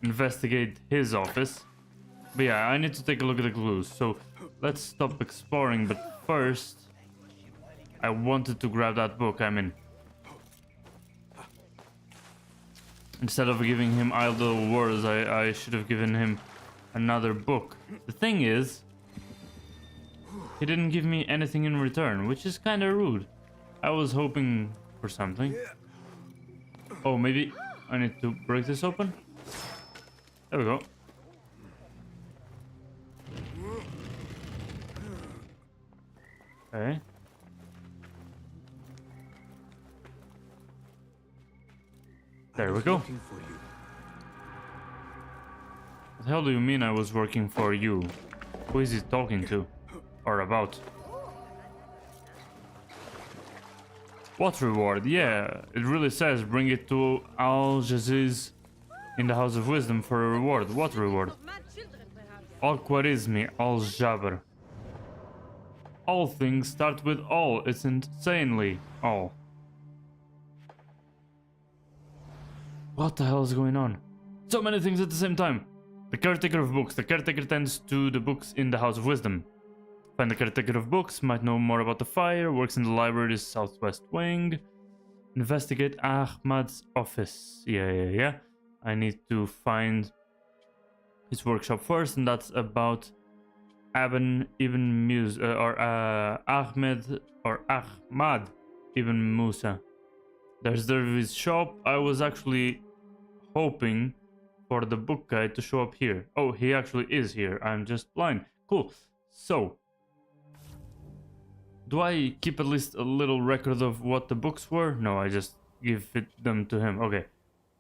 Speaker 1: investigate his office. But yeah, I need to take a look at the clues. So let's stop exploring, but first I wanted to grab that book. I mean, instead of giving him idle words, I should have given him another book. The thing is, he didn't give me anything in return, which is kind of rude. I was hoping for something. Oh, maybe I need to break this open? There we go. Okay. There we go. What the hell do you mean I was working for you? Who is he talking to? Or about? What reward? Yeah, it really says bring it to Al-Jaziz in the House of Wisdom for a reward. What reward? Al-Khwarizmi, Al-Jabr. All things start with all. It's insanely all. What the hell is going on? So many things at the same time. The caretaker of books. The caretaker tends to the books in the House of Wisdom. Find the caretaker of books. Might know more about the fire. Works in the library's southwest wing. Investigate Ahmad's office. Yeah. I need to find his workshop first, and that's about Ahmad ibn Musa. There's Dervi's shop. I was actually hoping for the book guy to show up here. Oh, he actually is here. I'm just blind. Cool. So, do I keep at least a little record of what the books were? No, I just give them to him. Okay.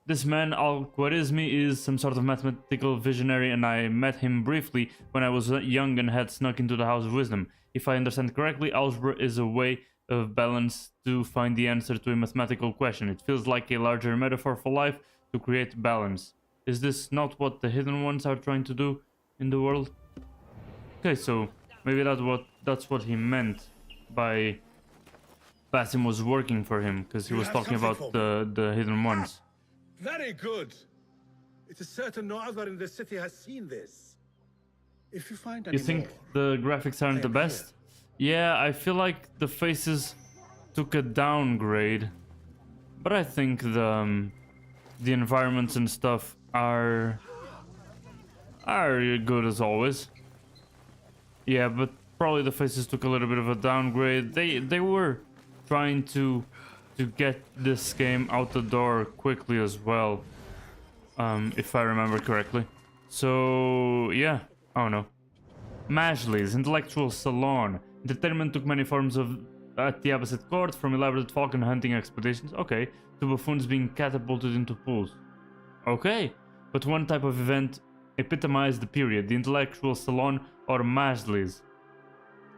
Speaker 1: This man, Al-Khwarizmi, is some sort of mathematical visionary, and I met him briefly when I was young and had snuck into the House of Wisdom. If I understand correctly, algebra is a way of balance to find the answer to a mathematical question. It feels like a larger metaphor for life to create balance. Is this not what the Hidden Ones are trying to do in the world? Okay, so maybe that's what he meant by Basim was working for him, because he was talking about the Hidden Ones.
Speaker 6: Very good. It is certain no other in the city has seen this. If you find any
Speaker 1: You think the graphics aren't the best? Yeah, I feel like the faces took a downgrade, but I think the environments and stuff are good as always. Yeah, but probably the faces took a little bit of a downgrade. They were trying to get this game out the door quickly as well, if I remember correctly. So yeah, oh no. Majlis, intellectual salon. Entertainment took many forms at the Abbasid court, from elaborate falcon hunting expeditions, okay, to buffoons being catapulted into pools. Okay, but one type of event epitomized the period. The intellectual salon, or majlis,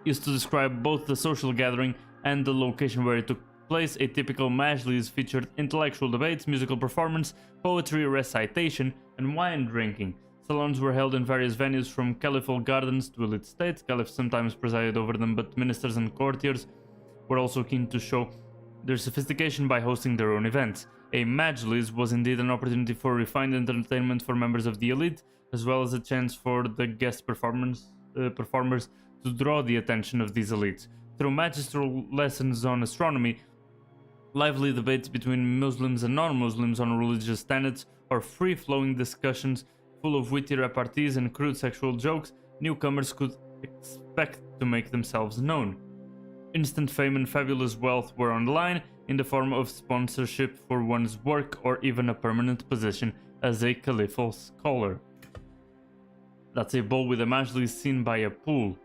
Speaker 1: used to describe both the social gathering and the location where it took place. A typical majlis featured intellectual debates, musical performance, poetry recitation, and wine drinking. Salons were held in various venues, from caliphal gardens to elite states. Caliphs sometimes presided over them, but ministers and courtiers were also keen to show their sophistication by hosting their own events. A majlis was indeed an opportunity for refined entertainment for members of the elite, as well as a chance for the guest performers to draw the attention of these elites. Through magistral lessons on astronomy, lively debates between Muslims and non-Muslims on religious tenets, or free-flowing discussions full of witty repartees and crude sexual jokes, newcomers could expect to make themselves known. Instant fame and fabulous wealth were on the line, in the form of sponsorship for one's work or even a permanent position as a caliphal scholar. That's a ball with a majlis seen by a pool.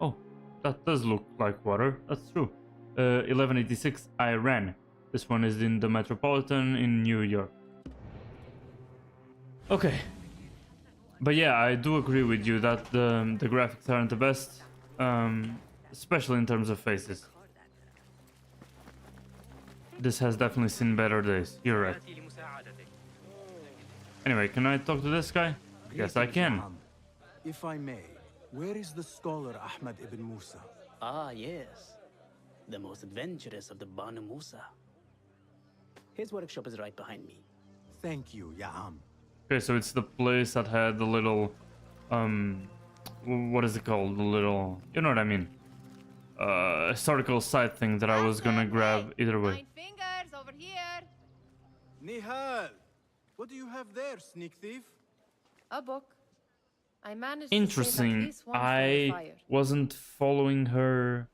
Speaker 1: Oh, that does look like water, that's true. 1186 Iran. This one is in the Metropolitan in New York. Okay. But yeah, I do agree with you that the graphics aren't the best, especially in terms of faces. This has definitely seen better days. You're right. Anyway, can I talk to this guy? Yes, I can.
Speaker 2: If I may, where is the scholar Ahmad ibn Musa?
Speaker 17: Ah, yes. The most adventurous of the Banu Musa. His workshop is right behind me.
Speaker 2: Thank you, Ya'am.
Speaker 1: Okay, so it's the place that had the little, what is it called? The little, you know what I mean? Historical site thing that I was gonna grab either way.
Speaker 14: Fingers over here.
Speaker 2: Nihal, what do you have there, sneak thief?
Speaker 14: A book. I managed to save at
Speaker 1: Interesting.
Speaker 14: least one for the
Speaker 1: I
Speaker 14: fire.
Speaker 1: wasn't following her.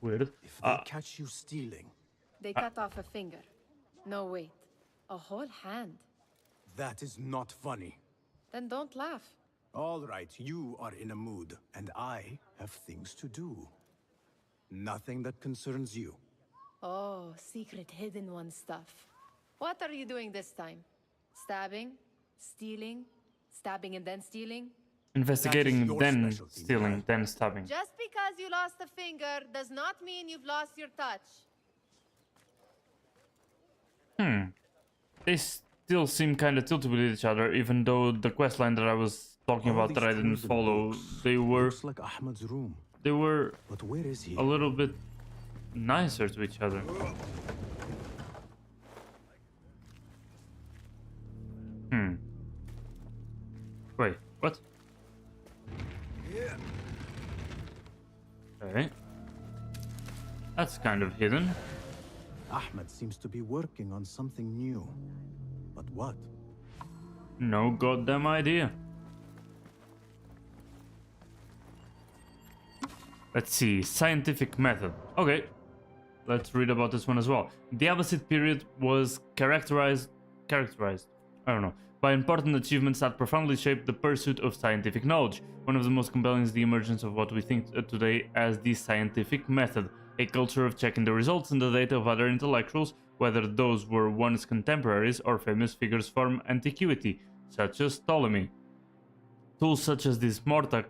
Speaker 1: Weird.
Speaker 2: If they catch you stealing,
Speaker 14: They cut off a finger. No, wait. A whole hand.
Speaker 2: that is not funny.
Speaker 14: Then don't laugh.
Speaker 2: All right, you are in a mood, and I have things to do. Nothing that concerns you.
Speaker 14: Oh, secret hidden one stuff. What are you doing this time? Stabbing? Stealing? Stabbing and then stealing?
Speaker 1: Investigating,
Speaker 2: your
Speaker 1: then
Speaker 2: specialty,
Speaker 1: stealing,
Speaker 2: right?
Speaker 1: then stabbing.
Speaker 14: Just because you lost a finger does not mean you've lost your touch.
Speaker 1: They still seem kind of tilted with each other, even though the questline that I was talking
Speaker 2: All
Speaker 1: about that I
Speaker 2: these
Speaker 1: didn't
Speaker 2: tools and
Speaker 1: follow,
Speaker 2: books
Speaker 1: they were
Speaker 2: looks like Ahmad's room. But where is he?
Speaker 1: a little bit nicer to each other. Wait, what? Okay. That's kind of hidden.
Speaker 2: Ahmad seems to be working on something new. But what?
Speaker 1: No goddamn idea. Let's see, scientific method. Okay, let's read about this one as well. The Abbasid period was characterized, I don't know, by important achievements that profoundly shaped the pursuit of scientific knowledge. One of the most compelling is the emergence of what we think today as the scientific method, a culture of checking the results and the data of other intellectuals, whether those were one's contemporaries or famous figures from antiquity, such as Ptolemy. Tools such as this mortar,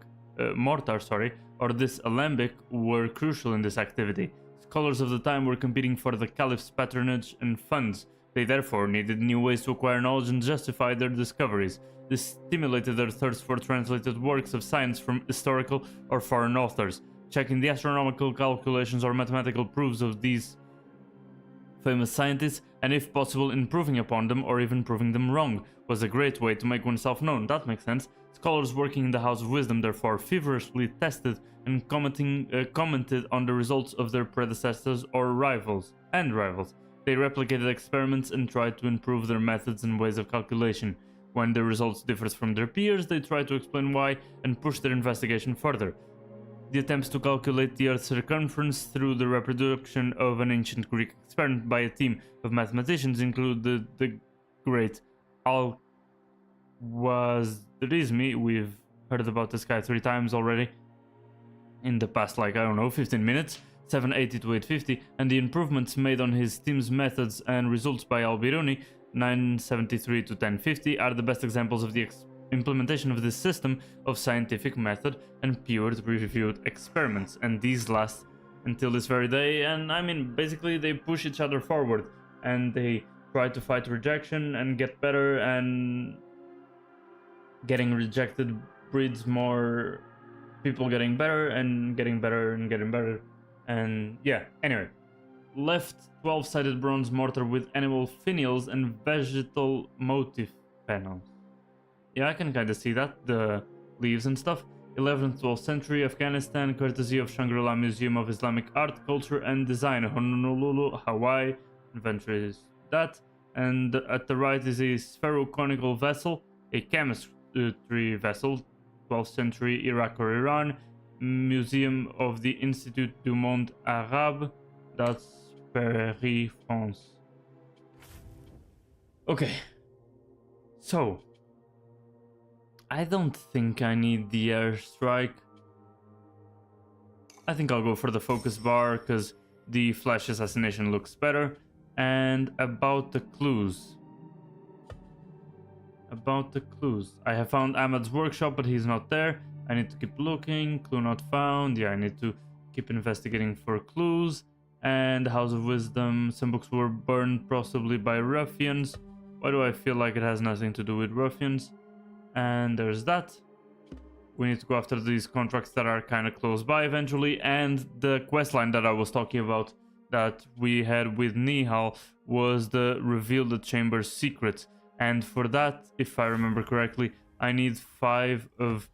Speaker 1: or this alembic were crucial in this activity. Scholars of the time were competing for the caliph's patronage and funds. They therefore needed new ways to acquire knowledge and justify their discoveries. This stimulated their thirst for translated works of science from historical or foreign authors. Checking the astronomical calculations or mathematical proofs of these famous scientists, and if possible improving upon them or even proving them wrong, was a great way to make oneself known. That makes sense. Scholars working in the House of Wisdom therefore feverishly tested and commented on the results of their predecessors or rivals. They replicated experiments and tried to improve their methods and ways of calculation. When the results differed from their peers, they tried to explain why and push their investigation further. The attempts to calculate the Earth's circumference through the reproduction of an ancient Greek experiment by a team of mathematicians include the great Al-Khwarizmi. We've heard about this guy 3 times already in the past, 15 minutes, 780 to 850, and the improvements made on his team's methods and results by Al-Biruni, 973 to 1050, are the best examples of the implementation of this system of scientific method and peer-reviewed experiments, and these last until this very day. And I mean, basically they push each other forward and they try to fight rejection and get better, and getting rejected breeds more people getting better and getting better and getting better. And yeah, anyway, left 12-sided bronze mortar with animal finials and vegetal motif panels. Yeah, I can kind of see that, the leaves and stuff. 11th, 12th century Afghanistan, courtesy of Shangri-La Museum of Islamic Art, Culture and Design, Honolulu, Hawaii. Adventure is that. And at the right is a sphero-conical vessel, a chemistry vessel, 12th century Iraq or Iran. Museum of the Institut du Monde Arabe, that's Paris, France. Okay, so I don't think I need the airstrike. I think I'll go for the focus bar because the flash assassination looks better. And about the clues. I have found Ahmad's workshop, but he's not there. I need to keep looking. Clue not found. Yeah, I need to keep investigating for clues. And the House of Wisdom. Some books were burned, possibly by ruffians. Why do I feel like it has nothing to do with ruffians? And there's that. We need to go after these contracts that are kind of close by eventually. And the questline that I was talking about that we had with Nihal was the Reveal the Chamber's Secret. And for that, if I remember correctly, I need 5 of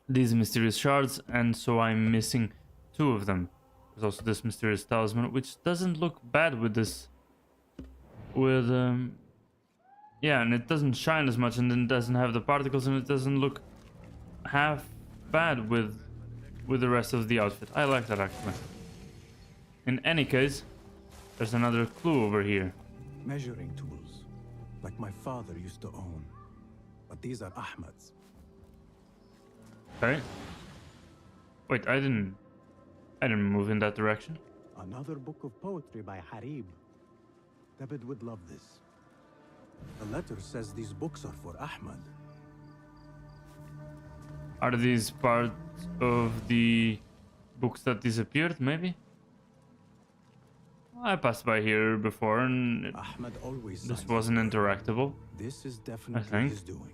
Speaker 1: these mysterious shards, and so I'm missing 2 of them. There's also this mysterious talisman, which doesn't look bad with this. Yeah, and it doesn't shine as much, and then doesn't have the particles, and it doesn't look half bad with the rest of the outfit. I like that actually. In any case, there's another clue over here.
Speaker 2: Measuring tools, like my father used to own. But these are Ahmad's.
Speaker 1: Okay. Wait, I didn't move in that direction.
Speaker 2: Another book of poetry by Harib. David would love this. The letter says these books are for Ahmad.
Speaker 1: Are these part of the books that disappeared, maybe? I passed by here before and this wasn't interactable.
Speaker 2: This is definitely his doing.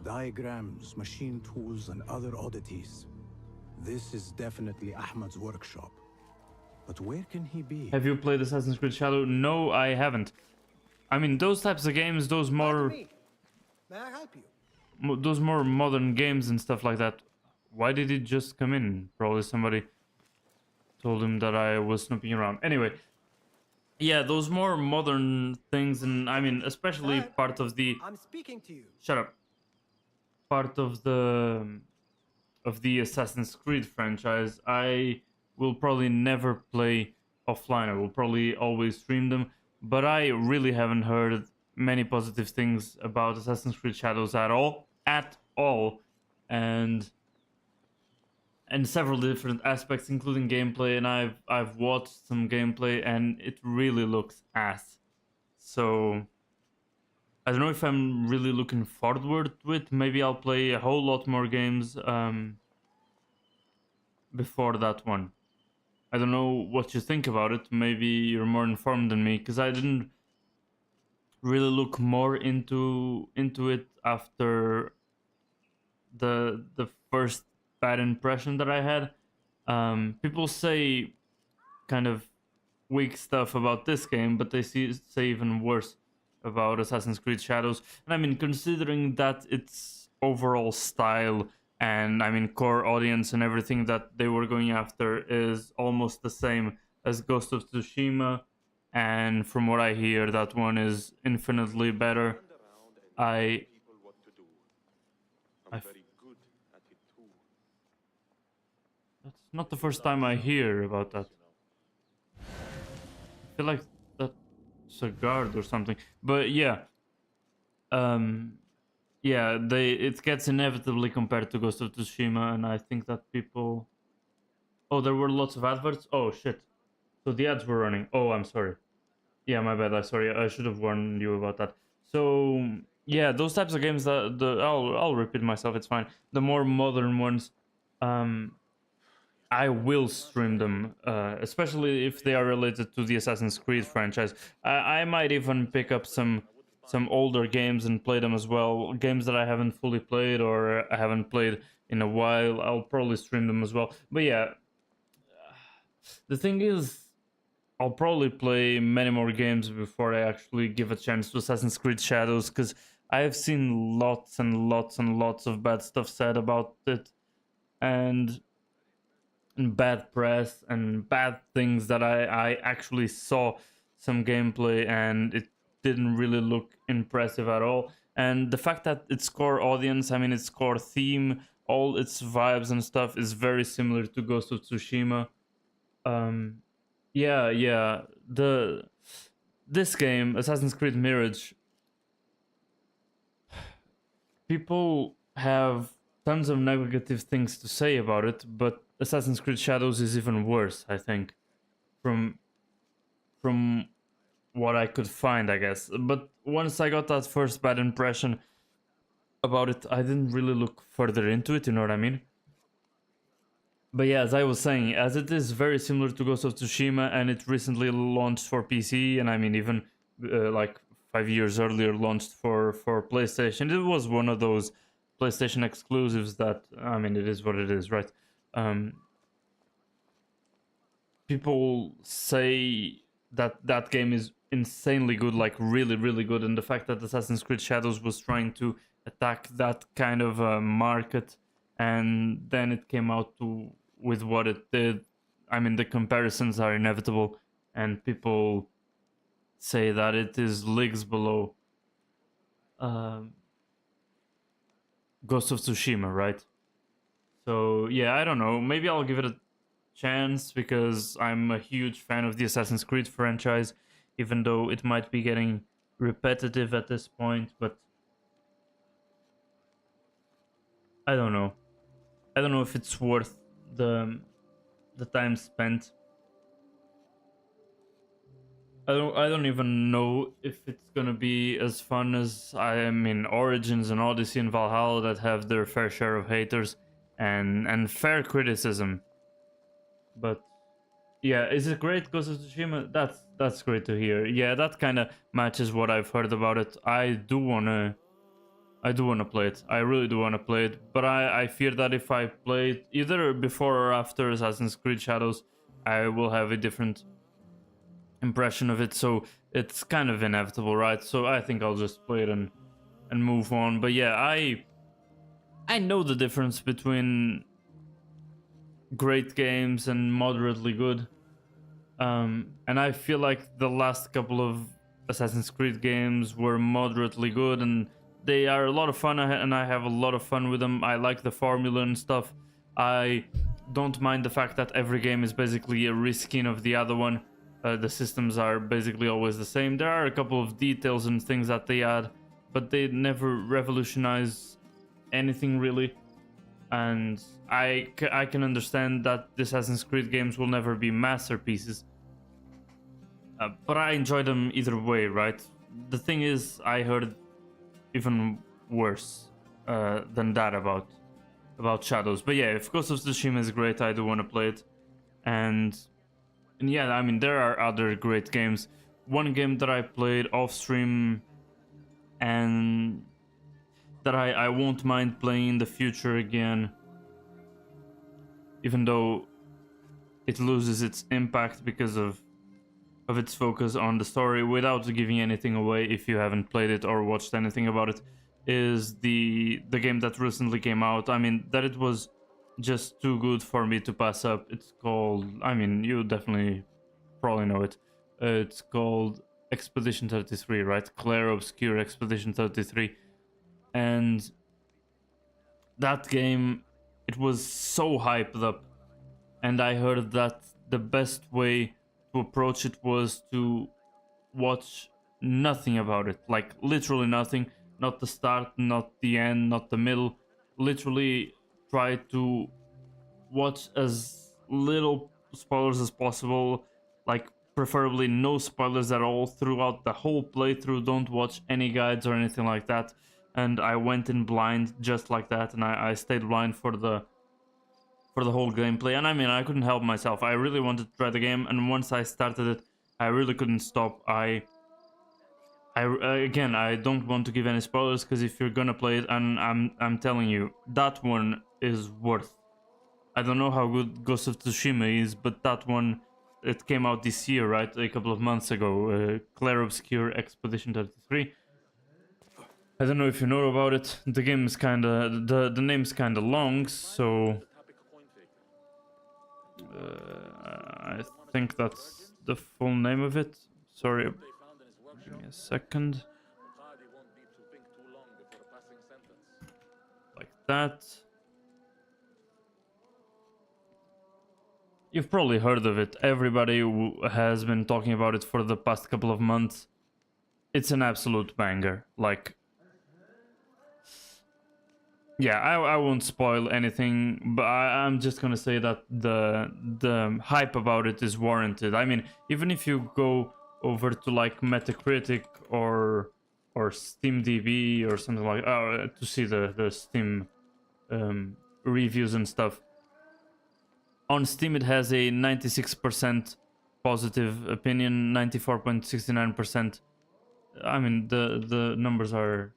Speaker 2: Diagrams, machine tools, and other oddities. This is definitely Ahmad's workshop. But where can he be?
Speaker 1: Have you played Assassin's Creed Shadow? No, I haven't. I mean, those types of games, those more...
Speaker 18: May I help you?
Speaker 1: Those more modern games and stuff like that. Why did he just come in? Probably somebody told him that I was snooping around. Anyway, yeah, those more modern things, and I mean, especially part of the...
Speaker 18: I'm speaking to you.
Speaker 1: Shut up. Part of the Assassin's Creed franchise, I will probably never play offline. I will probably always stream them, but I really haven't heard many positive things about Assassin's Creed Shadows at all, and several different aspects, including gameplay. And I've watched some gameplay, and it really looks ass. So I don't know if I'm really looking forward to it. Maybe I'll play a whole lot more games before that one. I don't know what you think about it. Maybe you're more informed than me, because I didn't really look more into it after the first bad impression that I had. People say kind of weak stuff about this game, but they say even worse about Assassin's Creed Shadows. And I mean, considering that its overall style and I mean core audience and everything that they were going after is almost the same as Ghost of Tsushima, and from what I hear, that one is infinitely better. That's not the first time I hear about that. I feel like that's a guard or something. But yeah. Yeah, it gets inevitably compared to Ghost of Tsushima, and I think that people... Oh, there were lots of adverts? Oh, shit. So the ads were running. Oh, I'm sorry. Yeah, my bad. Sorry, I should have warned you about that. So, yeah, those types of games, I'll repeat myself, it's fine. The more modern ones, I will stream them, especially if they are related to the Assassin's Creed franchise. I might even pick up some older games and play them as well. Games that I haven't fully played or I haven't played in a while, I'll probably stream them as well. But yeah, the thing is, I'll probably play many more games before I actually give a chance to Assassin's Creed Shadows, because I have seen lots and lots and lots of bad stuff said about it, and bad press and bad things that I actually saw some gameplay and it didn't really look impressive at all. And the fact that its core audience, I mean its core theme, all its vibes and stuff is very similar to Ghost of Tsushima. Yeah, this game, Assassin's Creed Mirage, people have tons of negative things to say about it, but Assassin's Creed Shadows is even worse, I think, from what I could find, I guess. But once I got that first bad impression about it, I didn't really look further into it, you know what I mean? But yeah, as I was saying, as it is very similar to Ghost of Tsushima, and it recently launched for PC, and I mean even like 5 years earlier launched for PlayStation. It was one of those PlayStation exclusives that, I mean, it is what it is, right? People say that that game is insanely good, like really, really good, and the fact that Assassin's Creed Shadows was trying to attack that kind of market, and then it came out with what it did. I mean, the comparisons are inevitable, and people say that it is leagues below Ghost of Tsushima, right? So yeah, I don't know. Maybe I'll give it a chance because I'm a huge fan of the Assassin's Creed franchise, even though it might be getting repetitive at this point. But I don't know. I don't know if it's worth the time spent. I don't even know if it's gonna be as fun as Origins and Odyssey and Valhalla, that have their fair share of haters and fair criticism. But yeah, is it great, Ghost of Tsushima? That's great to hear. Yeah, that kind of matches what I've heard about it. I do wanna play it. I really do wanna play it. But I fear that if I play it either before or after Assassin's Creed Shadows, I will have a different impression of it. So it's kind of inevitable, right? So I think I'll just play it and move on. But yeah, I know the difference between great games and moderately good. And I feel like the last couple of Assassin's Creed games were moderately good, and they are a lot of fun, and I have a lot of fun with them. I like the formula and stuff. I don't mind the fact that every game is basically a reskin of the other one. The systems are basically always the same. There are a couple of details and things that they add, but they never revolutionize anything really. And I can understand that the Assassin's Creed games will never be masterpieces, but I enjoy them either way, right? The thing is, I heard even worse than that about Shadows. But yeah, if Ghost of Tsushima is great, I do want to play it. And yeah, I mean, there are other great games. One game that I played off stream and that I won't mind playing in the future again, even though it loses its impact because of its focus on the story, without giving anything away if you haven't played it or watched anything about it, is the game that recently came out. I mean, that it was just too good for me to pass up. It's called, I mean, you definitely probably know it. It's called Expedition 33, right? Clair Obscure Expedition 33. And that game, it was so hyped up, and I heard that the best way to approach it was to watch nothing about it, like literally nothing, not the start, not the end, not the middle. Literally try to watch as little spoilers as possible, like preferably no spoilers at all throughout the whole playthrough. Don't watch any guides or anything like that. And I went in blind just like that, and I stayed blind for the whole gameplay. And I mean, I couldn't help myself. I really wanted to try the game, and once I started it, I really couldn't stop. Again, I don't want to give any spoilers, because if you're gonna play it, and I'm telling you, that one is worth. I don't know how good Ghost of Tsushima is, but that one, it came out this year, right? A couple of months ago. Clair Obscure Expedition 33. I don't know if you know about it. The game is kinda, the name's kinda long, so I think that's the full name of it. Sorry, give me a second. Like that. You've probably heard of it. Everybody has been talking about it for the past couple of months. It's an absolute banger. Like, yeah, I won't spoil anything, but I'm just gonna say that the hype about it is warranted. I mean, even if you go over to like Metacritic or SteamDB or something like to see the Steam reviews and stuff, On Steam, it has a 96% positive opinion, 94.69%. I mean, the numbers are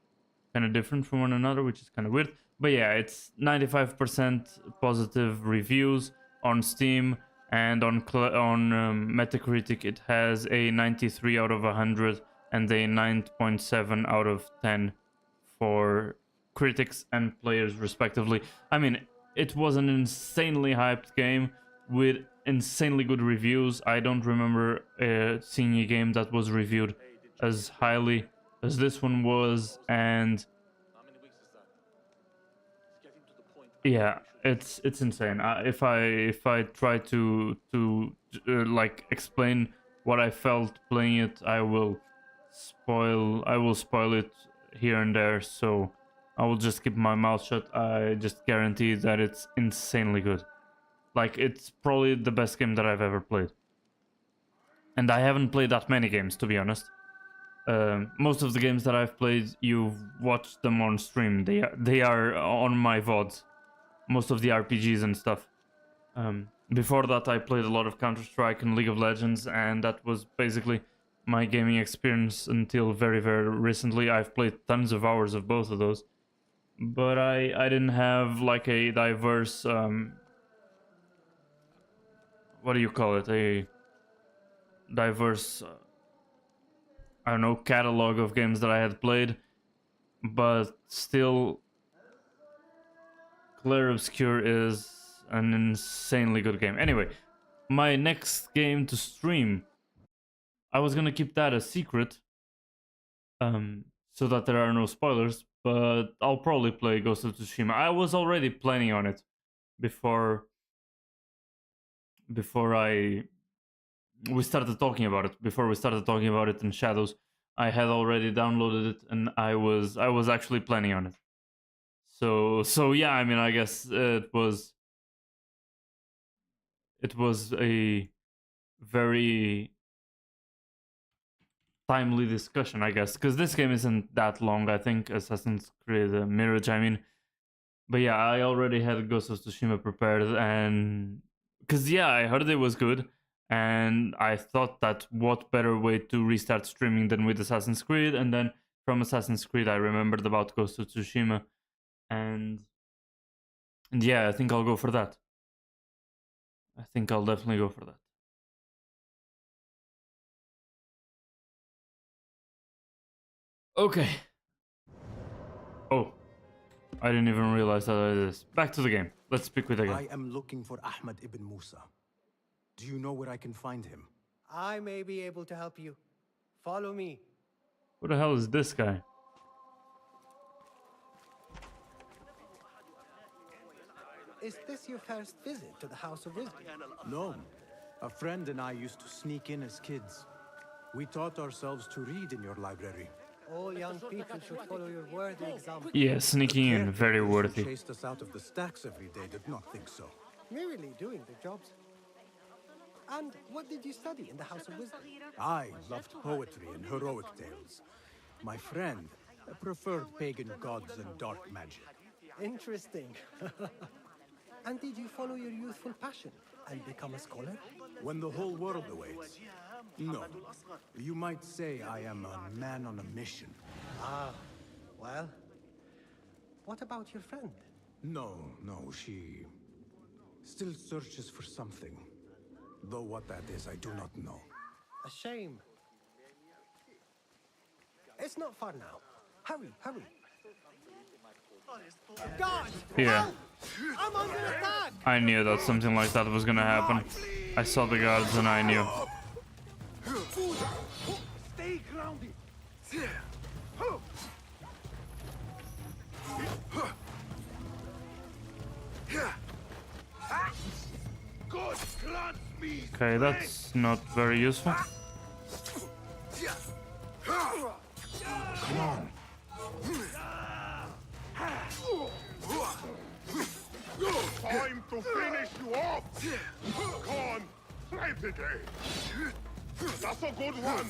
Speaker 1: kind of different from one another, which is kind of weird. But yeah, it's 95% positive reviews on Steam, and on Metacritic, it has a 93 out of 100 and a 9.7 out of 10 for critics and players, respectively. I mean, it was an insanely hyped game with insanely good reviews. I don't remember seeing a game that was reviewed as highly as this one was, and yeah, it's insane. If I try to like explain what I felt playing it, I will spoil it here and there, so I will just keep my mouth shut. I just guarantee that it's insanely good. Like, it's probably the best game that I've ever played. And I haven't played that many games, to be honest. Most of the games that I've played, you've watched them on stream. They are on my VODs. Most of the RPGs and stuff. Before that, I played a lot of Counter-Strike and League of Legends, and that was basically my gaming experience until very, very recently. I've played tons of hours of both of those. But I didn't have like a diverse... what do you call it? A diverse... I don't know, catalog of games that I had played. But still... Clair Obscur is an insanely good game. Anyway, my next game to stream, I was gonna keep that a secret, so that there are no spoilers, but I'll probably play Ghost of Tsushima. I was already planning on it before we started talking about it. Before we started talking about it in Shadows, I had already downloaded it, and I was actually planning on it. So yeah, I mean, I guess it was a very timely discussion, I guess, because this game isn't that long. I think Assassin's Creed Mirage, I mean, but yeah, I already had Ghost of Tsushima prepared, and because yeah, I heard it was good, and I thought that what better way to restart streaming than with Assassin's Creed, and then from Assassin's Creed I remembered about Ghost of Tsushima. And yeah, I think I'll go for that. I think I'll definitely go for that. Okay. Oh, I didn't even realize that I did this. Back to the game. Let's speak with again.
Speaker 2: I am looking for Ahmad ibn Musa. Do you know where I can find him?
Speaker 18: I may be able to help you. Follow me.
Speaker 1: Who the hell is this guy?
Speaker 18: Is this your first visit to the House of Wisdom?
Speaker 2: No. A friend and I used to sneak in as kids. We taught ourselves to read in your library.
Speaker 18: All young people should follow your worthy example.
Speaker 1: Yeah, sneaking in, very worthy.
Speaker 2: Chased us out of the stacks every day, did not think so.
Speaker 18: Merely doing their jobs. And what did you study in the House of Wisdom?
Speaker 2: I loved poetry and heroic tales. My friend preferred pagan gods and dark magic.
Speaker 18: Interesting. And did you follow your youthful passion and become a scholar?
Speaker 2: When the whole world awaits. No. You might say I am a man on a mission.
Speaker 18: Ah, well. What about your friend?
Speaker 2: No, she still searches for something. Though what that is, I do not know.
Speaker 18: A shame. It's not far now. Hurry, hurry. God!
Speaker 1: Yeah.
Speaker 18: I'm under attack!
Speaker 1: I knew that something like that was gonna happen. I saw the guards and I knew.
Speaker 4: Stay grounded. God grants me.
Speaker 1: Okay, that's not very useful.
Speaker 2: Come on.
Speaker 6: Time to finish you off! Come on, try it again. That's a good one.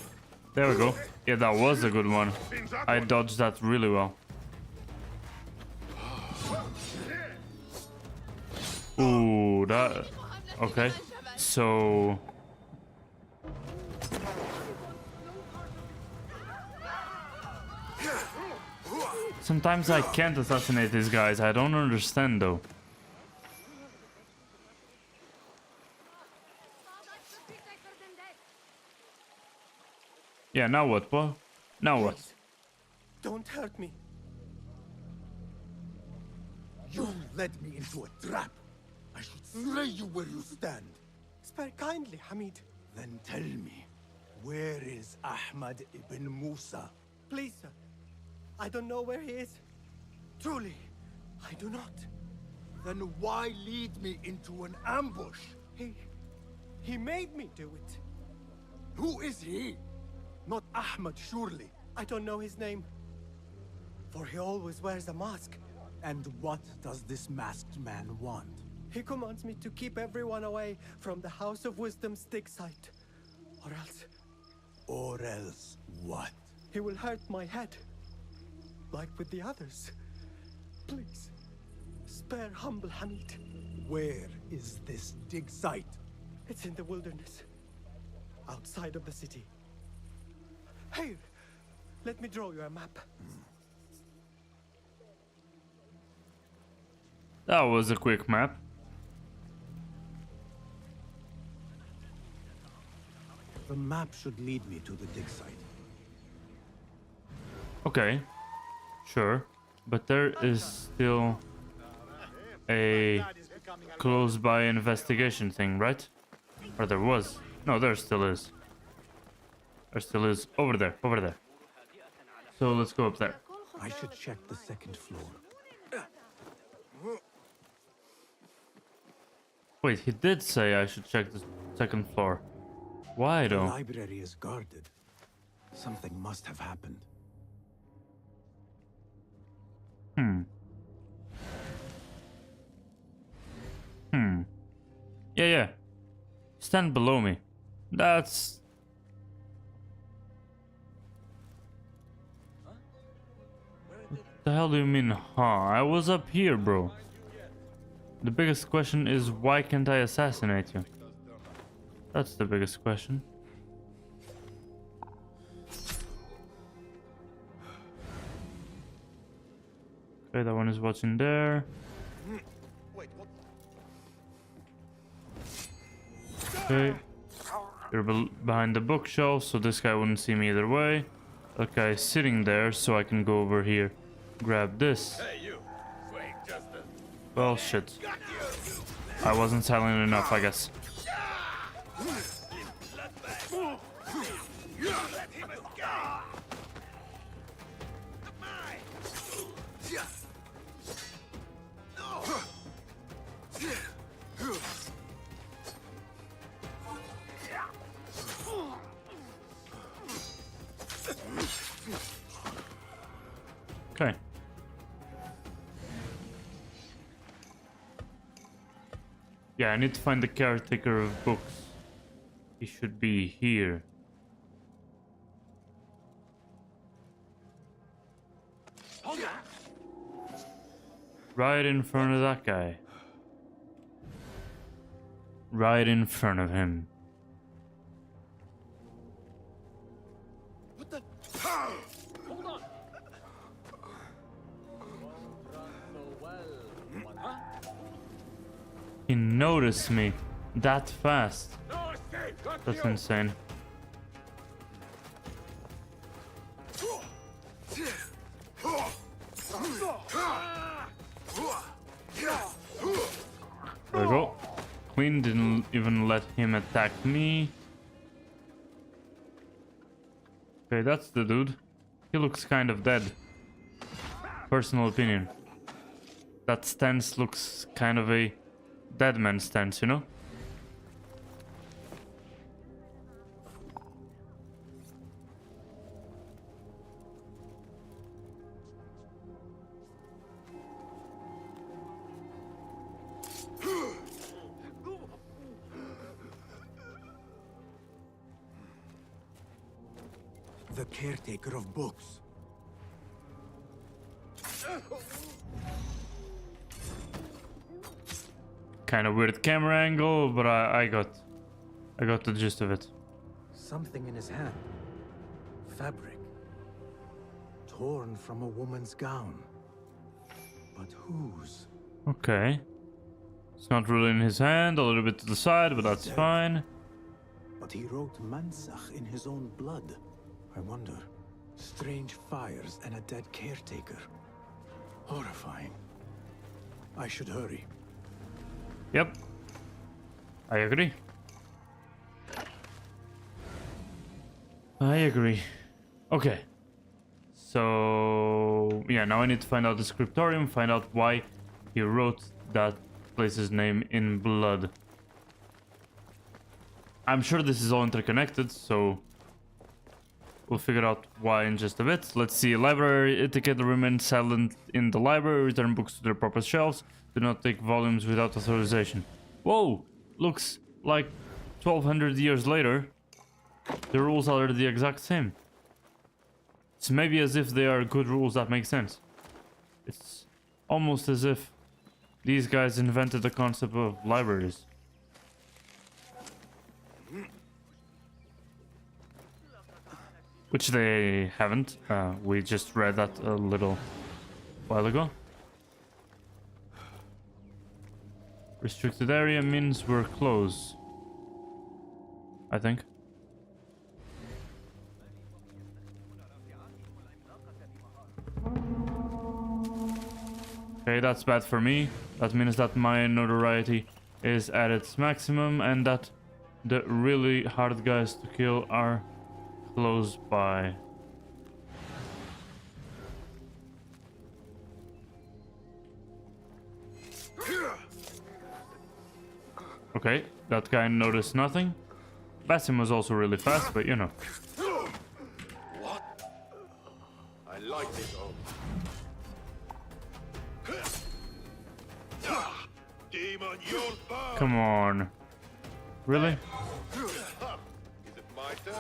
Speaker 1: There we go. Yeah, that was a good one. I dodged that really well. Ooh, that Okay, so sometimes I can't assassinate these guys. I don't understand though. Yeah, now what, boy? Now what?
Speaker 18: Don't hurt me.
Speaker 2: You led me into a trap. I should slay you where you stand.
Speaker 18: Spare kindly, Hamid.
Speaker 2: Then tell me, where is Ahmad ibn Musa?
Speaker 18: Please, sir. I don't know where he is. Truly, I do not.
Speaker 2: Then why lead me into an ambush?
Speaker 18: He made me do it.
Speaker 2: Who is he? Not Ahmad, surely.
Speaker 18: I don't know his name. For he always wears a mask.
Speaker 2: And what does this masked man want?
Speaker 18: He commands me to keep everyone away from the House of Wisdom's dig site. Or else...
Speaker 2: Or else what?
Speaker 18: He will hurt my head. Like with the others. Please, spare humble Hamid.
Speaker 2: Where is this dig site?
Speaker 18: It's in the wilderness. Outside of the city. Here, let me draw you a map.
Speaker 1: That was a quick map.
Speaker 2: The map should lead me to the dig site.
Speaker 1: Okay, sure. But there is still a close by investigation thing, right? Or there was. No, there still is. There still is. Over there, over there. So let's go up there.
Speaker 2: I should check the second floor.
Speaker 1: Wait, he did say I should check the second floor. Why
Speaker 2: The
Speaker 1: though?
Speaker 2: library is guarded. Something must have happened.
Speaker 1: Yeah. Stand below me. That's... What the hell do you mean, huh? I was up here, bro. The biggest question is, why can't I assassinate you? That's the biggest question. Okay, that one is watching there. Okay. You're behind the bookshelf, so this guy wouldn't see me either way. That guy is sitting there, so I can go over here. Grab this. Well, shit. I wasn't silent enough, I guess. Okay. Yeah, I need to find the caretaker of books. He should be here. Right in front of that guy. Right in front of him.
Speaker 4: What the? Hold on.
Speaker 1: He noticed me that fast. That's insane. There we go. Queen didn't even let him attack me. Okay, that's the dude. He looks kind of dead. Personal opinion. That stance looks kind of a dead man stance, you know?
Speaker 2: The caretaker of books.
Speaker 1: kind of weird camera angle, but I got the gist of it.
Speaker 2: Something in his hand. Fabric. Torn from a woman's gown. But whose?
Speaker 1: Okay. It's not really in his hand, a little bit to the side, but that's fine.
Speaker 2: But he wrote Mansach in his own blood. I wonder. Strange fires and a dead caretaker. Horrifying. I should hurry.
Speaker 1: Yep. I agree. I agree. Okay. So yeah, now I need to find out the scriptorium, find out why he wrote that place's name in blood. I'm sure this is all interconnected, so we'll figure out why in just a bit. Let's see. Library etiquette: remain silent in the library, return books to their proper shelves, do not take volumes without authorization. Whoa! Looks like 1200 years later, the rules are the exact same. It's maybe as if they are good rules that make sense. It's almost as if these guys invented the concept of libraries. Which they haven't. We just read that a little while ago. Restricted area means we're close, I think. Okay, that's bad for me. That means that my notoriety is at its maximum and that the really hard guys to kill are close by. Okay, that guy noticed nothing. Basim was also really fast, but you know.
Speaker 4: What? I like this home. Demon, you're burned.
Speaker 1: Come on. Really?
Speaker 4: Is it my turn?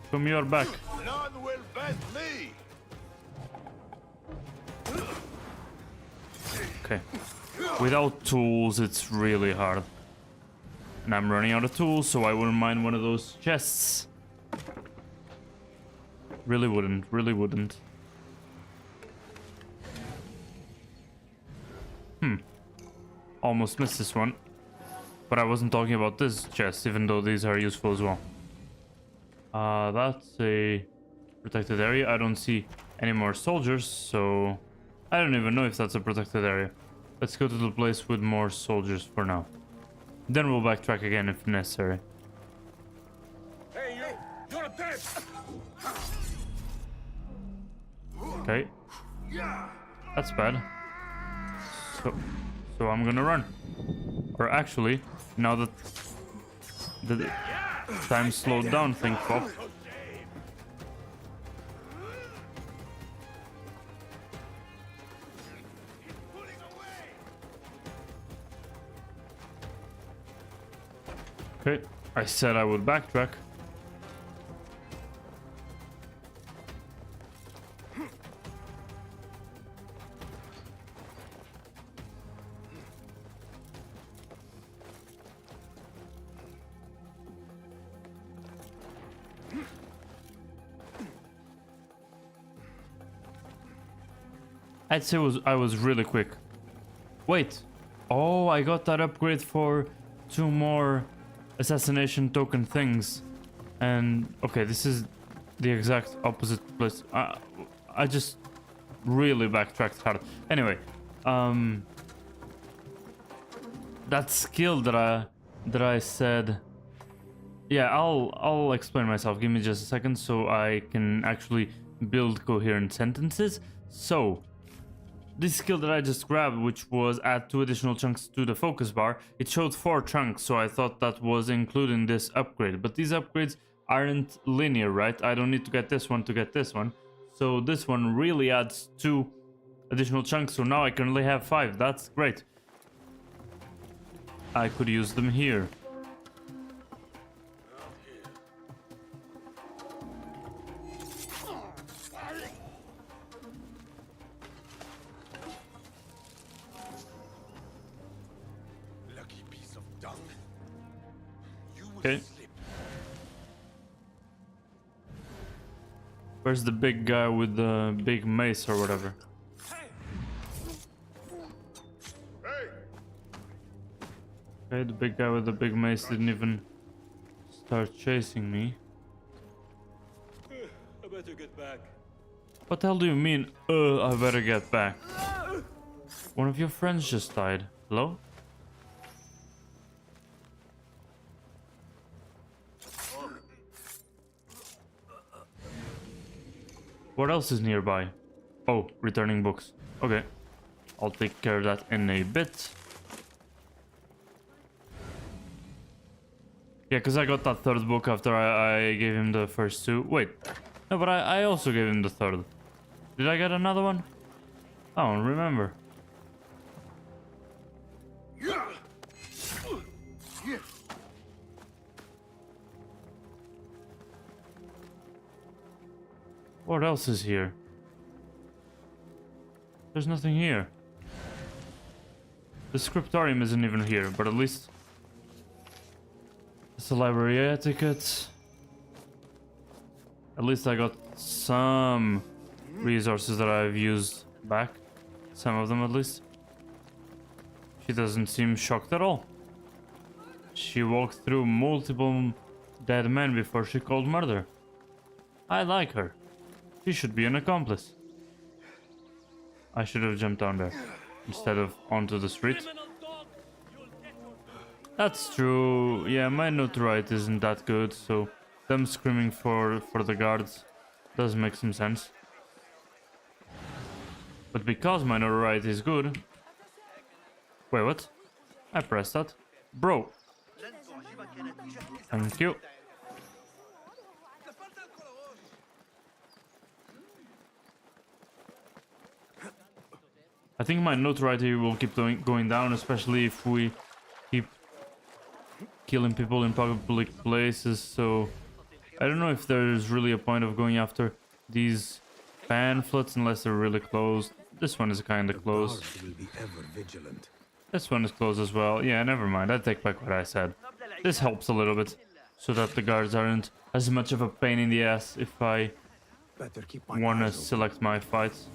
Speaker 1: Show me your back.
Speaker 4: None will best me.
Speaker 1: Okay. Without tools, it's really hard. And I'm running out of tools, so I wouldn't mind one of those chests. Really wouldn't, really wouldn't. Almost missed this one. But I wasn't talking about this chest, even though these are useful as well. That's a protected area. I don't see any more soldiers, so I don't even know if that's a protected area. Let's go to the place with more soldiers for now. Then we'll backtrack again if necessary.
Speaker 4: Hey, you're dead.
Speaker 1: Okay. That's bad. So I'm gonna run. Or actually, now that the time slowed down, thank fuck. Okay, I said I would backtrack. I'd say I was really quick. Wait. Oh, I got that upgrade for 2 more assassination token things. And okay, this is the exact opposite place. I just really backtracked hard. Anyway, that skill that I said. Yeah, I'll explain myself. Give me just a second so I can actually build coherent sentences. So, this skill that I just grabbed, which was add 2 additional chunks to the focus bar, it showed 4 chunks, so I thought that was including this upgrade. But these upgrades aren't linear, right? I don't need to get this one to get this one. So this one really adds 2 additional chunks, so now I currently have 5. That's great. I could use them here. Okay. Where's the big guy with the big mace or whatever? Okay, the big guy with the big mace didn't even start chasing me.
Speaker 12: I better get back.
Speaker 1: What the hell do you mean, I better get back? One of your friends just died. Hello? What else is nearby? Oh, returning books. Okay. I'll take care of that in a bit. Yeah, because I got that third book after I gave him the first two. Wait. No, but I also gave him the third. Did I get another one? I don't remember. What else is here? There's nothing here. The scriptorium isn't even here, but at least it's a library etiquette. At least I got some resources that I've used back. Some of them at least. She doesn't seem shocked at all. She walked through multiple dead men before she called murder. I like her. She should be an accomplice. I should have jumped down there instead of onto the street. That's true. Yeah, my notoriety isn't that good, so them screaming for the guards does make some sense. But because my notoriety is good... Wait, what? I pressed that. Bro. Thank you. I think my notoriety will keep going down, especially if we keep killing people in public places, so I don't know if there's really a point of going after these pamphlets unless they're really closed. This one is kind of closed.
Speaker 2: Will be ever vigilant.
Speaker 1: This one is closed as well. Yeah, never mind. I take back what I said. This helps a little bit, so that the guards aren't as much of a pain in the ass if I want to select my fights.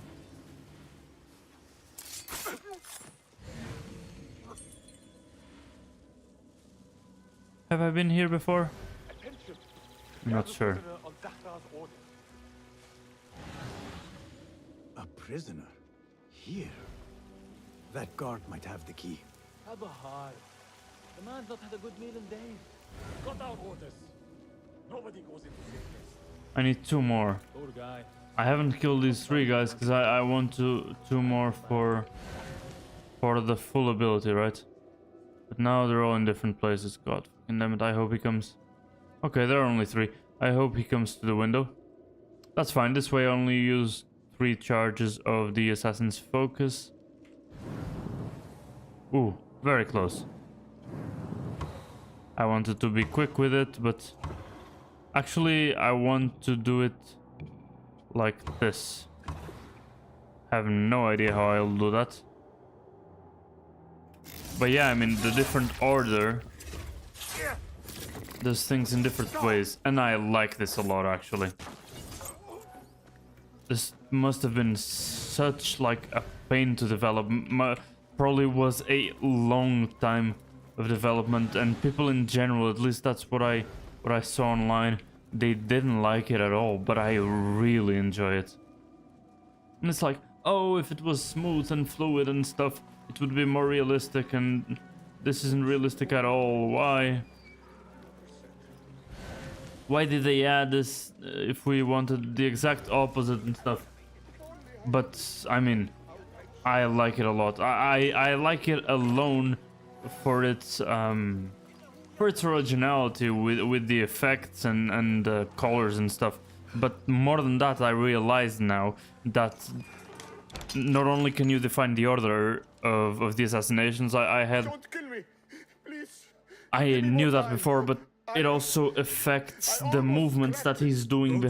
Speaker 1: Have I been here before? I'm not sure.
Speaker 2: A prisoner? Here? That guard might have the key.
Speaker 12: Abahar, the man's not had a good meal in days. Got our orders. Nobody goes into sickness.
Speaker 1: I need two more.
Speaker 12: Poor guy.
Speaker 1: I haven't killed these three guys because I want two more for the full ability, right? But now they're all in different places. God fucking damn it, I hope he comes. Okay, there are only three. I hope he comes to the window. That's fine, this way I only use 3 charges of the assassin's focus. Ooh, very close. I wanted to be quick with it, but actually I want to do it like this. I have no idea how I'll do that. But yeah, I mean, the different order does things in different ways, and I like this a lot, actually. This must have been such, like, a pain to develop. Probably was a long time of development, and people in general, at least that's what I saw online, they didn't like it at all, but I really enjoy it. And it's like, oh, if it was smooth and fluid and stuff, it would be more realistic, and this isn't realistic at all. Why? Why did they add this if we wanted the exact opposite and stuff? But, I mean, I like it a lot. I like it alone for its originality with the effects and the colors and stuff. But more than that, I realize now that not only can you define the order of the assassinations, I knew that before, but it also affects the movements that he's doing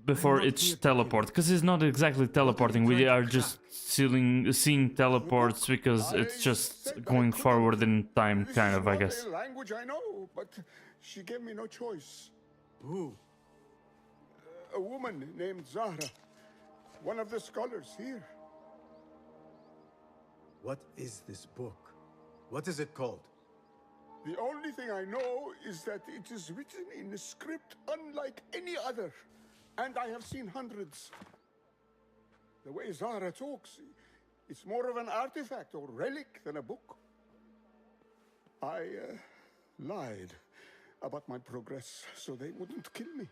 Speaker 1: before each teleport, because he's not exactly teleporting. We are just seeing teleports because it's just going forward in time, kind of, I guess.
Speaker 6: Language I know, but she gave me no choice.
Speaker 2: Who?
Speaker 6: A woman named Zahra, one of the scholars here.
Speaker 2: What is this book? What is it called?
Speaker 6: The only thing I know is that it is written in a script unlike any other, and I have seen hundreds. The way Zahra talks, it's more of an artifact or relic than a book. I lied about my progress so they wouldn't kill me.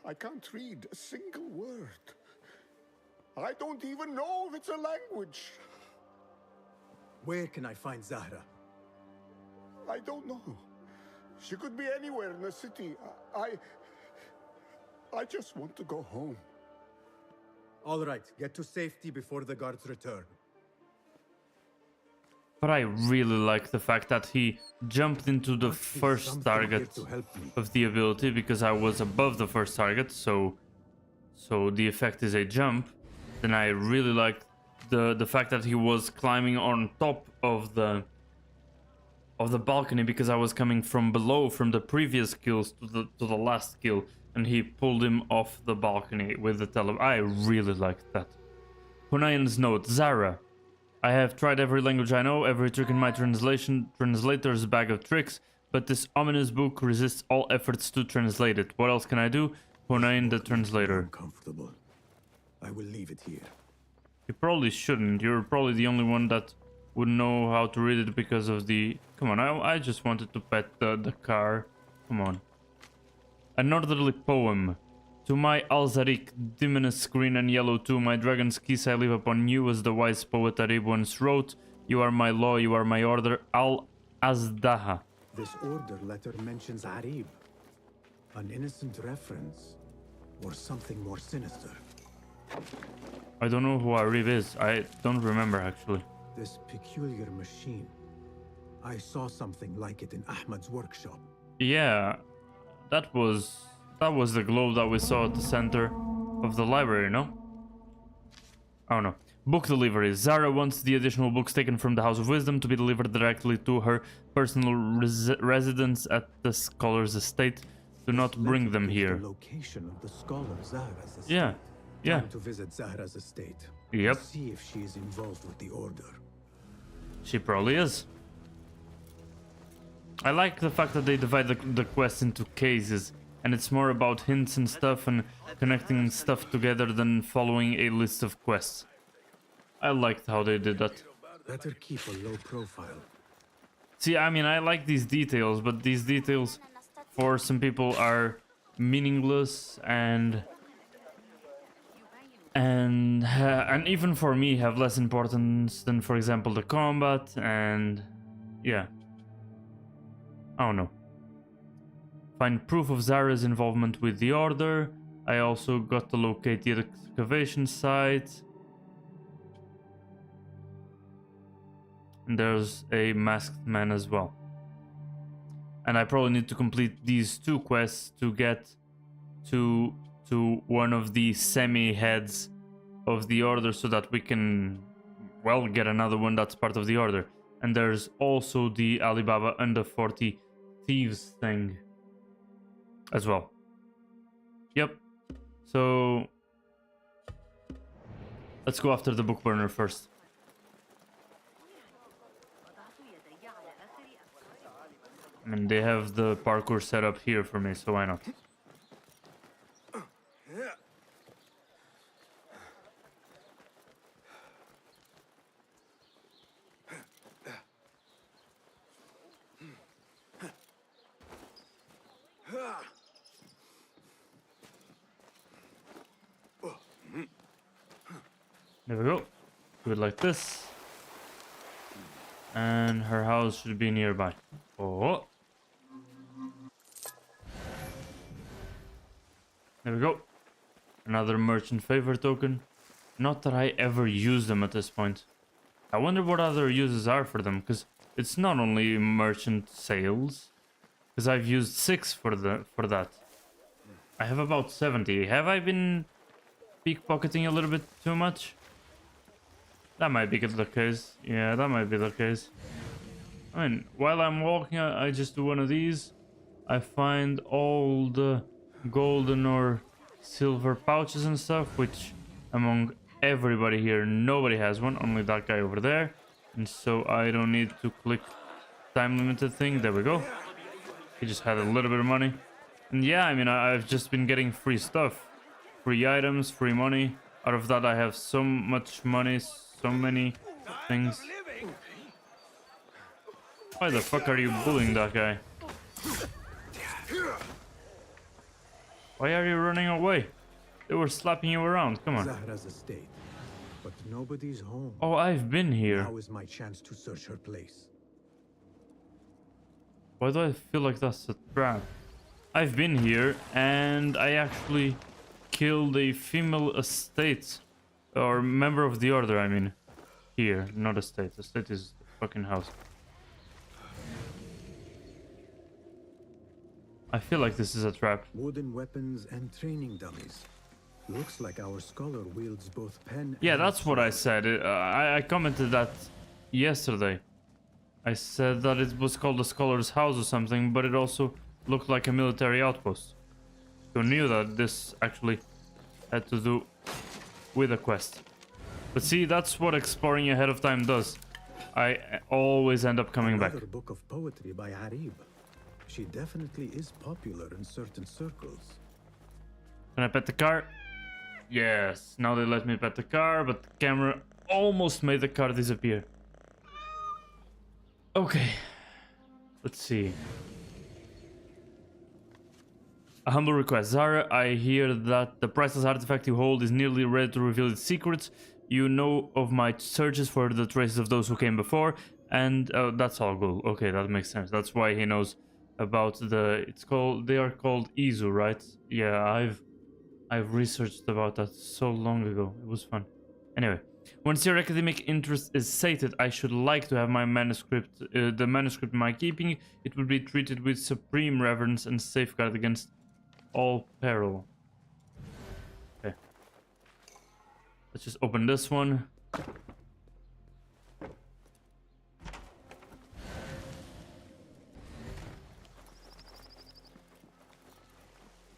Speaker 6: I can't read a single word. I don't even know if it's a language.
Speaker 2: Where can I find Zahra?
Speaker 6: I don't know. She could be anywhere in the city. I just want to go home.
Speaker 2: All right, get to safety before the guards return.
Speaker 1: But I really like the fact that he jumped into the first target of the ability, because I was above the first target, so the effect is a jump. Then I really like the fact that he was climbing on top of the balcony, because I was coming from below from the previous kills to the last kill, and he pulled him off the balcony with the tele. I really liked that. Hunayan's note: Zara, I have tried every language I know, every trick in my translator's bag of tricks, but this ominous book resists all efforts to translate it. What else can I do? Hunayan the translator.
Speaker 2: Uncomfortable. I will leave it here.
Speaker 1: You probably shouldn't. You're probably the only one that would know how to read it because of the... Come on, I just wanted to pet the car. Come on. A northerly poem. To my Alzarik, diminous green and yellow too, my dragon's kiss I leave upon you, as the wise poet Arib once wrote. You are my law, you are my order. Al-Azdaha.
Speaker 2: This order letter mentions Arib. An innocent reference, or something more sinister.
Speaker 1: I don't know who Arib is. I don't remember, actually.
Speaker 2: This peculiar machine. I saw something like it in Ahmad's workshop.
Speaker 1: Yeah, that was the globe that we saw at the center of the library, no? Oh no. Book delivery. Zara wants the additional books taken from the House of Wisdom to be delivered directly to her personal residence at the scholar's estate. Do not bring them here.
Speaker 2: The location of the scholar Zahra's estate.
Speaker 1: Yeah. Yeah.
Speaker 2: Time to visit Zahra's estate.
Speaker 1: Yep.
Speaker 2: See if she is involved with the order.
Speaker 1: She probably is. I like the fact that they divide the quest into cases, and it's more about hints and stuff and connecting stuff together than following a list of quests. I liked how they did that.
Speaker 2: Better keep a low profile.
Speaker 1: See, I mean, I like these details, but these details for some people are meaningless and even for me have less importance than, for example, the combat, and yeah. I don't know. Find proof of Zara's involvement with the Order. I also got to locate the excavation site. And there's a masked man as well. And I probably need to complete these two quests to get to one of the semi-heads of the Order, so that we can, well, get another one that's part of the Order. And there's also the Alibaba and the 40 Thieves thing as well. Yep. So let's go after the book burner first. I mean, they have the parkour set up here for me, so why not? There we go. Do it like this. And her house should be nearby. Oh. There we go. Another merchant favor token. Not that I ever use them at this point. I wonder what other uses are for them, because it's not only merchant sales. Because I've used 6 for that. I have about 70. Have I been pickpocketing a little bit too much? That might be the case. Yeah, that might be the case. I mean, while I'm walking, I just do one of these. I find all the golden or silver pouches and stuff, which among everybody here, nobody has one, only that guy over there. And so I don't need to click time limited thing. There we go. He just had a little bit of money. And yeah, I mean, I've just been getting free stuff. Free items, free money. Out of that, I have so much money, so many things. Why the fuck are you bullying that guy? Why are you running away? They were slapping you around, come on.
Speaker 2: Zahra's estate, but nobody's home.
Speaker 1: Oh, I've been here.
Speaker 2: Now is my chance to search her place.
Speaker 1: Why do I feel like that's a trap? I've been here and I actually killed a female estate. Or member of the order, I mean. Here, not estate. Estate is the fucking house. I feel like this is a trap.
Speaker 2: Wooden weapons and training dummies. Looks like our scholar wields both pen
Speaker 1: Yeah,
Speaker 2: and
Speaker 1: that's what I said. I commented that yesterday. I said that it was called the scholar's house or something, but it also looked like a military outpost. Who knew that this actually had to do with a quest? But see, that's what exploring ahead of time does. I always end up coming back.
Speaker 2: Another book of poetry by Harib. She definitely is popular in certain circles.
Speaker 1: Can I pet the car? Yes, now they let me pet the car, but the camera almost made the car disappear. Okay, let's see. A humble request. Zara, I hear that the priceless artifact you hold is nearly ready to reveal its secrets. You know of my searches for the traces of those who came before, and that's all good. Okay, that makes sense. That's why he knows about the... They are called Izu, right? Yeah, I've researched about that so long ago. It was fun. Anyway, once your academic interest is sated, I should like to have my manuscript, the manuscript in my keeping. It will be treated with supreme reverence and safeguard against all peril. Okay. Let's just open this one.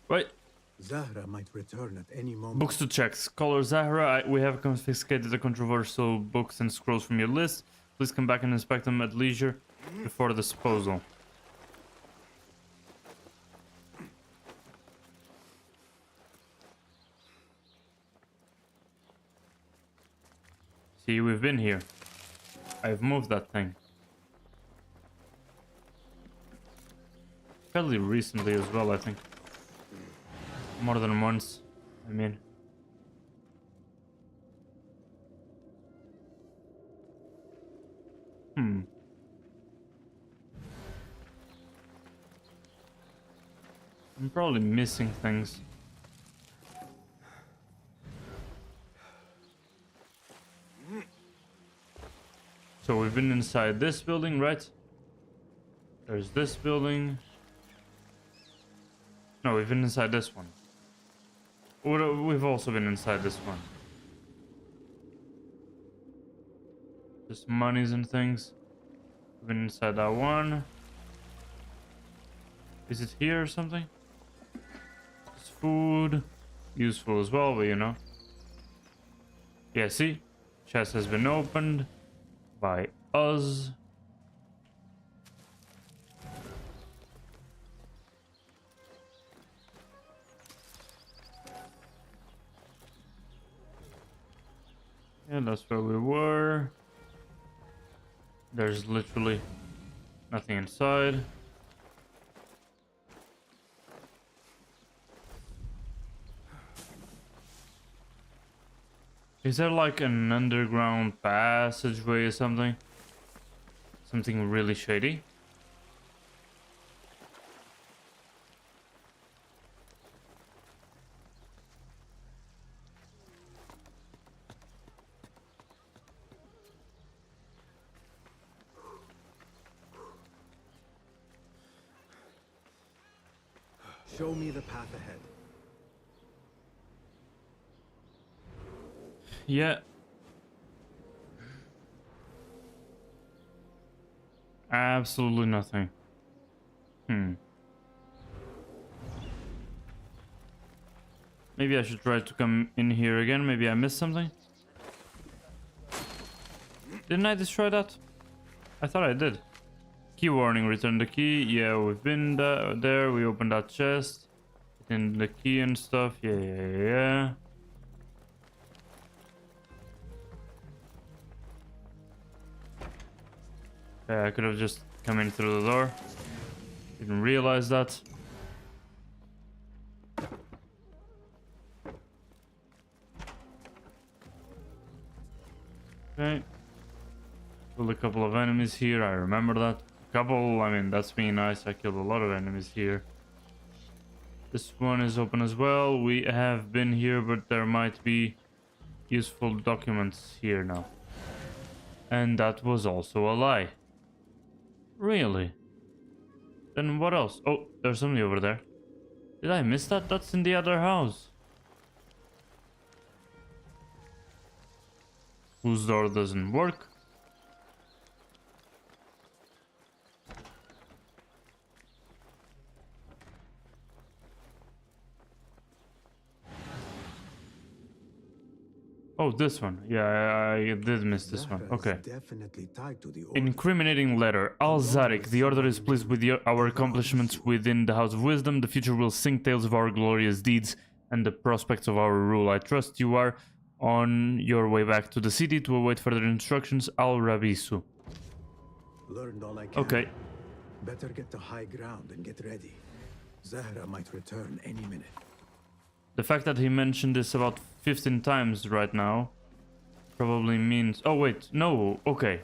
Speaker 1: Right.
Speaker 2: Zahra might return at any moment.
Speaker 1: Books to check. Scholar Zahra, we have confiscated the controversial books and scrolls from your list. Please come back and inspect them at leisure before disposal. See, we've been here. I've moved that thing. Fairly recently as well, I think. More than once, I mean. I'm probably missing things. So we've been inside this building, right? There's this building. No, we've been inside this one. We've also been inside this one. Just monies and things. We've been inside that one. Is it here or something? Just food. Useful as well, but you know. Yeah, see? Chest has been opened by us. Yeah, that's where we were. There's literally nothing inside. Is there like an underground passageway or something? Something really shady?
Speaker 2: Show me the path ahead.
Speaker 1: Yeah. Absolutely nothing. Maybe I should try to come in here again. Maybe I missed something. Didn't I destroy that? I thought I did. Key warning, return the key. Yeah, we've been there. We opened that chest. In the key and stuff. Yeah. Yeah, I could have just come in through the door. Didn't realize that. Okay. Killed a couple of enemies here, I remember that. Couple, I mean, that's being nice. I killed a lot of enemies here. This one is open as well. We have been here, but there might be useful documents here now. And that was also a lie. Really? Then what else? Oh, there's somebody over there. Did I miss that? That's in the other house. Whose door doesn't work? Oh, this one. Yeah, I did miss this one. Okay. Incriminating letter. Al-Zarek, the Order is pleased with our accomplishments within the House of Wisdom. The future will sing tales of our glorious deeds and the prospects of our rule. I trust you are on your way back to the city to await further instructions. Al-Rabisu.
Speaker 2: Learned all I can.
Speaker 1: Okay.
Speaker 2: Better get to high ground and get ready. Zahra might return any minute.
Speaker 1: The fact that he mentioned this about 15 times right now probably means... Oh, wait. No. Okay.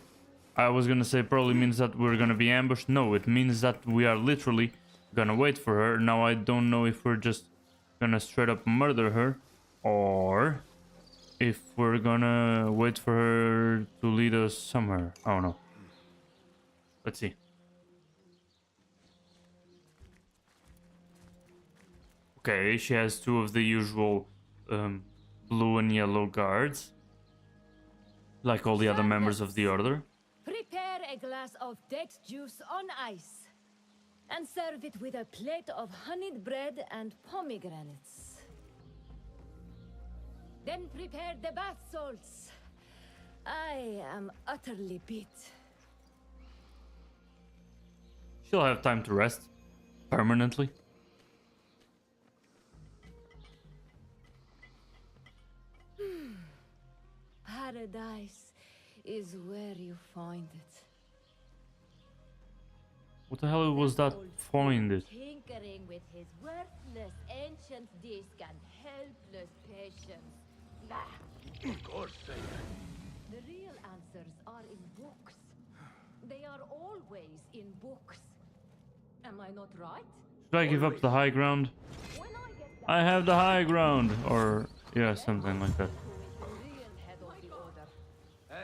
Speaker 1: I was gonna say probably means that we're gonna be ambushed. No, it means that we are literally gonna wait for her. Now, I don't know if we're just gonna straight up murder her or if we're gonna wait for her to lead us somewhere. I don't know. Let's see. Okay, she has two of the usual blue and yellow guards, like all the other members of the Order.
Speaker 19: Prepare a glass of date juice on ice, and serve it with a plate of honeyed bread and pomegranates. Then prepare the bath salts. I am utterly beat.
Speaker 1: She'll have time to rest, permanently.
Speaker 19: Paradise is where you find it.
Speaker 1: What the hell was that find it?
Speaker 19: Tinkering with his worthless ancient disc and helpless patience. Nah.
Speaker 4: Of course, Sayer.
Speaker 19: The real answers are in books. They are always in books. Am I not right?
Speaker 1: Should I give up the high ground? I have the high ground, or yeah, something like that.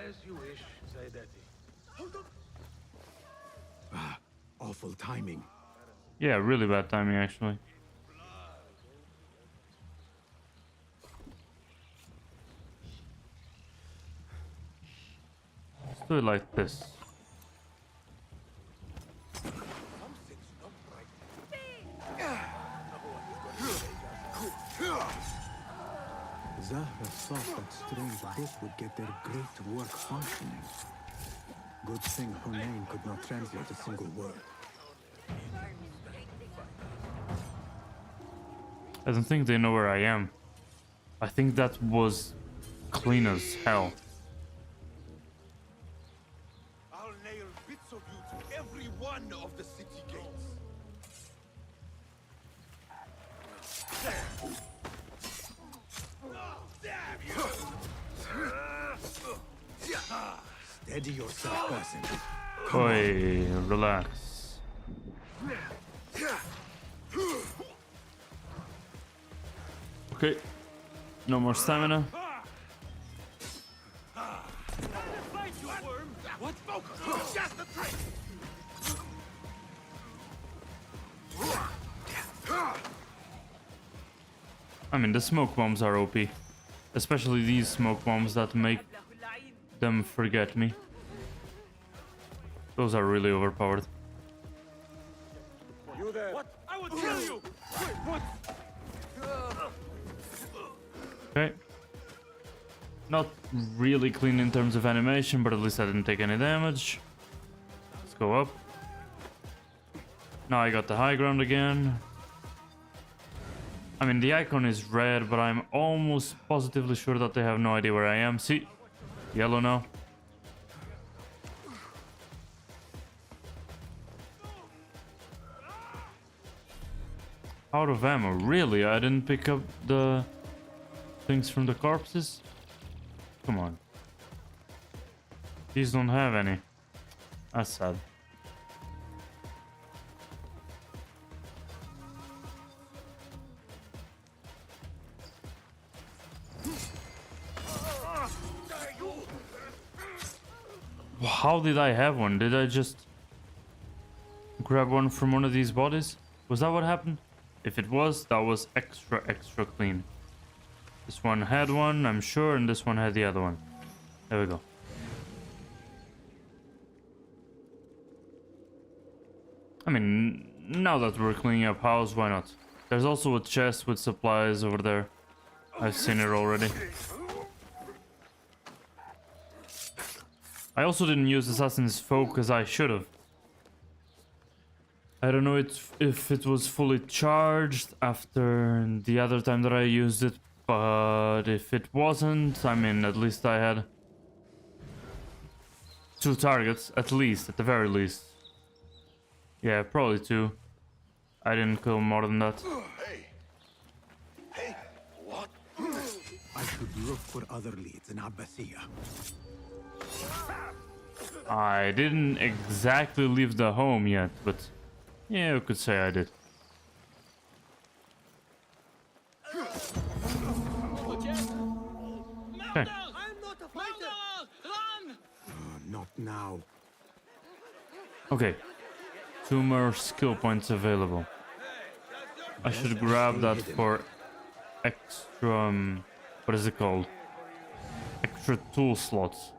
Speaker 4: As you wish, Zaydati.
Speaker 2: Hold up. Ah, awful timing.
Speaker 1: Yeah, really bad timing, actually. Let's do it like this.
Speaker 2: Zahra thought that strange book would get their great work functioning. Good thing her name could not translate a single word.
Speaker 1: I don't think they know where I am. I think that was clean as hell.
Speaker 4: I'll nail bits of you to every one of the city gates.
Speaker 2: Steady yourself, person.
Speaker 1: Oi, relax. Okay, no more stamina.
Speaker 4: What? Focus! Just the trick!
Speaker 1: I mean, the smoke bombs are OP. Especially these smoke bombs that make them forget me. Those are really overpowered.
Speaker 12: You there? What? I will kill you! Wait, what?
Speaker 1: Okay. Not really clean in terms of animation, but at least I didn't take any damage. Let's go up. Now I got the high ground again. I mean, the icon is red, but I'm almost positively sure that they have no idea where I am. See? Yellow now. Out of ammo, really? I didn't pick up the things from the corpses? Come on. These don't have any. That's sad. How did I have one? Did I just grab one from one of these bodies? Was that what happened? If it was, that was extra clean. This one had one, I'm sure, and this one had the other one. There we go. I mean, now that we're cleaning up house, why not? There's also a chest with supplies over there. I've seen it already. I also didn't use Assassin's Focus, I should have. I don't know if it was fully charged after the other time that I used it, but if it wasn't, I mean, at least I had 2 targets, at least, at the very least. Yeah, probably 2. I didn't kill more than that.
Speaker 2: Hey, what? I should look for other leads in Abbasiyah.
Speaker 1: I didn't exactly leave the home yet, but yeah, you could say I did. Okay.
Speaker 2: Not now.
Speaker 1: Okay. 2 more skill points available. I should grab that for extra... what is it called? Extra tool slots.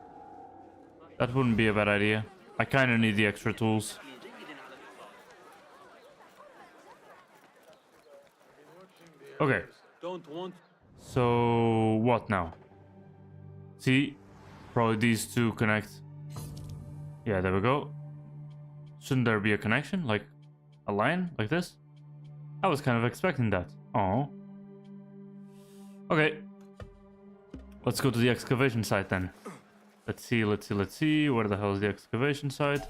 Speaker 1: That wouldn't be a bad idea. I kinda need the extra tools. Okay. So what now? See? Probably these 2 connect. Yeah, there we go. Shouldn't there be a connection? Like a line? Like this? I was kind of expecting that. Oh. Okay. Let's go to the excavation site then. Let's see. Where the hell is the excavation site?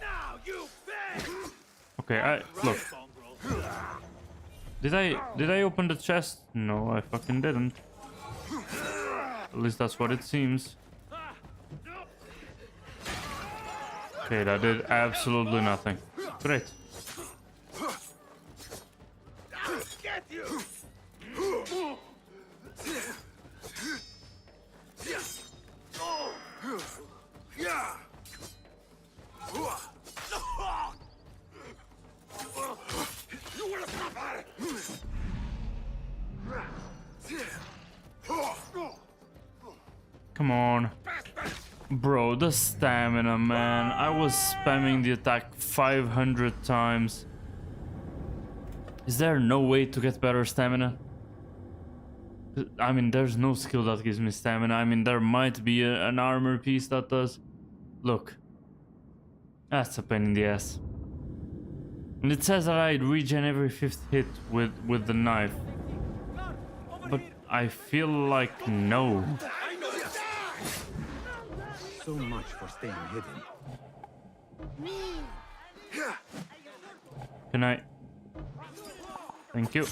Speaker 1: Okay, look. Did I open the chest? No, I fucking didn't. At least that's what it seems. Okay, that did absolutely nothing. Great. Come on. Bro, the stamina, man. I was spamming the attack 500 times. Is there no way to get better stamina? I mean, there's no skill that gives me stamina. I mean, there might be an armor piece that does. Look. That's a pain in the ass. And it says that I regen every 5th hit with the knife. But I feel like no.
Speaker 2: So much for staying hidden.
Speaker 1: Can I? Thank you.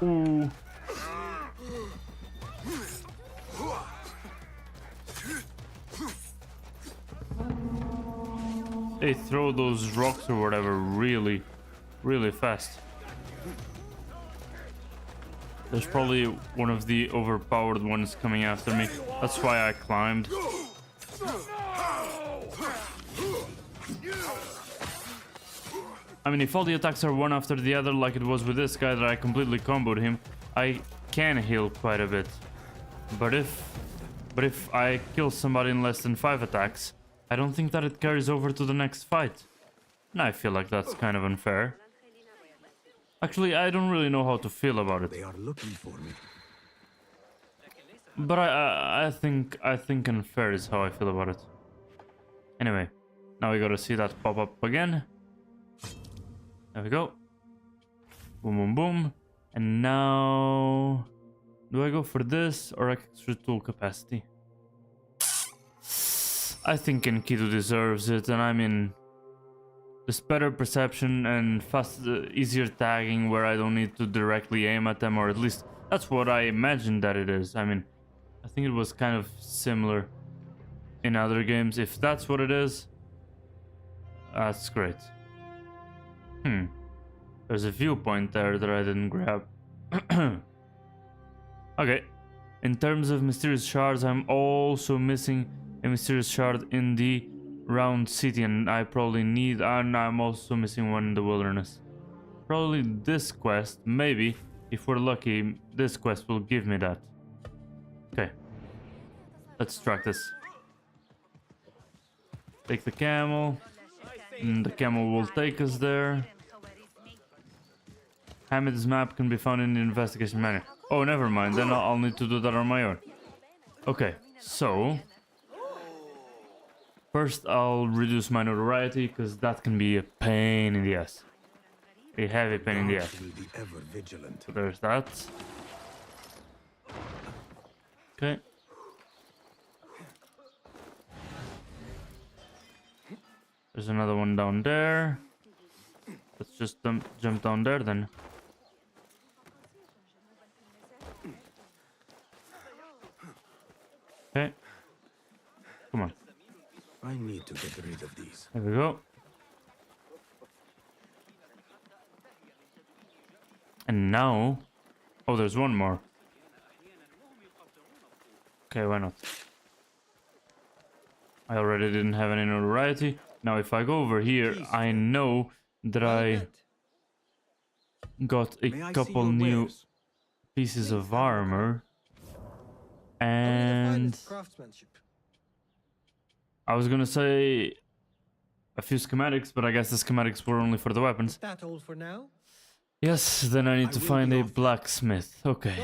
Speaker 1: Ooh. They throw those rocks or whatever really fast. There's probably one of the overpowered ones coming after me. That's why I climbed. I mean, if all the attacks are one after the other, like it was with this guy that I completely comboed him, I can heal quite a bit. But if I kill somebody in less than 5 attacks, I don't think that it carries over to the next fight. And I feel like that's kind of unfair. Actually, I don't really know how to feel about it.
Speaker 2: They are looking for me.
Speaker 1: But I think unfair is how I feel about it. Anyway, now we gotta see that pop up again. There we go. Boom, boom, boom. And now, do I go for this or extra tool capacity? I think Enkidu deserves it, and I mean, there's better perception and easier tagging where I don't need to directly aim at them, or at least that's what I imagined that it is. I mean, I think it was kind of similar in other games. If that's what it is, that's great. There's a viewpoint there that I didn't grab. Okay. In terms of mysterious shards, I'm also missing a mysterious shard in the round city, and I probably need, and I'm also missing one in the wilderness. Probably this quest, maybe, if we're lucky, this quest will give me that. Okay. Let's track this. Take the camel, and the camel will take us there. Hamid's map can be found in the investigation manual. Oh, never mind, then I'll need to do that on my own. Okay, so first I'll reduce my notoriety, because that can be a pain in the ass. A heavy pain in the ass. So there's that. Okay. There's another one down there. Let's just jump down there then. Okay. Come on.
Speaker 2: I need to get rid of these.
Speaker 1: There we go. And now... Oh, there's one more. Okay, why not? I already didn't have any notoriety. Now if I go over here, I know that I got a couple new pieces of armor. And I was gonna say a few schematics, but I guess the schematics were only for the weapons.
Speaker 18: That all for now?
Speaker 1: Yes, then I need to find a blacksmith. Okay.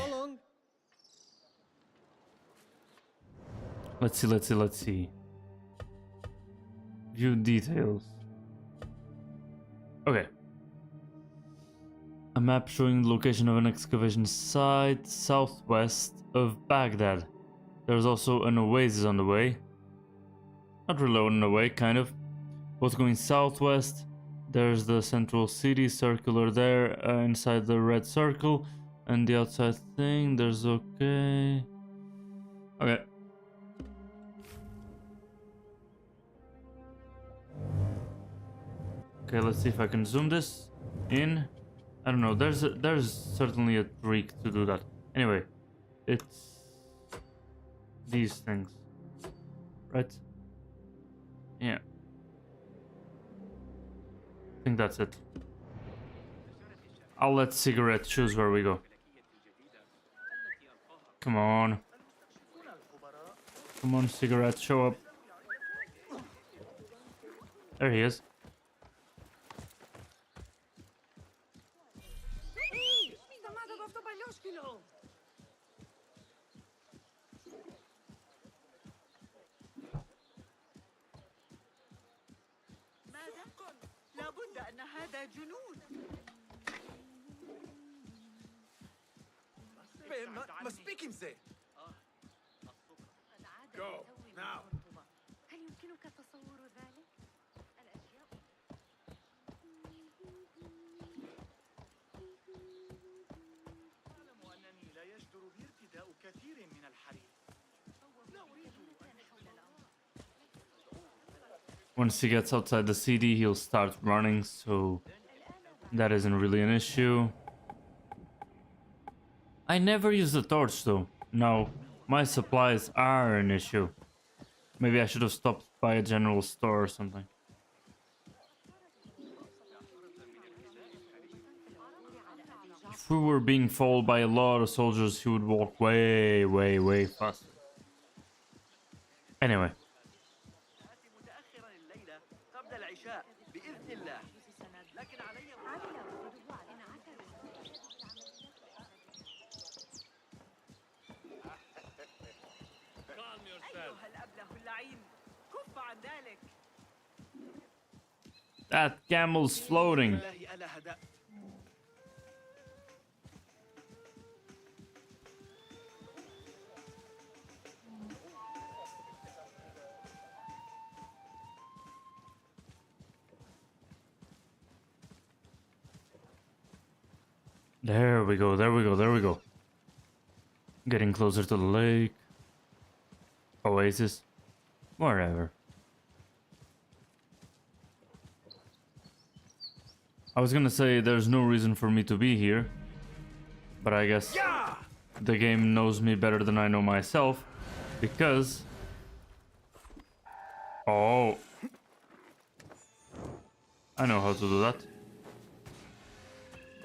Speaker 1: Let's see. View details. Okay. A map showing the location of an excavation site southwest of Baghdad. There's also an oasis on the way. Not really on the way, kind of. Both going southwest. There's the central city circular there inside the red circle. And the outside thing, there's okay. Okay. Okay, let's see if I can zoom this in. I don't know, there's certainly a trick to do that. Anyway, it's these things, right? Yeah. I think that's it. I'll let Cigarette choose where we go. Come on. Come on, Cigarette, show up. There he is.
Speaker 4: Go, now.
Speaker 3: هل يمكنك تصور ذلك؟ الأشياء
Speaker 12: أعلم أنني لا يجدر بي ارتداء كثير من الحرير. لا أريد
Speaker 1: Once he gets outside the city, he'll start running, so that isn't really an issue. I never use the torch though. No, my supplies are an issue. Maybe I should have stopped by a general store or something. we were being followed by a lot of soldiers, he would walk way, way, way faster. Anyway. That camel's floating. There we go, there we go, there we go. Getting closer to the lake. Oasis. Wherever. I was gonna say there's no reason for me to be here, but I guess the game knows me better than I know myself, because... Oh. I know how to do that.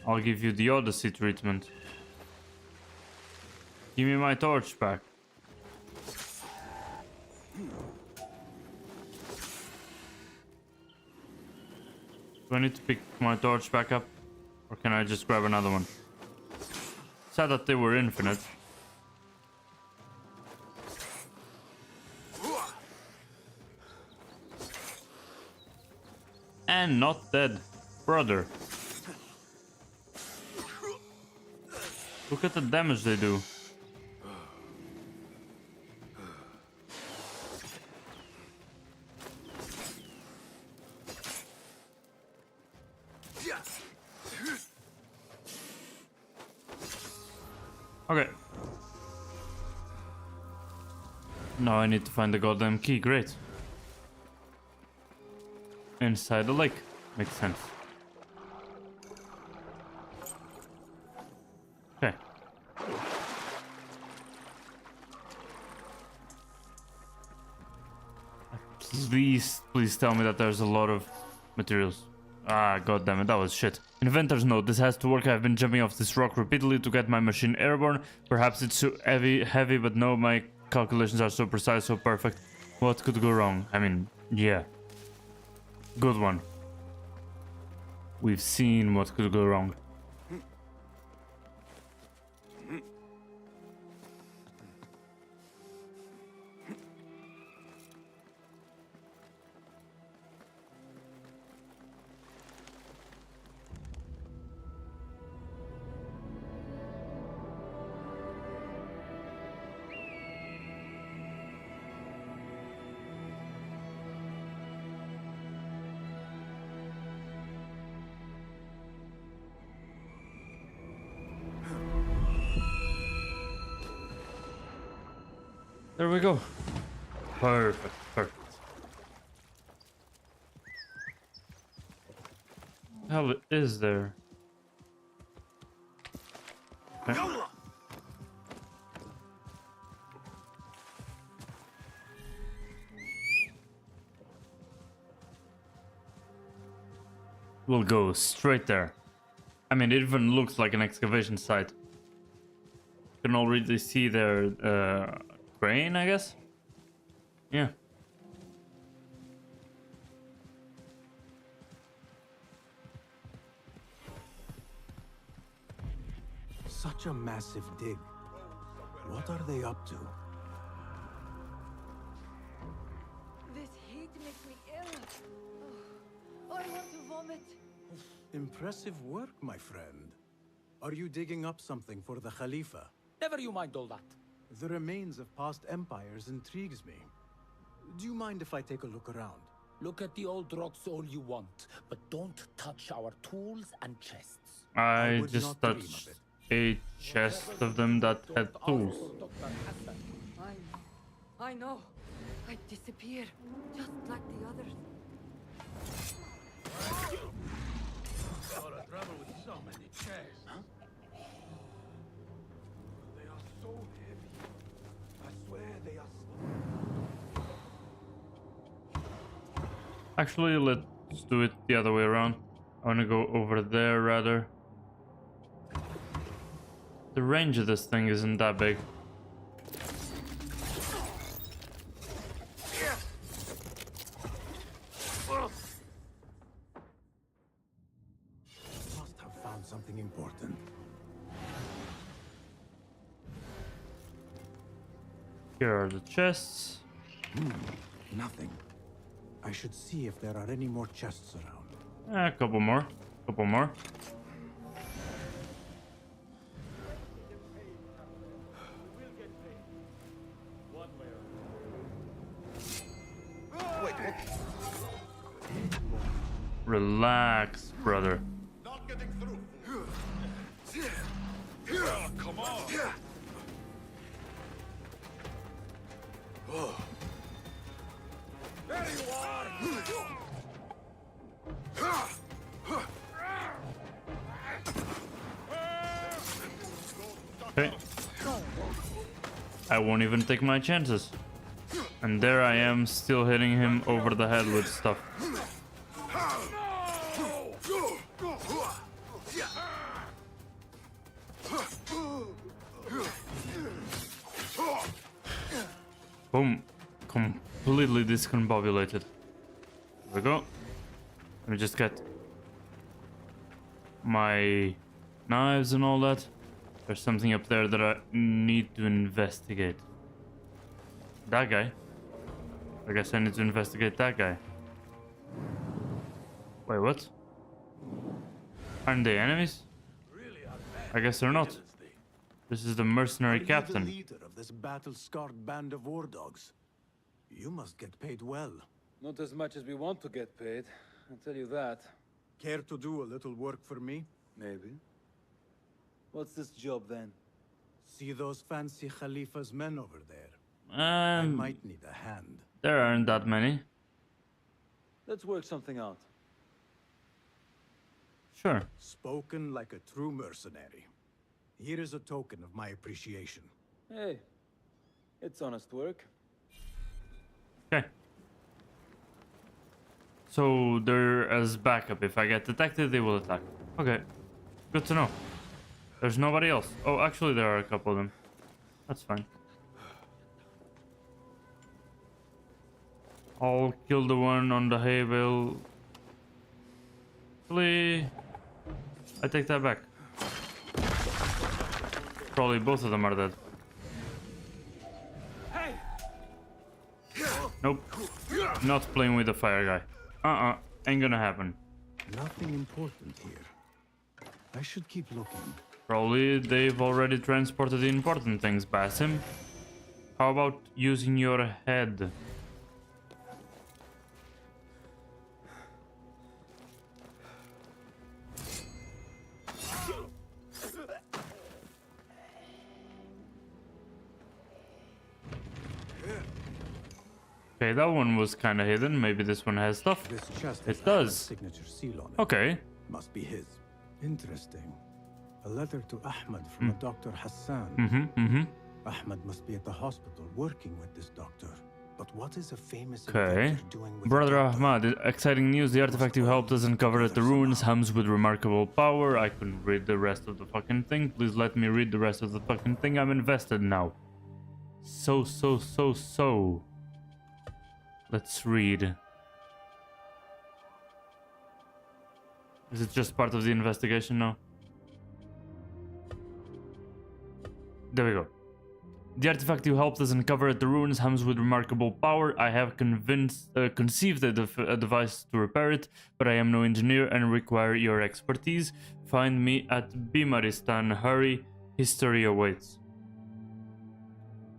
Speaker 1: I'll give you the Odyssey treatment. Give me my torch back. Do I need to pick my torch back up? Or can I just grab another one? Sad that they were infinite. And not dead. Brother. Look at the damage they do. Okay. Now I need to find the goddamn key. Great. Inside the lake. Makes sense. Okay. Please tell me that there's a lot of materials. Ah, goddammit, that was shit. Inventor's note, this has to work. I've been jumping off this rock repeatedly to get my machine airborne. Perhaps it's too heavy, but no, my calculations are so precise, so perfect. What could go wrong? I mean, yeah. Good one. We've seen what could go wrong. There we go. Perfect, perfect. Hell, is there? Okay. We'll go straight there. I mean, it even looks like an excavation site. You can already see their crane, I guess? Yeah.
Speaker 2: Such a massive dig. What are they up to?
Speaker 19: This heat makes me ill. Oh, I want to vomit.
Speaker 2: Impressive work, my friend. Are you digging up something for the Khalifa?
Speaker 8: Never you mind all that.
Speaker 2: The remains of past empires intrigues me. Do you mind if I take a look around?
Speaker 8: Look at the old rocks all you want, but don't touch our tools and chests.
Speaker 1: I just touched a chest of them that had tools.
Speaker 3: I know. I disappear, just like the others.
Speaker 6: Gotta travel with so many chests. Huh? They are so heavy. I swear they are.
Speaker 1: Actually, let's do it the other way around. I want to go over there rather. The range of this thing isn't that big.
Speaker 2: Must have found something important.
Speaker 1: Here are the chests.
Speaker 2: Nothing. I should see if there are any more chests around.
Speaker 1: A couple more. Couple more. Relax, brother.
Speaker 6: Not getting through. Come on. There you are.
Speaker 1: Okay. I won't even take my chances. And there I am, still hitting him over the head with stuff. Boom. Completely discombobulated. There we go. Let me just get my knives and all that. There's something up there that I need to investigate. That guy. I guess I need to investigate that guy. Wait, what? Aren't they enemies? I guess they're not. This is the mercenary captain.
Speaker 2: Are you the leader of this battle-scarred band of war dogs? You must get paid well.
Speaker 12: Not as much as we want to get paid, I'll tell you that.
Speaker 2: Care to do a little work for me?
Speaker 12: Maybe. What's this job then?
Speaker 2: See those fancy Khalifa's men over there? I might need a hand.
Speaker 1: There aren't that many.
Speaker 12: Let's work something out.
Speaker 1: Sure.
Speaker 2: Spoken like a true mercenary. Here is a token of my appreciation.
Speaker 12: Hey, it's honest work.
Speaker 1: Okay. So they're as backup. If I get detected, they will attack. Okay. Good to know. There's nobody else. Oh, actually, there are a couple of them. That's fine. I'll kill the one on the hay bale. Actually, I take that back. Probably both of them are dead. Nope. Not playing with the fire guy. Ain't gonna happen.
Speaker 2: Nothing important here. I should keep looking.
Speaker 1: Probably they've already transported the important things, Basim. How about using your head? Okay, that one was kind of hidden. Maybe this one has stuff.
Speaker 2: This chest
Speaker 1: it does.
Speaker 2: Signature seal on it.
Speaker 1: Okay.
Speaker 2: Must be his. Interesting. A letter to Ahmed from a Dr. Hassan. Ahmed must be at the hospital working with this doctor. But what is a famous inventor doing with
Speaker 1: Brother Ahmad, exciting news. The artifact you helped us uncover at the ruins hums with remarkable power. I couldn't read the rest of the fucking thing. Please let me read the rest of the fucking thing. I'm invested now. So. Let's read. Is it just part of the investigation now? There we go. The artifact you helped us uncover at the ruins hums with remarkable power. I have conceived a device to repair it, but I am no engineer and require your expertise. Find me at Bimaristan. Hurry. History awaits.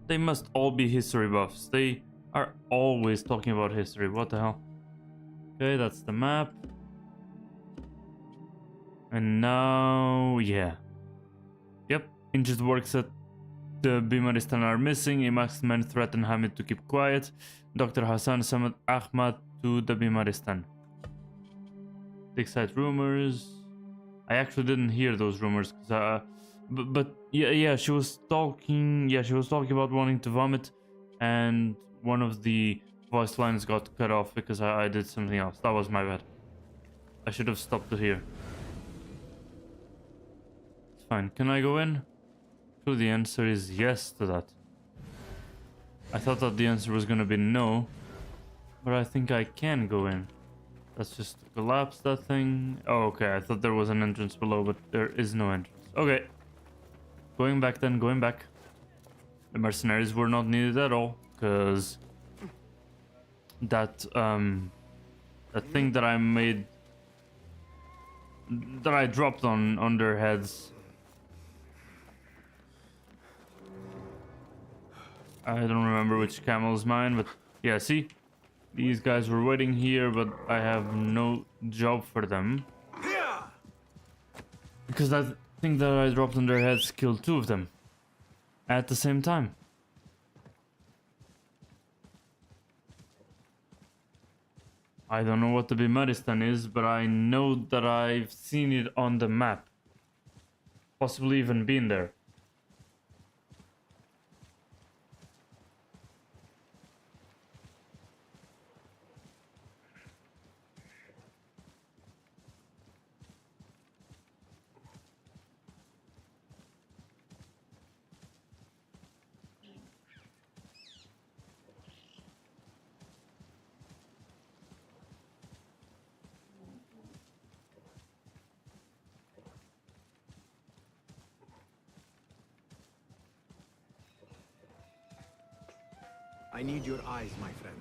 Speaker 1: They must all be history buffs. They are always talking about history. What the hell? Okay, that's the map. And now, yeah. Yep, injured works at the Bimaristan are missing. A masked man threatened Hamid to keep quiet. Dr. Hassan summoned Ahmad to the Bimaristan. Excite rumors. I actually didn't hear those rumors, but yeah, she was talking. Yeah, she was talking about wanting to vomit, and one of the voice lines got cut off because I did something else. That was my bad. I should have stopped to here. It's fine. Can I go in? Actually, the answer is yes to that. I thought that the answer was gonna be no, but I think I can go in. Let's just collapse that thing. Oh, okay, I thought there was an entrance below, but there is no entrance. Okay. Going back then, going back. The mercenaries were not needed at all, because that thing that I made, that I dropped on their heads, I don't remember which camel is mine, but yeah, see, these guys were waiting here, but I have no job for them, because that thing that I dropped on their heads killed 2 of them at the same time. I don't know what the Bimaristan is, but I know that I've seen it on the map. Possibly even been there.
Speaker 2: I need your eyes, my friend.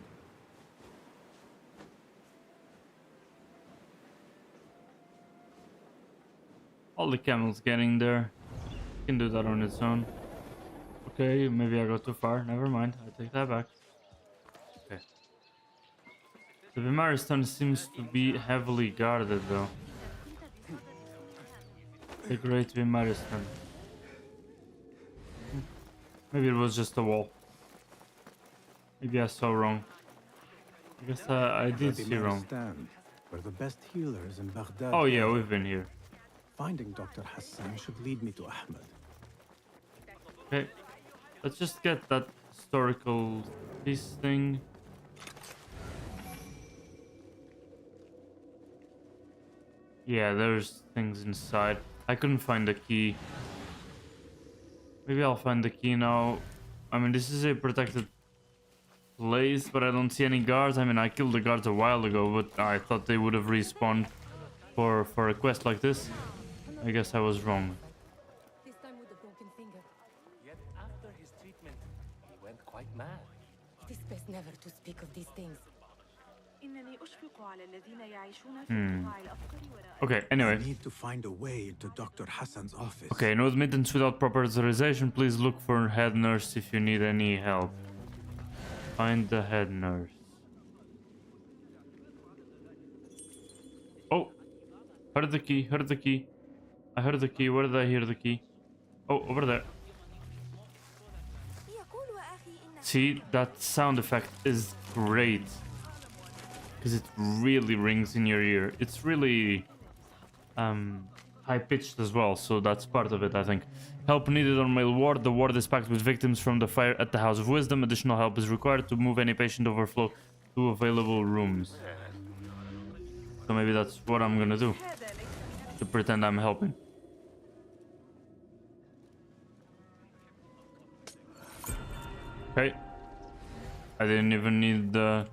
Speaker 1: All the camels getting there. Can do that on its own. Okay, maybe I got too far. Never mind. I take that back. Okay. The Bimaristan seems to be heavily guarded though. The Great Bimaristan. Maybe it was just a wall. Maybe I saw wrong. I guess I did see wrong.
Speaker 2: We're the best healers in Baghdad.
Speaker 1: Oh yeah, we've been here.
Speaker 2: Finding Dr. Hassan should lead me to Ahmed.
Speaker 1: Okay, let's just get that historical piece thing. Yeah, there's things inside. I couldn't find the key. Maybe I'll find the key now. I mean, this is a protected place, but I don't see any guards. I mean, I killed the guards a while ago, but I thought they would have respawned for a quest like this. I guess I was wrong.
Speaker 14: This time with a broken finger.
Speaker 12: Yet after his treatment, he went quite mad.
Speaker 14: It is best never to speak of these things.
Speaker 1: Okay, anyway.
Speaker 2: I need to find a way into Dr. Hassan's office.
Speaker 1: Okay, no admittance without proper authorization. Please look for head nurse if you need any help. Find the head nurse. Oh! Heard the key, heard the key. I heard the key. Where did I hear the key? Oh, over there. See, that sound effect is great. Because it really rings in your ear. It's really high-pitched as well, so that's part of it, I think. Help needed on my ward. The ward is packed with victims from the fire at the House of Wisdom. Additional help is required to move any patient overflow to available rooms. So maybe that's what I'm gonna do. To pretend I'm helping. Okay. I didn't even need the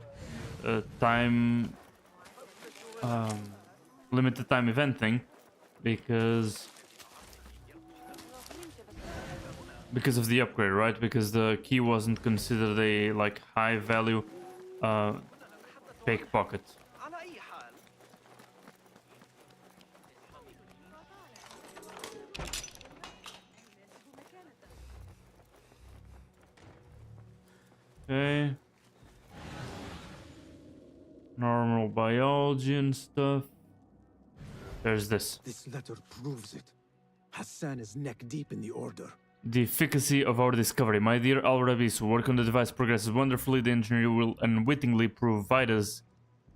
Speaker 1: time... limited time event thing. Because of the upgrade, right? Because the key wasn't considered a like high value pickpocket. Okay. Normal biology and stuff. There's this.
Speaker 2: This letter proves it. Hassan is neck deep in the order.
Speaker 1: The efficacy of our discovery. My dear Al-Rabis, work on the device progresses wonderfully. The engineer will unwittingly provide us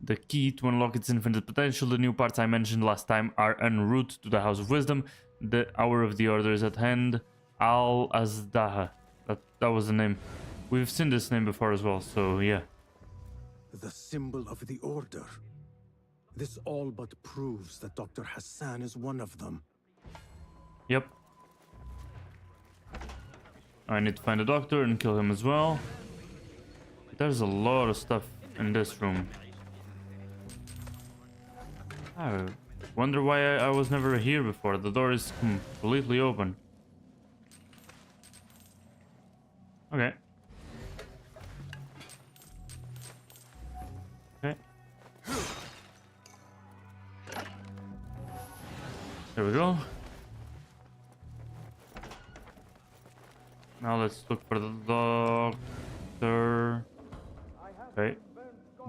Speaker 1: the key to unlock its infinite potential. The new parts I mentioned last time are en route to the House of Wisdom. The hour of the order is at hand. Al-Azdaha. That was the name. We've seen this name before as well, so yeah.
Speaker 2: The symbol of the order. This all but proves that Dr. Hassan is one of them.
Speaker 1: Yep. I need to find a doctor and kill him as well. There's a lot of stuff in this room. I wonder why I was never here before. The door is completely open. Okay. Okay. There we go. Now let's look for the doctor. Okay.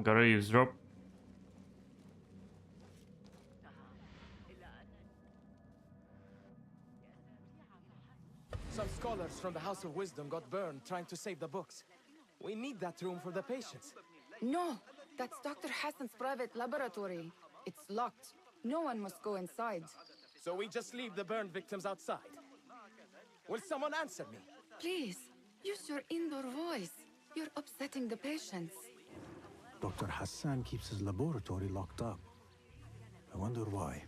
Speaker 1: Gotta eavesdrop.
Speaker 5: Some scholars from the House of Wisdom got burned trying to save the books. We need that room for the patients.
Speaker 20: No, that's Dr. Hassan's private laboratory. It's locked. No one must go inside.
Speaker 5: So we just leave the burned victims outside. Will someone answer me?
Speaker 20: Please, use your indoor voice. You're upsetting the patients.
Speaker 2: Dr. Hassan keeps his laboratory locked up. I wonder why.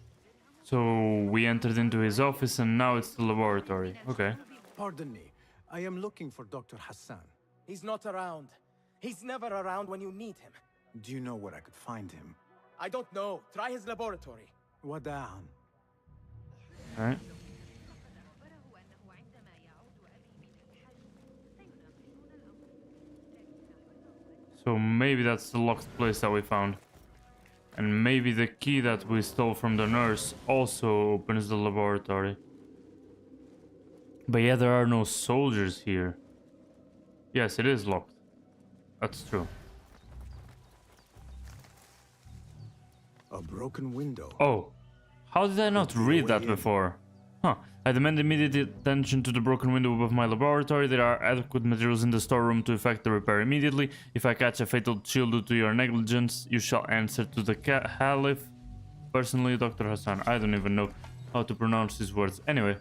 Speaker 1: So we entered into his office and now it's the laboratory. Okay.
Speaker 2: Pardon me. I am looking for Dr. Hassan.
Speaker 5: He's not around. He's never around when you need him.
Speaker 2: Do you know where I could find him?
Speaker 5: I don't know. Try his laboratory.
Speaker 2: Wadan.
Speaker 1: Alright. So maybe that's the locked place that we found. And maybe the key that we stole from the nurse also opens the laboratory. But yeah, there are no soldiers here. Yes, it is locked. That's true.
Speaker 2: A broken window.
Speaker 1: Oh, how did I not read that before? Huh. I demand immediate attention to the broken window above my laboratory. There are adequate materials in the storeroom to effect the repair immediately. If I catch a fatal chill due to your negligence, you shall answer to the Caliph. Personally, Dr. Hassan. I don't even know how to pronounce these words. Anyway.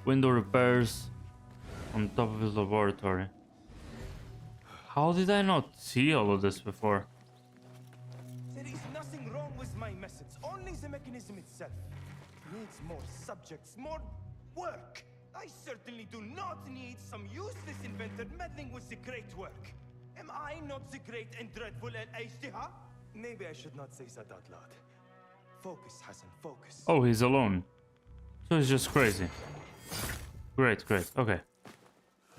Speaker 1: Window repairs on top of his laboratory. How did I not see all of this before?
Speaker 21: There is nothing wrong with my methods, only the mechanism itself. Needs more subjects, more work. I certainly do not need some useless inventor meddling with the great work. Am I not the great and dreadful Al-Ijtiha? Maybe I should not say that out loud. Focus, Hassan, focus.
Speaker 1: Oh, he's alone. So he's just crazy. Great, great, okay.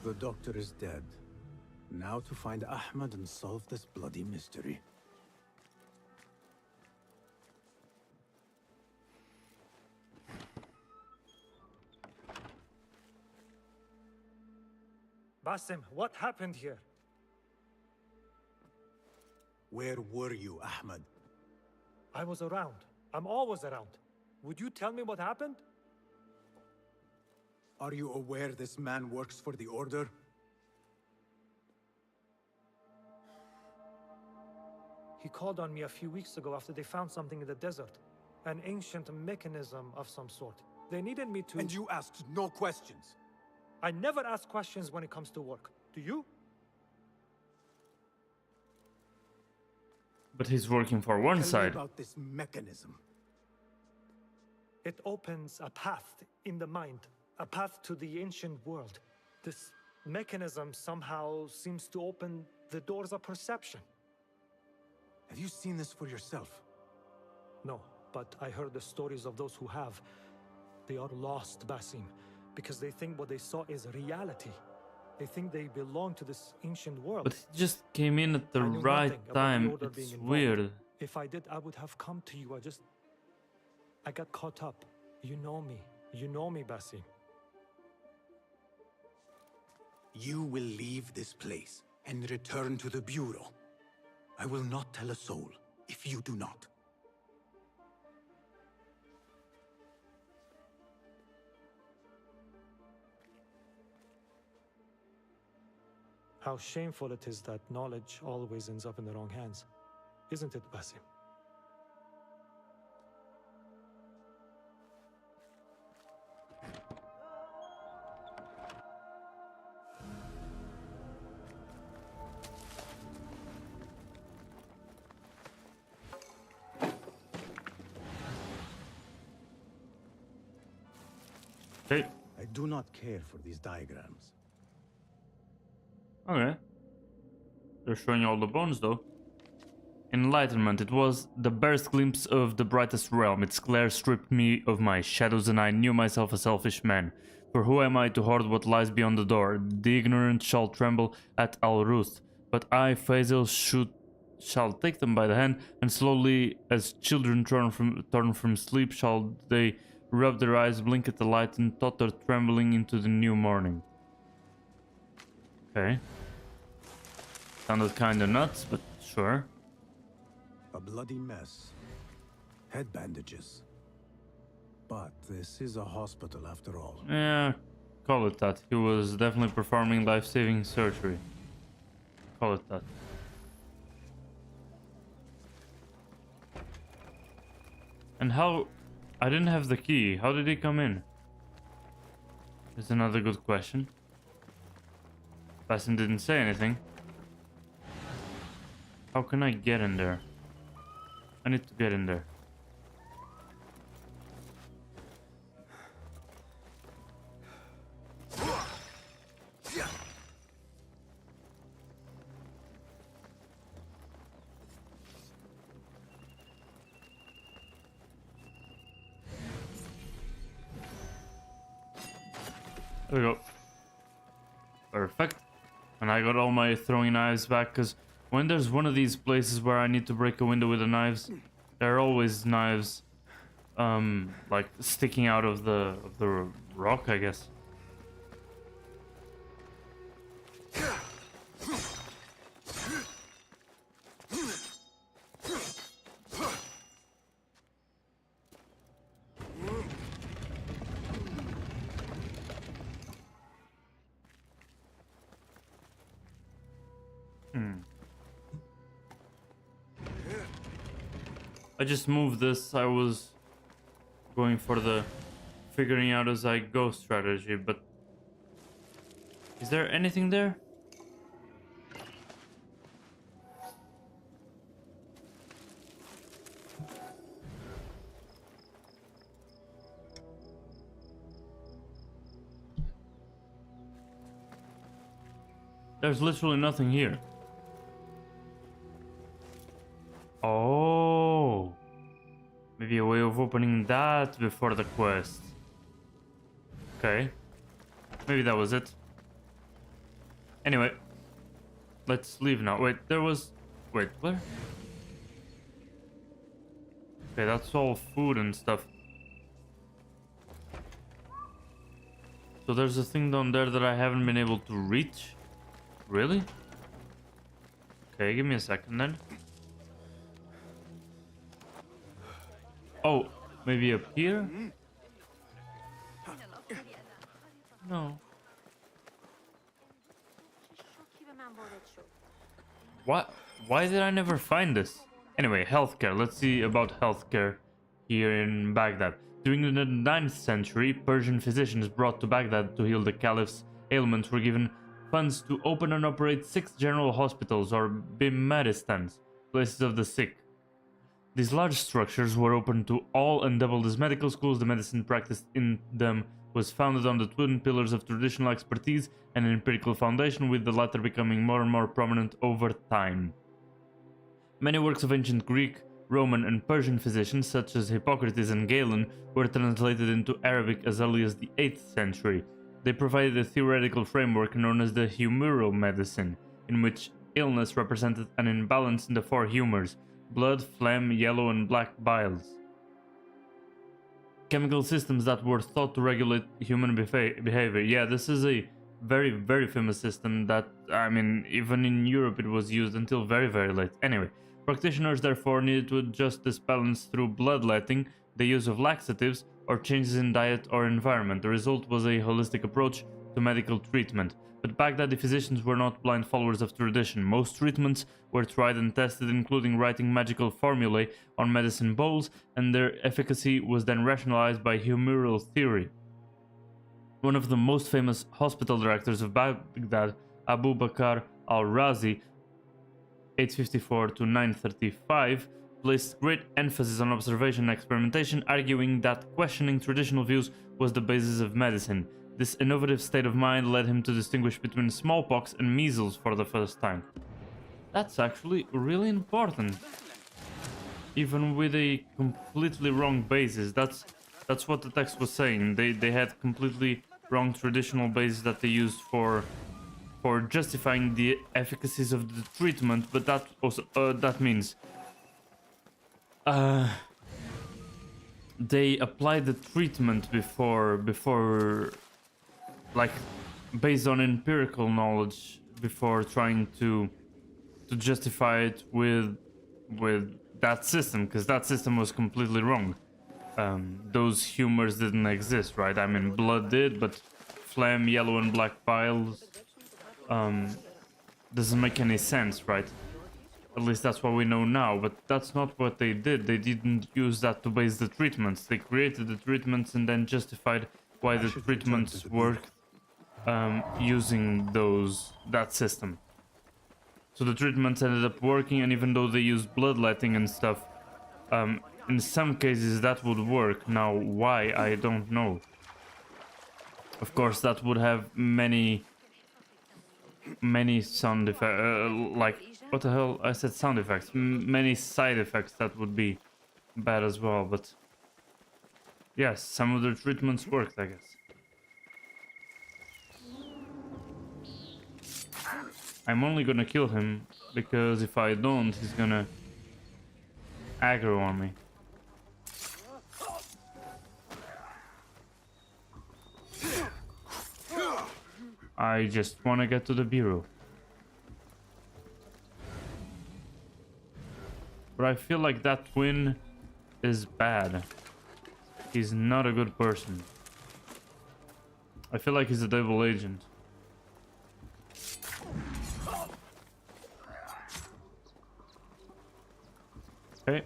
Speaker 2: The doctor is dead. Now to find Ahmed and solve this bloody mystery.
Speaker 10: Basim, what happened here?
Speaker 2: Where were you, Ahmed?
Speaker 10: I was around. I'm always around. Would you tell me what happened?
Speaker 2: Are you aware this man works for the Order?
Speaker 10: He called on me a few weeks ago after they found something in the desert. An ancient mechanism of some sort. They needed me to...
Speaker 2: And you asked no questions?
Speaker 10: I never ask questions when it comes to work. Do you?
Speaker 1: But he's working for one side.
Speaker 2: Tell me about this mechanism.
Speaker 10: It opens a path in the mind. A path to the ancient world. This mechanism somehow seems to open the doors of perception.
Speaker 2: Have you seen this for yourself?
Speaker 10: No, but I heard the stories of those who have. They are lost, Basim, because they think what they saw is reality. They think they belong to this ancient world.
Speaker 1: But he just came in at the right time. It's weird.
Speaker 10: If I did, I would have come to you. I got caught up. You know me. You know me, Basim.
Speaker 2: You will leave this place and return to the Bureau. I will not tell a soul if you do not.
Speaker 10: How shameful it is that knowledge always ends up in the wrong hands. Isn't it, Basim?
Speaker 1: Hey.
Speaker 2: I do not care for these diagrams.
Speaker 1: Okay. They're showing all the bones though. Enlightenment. It was the barest glimpse of the brightest realm. Its glare stripped me of my shadows and I knew myself a selfish man. For who am I to hoard what lies beyond the door? The ignorant shall tremble at Al-Ruth, but I, Faisal, shall take them by the hand, and slowly, as children torn from sleep, shall they rub their eyes, blink at the light, and totter trembling into the new morning. Okay. Sounded kinda nuts, but sure.
Speaker 2: A bloody mess. Head bandages. But this is a hospital after all.
Speaker 1: Yeah, call it that. He was definitely performing life-saving surgery. Call it that. And how... I didn't have the key. How did he come in? That's another good question. Bassin didn't say anything. How can I get in there? I need to get in there. There we go. Perfect. And I got all my throwing knives back, because when there's one of these places where I need to break a window with the knives, there are always knives, like sticking out of the rock, I guess. I just moved this. I was going for the figuring out as I go strategy, but is there anything there? There's literally nothing here. Oh, maybe a way of opening that before the quest. Okay, maybe that was it. Anyway, let's leave now. Wait, there was... Wait, where? Okay, that's all food and stuff. So there's a thing down there that I haven't been able to reach? Really? Okay, give me a second then. Oh, maybe up here? No. What? Why did I never find this? Anyway, healthcare. Let's see about healthcare here in Baghdad. During the 9th century, Persian physicians brought to Baghdad to heal the caliph's ailments were given funds to open and operate 6 general hospitals, or bimaristans, places of the sick. These large structures were open to all and doubled as medical schools. The medicine practiced in them was founded on the twin pillars of traditional expertise and an empirical foundation, with the latter becoming more and more prominent over time. Many works of ancient Greek, Roman, and Persian physicians, such as Hippocrates and Galen, were translated into Arabic as early as the 8th century. They provided a theoretical framework known as the humoral medicine, in which illness represented an imbalance in the 4 humors: blood, phlegm, yellow, and black biles. Chemical systems that were thought to regulate human behavior. Yeah, this is a very, very famous system that, I mean, even in Europe it was used until very, very late. Anyway, practitioners therefore needed to adjust this balance through bloodletting, the use of laxatives, or changes in diet or environment. The result was a holistic approach to medical treatment. But Baghdadi physicians were not blind followers of tradition. Most treatments were tried and tested, including writing magical formulae on medicine bowls, and their efficacy was then rationalized by humoral theory. One of the most famous hospital directors of Baghdad, Abu Bakr al-Razi, 854 to 935, placed great emphasis on observation and experimentation, arguing that questioning traditional views was the basis of medicine. This innovative state of mind led him to distinguish between smallpox and measles for the first time. That's actually really important. Even with a completely wrong basis, that's what the text was saying. They had completely wrong traditional basis that they used for justifying the efficacies of the treatment, but that also that means they applied the treatment before like based on empirical knowledge before trying to justify it with that system, because that system was completely wrong. Those humors didn't exist, right? I mean, blood did, but phlegm, yellow and black piles doesn't make any sense, right? At least that's what we know now, but that's not what they did. They didn't use that to base the treatments. They created the treatments and then justified why the treatments worked using that system. So the treatments ended up working, and even though they used bloodletting and stuff, in some cases that would work. Now, why? I don't know. Of course, that would have many sound effects, like, what the hell? I said sound effects. Many side effects that would be bad as well, but yes, some of the treatments worked, I guess. I'm only gonna kill him because if I don't, he's gonna aggro on me. I just want to get to the bureau. But I feel like that twin is bad. He's not a good person. I feel like he's a devil agent. Okay.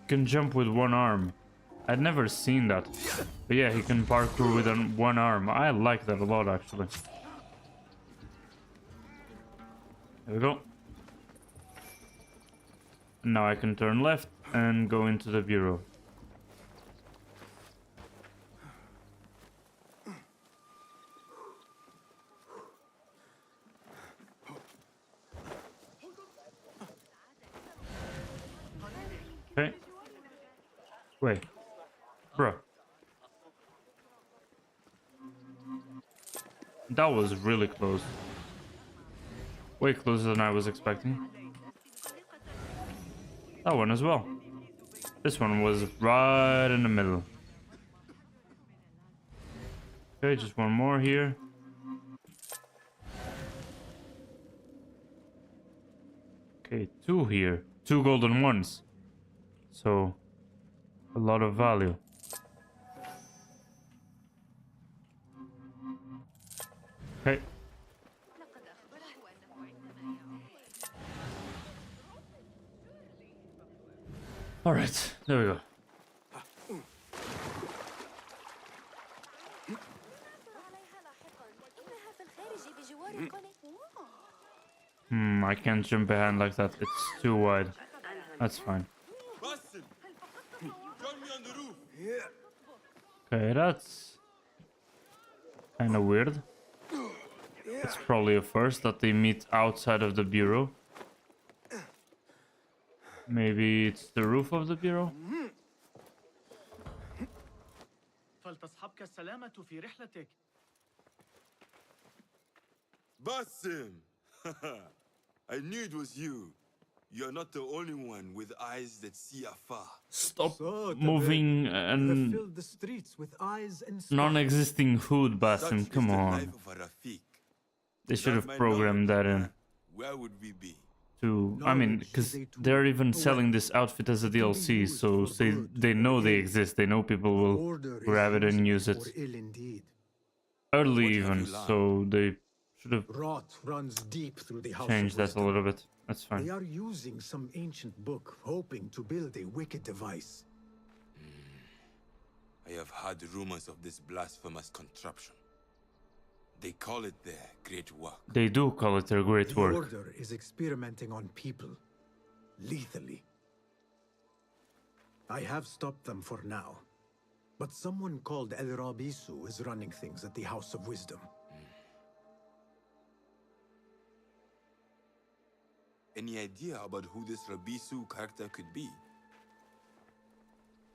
Speaker 1: Can jump with one arm. I'd never seen that. But yeah, he can parkour with one arm. I like that a lot, actually. There we go. Now I can turn left and go into the bureau. Okay. Wait. Bro. That was really close. Way closer than I was expecting. That one as well. This one was right in the middle. Okay, just one more here. Okay, two here. Two golden ones. So, a lot of value. Okay. Alright, there we go. I can't jump behind like that. It's too wide. That's fine. Okay, that's kind of weird. It's probably a first that they meet outside of the bureau. Maybe it's the roof of the bureau?
Speaker 15: Basim! I knew it was you. You're not the only one with eyes that see afar.
Speaker 1: Stop moving and
Speaker 2: filled the streets with eyes and
Speaker 1: non-existing hood, Basim. Come on. They should have programmed that in.
Speaker 15: Where would we be?
Speaker 1: I mean, because they're even selling this outfit as a DLC, so they know they exist. They know people will grab it and use it early even, so they should have changed that a little bit. That's fine.
Speaker 2: They are using some ancient book, hoping to build a wicked device.
Speaker 15: I have heard rumors of this blasphemous contraption. They call it their great work.
Speaker 1: They do call it their great work.
Speaker 2: The Order is experimenting on people, lethally. I have stopped them for now, But someone called El Rabisu is running things at the House of Wisdom.
Speaker 15: Any idea about who this Rabisu character could be?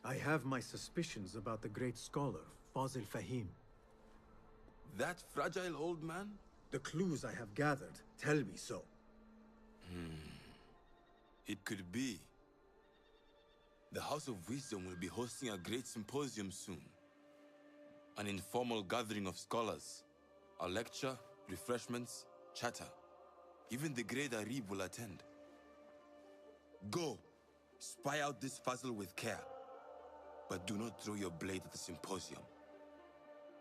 Speaker 2: I have my suspicions about the great scholar, Fazil Fahim.
Speaker 15: That fragile old man?
Speaker 2: The clues I have gathered tell me so.
Speaker 15: It could be. The House of Wisdom will be hosting a great symposium soon. An informal gathering of scholars. A lecture, refreshments, chatter. Even the great Arib will attend. Go, spy out this puzzle with care. But do not throw your blade at the symposium.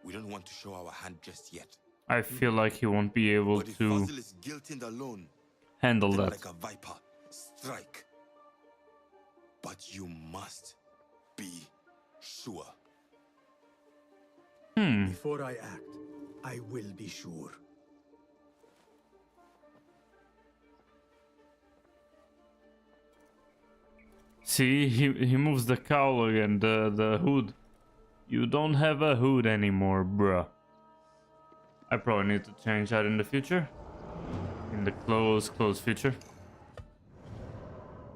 Speaker 15: We don't want to show our hand just yet.
Speaker 1: I feel like he won't be able
Speaker 15: But if
Speaker 1: to
Speaker 15: Fazil is guilty alone,
Speaker 1: handle
Speaker 15: then
Speaker 1: that.
Speaker 15: like a viper, strike. But you must be sure.
Speaker 2: Before I act, I will be sure.
Speaker 1: See, he moves the cowl again, the hood. You don't have a hood anymore, bruh. I probably need to change that in the future. In the close future.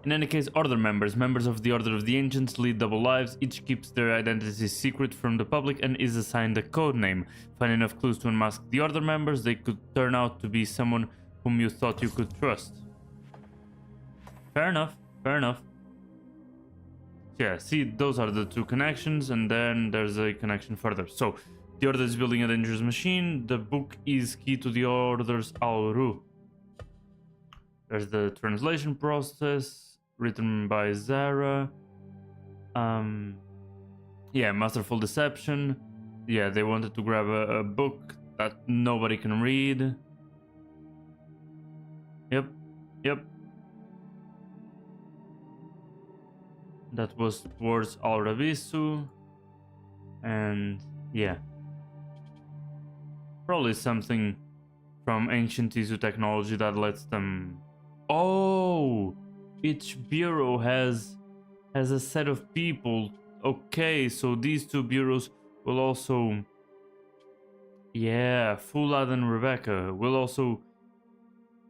Speaker 1: In any case, Order members of the Order of the Ancients, lead double lives. Each keeps their identities secret from the public and is assigned a code name. Find enough clues to unmask the Order members, they could turn out to be someone whom you thought you could trust. Fair enough, fair enough. Yeah, see, those are the two connections, and then there's a connection further. So, the Order is building a dangerous machine. The book is key to the Order's Al-Ru. There's the translation process, written by Zara. Yeah, Masterful Deception. Yeah, they wanted to grab a book that nobody can read. Yep. That was towards Al-Rabisu. And yeah. Probably something from ancient Isu technology that lets them... Oh! Each bureau has a set of people. Okay, so these two bureaus will also... Yeah, Fulad and Rebecca will also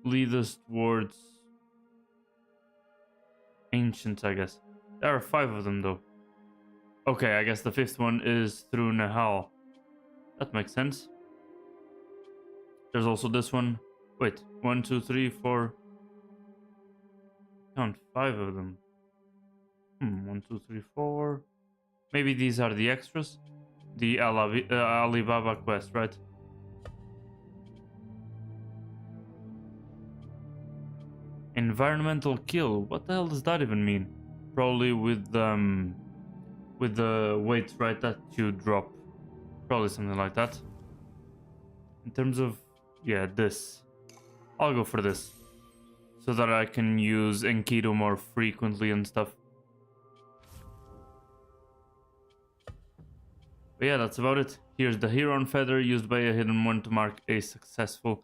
Speaker 1: lead us towards ancients, I guess. There are 5 of them, though. Okay, I guess the 5th one is through Nahal. That makes sense. There's also this one. Wait, 1, 2, 3, 4. Count 5 of them. 1, 2, 3, 4. Maybe these are the extras. The Alibaba quest, right? Environmental kill. What the hell does that even mean? Probably with the weight, right, that you drop. Probably something like that. In terms of, yeah, this. I'll go for this. So that I can use Enkidu more frequently and stuff. But yeah, that's about it. Here's the Heron Feather used by a hidden one to mark a successful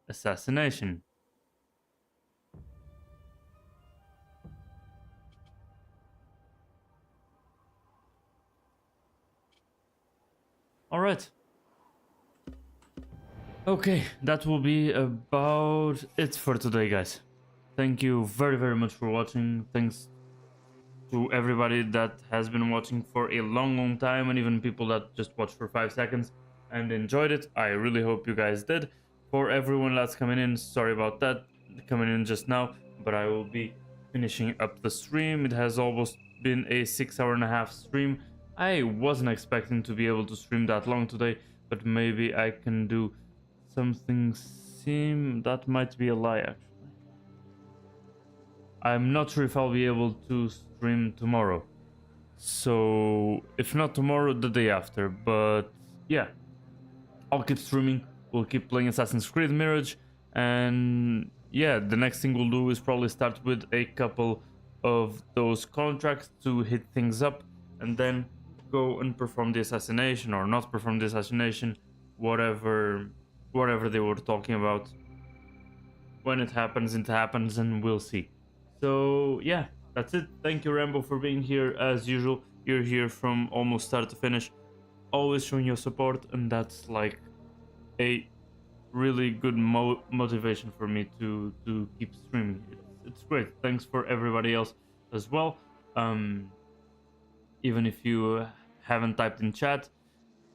Speaker 1: assassination. Alright. Okay, that will be about it for today, guys. Thank you very, very much for watching. Thanks to everybody that has been watching for a long time, and even people that just watched for 5 seconds and enjoyed it. I really hope you guys did. For everyone that's coming in, sorry about that, coming in just now, but I will be finishing up the stream. It has almost been a 6.5-hour stream. I wasn't expecting to be able to stream that long today, but maybe I can do something that might be a lie, actually. I'm not sure if I'll be able to stream tomorrow. So, if not tomorrow, the day after. But, yeah. I'll keep streaming. We'll keep playing Assassin's Creed Mirage. And, yeah, the next thing we'll do is probably start with a couple of those contracts to hit things up. And then go and perform the assassination, or not perform the assassination. Whatever they were talking about. When it happens, and we'll see. So, yeah, that's it. Thank you, Rambo, for being here as usual. you're here from almost start to finish, always showing your support, and that's like a really good motivation for me to keep streaming. It's great. Thanks for everybody else as well. Even if you haven't typed in chat,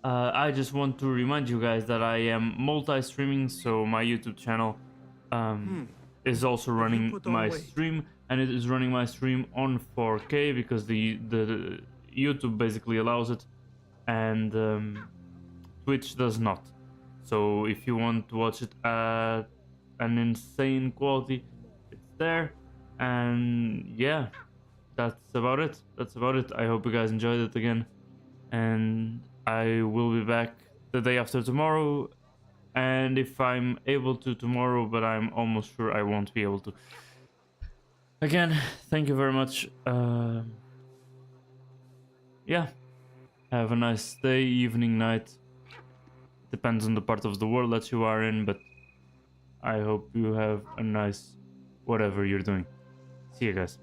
Speaker 1: I just want to remind you guys that I am multi-streaming, so my YouTube channel is also running my stream, and it is running my stream on 4K because the YouTube basically allows it, and Twitch does not. So if you want to watch it at an insane quality, it's there. And yeah, that's about it. I hope you guys enjoyed it again, and I will be back the day after tomorrow, and if I'm able to tomorrow, but I'm almost sure I won't be able to. Again, thank you very much. Yeah, have a nice day, evening, night. Depends on the part of the world that you are in, but I hope you have a nice whatever you're doing. See you guys.